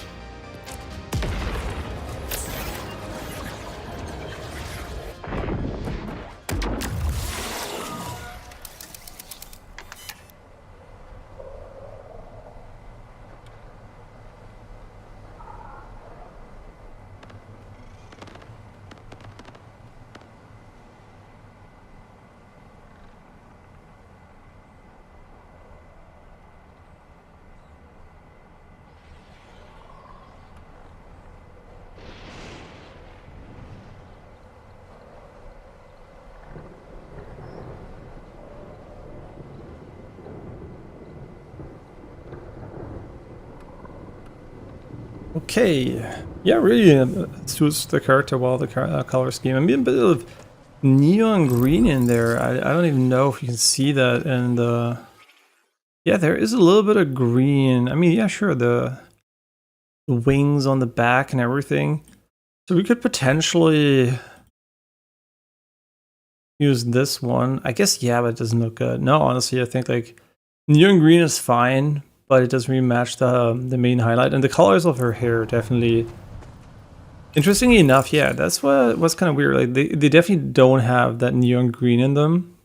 Speaker 1: Okay, yeah, really suits the character well, the color scheme. I mean, a bit of neon green in there. I don't even know if you can see that in the... Yeah, there is a little bit of green. I mean, yeah, sure, the wings on the back and everything. So we could potentially use this one. I guess, yeah, but it doesn't look good. No, honestly, I think, like, neon green is fine, but it doesn't really match the main highlight. And the colors of her hair definitely... Interestingly enough, yeah, that's what's kind of weird. Like, they definitely don't have that neon green in them.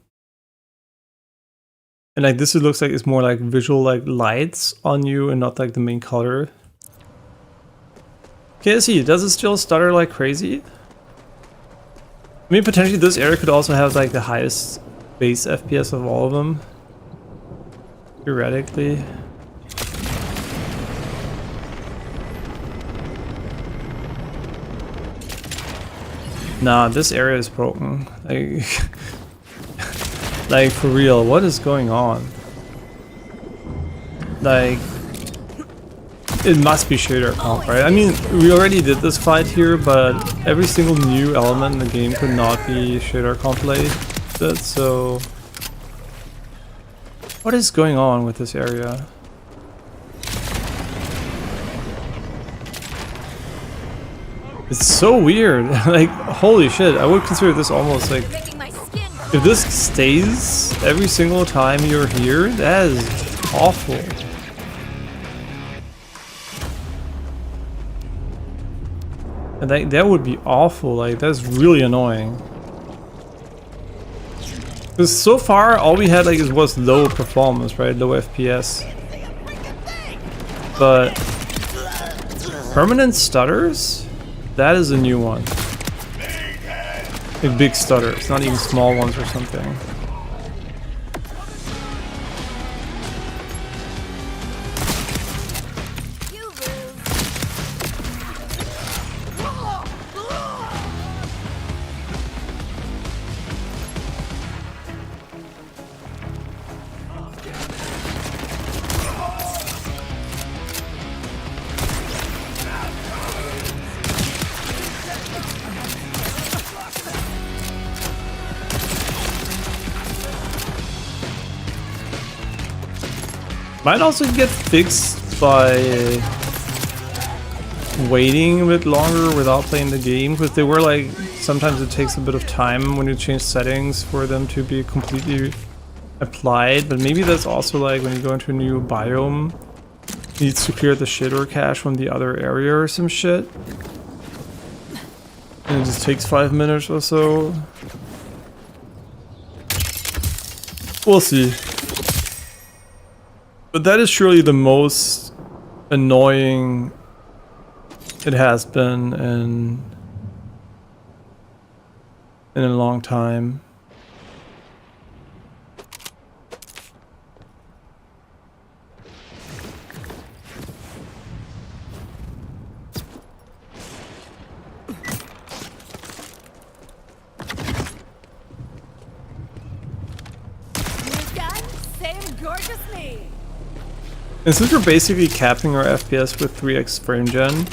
Speaker 1: And like this, it looks like it's more like visual like lights on you and not like the main color. Okay, let's see. Does it still stutter like crazy? I mean, potentially this area could also have like the highest base FPS of all of them. Theoretically. Nah, this area is broken. Like, like for real, what is going on? Like, it must be shader comp, right? I mean, we already did this fight here, but every single new element in the game could not be shader compilated, so... What is going on with this area? It's so weird. Like, holy shit, I would consider this almost like... If this stays every single time you're here, that is awful. And that would be awful, like that's really annoying. Because so far all we had like was low performance, right? Low FPS. But permanent stutters? That is a new one. Like big stutters, not even small ones or something. Might also get fixed by waiting a bit longer without playing the game, because they were like, sometimes it takes a bit of time when you change settings for them to be completely applied, but maybe that's also like when you go into a new biome, needs to clear the shader cache from the other area or some shit. And it just takes 5 minutes or so. We'll see. But that is surely the most annoying it has been in a long time. And since we're basically capping our FPS with 3x frame gen,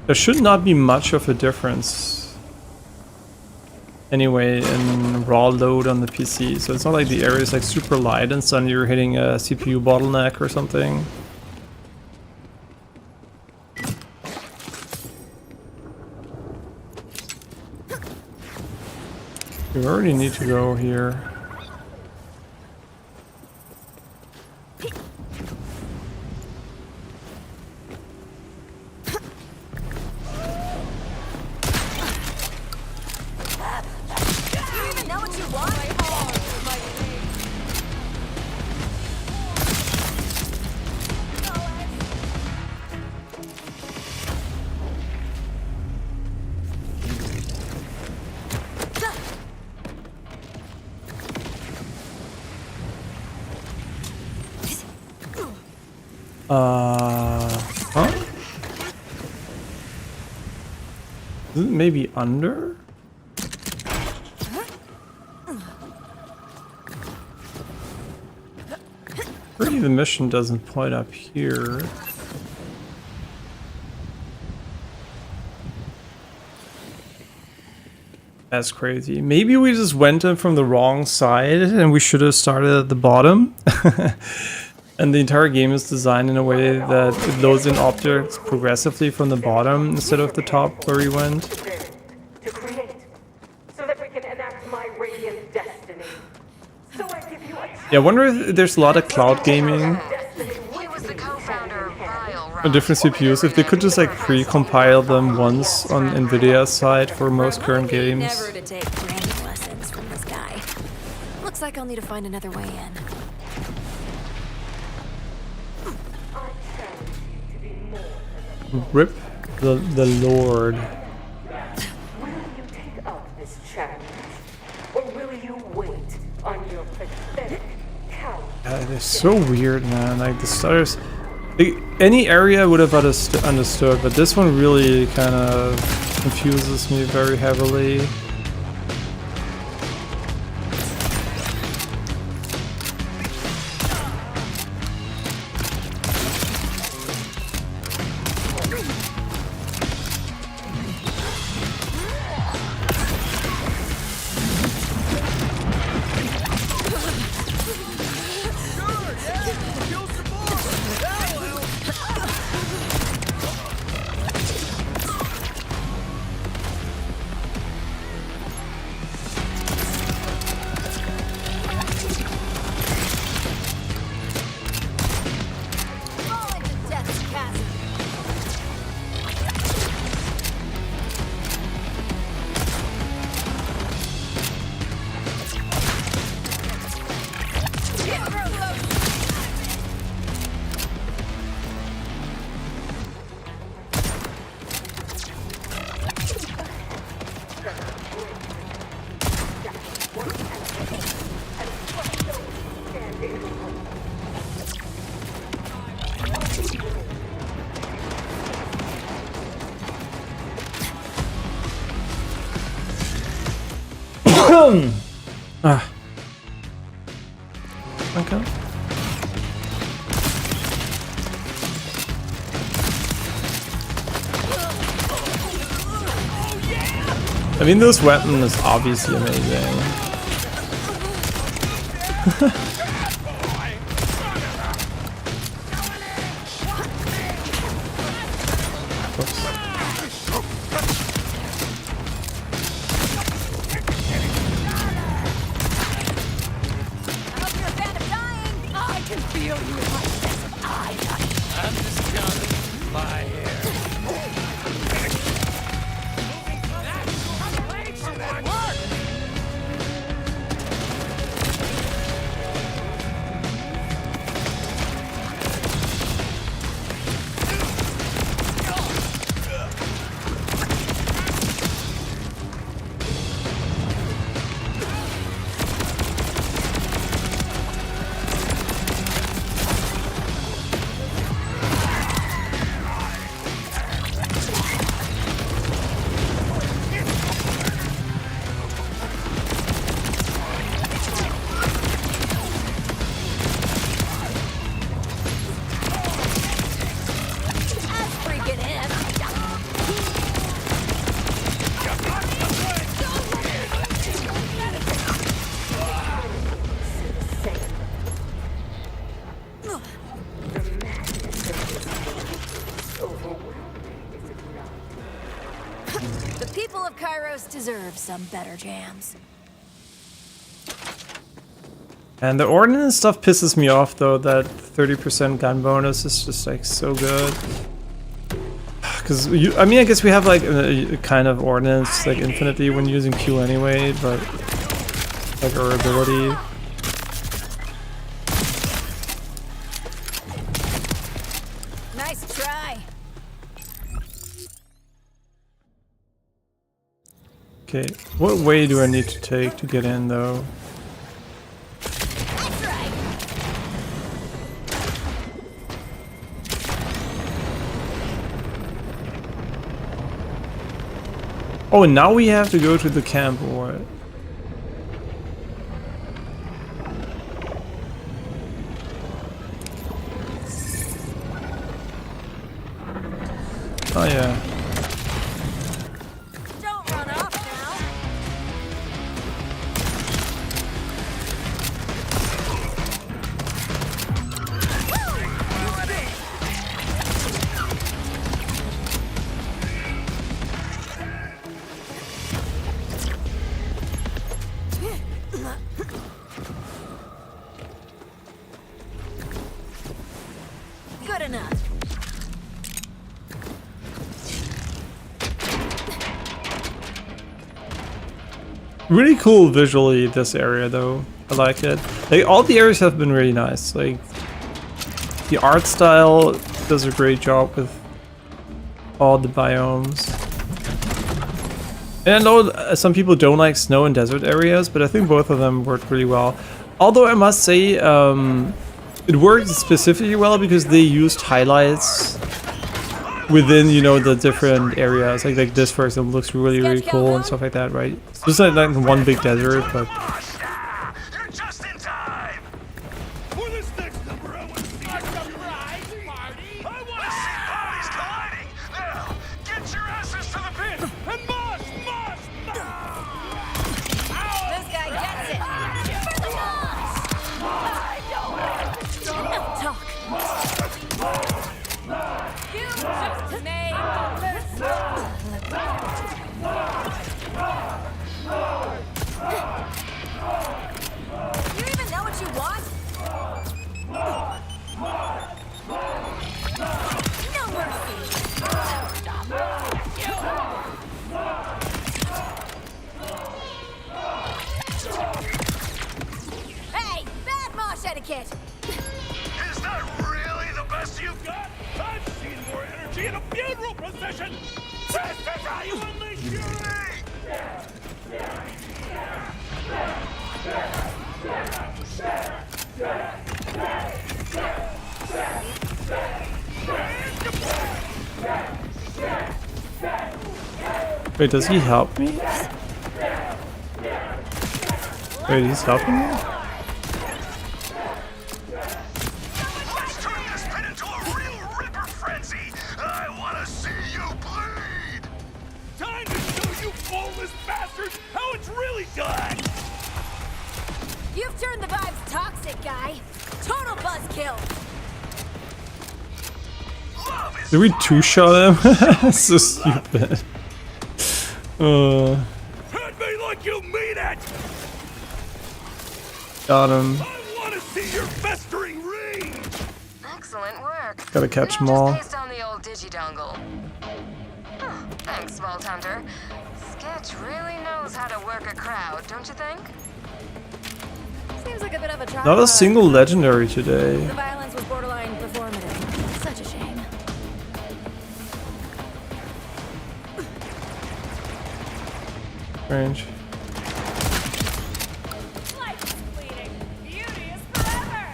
Speaker 1: there should not be much of a difference anyway in raw load on the PC. So it's not like the area is like super light and suddenly you're hitting a CPU bottleneck or something. We already need to go here. Huh? Is it maybe under? Pretty the mission doesn't point up here. That's crazy. Maybe we just went in from the wrong side and we should have started at the bottom. And the entire game is designed in a way that it loads in objects progressively from the bottom instead of the top where we went.
Speaker 8: To create, so that we can enact my radiant destiny. So I give you a
Speaker 1: Yeah, I wonder if there's a lot of cloud gaming on different CPUs. If they could just like pre-compile them once on Nvidia's side for most current games.
Speaker 3: Never to take branding lessons from this guy. Looks like I'll need to find another way in.
Speaker 1: Rip the Lord.
Speaker 8: Will you take up this challenge? Or will you wait on your pathetic couch?
Speaker 1: They're so weird, man. Like the stutters. Like, any area would have understood, but this one really kind of confuses me very heavily. Ah. Okay. I mean, this weapon is obviously amazing.
Speaker 3: The people of Kairos deserve some better jams.
Speaker 1: And the ordnance stuff pisses me off though, that 30% gun bonus is just like so good. Because, I mean, I guess we have like a kind of ordnance like infinity when using Q anyway, but like our ability.
Speaker 3: Nice try.
Speaker 1: Okay, what way do I need to take to get in though? Oh, now we have to go to the camp or what? Oh yeah.
Speaker 3: Don't run off now. Good enough.
Speaker 1: Really cool visually, this area though. I like it. Like, all the areas have been really nice. Like, the art style does a great job with all the biomes. And I know some people don't like snow and desert areas, but I think both of them worked really well. Although I must say, it worked specifically well because they used highlights within, you know, the different areas. Like this, for example, looks really, really cool and stuff like that, right? It's just like one big desert, but...
Speaker 9: You're just in time! For this next number, I want to see a surprise party! I want to see bodies colliding! Now, get your asses to the pit! And mosh!
Speaker 3: This guy gets it. For the boss! Enough talk. You just made You even know what you want? No mercy. Hey, bad mosh etiquette.
Speaker 9: Is that really the best you've got? I've seen more energy in a funeral procession! This is how you unleash your
Speaker 1: Wait, does he help me? Wait, he's helping me?
Speaker 9: Let's turn this pit into a real ripper frenzy. I want to see you bleed.
Speaker 7: Time to show you boneless bastards how it's really done!
Speaker 3: You've turned the vibes toxic, guy. Total buzzkill.
Speaker 1: Did we two-shot him? So stupid.
Speaker 7: Hit me like you mean it!
Speaker 1: Got him.
Speaker 7: I want to see your festering rage!
Speaker 2: Excellent work.
Speaker 1: Gotta catch them
Speaker 2: Now
Speaker 1: all.
Speaker 2: just paste on the old digidongle. Huh, thanks, Vault Hunter. Sketch really knows how to work a crowd, don't you think?
Speaker 3: Seems like a bit of a try.
Speaker 1: Not a single legendary today.
Speaker 3: The violence was borderline performative. Such a shame.
Speaker 1: Strange.
Speaker 3: Life is fleeting. Beauty is forever.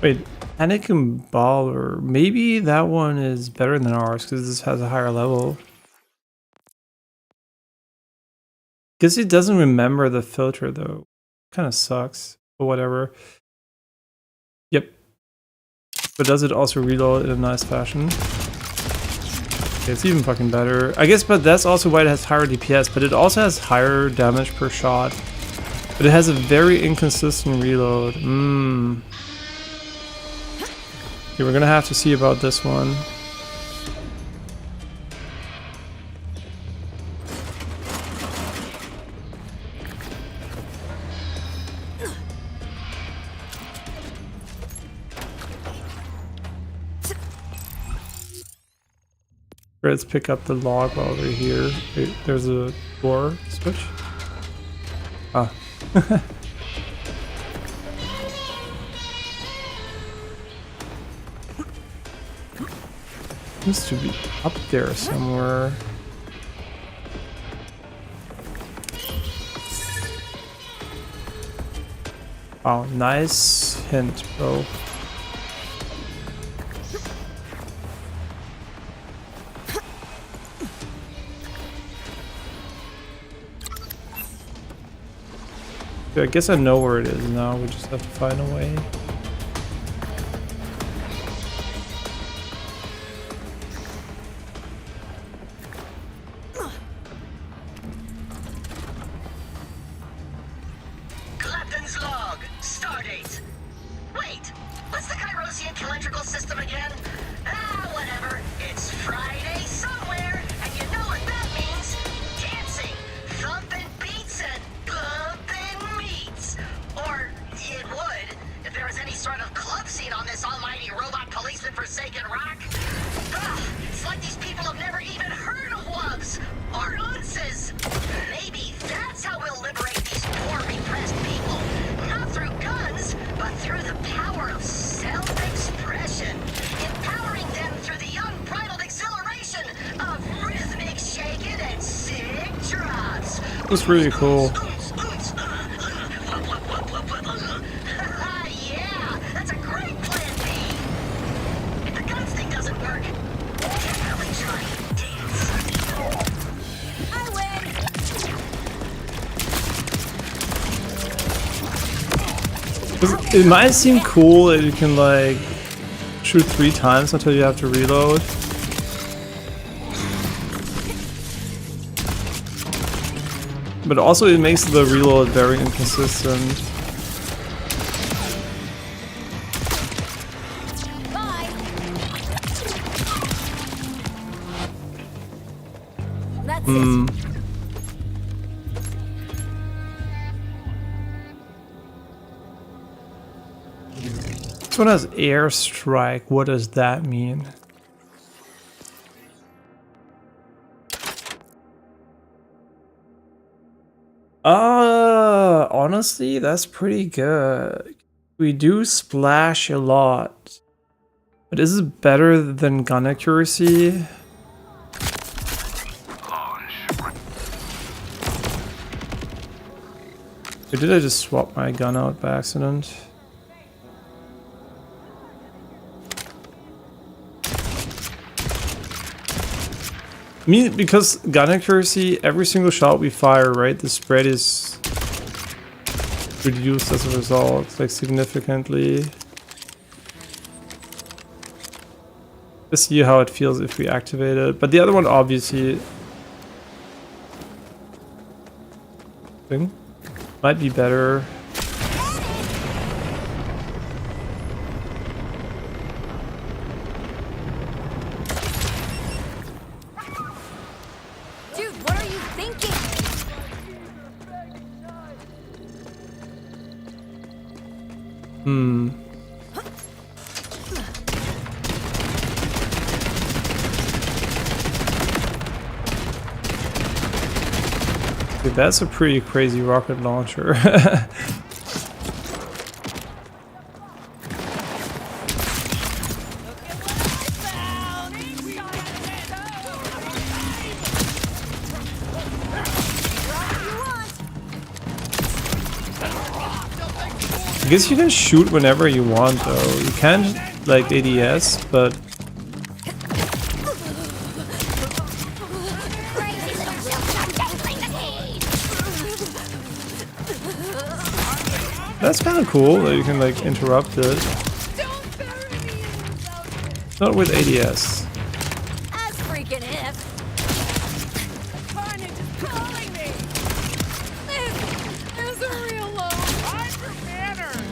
Speaker 1: Wait, Panic and Baller. Maybe that one is better than ours because this has a higher level. Because it doesn't remember the filter though. Kind of sucks, but whatever. Yep. But does it also reload in a nice fashion? Okay, it's even fucking better. I guess, but that's also why it has higher DPS, but it also has higher damage per shot. But it has a very inconsistent reload. Okay, we're gonna have to see about this one. Let's pick up the log while we're here. Wait, there's a door switch. Ah. Seems to be up there somewhere. Oh, nice hint, bro. I guess I know where it is now, we just have to find a way.
Speaker 8: Captain's log. Stardate. Wait, what's the Kyrosian calendrical system again? Ah, whatever. It's Friday somewhere, and you know what that means. Dancing, thumping beats, and bumping meats. Or it would, if there was any sort of club scene on this almighty robot policeman forsaken rock. Ugh, it's like these people have never even heard of wubs or unces. Maybe that's how we'll liberate these poor repressed people. Not through guns, but through the power of self-expression. Empowering them through the unbridled exhilaration of rhythmic shaking and sick drops.
Speaker 1: That's really cool.
Speaker 8: Yeah, that's a great plan B. If the guns thing doesn't work, definitely try and dance.
Speaker 3: I win.
Speaker 1: It might seem cool that you can like shoot 3 times until you have to reload. But also it makes the reload very inconsistent.
Speaker 3: Bye. That's it.
Speaker 1: This one has airstrike. What does that mean? Honestly, that's pretty good. We do splash a lot. But is it better than gun accuracy? Or did I just swap my gun out by accident? I mean, because gun accuracy, every single shot we fire, right, the spread is reduced as a result, like significantly. Let's see how it feels if we activate it. But the other one, obviously, might be better.
Speaker 3: Dude, what are you thinking?
Speaker 1: Okay, that's a pretty crazy rocket launcher. I guess you can shoot whenever you want though. You can't like ADS, but that's kind of cool that you can like interrupt it. Not with ADS.
Speaker 3: As freaking if.
Speaker 2: Carnage is calling me! This is a real low. Mind your manners!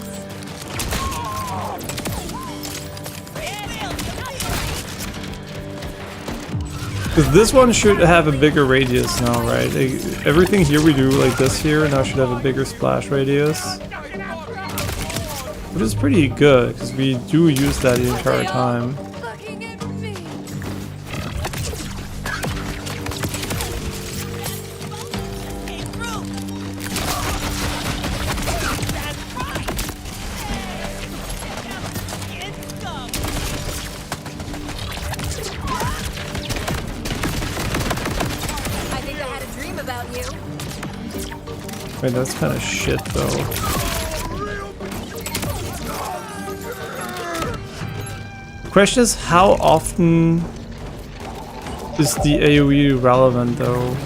Speaker 1: Because this one should have a bigger radius now, right? Like, everything here we do like this here now should have a bigger splash radius. Which is pretty good, because we do use that the entire time.
Speaker 2: Looking at me.
Speaker 3: I think I had a dream about you.
Speaker 1: Wait, that's kind of shit though. Question is, how often is the AoE relevant though?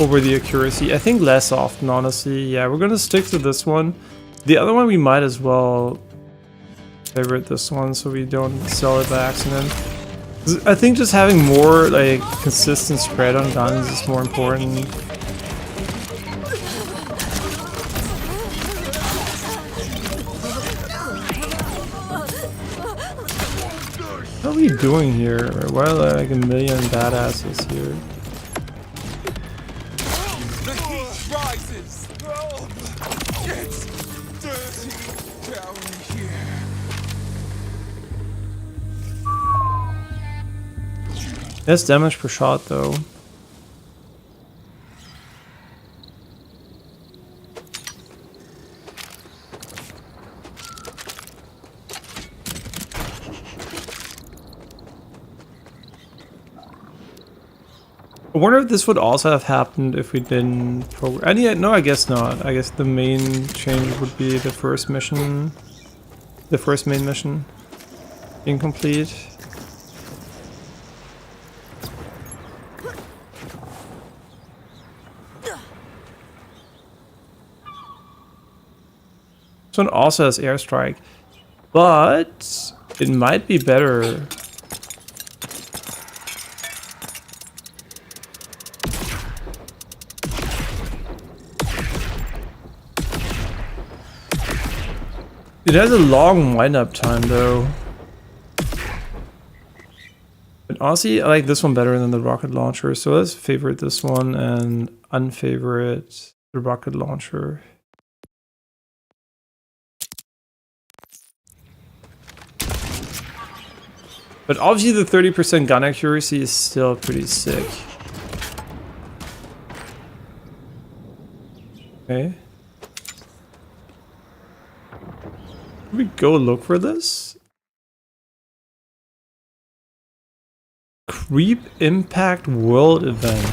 Speaker 1: Over the accuracy? I think less often, honestly. Yeah, we're gonna stick to this one. The other one we might as well favorite this one so we don't sell it by accident. I think just having more like consistent spread on guns is more important. What are we doing here? Why are there like a million badasses here?
Speaker 13: The heat rises. Oh, it's dirty down here.
Speaker 1: Less damage per shot though. I wonder if this would also have happened if we didn't program. No, I guess not. I guess the main change would be the first mission, the first main mission, incomplete. This one also has airstrike, but it might be better. It has a long wind-up time though. But honestly, I like this one better than the rocket launcher, so let's favorite this one and unfavorite the rocket launcher. But obviously the 30% gun accuracy is still pretty sick. Okay. Should we go look for this? Creep Impact World Event.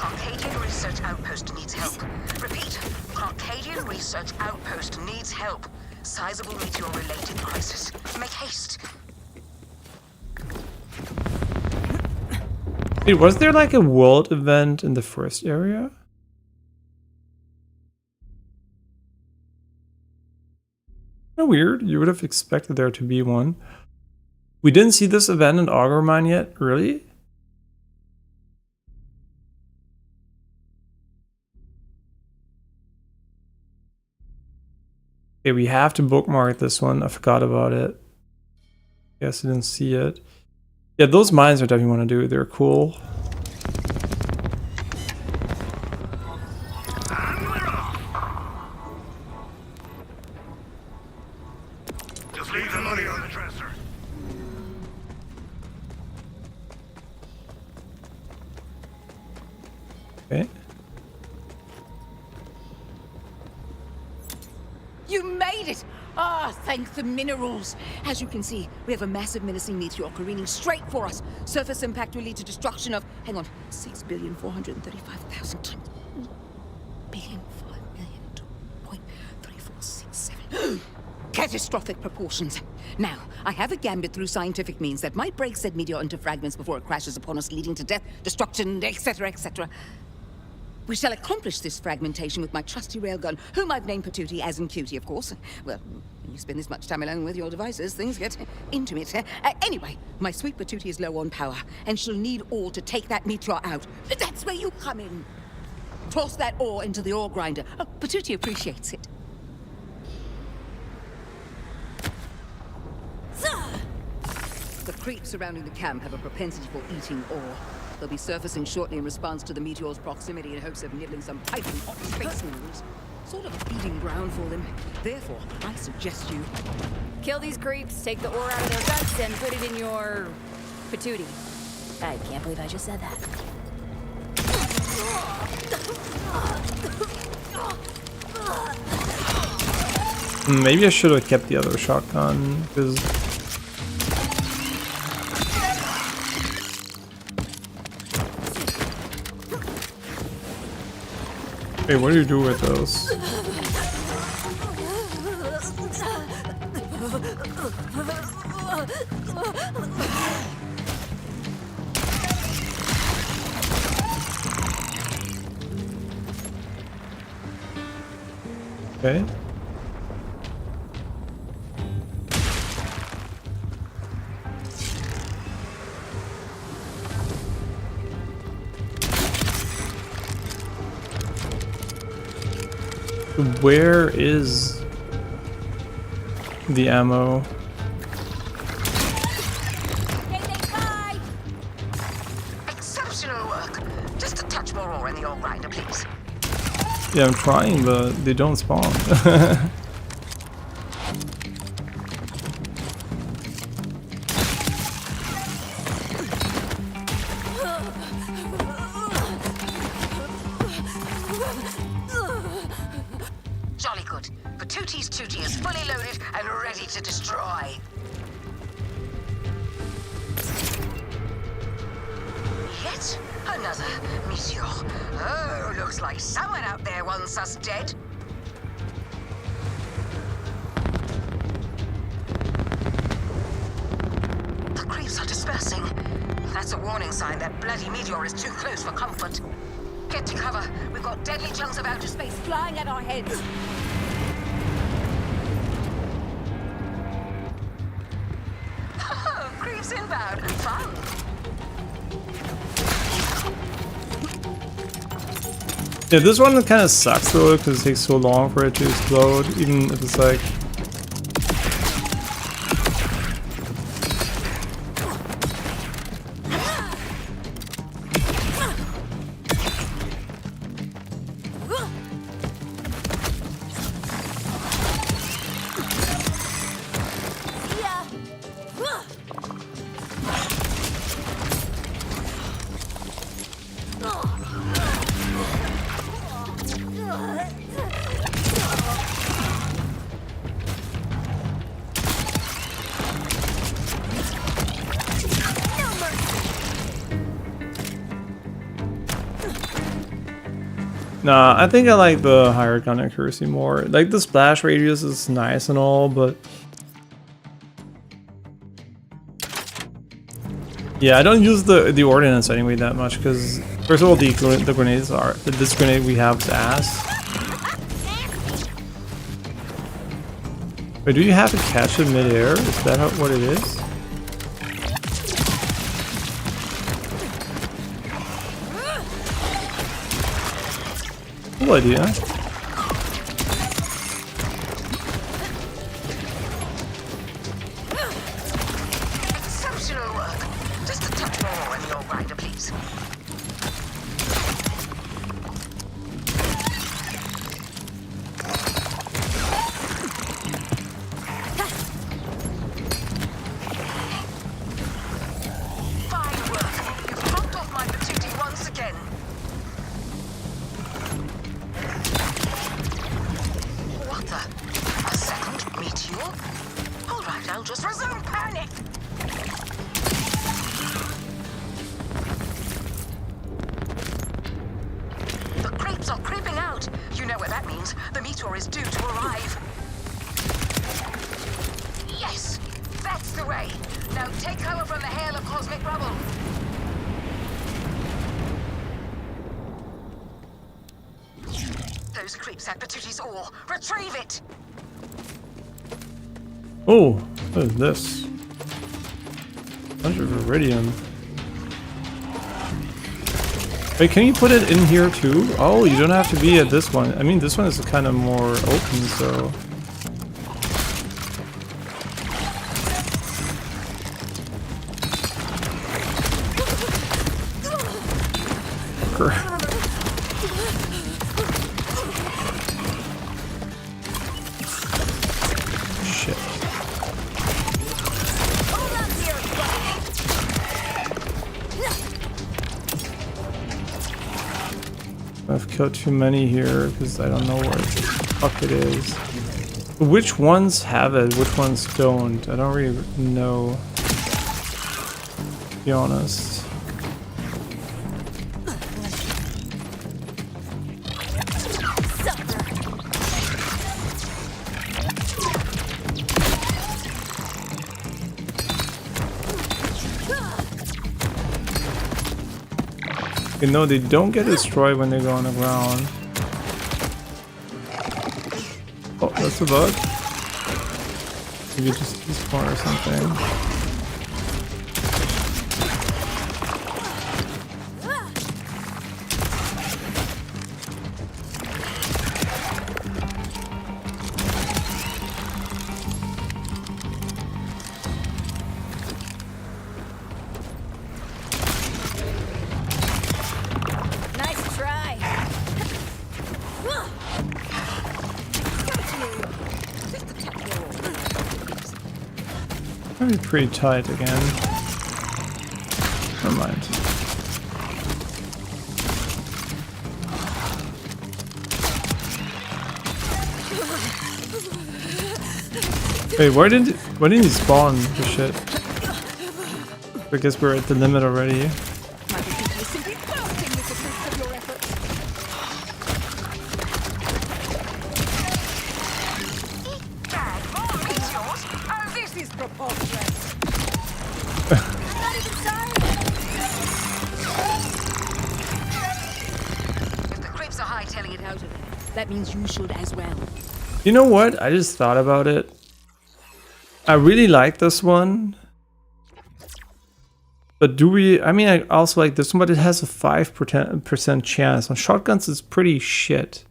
Speaker 5: Arcadian Research Outpost needs help. Repeat, Arcadian New research outpost needs help. Sizable meteor-related crisis. Make haste.
Speaker 1: Dude, was there like a world event in the first area? Kinda weird. You would have expected there to be one. We didn't see this abandoned auger mine yet, really? Okay, we have to bookmark this one. I forgot about it. Guess I didn't see it. Yeah, those mines are definitely want to do. They're cool.
Speaker 9: Just leave the money on the dresser.
Speaker 1: Okay.
Speaker 14: You made it! Ah, thank the minerals. As you can see, we have a massive menacing meteor careening straight for us. Surface impact will lead to destruction of, hang on, 6,435,000 tons. Billion, 5 million, 0.3467. Catastrophic proportions. Now, I have a gambit through scientific means that might break said meteor into fragments before it crashes upon us, leading to death, destruction, etc., etc. We shall accomplish this fragmentation with my trusty railgun, whom I've named Patootie, as in cutie, of course. Well, when you spend this much time alone with your devices, things get intimate. Anyway, my sweet Patootie is low on power, and she'll need ore to take that meteor out. That's where you come in. Toss that ore into the ore grinder. Oh, Patootie appreciates it. The creeps surrounding the camp have a propensity for eating ore. They'll be surfacing shortly in response to the meteor's proximity in hopes of nibbling some piping hot space minerals. Sort of a feeding ground for them. Therefore, I suggest you...
Speaker 3: Kill these creeps, take the ore out of their guts, and put it in your... patootie. I can't believe I just said that.
Speaker 1: Maybe I should have kept the other shotgun, because... Hey, what do you do with those? Okay. Where is the ammo?
Speaker 5: Exceptional work. Just a touch more ore in the ore grinder, please.
Speaker 1: Yeah, I'm trying, but they don't spawn.
Speaker 5: Jolly good. Patootie's tootie is fully loaded and ready to destroy. Yet another meteor. Oh, looks like someone out there wants us dead. The creeps are dispersing. That's a warning sign that bloody meteor is too close for comfort. Get to cover. We've got deadly chunks of outer space flying at our heads. Creeps inbound. Fun.
Speaker 1: Yeah, this one kind of sucks though, because it takes so long for it to explode, even if it's like... Nah, I think I like the higher gun accuracy more. Like the splash radius is nice and all, but yeah, I don't use the ordnance anyway that much because first of all the grenades are this grenade we have is ass. Wait, do you have to catch it mid-air? Is that what it is? Cool idea.
Speaker 5: Exceptional work. Just a touch more in your rider, please. Fine work. You've knocked off my patootie once again. What the? A second meteor? All right, I'll just resume panic. The creeps are creeping out. You know what that means. The meteor is due to arrive. Yes, that's the way. Now take cover from the hail of cosmic rubble. Those creeps had Patootie's ore. Retrieve it!
Speaker 1: Oh, what is this? Bunch of iridium. Wait, can you put it in here too? Oh, you don't have to be at this one. I mean, this one is kind of more open, so. Shit. I've killed too many here because I don't know where the fuck it is. Which ones have it? Which ones don't? I don't really know, to be honest. You know, they don't get destroyed when they go on the ground. Oh, that's a bug. Maybe just despawn or something. Probably pretty tight again. Never mind. Wait, why didn't he spawn the shit? I guess we're at the limit already.
Speaker 14: That means you should as well.
Speaker 1: You know what? I just thought about it. I really like this one. But do we... I mean, I also like this one, but it has a 5% chance. On shotguns, it's pretty shit.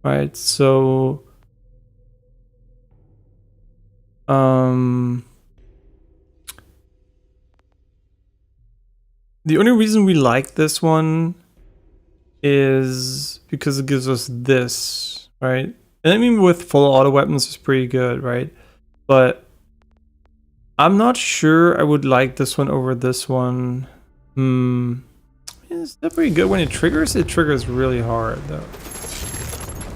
Speaker 1: Right, so... The only reason we like this one is because it gives us this, right? And I mean, with full auto weapons, it's pretty good, right? But I'm not sure I would like this one over this one. It's still pretty good. When it triggers really hard, though.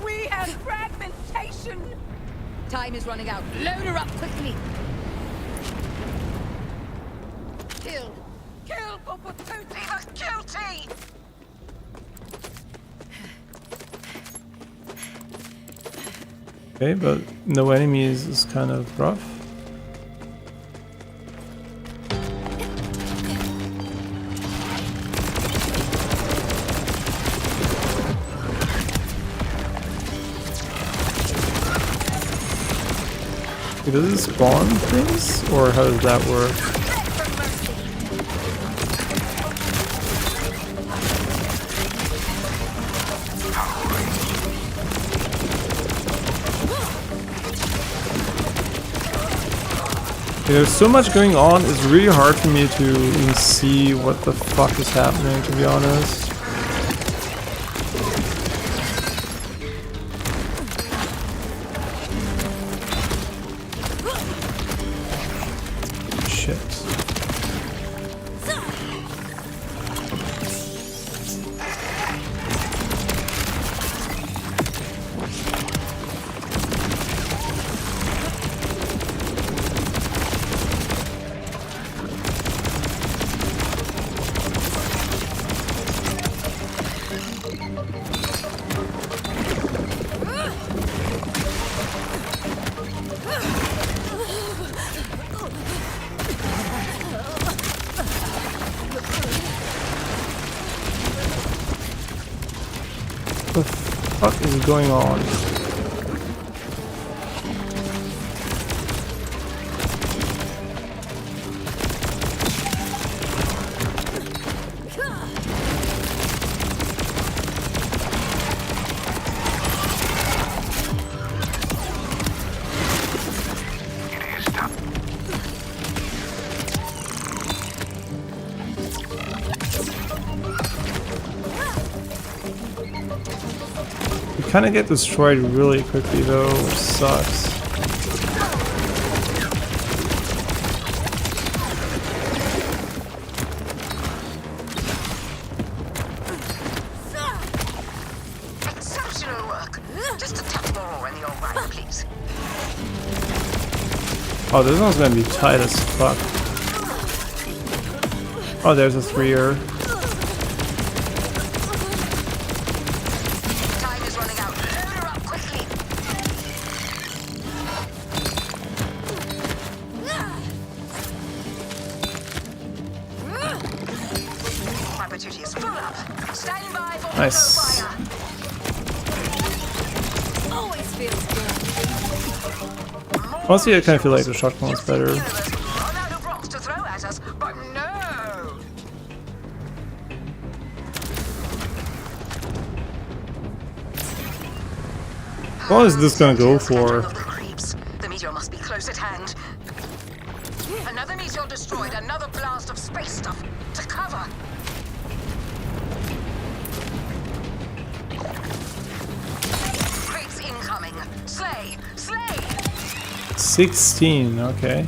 Speaker 14: We have fragmentation! Time is running out. Load her up quickly! Kill! Kill for Patootie the guilty!
Speaker 1: Okay, but no enemies is kind of rough. Does it spawn things, or how does that work? There's so much going on, it's really hard for me to even see what the fuck is happening, to be honest. Shit. What the fuck is going on? Kind of get destroyed really quickly though, which sucks.
Speaker 5: Exceptional work. Just a touch more in the old rifle, please.
Speaker 1: Oh, this one's gonna be tight as fuck. Oh, there's a 3-er. Nice. Honestly, I kind of feel like the shotgun is better. What is this gonna go for?
Speaker 5: The meteor must be close at hand. Another meteor destroyed, another blast of space stuff to cover. Creeps incoming. Slay! Slay!
Speaker 1: 16, okay.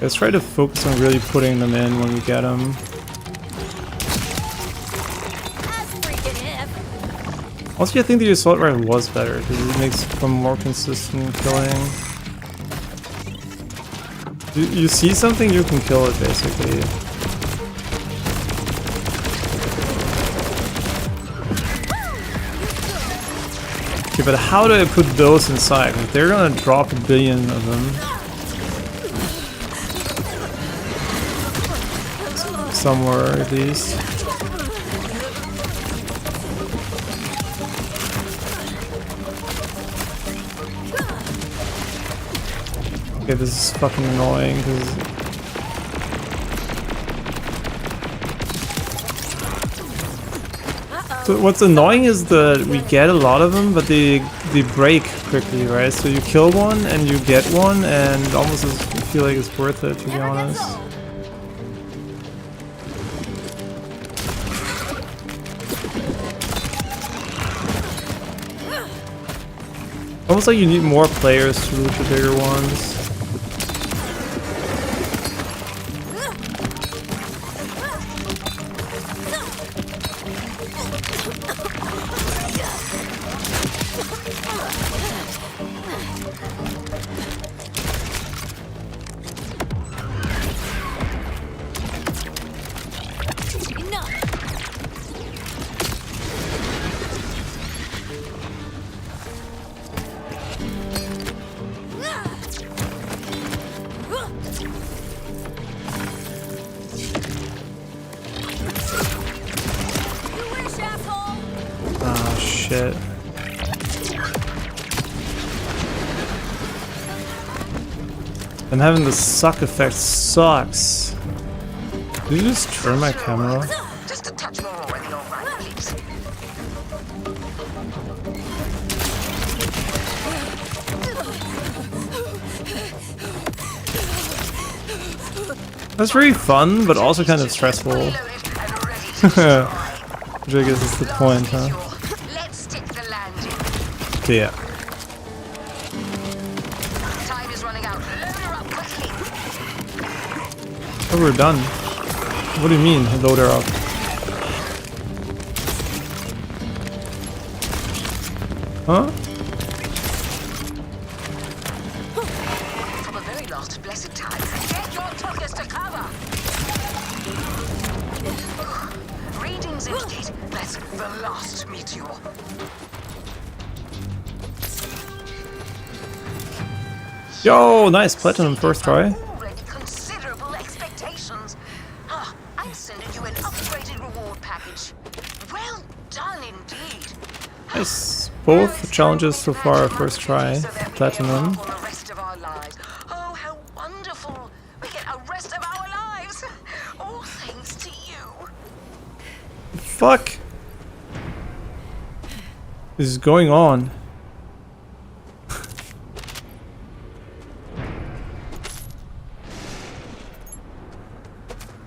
Speaker 1: Let's try to focus on really putting them in when we get them. Also, I think the assault rifle was better because it makes for more consistent killing. You see something, you can kill it basically. Okay, but how do I put those inside? Like, they're gonna drop a billion of them. Somewhere at least. Okay, this is fucking annoying because so what's annoying is that we get a lot of them, but they break quickly, right? So you kill one and you get one, and almost feel like it's worth it, to be honest. Almost like you need more players to loot the bigger ones. Ah, shit. I'm having the suck effect sucks. Did you just turn my camera?
Speaker 5: Just a touch more in the old right, please.
Speaker 1: That's very fun, but also kind of stressful. Which I guess is the point, huh?
Speaker 5: Let's take the landing.
Speaker 1: Okay, yeah.
Speaker 5: Time is running out. Load her up quickly.
Speaker 1: Oh, we're done. What do you mean, load her up? Huh?
Speaker 5: From a very last blessed time, get your talkers to cover. Readings indicate that's the last meteor.
Speaker 1: Yo, nice platinum first try.
Speaker 5: Already considerable expectations. Ah, I'm sending you an upgraded reward package. Well done indeed.
Speaker 1: Nice. Both challenges so far first try. Platinum.
Speaker 5: For the rest of our lives. Oh, how wonderful. We get a rest of our lives. All thanks to you.
Speaker 1: Fuck is going on?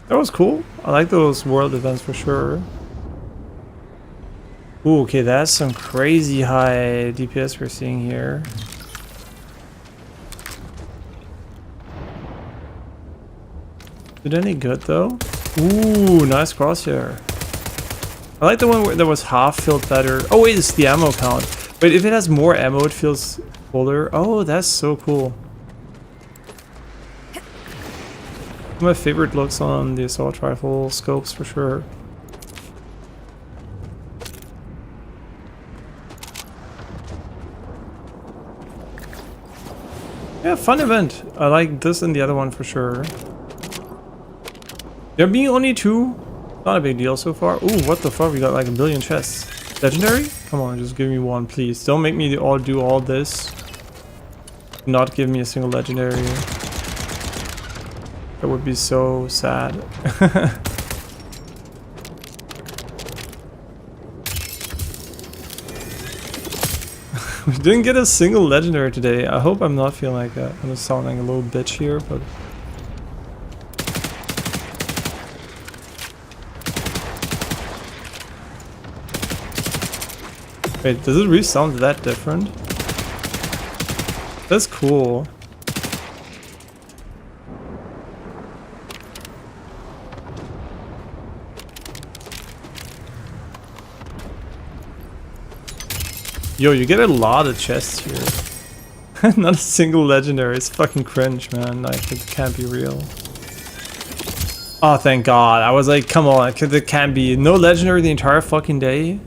Speaker 1: That was cool. I like those world events for sure. Ooh, okay, that's some crazy high DPS we're seeing here. Did any good though? Ooh, nice crosshair. I like the one where that was half filled better. Oh wait, it's the ammo count. But if it has more ammo, it feels fuller. Oh, that's so cool. My favorite looks on the assault rifle scopes for sure. Yeah, fun event. I like this and the other one for sure. There being only 2, not a big deal so far. Ooh, what the fuck? We got like a billion chests. Legendary? Come on, just give me one, please. Don't make me do all this. Not give me a single legendary. That would be so sad. We didn't get a single legendary today. I hope I'm not feeling like that. I'm just sounding a little bitch here, but... Wait, does it really sound that different? That's cool. Yo, you get a lot of chests here. Not a single legendary. It's fucking cringe, man. Like, it can't be real. Oh, thank God. I was like, come on. It can't be. No legendary the entire fucking day?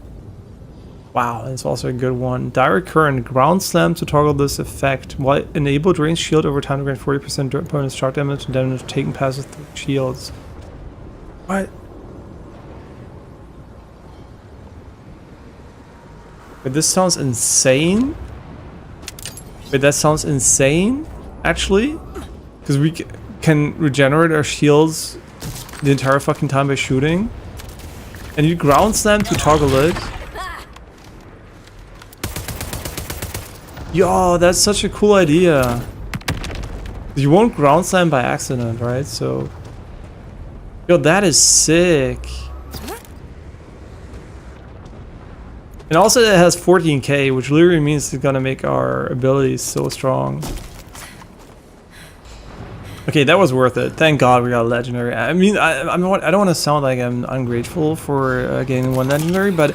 Speaker 1: Wow, that's also a good one. Direct current. Ground slam to toggle this effect. While enabled range shield over time to grant 40% bonus shock damage and damage taken passes through shields. What? Wait, this sounds insane. Wait, that sounds insane, actually. Because we can regenerate our shields the entire fucking time by shooting. And you ground slam to toggle it. Yo, that's such a cool idea. You won't ground slam by accident, right? So... Yo, that is sick. And also it has 14k, which literally means it's gonna make our abilities so strong. Okay, that was worth it. Thank God we got a legendary. I mean, I don't want to sound like I'm ungrateful for getting one legendary, but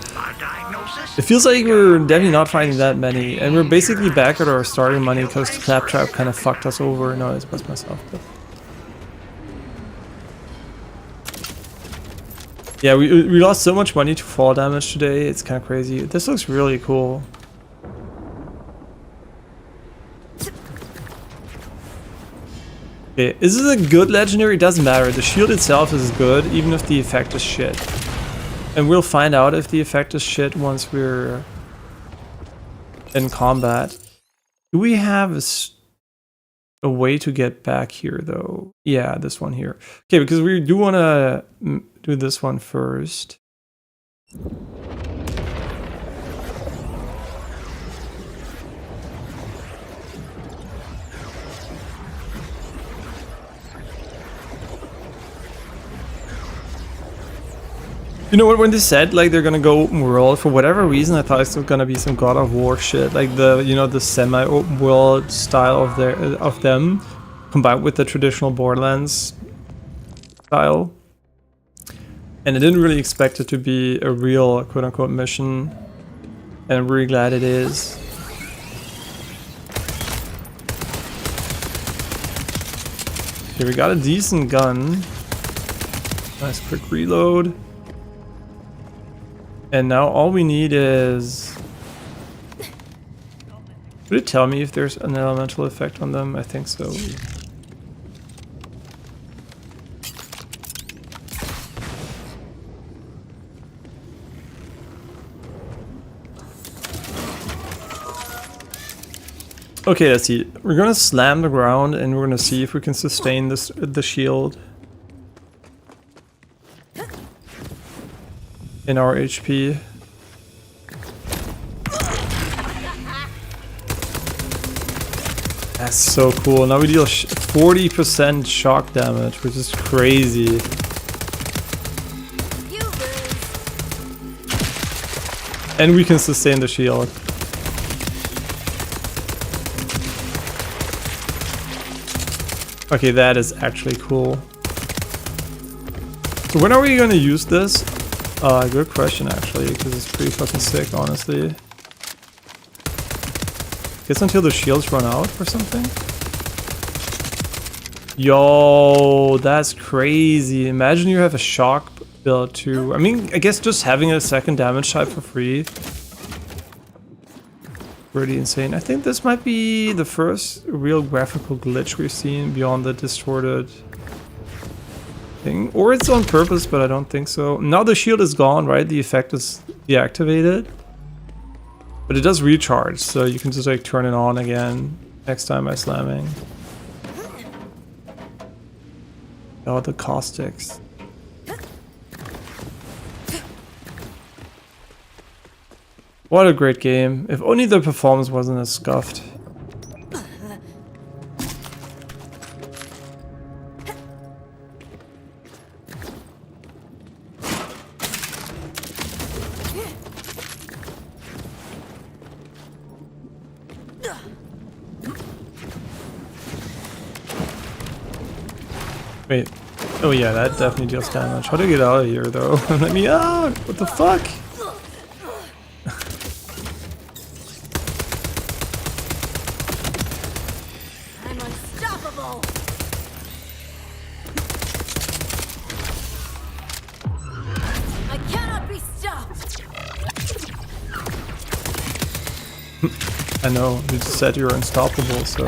Speaker 1: it feels like we're definitely not finding that many, and we're basically back at our starting money because Claptrap kind of fucked us over. No, it's just myself. But... Yeah, we lost so much money to fall damage today. It's kind of crazy. This looks really cool. Okay, is this a good legendary? It doesn't matter. The shield itself is good, even if the effect is shit. And we'll find out if the effect is shit once we're in combat. Do we have a way to get back here though? Yeah, this one here. Okay, because we do want to do this one first. You know what, when they said like they're gonna go open world, for whatever reason I thought it was gonna be some God of War shit, like the, you know, the semi-open world style of them combined with the traditional Borderlands style. And I didn't really expect it to be a real quote-unquote mission, and I'm really glad it is. Okay, we got a decent gun. Nice quick reload. And now all we need is... Would it tell me if there's an elemental effect on them? I think so. Okay, let's see. We're gonna slam the ground and we're gonna see if we can sustain the shield in our HP. That's so cool. Now we deal 40% shock damage, which is crazy. And we can sustain the shield. Okay, that is actually cool. So when are we going to use this? Good question actually, because it's pretty fucking sick, honestly. Guess until the shields run out or something? Yo, that's crazy. Imagine you have a shock build too. I mean, I guess just having a second damage type for free. Pretty insane. I think this might be the first real graphical glitch we've seen beyond the distorted thing. Or it's on purpose, but I don't think so. Now the shield is gone, right? The effect is deactivated. But it does recharge, so you can just like turn it on again next time by slamming. Oh, the caustics. What a great game. If only the performance wasn't as scuffed. Wait. Oh yeah, that definitely deals damage. How do I get out of here though? Let me out! What the fuck?
Speaker 3: I'm unstoppable. I cannot be stopped.
Speaker 1: I know, you just said you're unstoppable, so...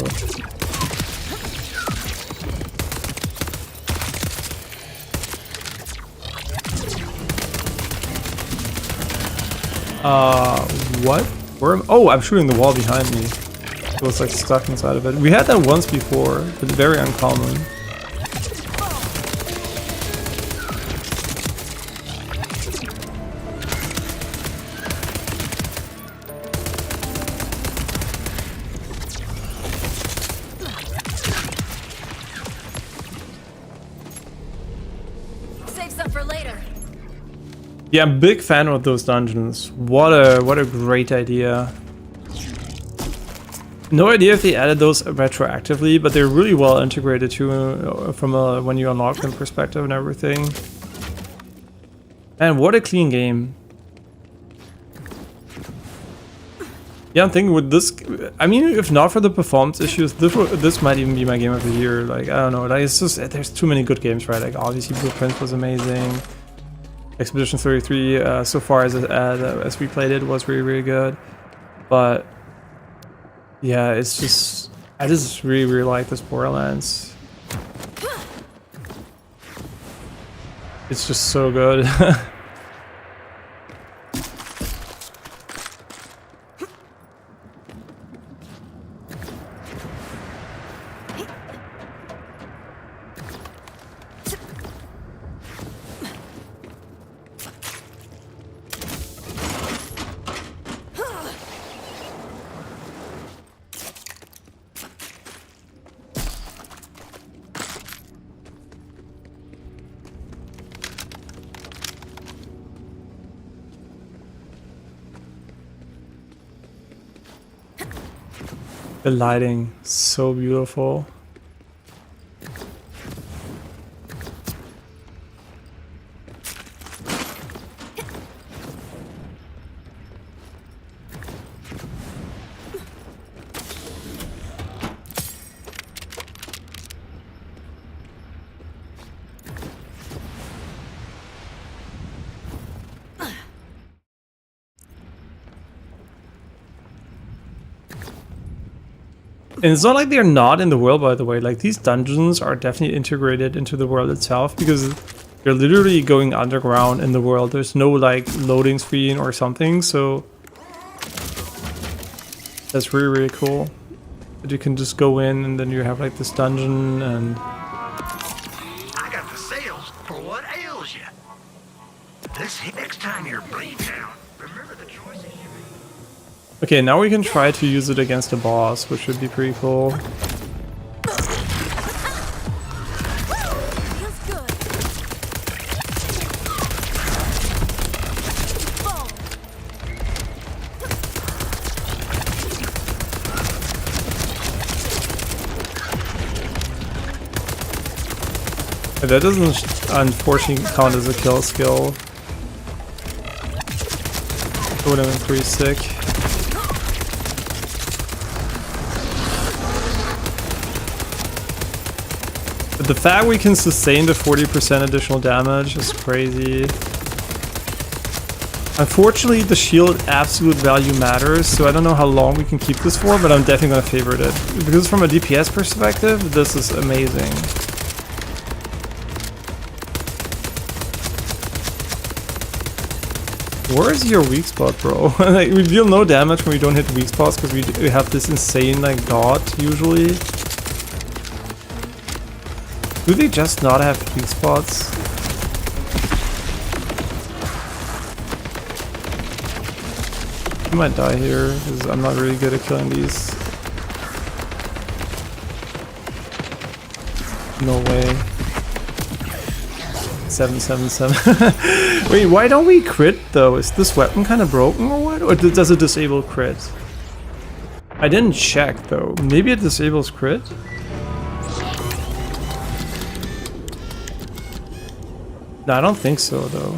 Speaker 1: What? Where am... Oh, I'm shooting the wall behind me. It was like stuck inside of it. We had that once before, but very uncommon.
Speaker 3: Save some for later.
Speaker 1: Yeah, I'm a big fan of those dungeons. What a great idea. No idea if they added those retroactively, but they're really well integrated too from a when you unlock them perspective and everything. And what a clean game. Yeah, I'm thinking with this, I mean, if not for the performance issues, this might even be my game of the year. Like, I don't know, like, it's just, there's too many good games, right? Like, obviously Blueprint was amazing. Expedition 33, so far as we played it, was really, really good. But yeah, it's just, I just really, really like this Borderlands. It's just so good. The lighting, so beautiful. And it's not like they're not in the world, by the way. Like, these dungeons are definitely integrated into the world itself because you're literally going underground in the world. There's no, like, loading screen or something, so that's really, really cool. That you can just go in and then you have, like, this dungeon and...
Speaker 9: I got the sales for what ails you. Next time you're bleed down, remember the choices you made.
Speaker 1: Okay, now we can try to use it against a boss, which would be pretty cool. That doesn't unfortunately count as a kill skill. It would have been pretty sick. But the fact we can sustain the 40% additional damage is crazy. Unfortunately, the shield absolute value matters, so I don't know how long we can keep this for, but I'm definitely going to favorite it. Because from a DPS perspective, this is amazing. Where is your weak spot, bro? Like, we deal no damage when we don't hit weak spots because we have this insane, like, dot, usually. Do they just not have weak spots? I might die here because I'm not really good at killing these. No way. 777. Wait, why don't we crit though? Is this weapon kind of broken or what? Or does it disable crit? I didn't check though. Maybe it disables crit? No, I don't think so though.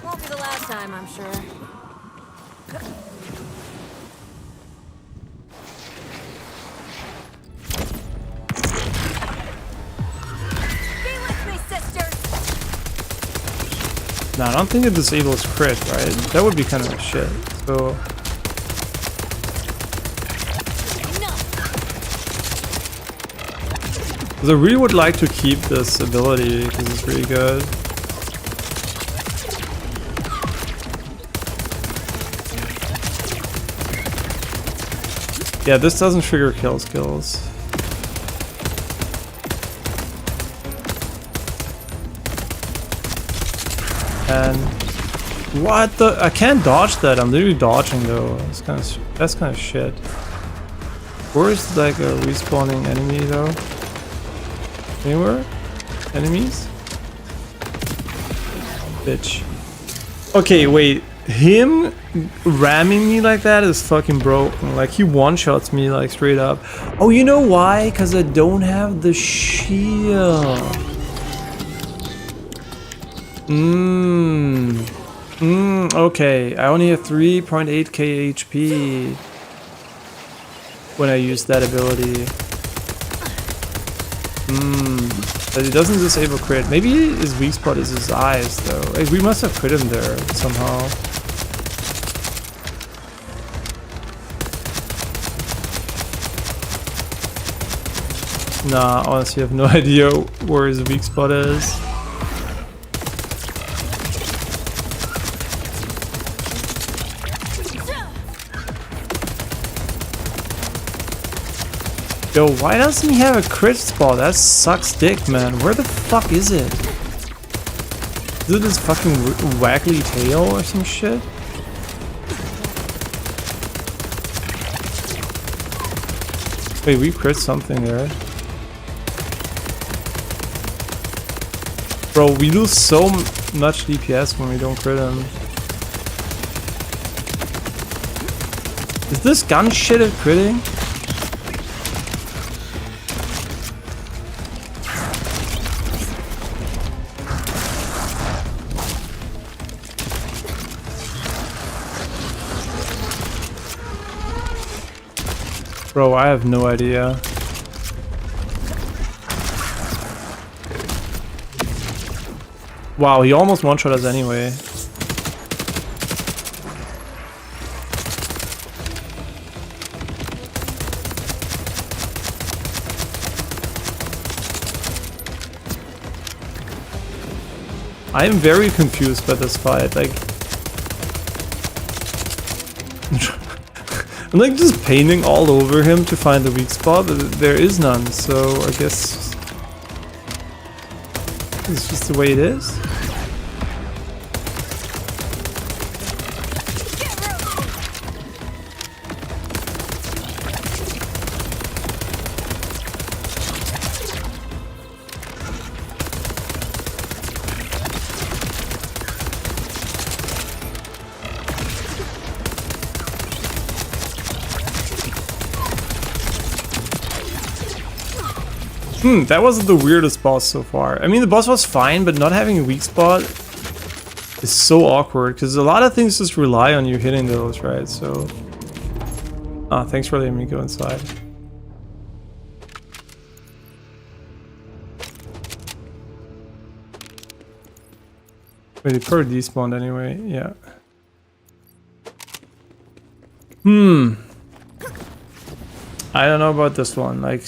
Speaker 3: Won't be the last time, I'm sure.
Speaker 1: No, I don't think it disables crit, right? That would be kind of shit. So... because I really would like to keep this ability because it's really good. Yeah, this doesn't trigger kill skills. And what the? I can't dodge that. I'm literally dodging though. That's kind of shit. Where is like a respawning enemy though? Anywhere? Enemies? Bitch. Okay, wait. Him ramming me like that is fucking broken. Like, he one-shots me like straight up. Oh, you know why? Because I don't have the shield. Okay. I only have 3.8k HP when I use that ability. But it doesn't disable crit. Maybe his weak spot is his eyes, though. Like, we must have crit him there somehow. Nah, honestly, I have no idea where his weak spot is. Yo, why doesn't he have a crit spot? That sucks dick, man. Where the fuck is it? Is it his fucking waggly tail or some shit? Wait, we crit something there. Bro, we lose so much DPS when we don't crit him. Is this gun shit at critting? Bro, I have no idea. Wow, he almost one-shot us anyway. I am very confused by this fight. Like, I'm like just painting all over him to find the weak spot, but there is none. So I guess it's just the way it is. That was the weirdest boss so far. I mean, the boss was fine, but not having a weak spot is so awkward because a lot of things just rely on you hitting those, right? So, thanks for letting me go inside. Wait, he probably despawned anyway. Yeah. I don't know about this one. Like,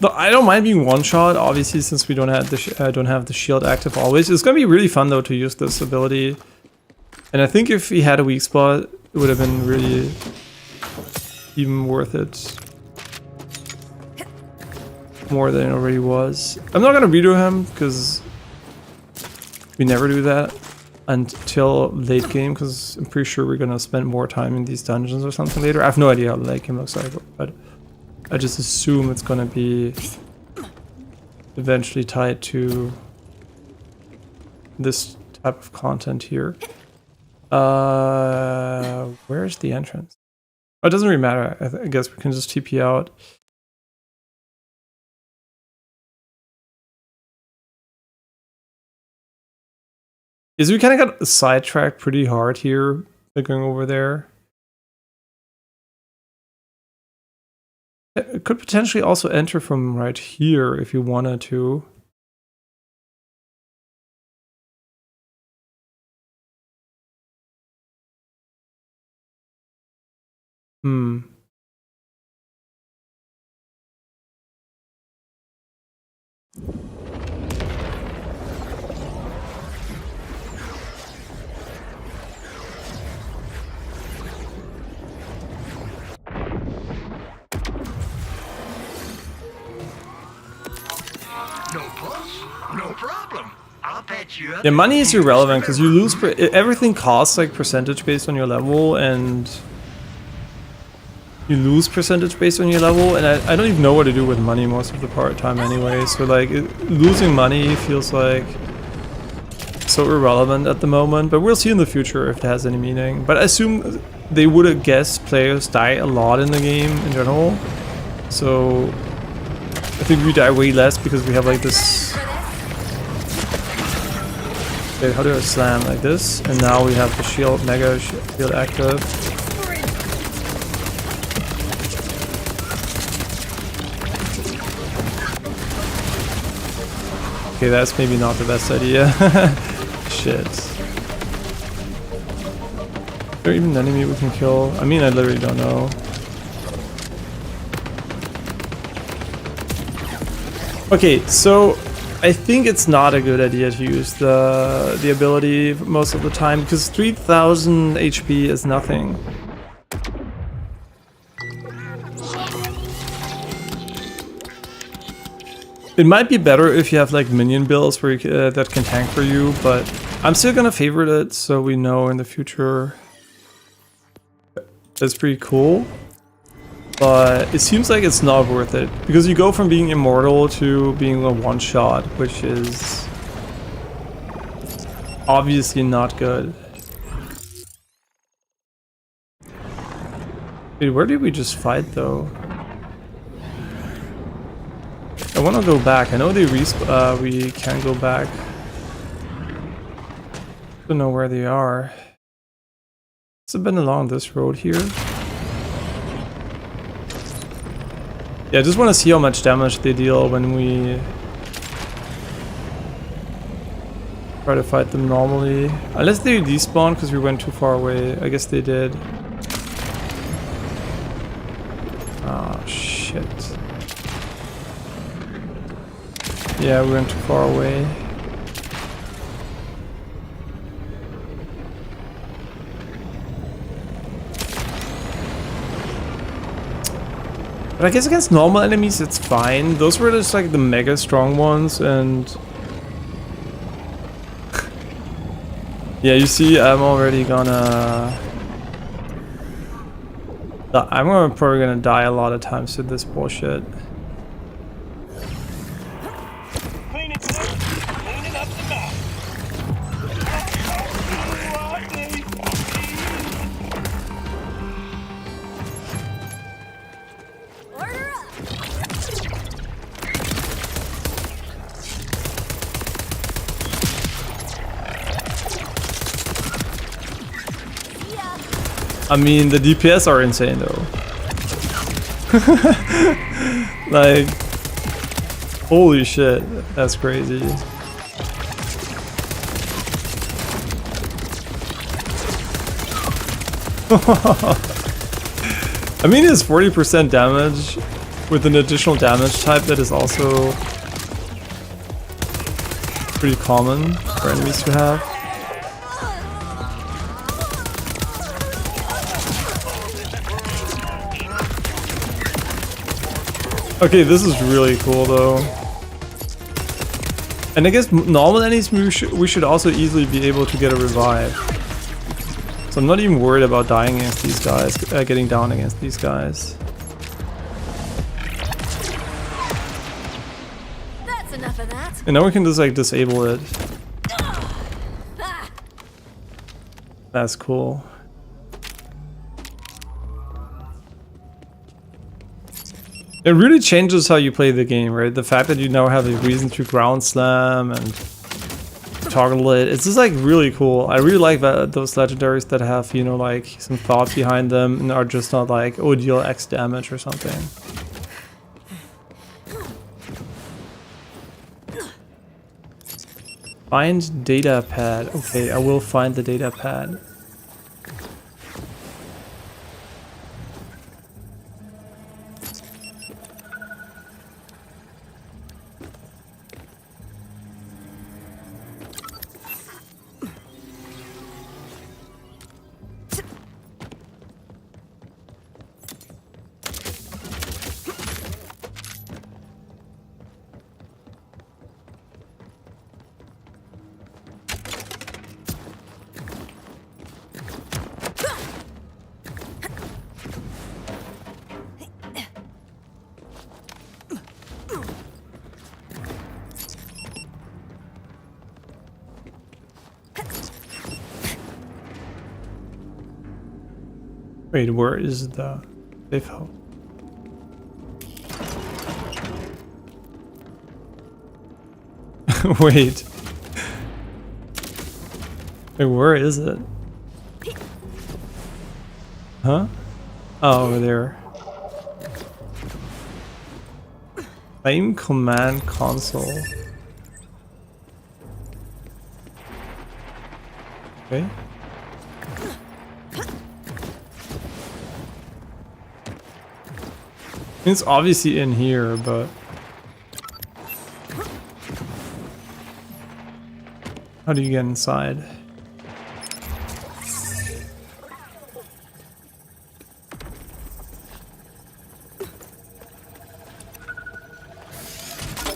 Speaker 1: I don't mind being one shot, obviously, since we don't have the shield active always. It's gonna be really fun though to use this ability, and I think if he had a weak spot, it would have been really even worth it more than it already was. I'm not gonna redo him because we never do that until late game, because I'm pretty sure we're gonna spend more time in these dungeons or something later. I have no idea how the late game looks like, but I just assume it's gonna be eventually tied to this type of content here. Where's the entrance? Oh, it doesn't really matter. I guess we can just TP out. Is we kind of got sidetracked pretty hard here by going over there. It could potentially also enter from right here if you wanted to.
Speaker 9: No plus, no problem. I'll bet you.
Speaker 1: Yeah, money is irrelevant because you lose. Everything costs like percentage based on your level, and you lose percentage based on your level. And I don't even know what to do with money most of the time anyway. So like losing money feels like so irrelevant at the moment. But we'll see in the future if it has any meaning. But I assume they would have guessed players die a lot in the game in general. So I think we die way less because we have like this. Okay, how do I slam like this? And now we have the shield, mega shield active. Okay, that's maybe not the best idea. Shit. Is there even an enemy we can kill? I mean, I literally don't know. Okay, so I think it's not a good idea to use the ability most of the time because 3000 HP is nothing. It might be better if you have like minion builds where you, that can tank for you, but I'm still gonna favorite it so we know in the future. That's pretty cool. But it seems like it's not worth it because you go from being immortal to being a one-shot, which is obviously not good. Wait, where did we just fight though? I want to go back. I know they we can go back. Don't know where they are. It's been along this road here. Yeah, I just want to see how much damage they deal when we try to fight them normally. Unless they despawn because we went too far away. I guess they did. Oh, shit. Yeah, we went too far away. But I guess against normal enemies it's fine. Those were just like the mega strong ones, and yeah, you see I'm already gonna... probably gonna die a lot of times to this bullshit. I mean, the DPS are insane though. Like, holy shit, that's crazy. I mean, it's 40% damage with an additional damage type that is also pretty common for enemies to have. Okay, this is really cool though. And I guess normal enemies we should also easily be able to get a revive. So I'm not even worried about dying against these guys, getting down against these guys.
Speaker 3: That's enough of that.
Speaker 1: And now we can just like disable it. That's cool. It really changes how you play the game, right? The fact that you now have a reason to ground slam and toggle it. It's just like really cool. I really like that, those legendaries that have, you know, like some thought behind them and are just not like, oh, deal X damage or something. Find data pad. Okay, I will find the data pad. Wait, where is the safe house? Wait. Wait, where is it? Huh? Oh, over there. Aim command console. Okay. It's obviously in here, but how do you get inside?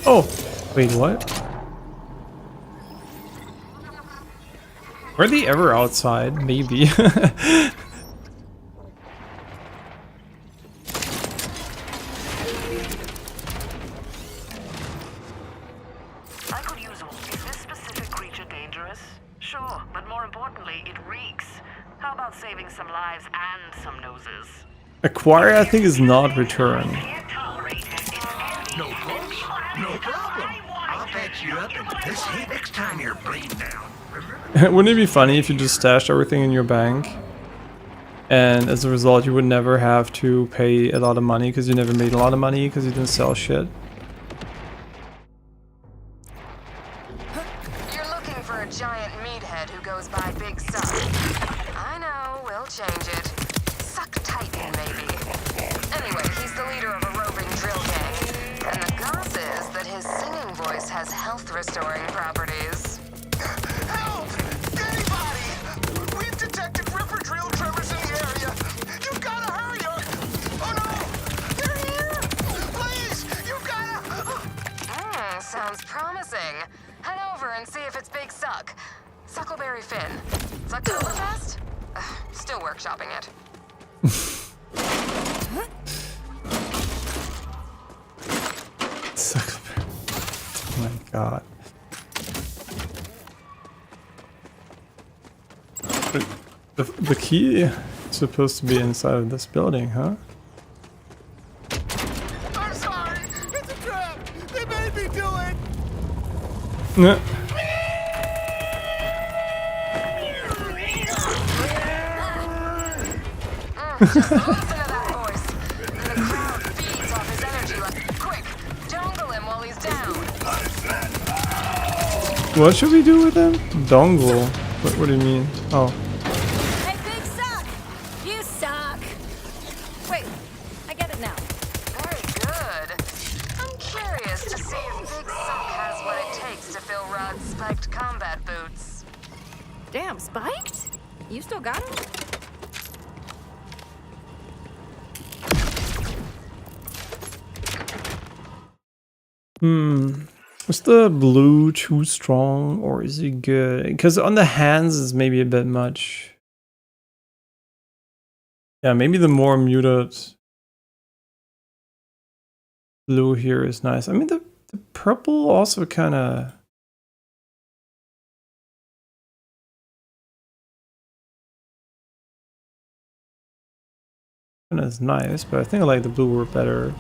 Speaker 1: Oh, wait, what? Were they ever outside? Maybe. Acquire, I think, is not return.
Speaker 9: No problem. No problem. I'll patch you up and this heat next time you're bleeding down.
Speaker 1: Wouldn't it be funny if you just stashed everything in your bank? And as a result, you would never have to pay a lot of money because you never made a lot of money because you didn't sell shit.
Speaker 2: You're looking for a giant meathead who goes by Big Suck. I know, we'll change it. Suck Titan, maybe. Anyway, he's the leader of a roving drill gang. And the goss is that his singing voice has health-restoring properties.
Speaker 9: Help! Anybody! We've detected ripper drill tremors in the area. You've gotta hurry or... Oh no! They're here! Please! You've gotta...
Speaker 2: Sounds promising. Head over and see if it's Big Suck. Suckleberry Finn. Sucktoberfest? Still workshopping it.
Speaker 1: Suckleberry. Oh my god. The key is supposed to be inside of this building, huh?
Speaker 9: I'm sorry! It's a trap! They made me do it!
Speaker 1: Yeah.
Speaker 2: Just listen to that voice. And the crowd feeds off his energy like, quick, dongle him while he's down.
Speaker 1: What should we do with him? Dongle. What do you mean? Oh.
Speaker 3: Hey, Big Suck! You suck! Wait, I get it now.
Speaker 2: Very good. I'm curious to see if Big Suck has what it takes to fill Rod's spiked combat boots.
Speaker 3: Damn, spiked? You still got him?
Speaker 1: Is the blue too strong or is he good? Because on the hands is maybe a bit much. Yeah, maybe the more muted blue here is nice. I mean, the purple also kind of... is nice, but I think I like the blue were better.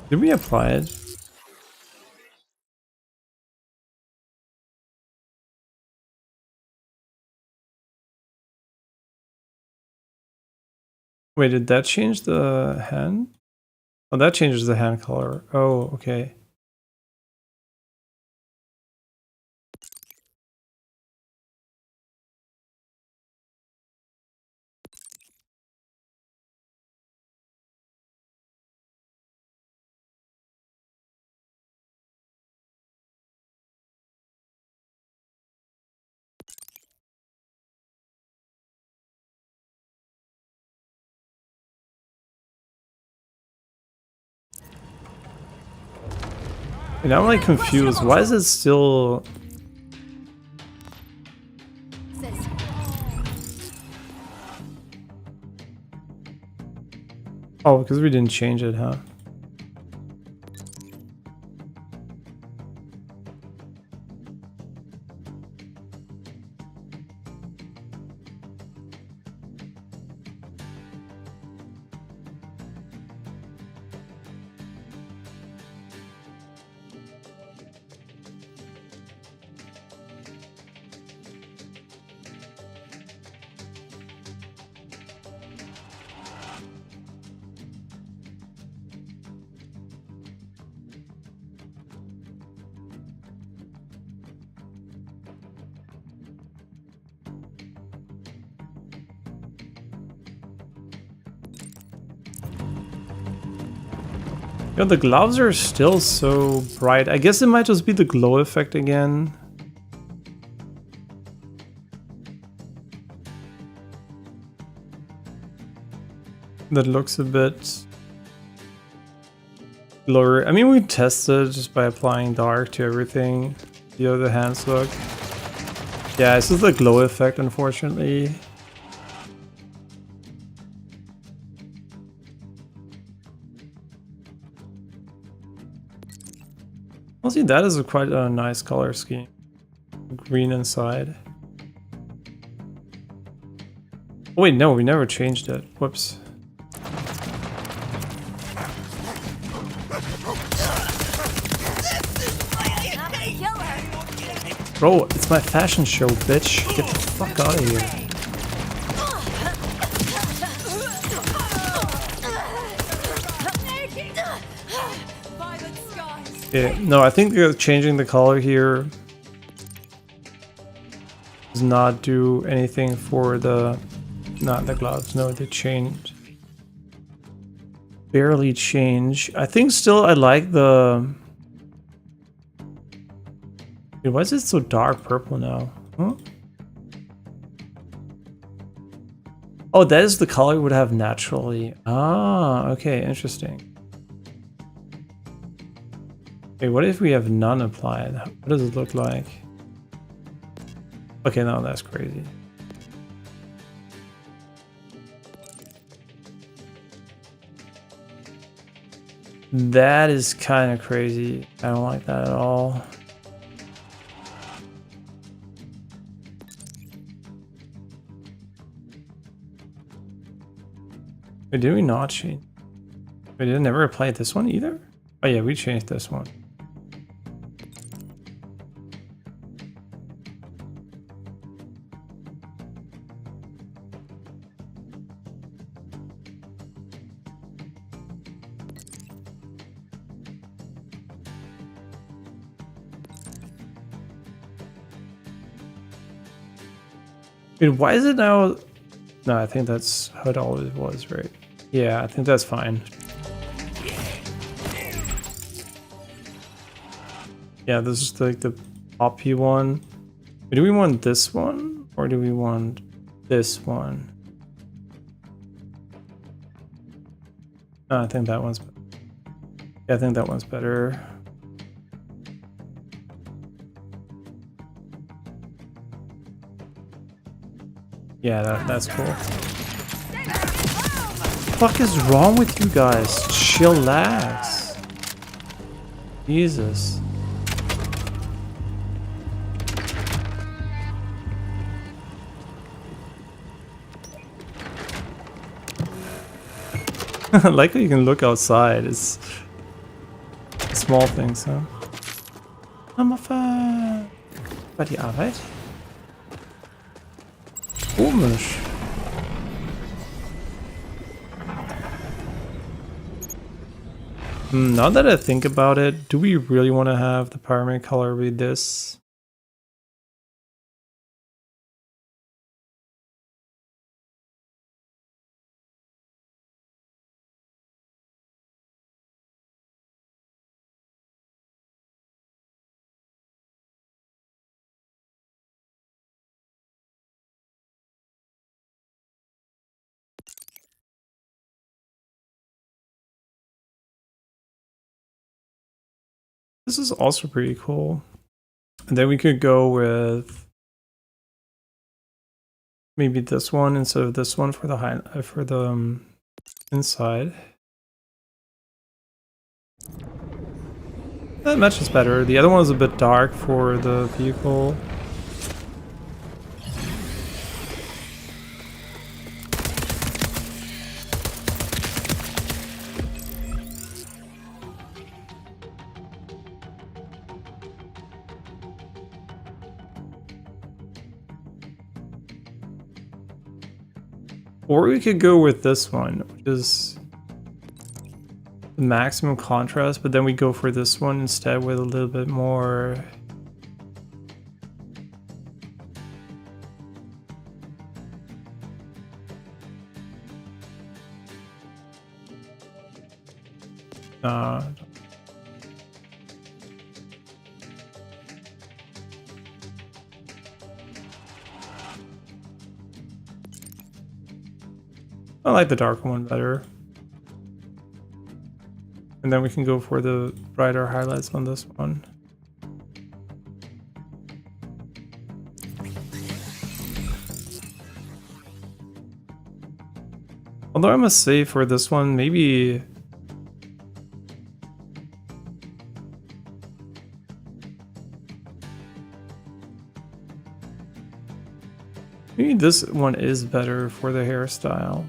Speaker 1: Did we apply it? Wait, did that change the hand? Oh, that changes the hand color. Oh, okay. And I'm like confused. Why is it still... Oh, because we didn't change it, huh? Yeah, the gloves are still so bright. I guess it might just be the glow effect again. That looks a bit blurry. I mean, we tested just by applying dark to everything. See how the hands look. Yeah, it's just the glow effect, unfortunately. Honestly, that is quite a nice color scheme. Green inside. Oh, wait, no, we never changed it. Whoops. Bro, it's my fashion show, bitch. Get the fuck out of here. Yeah, no, I think changing the color here does not do anything for the... Not the gloves, no, they changed. Barely change. I think still I like the... Dude, why is it so dark purple now? Huh? Oh, that is the color it would have naturally. Ah, okay, interesting. Okay, what if we have none applied? What does it look like? Okay, no, that's crazy. That is kind of crazy. I don't like that at all. Wait, did we not change? We didn't never apply this one either? Oh yeah, we changed this one. Wait, why is it now? No, I think that's how it always was, right? Yeah, I think that's fine. Yeah, this is like the poppy one. Do we want this one? Or do we want this one? No, I think that one's... Yeah, I think that one's better. Yeah, that's cool. What the fuck is wrong with you guys? Chillax. Jesus. I like how you can look outside. It's small things, huh? I'm auf bei die Arbeit. Komisch. Now that I think about it, do we really want to have the primary color be this? This is also pretty cool. And then we could go with maybe this one instead of this one for the inside. That matches better. The other one is a bit dark for the vehicle. Or we could go with this one, which is the maximum contrast, but then we go for this one instead with a little bit more... I like the darker one better. And then we can go for the brighter highlights on this one. Although I must say for this one, maybe... Maybe this one is better for the hairstyle.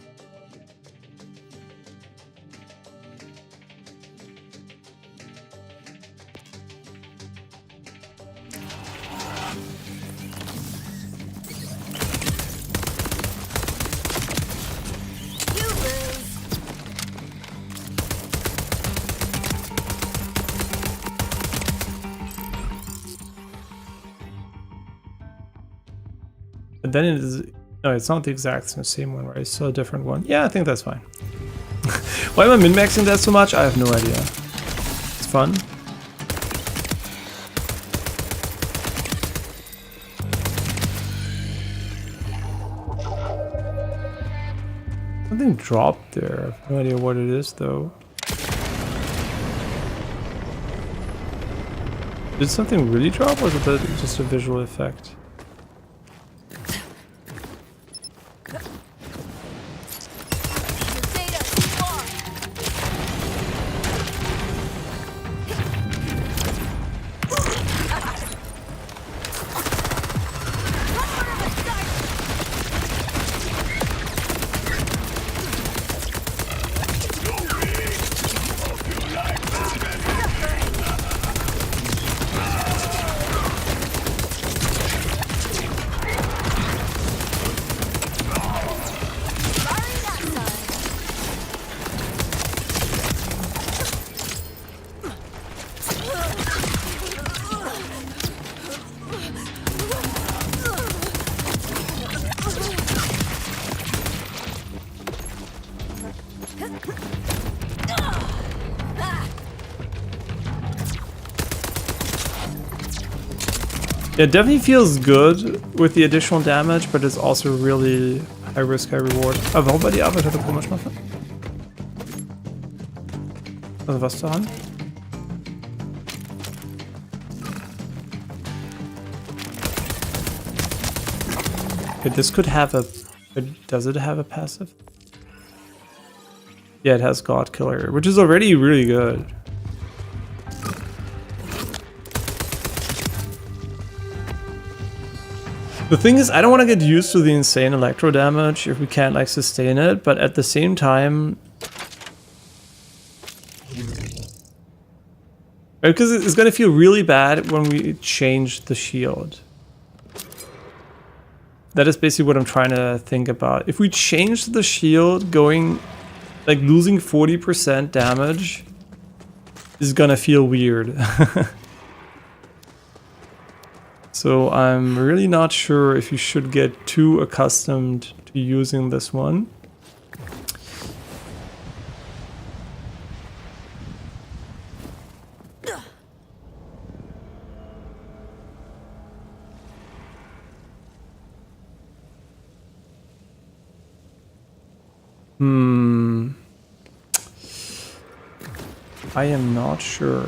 Speaker 1: then it is... No, it's not the exact same one, right? It's still a different one. Yeah, I think that's fine. Why am I min-maxing that so much? I have no idea. It's fun. Something dropped there. I have no idea what it is, though. Did something really drop, or was it just a visual effect? Yeah, it definitely feels good with the additional damage, but it's also really high risk, high reward. Aber bei die Arbeit hatte komisch machen. Also was daran? Okay, this could have a... Does it have a passive? Yeah, it has God Killer, which is already really good. The thing is, I don't want to get used to the insane electro damage if we can't like sustain it, but at the same time... Because it's going to feel really bad when we change the shield. That is basically what I'm trying to think about. If we change the shield, going... like losing 40% damage is going to feel weird. So I'm really not sure if you should get too accustomed to using this one. I am not sure.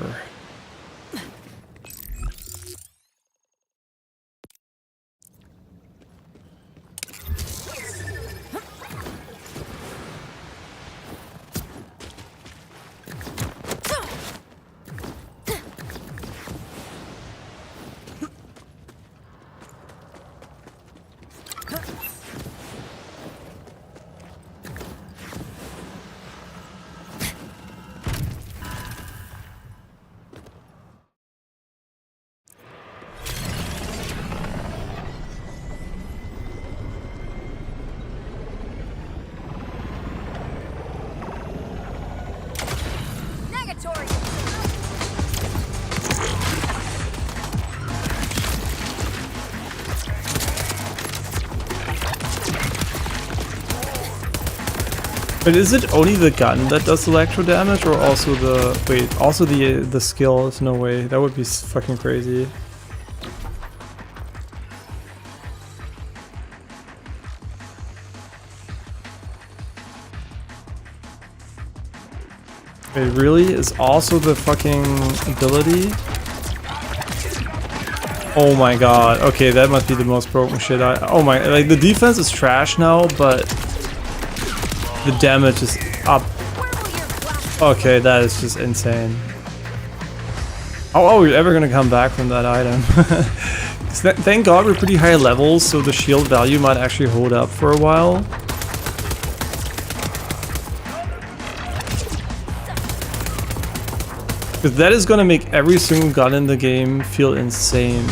Speaker 1: But is it only the gun that does electro damage, or also the... Wait, also the skills? No way. That would be fucking crazy. Wait, really? Is also the fucking ability? Oh my god. Okay, that must be the most broken shit oh my... Like, the defense is trash now, but... the damage is up. Okay, that is just insane. How are we ever gonna come back from that item? Thank god we're pretty high levels, so the shield value might actually hold up for a while. Because that is gonna make every single gun in the game feel insane.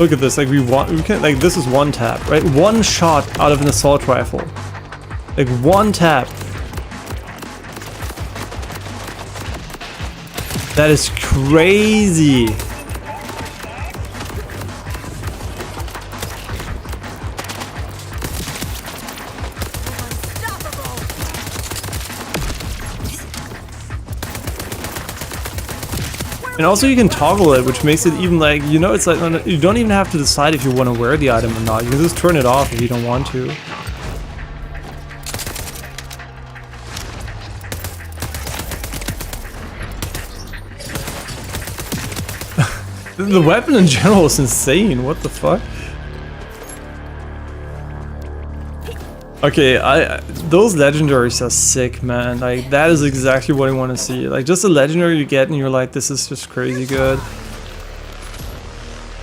Speaker 1: Look at this, like we can, like this is one tap, right? One shot out of an assault rifle. Like one tap. That is crazy. And also you can toggle it, which makes it even like, you know, it's like, you don't even have to decide if you want to wear the item or not. You can just turn it off if you don't want to. The weapon in general is insane, what the fuck? Okay, those legendaries are sick, man. Like, that is exactly what I want to see. Like, just a legendary you get and you're like, this is just crazy good.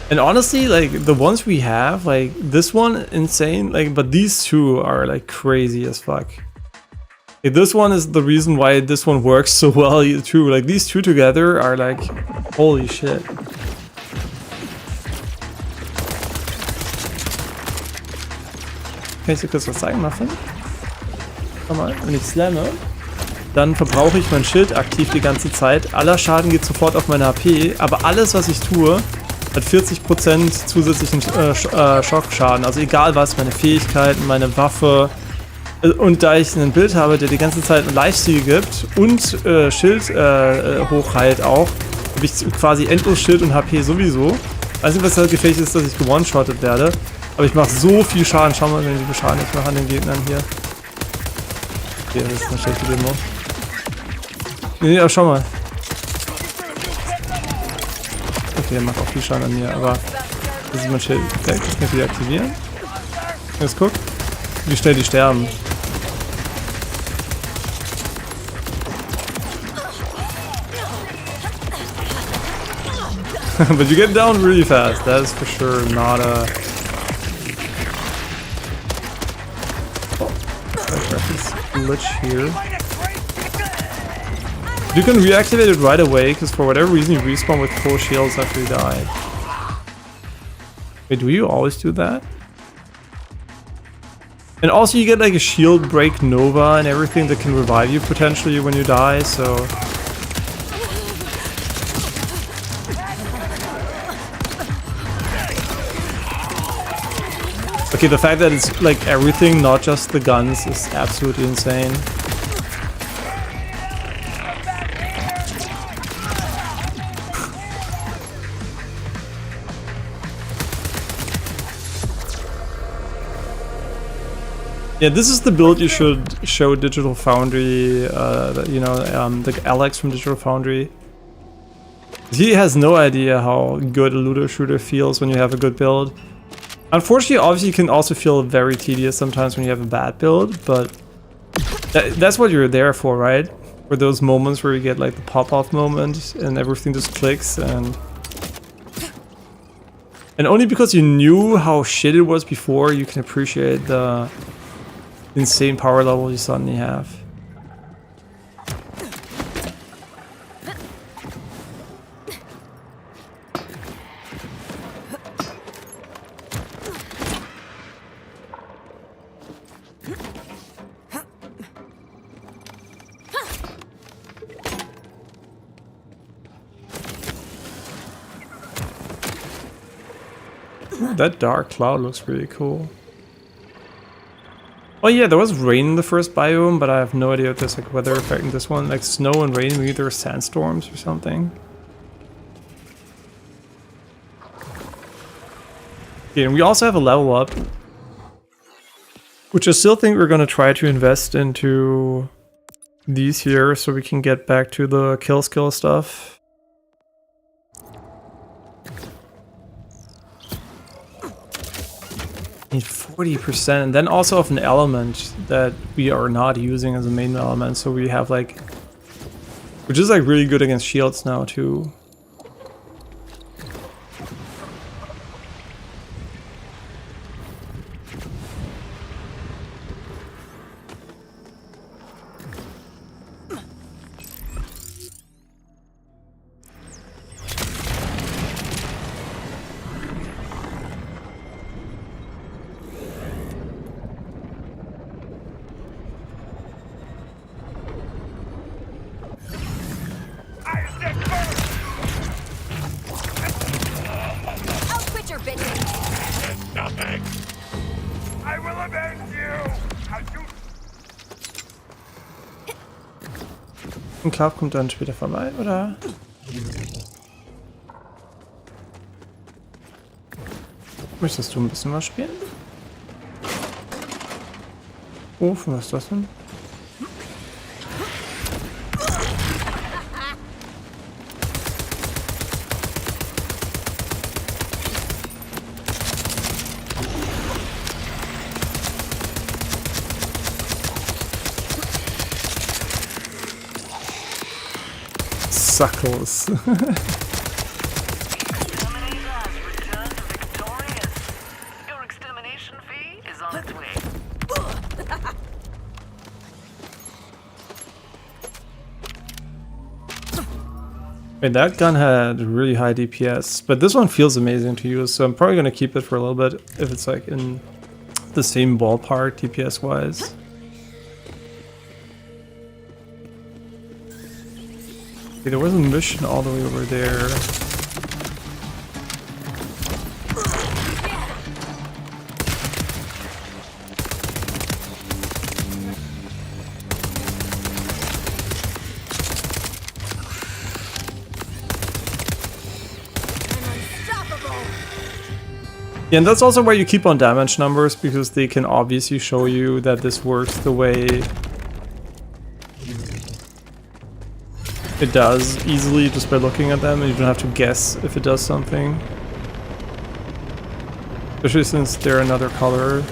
Speaker 1: And honestly, like, the ones we have, like, this one, insane. Like, but these two are, like, crazy as fuck. Like, this one is the reason why this one works so well, too. Like, these two together are, like, holy shit. Kann ich dir kurz was zeigen, Muffin? Schau mal, wenn ich slamme, dann verbrauche ich mein Schild aktiv die ganze Zeit. Aller Schaden geht sofort auf meine HP, aber alles, was ich tue, hat 40% zusätzlichen Schockschaden. Also egal was, meine Fähigkeiten, meine Waffe. Und da ich ein Bild habe, der die ganze Zeit einen Lifesteal gibt und Schild hochheilt auch, habe ich quasi endlos Schild und HP sowieso. Weiß nicht, was halt gefährlich ist, dass ich gewone-shottet werde. Aber ich mache so viel Schaden. Schau mal, wie viel Schaden ich mache an den Gegnern hier. Okay, das ist eine schlechte Demo. Nee, aber schau mal. Okay, der macht auch viel Schaden an mir, aber das ist mein Schild. Okay, das kann ich wieder aktivieren. Jetzt guck, wie schnell die sterben. But you get down really fast. That is for sure not a... glitch here. You can reactivate it right away, because for whatever reason you respawn with full shields after you die. Wait, do you always do that? And also you get like a shield break nova and everything that can revive you potentially when you die, so... Okay, the fact that it's like everything, not just the guns, is absolutely insane. Yeah, this is the build you should show Digital Foundry, you know, the Alex from Digital Foundry. He has no idea how good a looter shooter feels when you have a good build. Unfortunately, obviously, it can also feel very tedious sometimes when you have a bad build, but that's what you're there for, right? For those moments where you get like the pop-off moment and everything just clicks, and only because you knew how shit it was before, you can appreciate the insane power level you suddenly have. That dark cloud looks really cool. Oh yeah, there was rain in the first biome, but I have no idea if there's like weather effect in this one. Like snow and rain, maybe there are sandstorms or something. Okay, and we also have a level up, which I still think we're going to try to invest into these here so we can get back to the kill skill stuff. Need 40%, and then also of an element that we are not using as a main element, so we have like, which is like really good against shields now too. Und Klav kommt dann später vorbei, oder? Möchtest du ein bisschen was spielen? Ofen, was ist das denn? Suckles. Wait, that gun had really high DPS, but this one feels amazing to use, so I'm probably gonna keep it for a little bit if it's like in the same ballpark DPS wise. Okay, there was a mission all the way over there. Yeah, and that's also why you keep on damage numbers, because they can obviously show you that this works the way it does easily just by looking at them, and you don't have to guess if it does something. Especially since they're another color.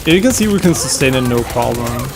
Speaker 1: Yeah, you can see we can sustain it no problem.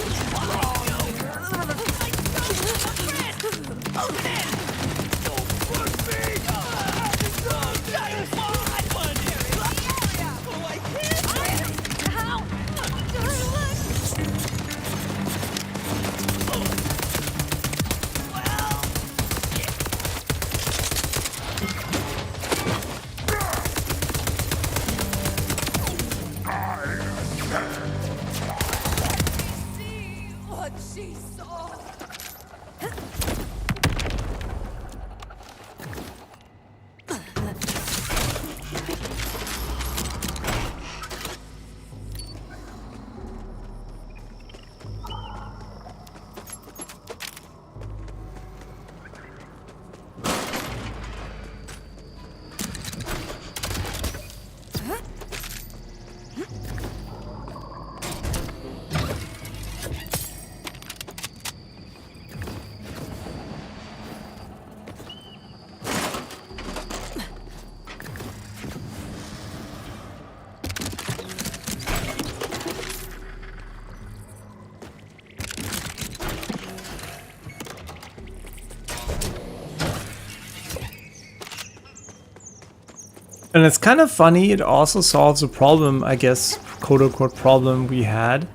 Speaker 1: And it's kind of funny, it also solves a problem, I guess, quote-unquote problem we had.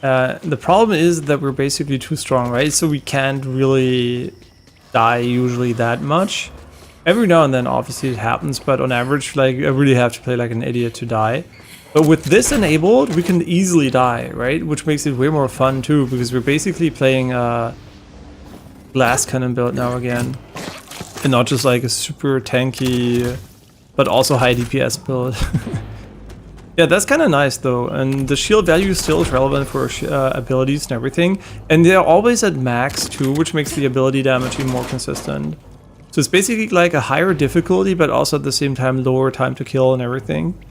Speaker 1: The problem is that we're basically too strong, right? So we can't really die usually that much. Every now and then, obviously, it happens, but on average, like, I really have to play like an idiot to die. But with this enabled, we can easily die, right? Which makes it way more fun, too, because we're basically playing a glass cannon build now again. And not just like a super tanky, but also high DPS build. Yeah, that's kind of nice though, and the shield value still is relevant for abilities and everything, and they're always at max too, which makes the ability damage even more consistent. So it's basically like a higher difficulty, but also at the same time lower time to kill and everything.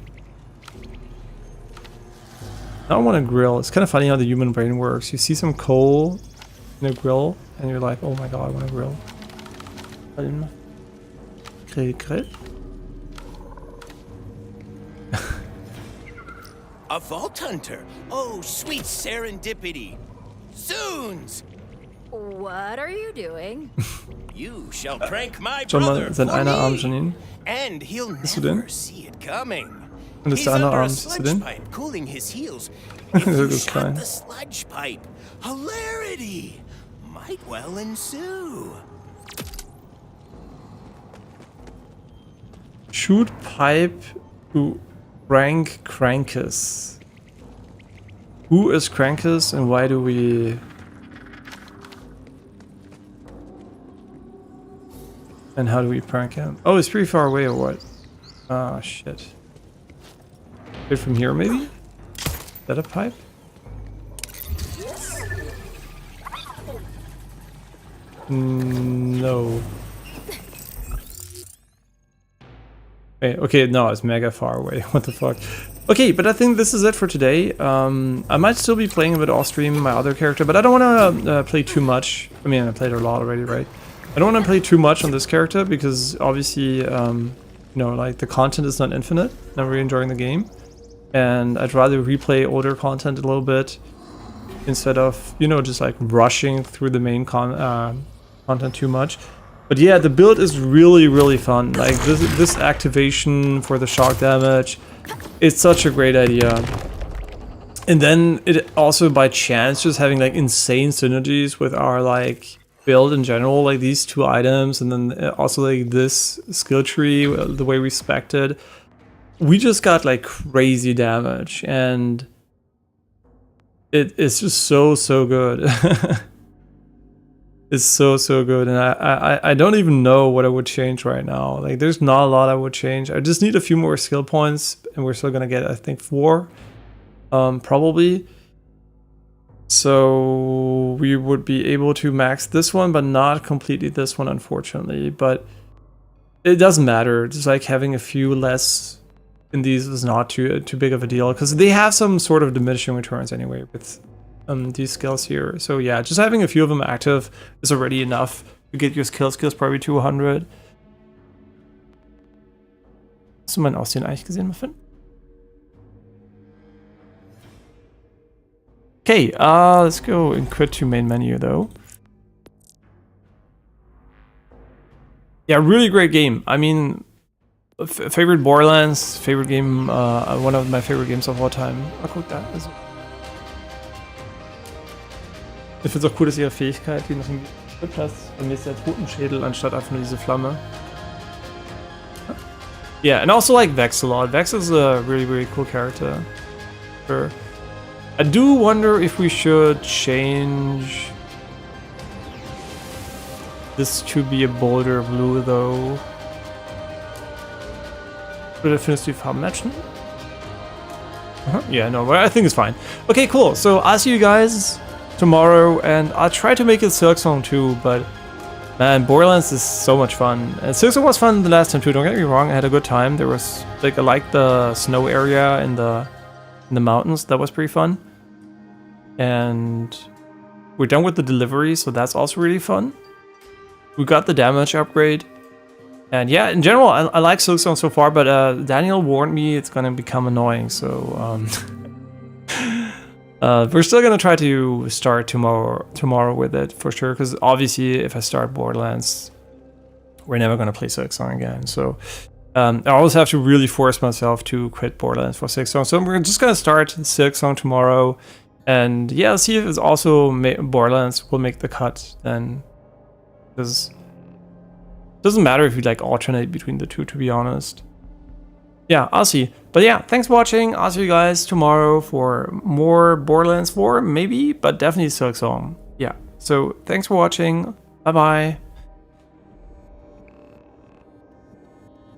Speaker 1: Now I want to grill. It's kind of funny how the human brain works. You see some coal in a grill, and you're like, oh my god, I want to grill. Grill.
Speaker 12: A vault hunter? Oh, sweet serendipity. Zoons!
Speaker 3: What are you doing?
Speaker 12: You shall prank my
Speaker 1: Schau mal,
Speaker 12: brother
Speaker 1: sein
Speaker 12: for
Speaker 1: einer Arm,
Speaker 12: me.
Speaker 1: Janine.
Speaker 12: And he'll
Speaker 1: Siehst du den?
Speaker 12: never see it coming.
Speaker 1: Und das ist
Speaker 12: He's
Speaker 1: der andere
Speaker 12: under a
Speaker 1: Arm, siehst du den?
Speaker 12: sludge pipe cooling his heels.
Speaker 1: Das
Speaker 12: If you
Speaker 1: ist
Speaker 12: shot
Speaker 1: klein.
Speaker 12: the sludge pipe, hilarity might well ensue.
Speaker 1: Shoot pipe to prank Crankus. Who is Crankus and why do we... And how do we prank him? Oh, it's pretty far away or what? Ah, shit. Wait, from here maybe? Is that a pipe? No. Wait, okay, no, it's mega far away. What the fuck? Okay, but I think this is it for today. I might still be playing a bit off stream my other character, but I don't want to play too much. I mean, I played a lot already, right? I don't want to play too much on this character because obviously, you know, like the content is not infinite. I'm really enjoying the game, and I'd rather replay older content a little bit instead of, you know, just like rushing through the main content too much. But yeah, the build is really, really fun. Like this activation for the shock damage, it's such a great idea. And then it also by chance just having like insane synergies with our like build in general, like these two items, and then also like this skill tree, the way we spec'd it. We just got like crazy damage, and it's just so good. It's so good, and I don't even know what I would change right now. Like there's not a lot I would change. I just need a few more skill points, and we're still gonna get, I think, 4 probably. So we would be able to max this one, but not completely this one, unfortunately. But it doesn't matter. Just like having a few less in these is not too big of a deal, because they have some sort of diminishing returns anyway with these skills here. So yeah, just having a few of them active is already enough to get your skills probably to 100. Hast du mein Aussehen eigentlich gesehen, Muffin? Okay, let's go and quit to main menu though. Yeah, really great game. I mean, favorite Borderlands, favorite game, one of my favorite games of all time. Oh, guck, da ist. Ich finde es auch cool, dass ihre Fähigkeit, die noch im Skript hast, bei mir ist der Totenschädel anstatt einfach nur diese Flamme. Yeah, and also like Vex a lot. Vex is a really cool character. Sure. I do wonder if we should change this to be a bolder blue though. Oder findest du die Farben matchen? Yeah, no, but I think it's fine. Okay, cool. So I'll see you guys tomorrow, and I'll try to make it Silksong too, but man, Borderlands is so much fun. And Silksong was fun the last time too, don't get me wrong, I had a good time. There was, like, I liked the snow area in the mountains, that was pretty fun. And we're done with the delivery, so that's also really fun. We got the damage upgrade. And yeah, in general, I like Silksong so far, but Daniel warned me it's gonna become annoying, so we're still gonna try to start tomorrow with it for sure, because obviously if I start Borderlands, we're never gonna play Silksong again. So I always have to really force myself to quit Borderlands for Silksong. So we're just gonna start Silksong tomorrow, and yeah, see if it's also Borderlands will make the cut then, because it doesn't matter if you like alternate between the two, to be honest. Yeah, I'll see. But yeah, thanks for watching. I'll see you guys tomorrow for more Borderlands 4, maybe, but definitely Silksong. Yeah, so thanks for watching. Bye-bye.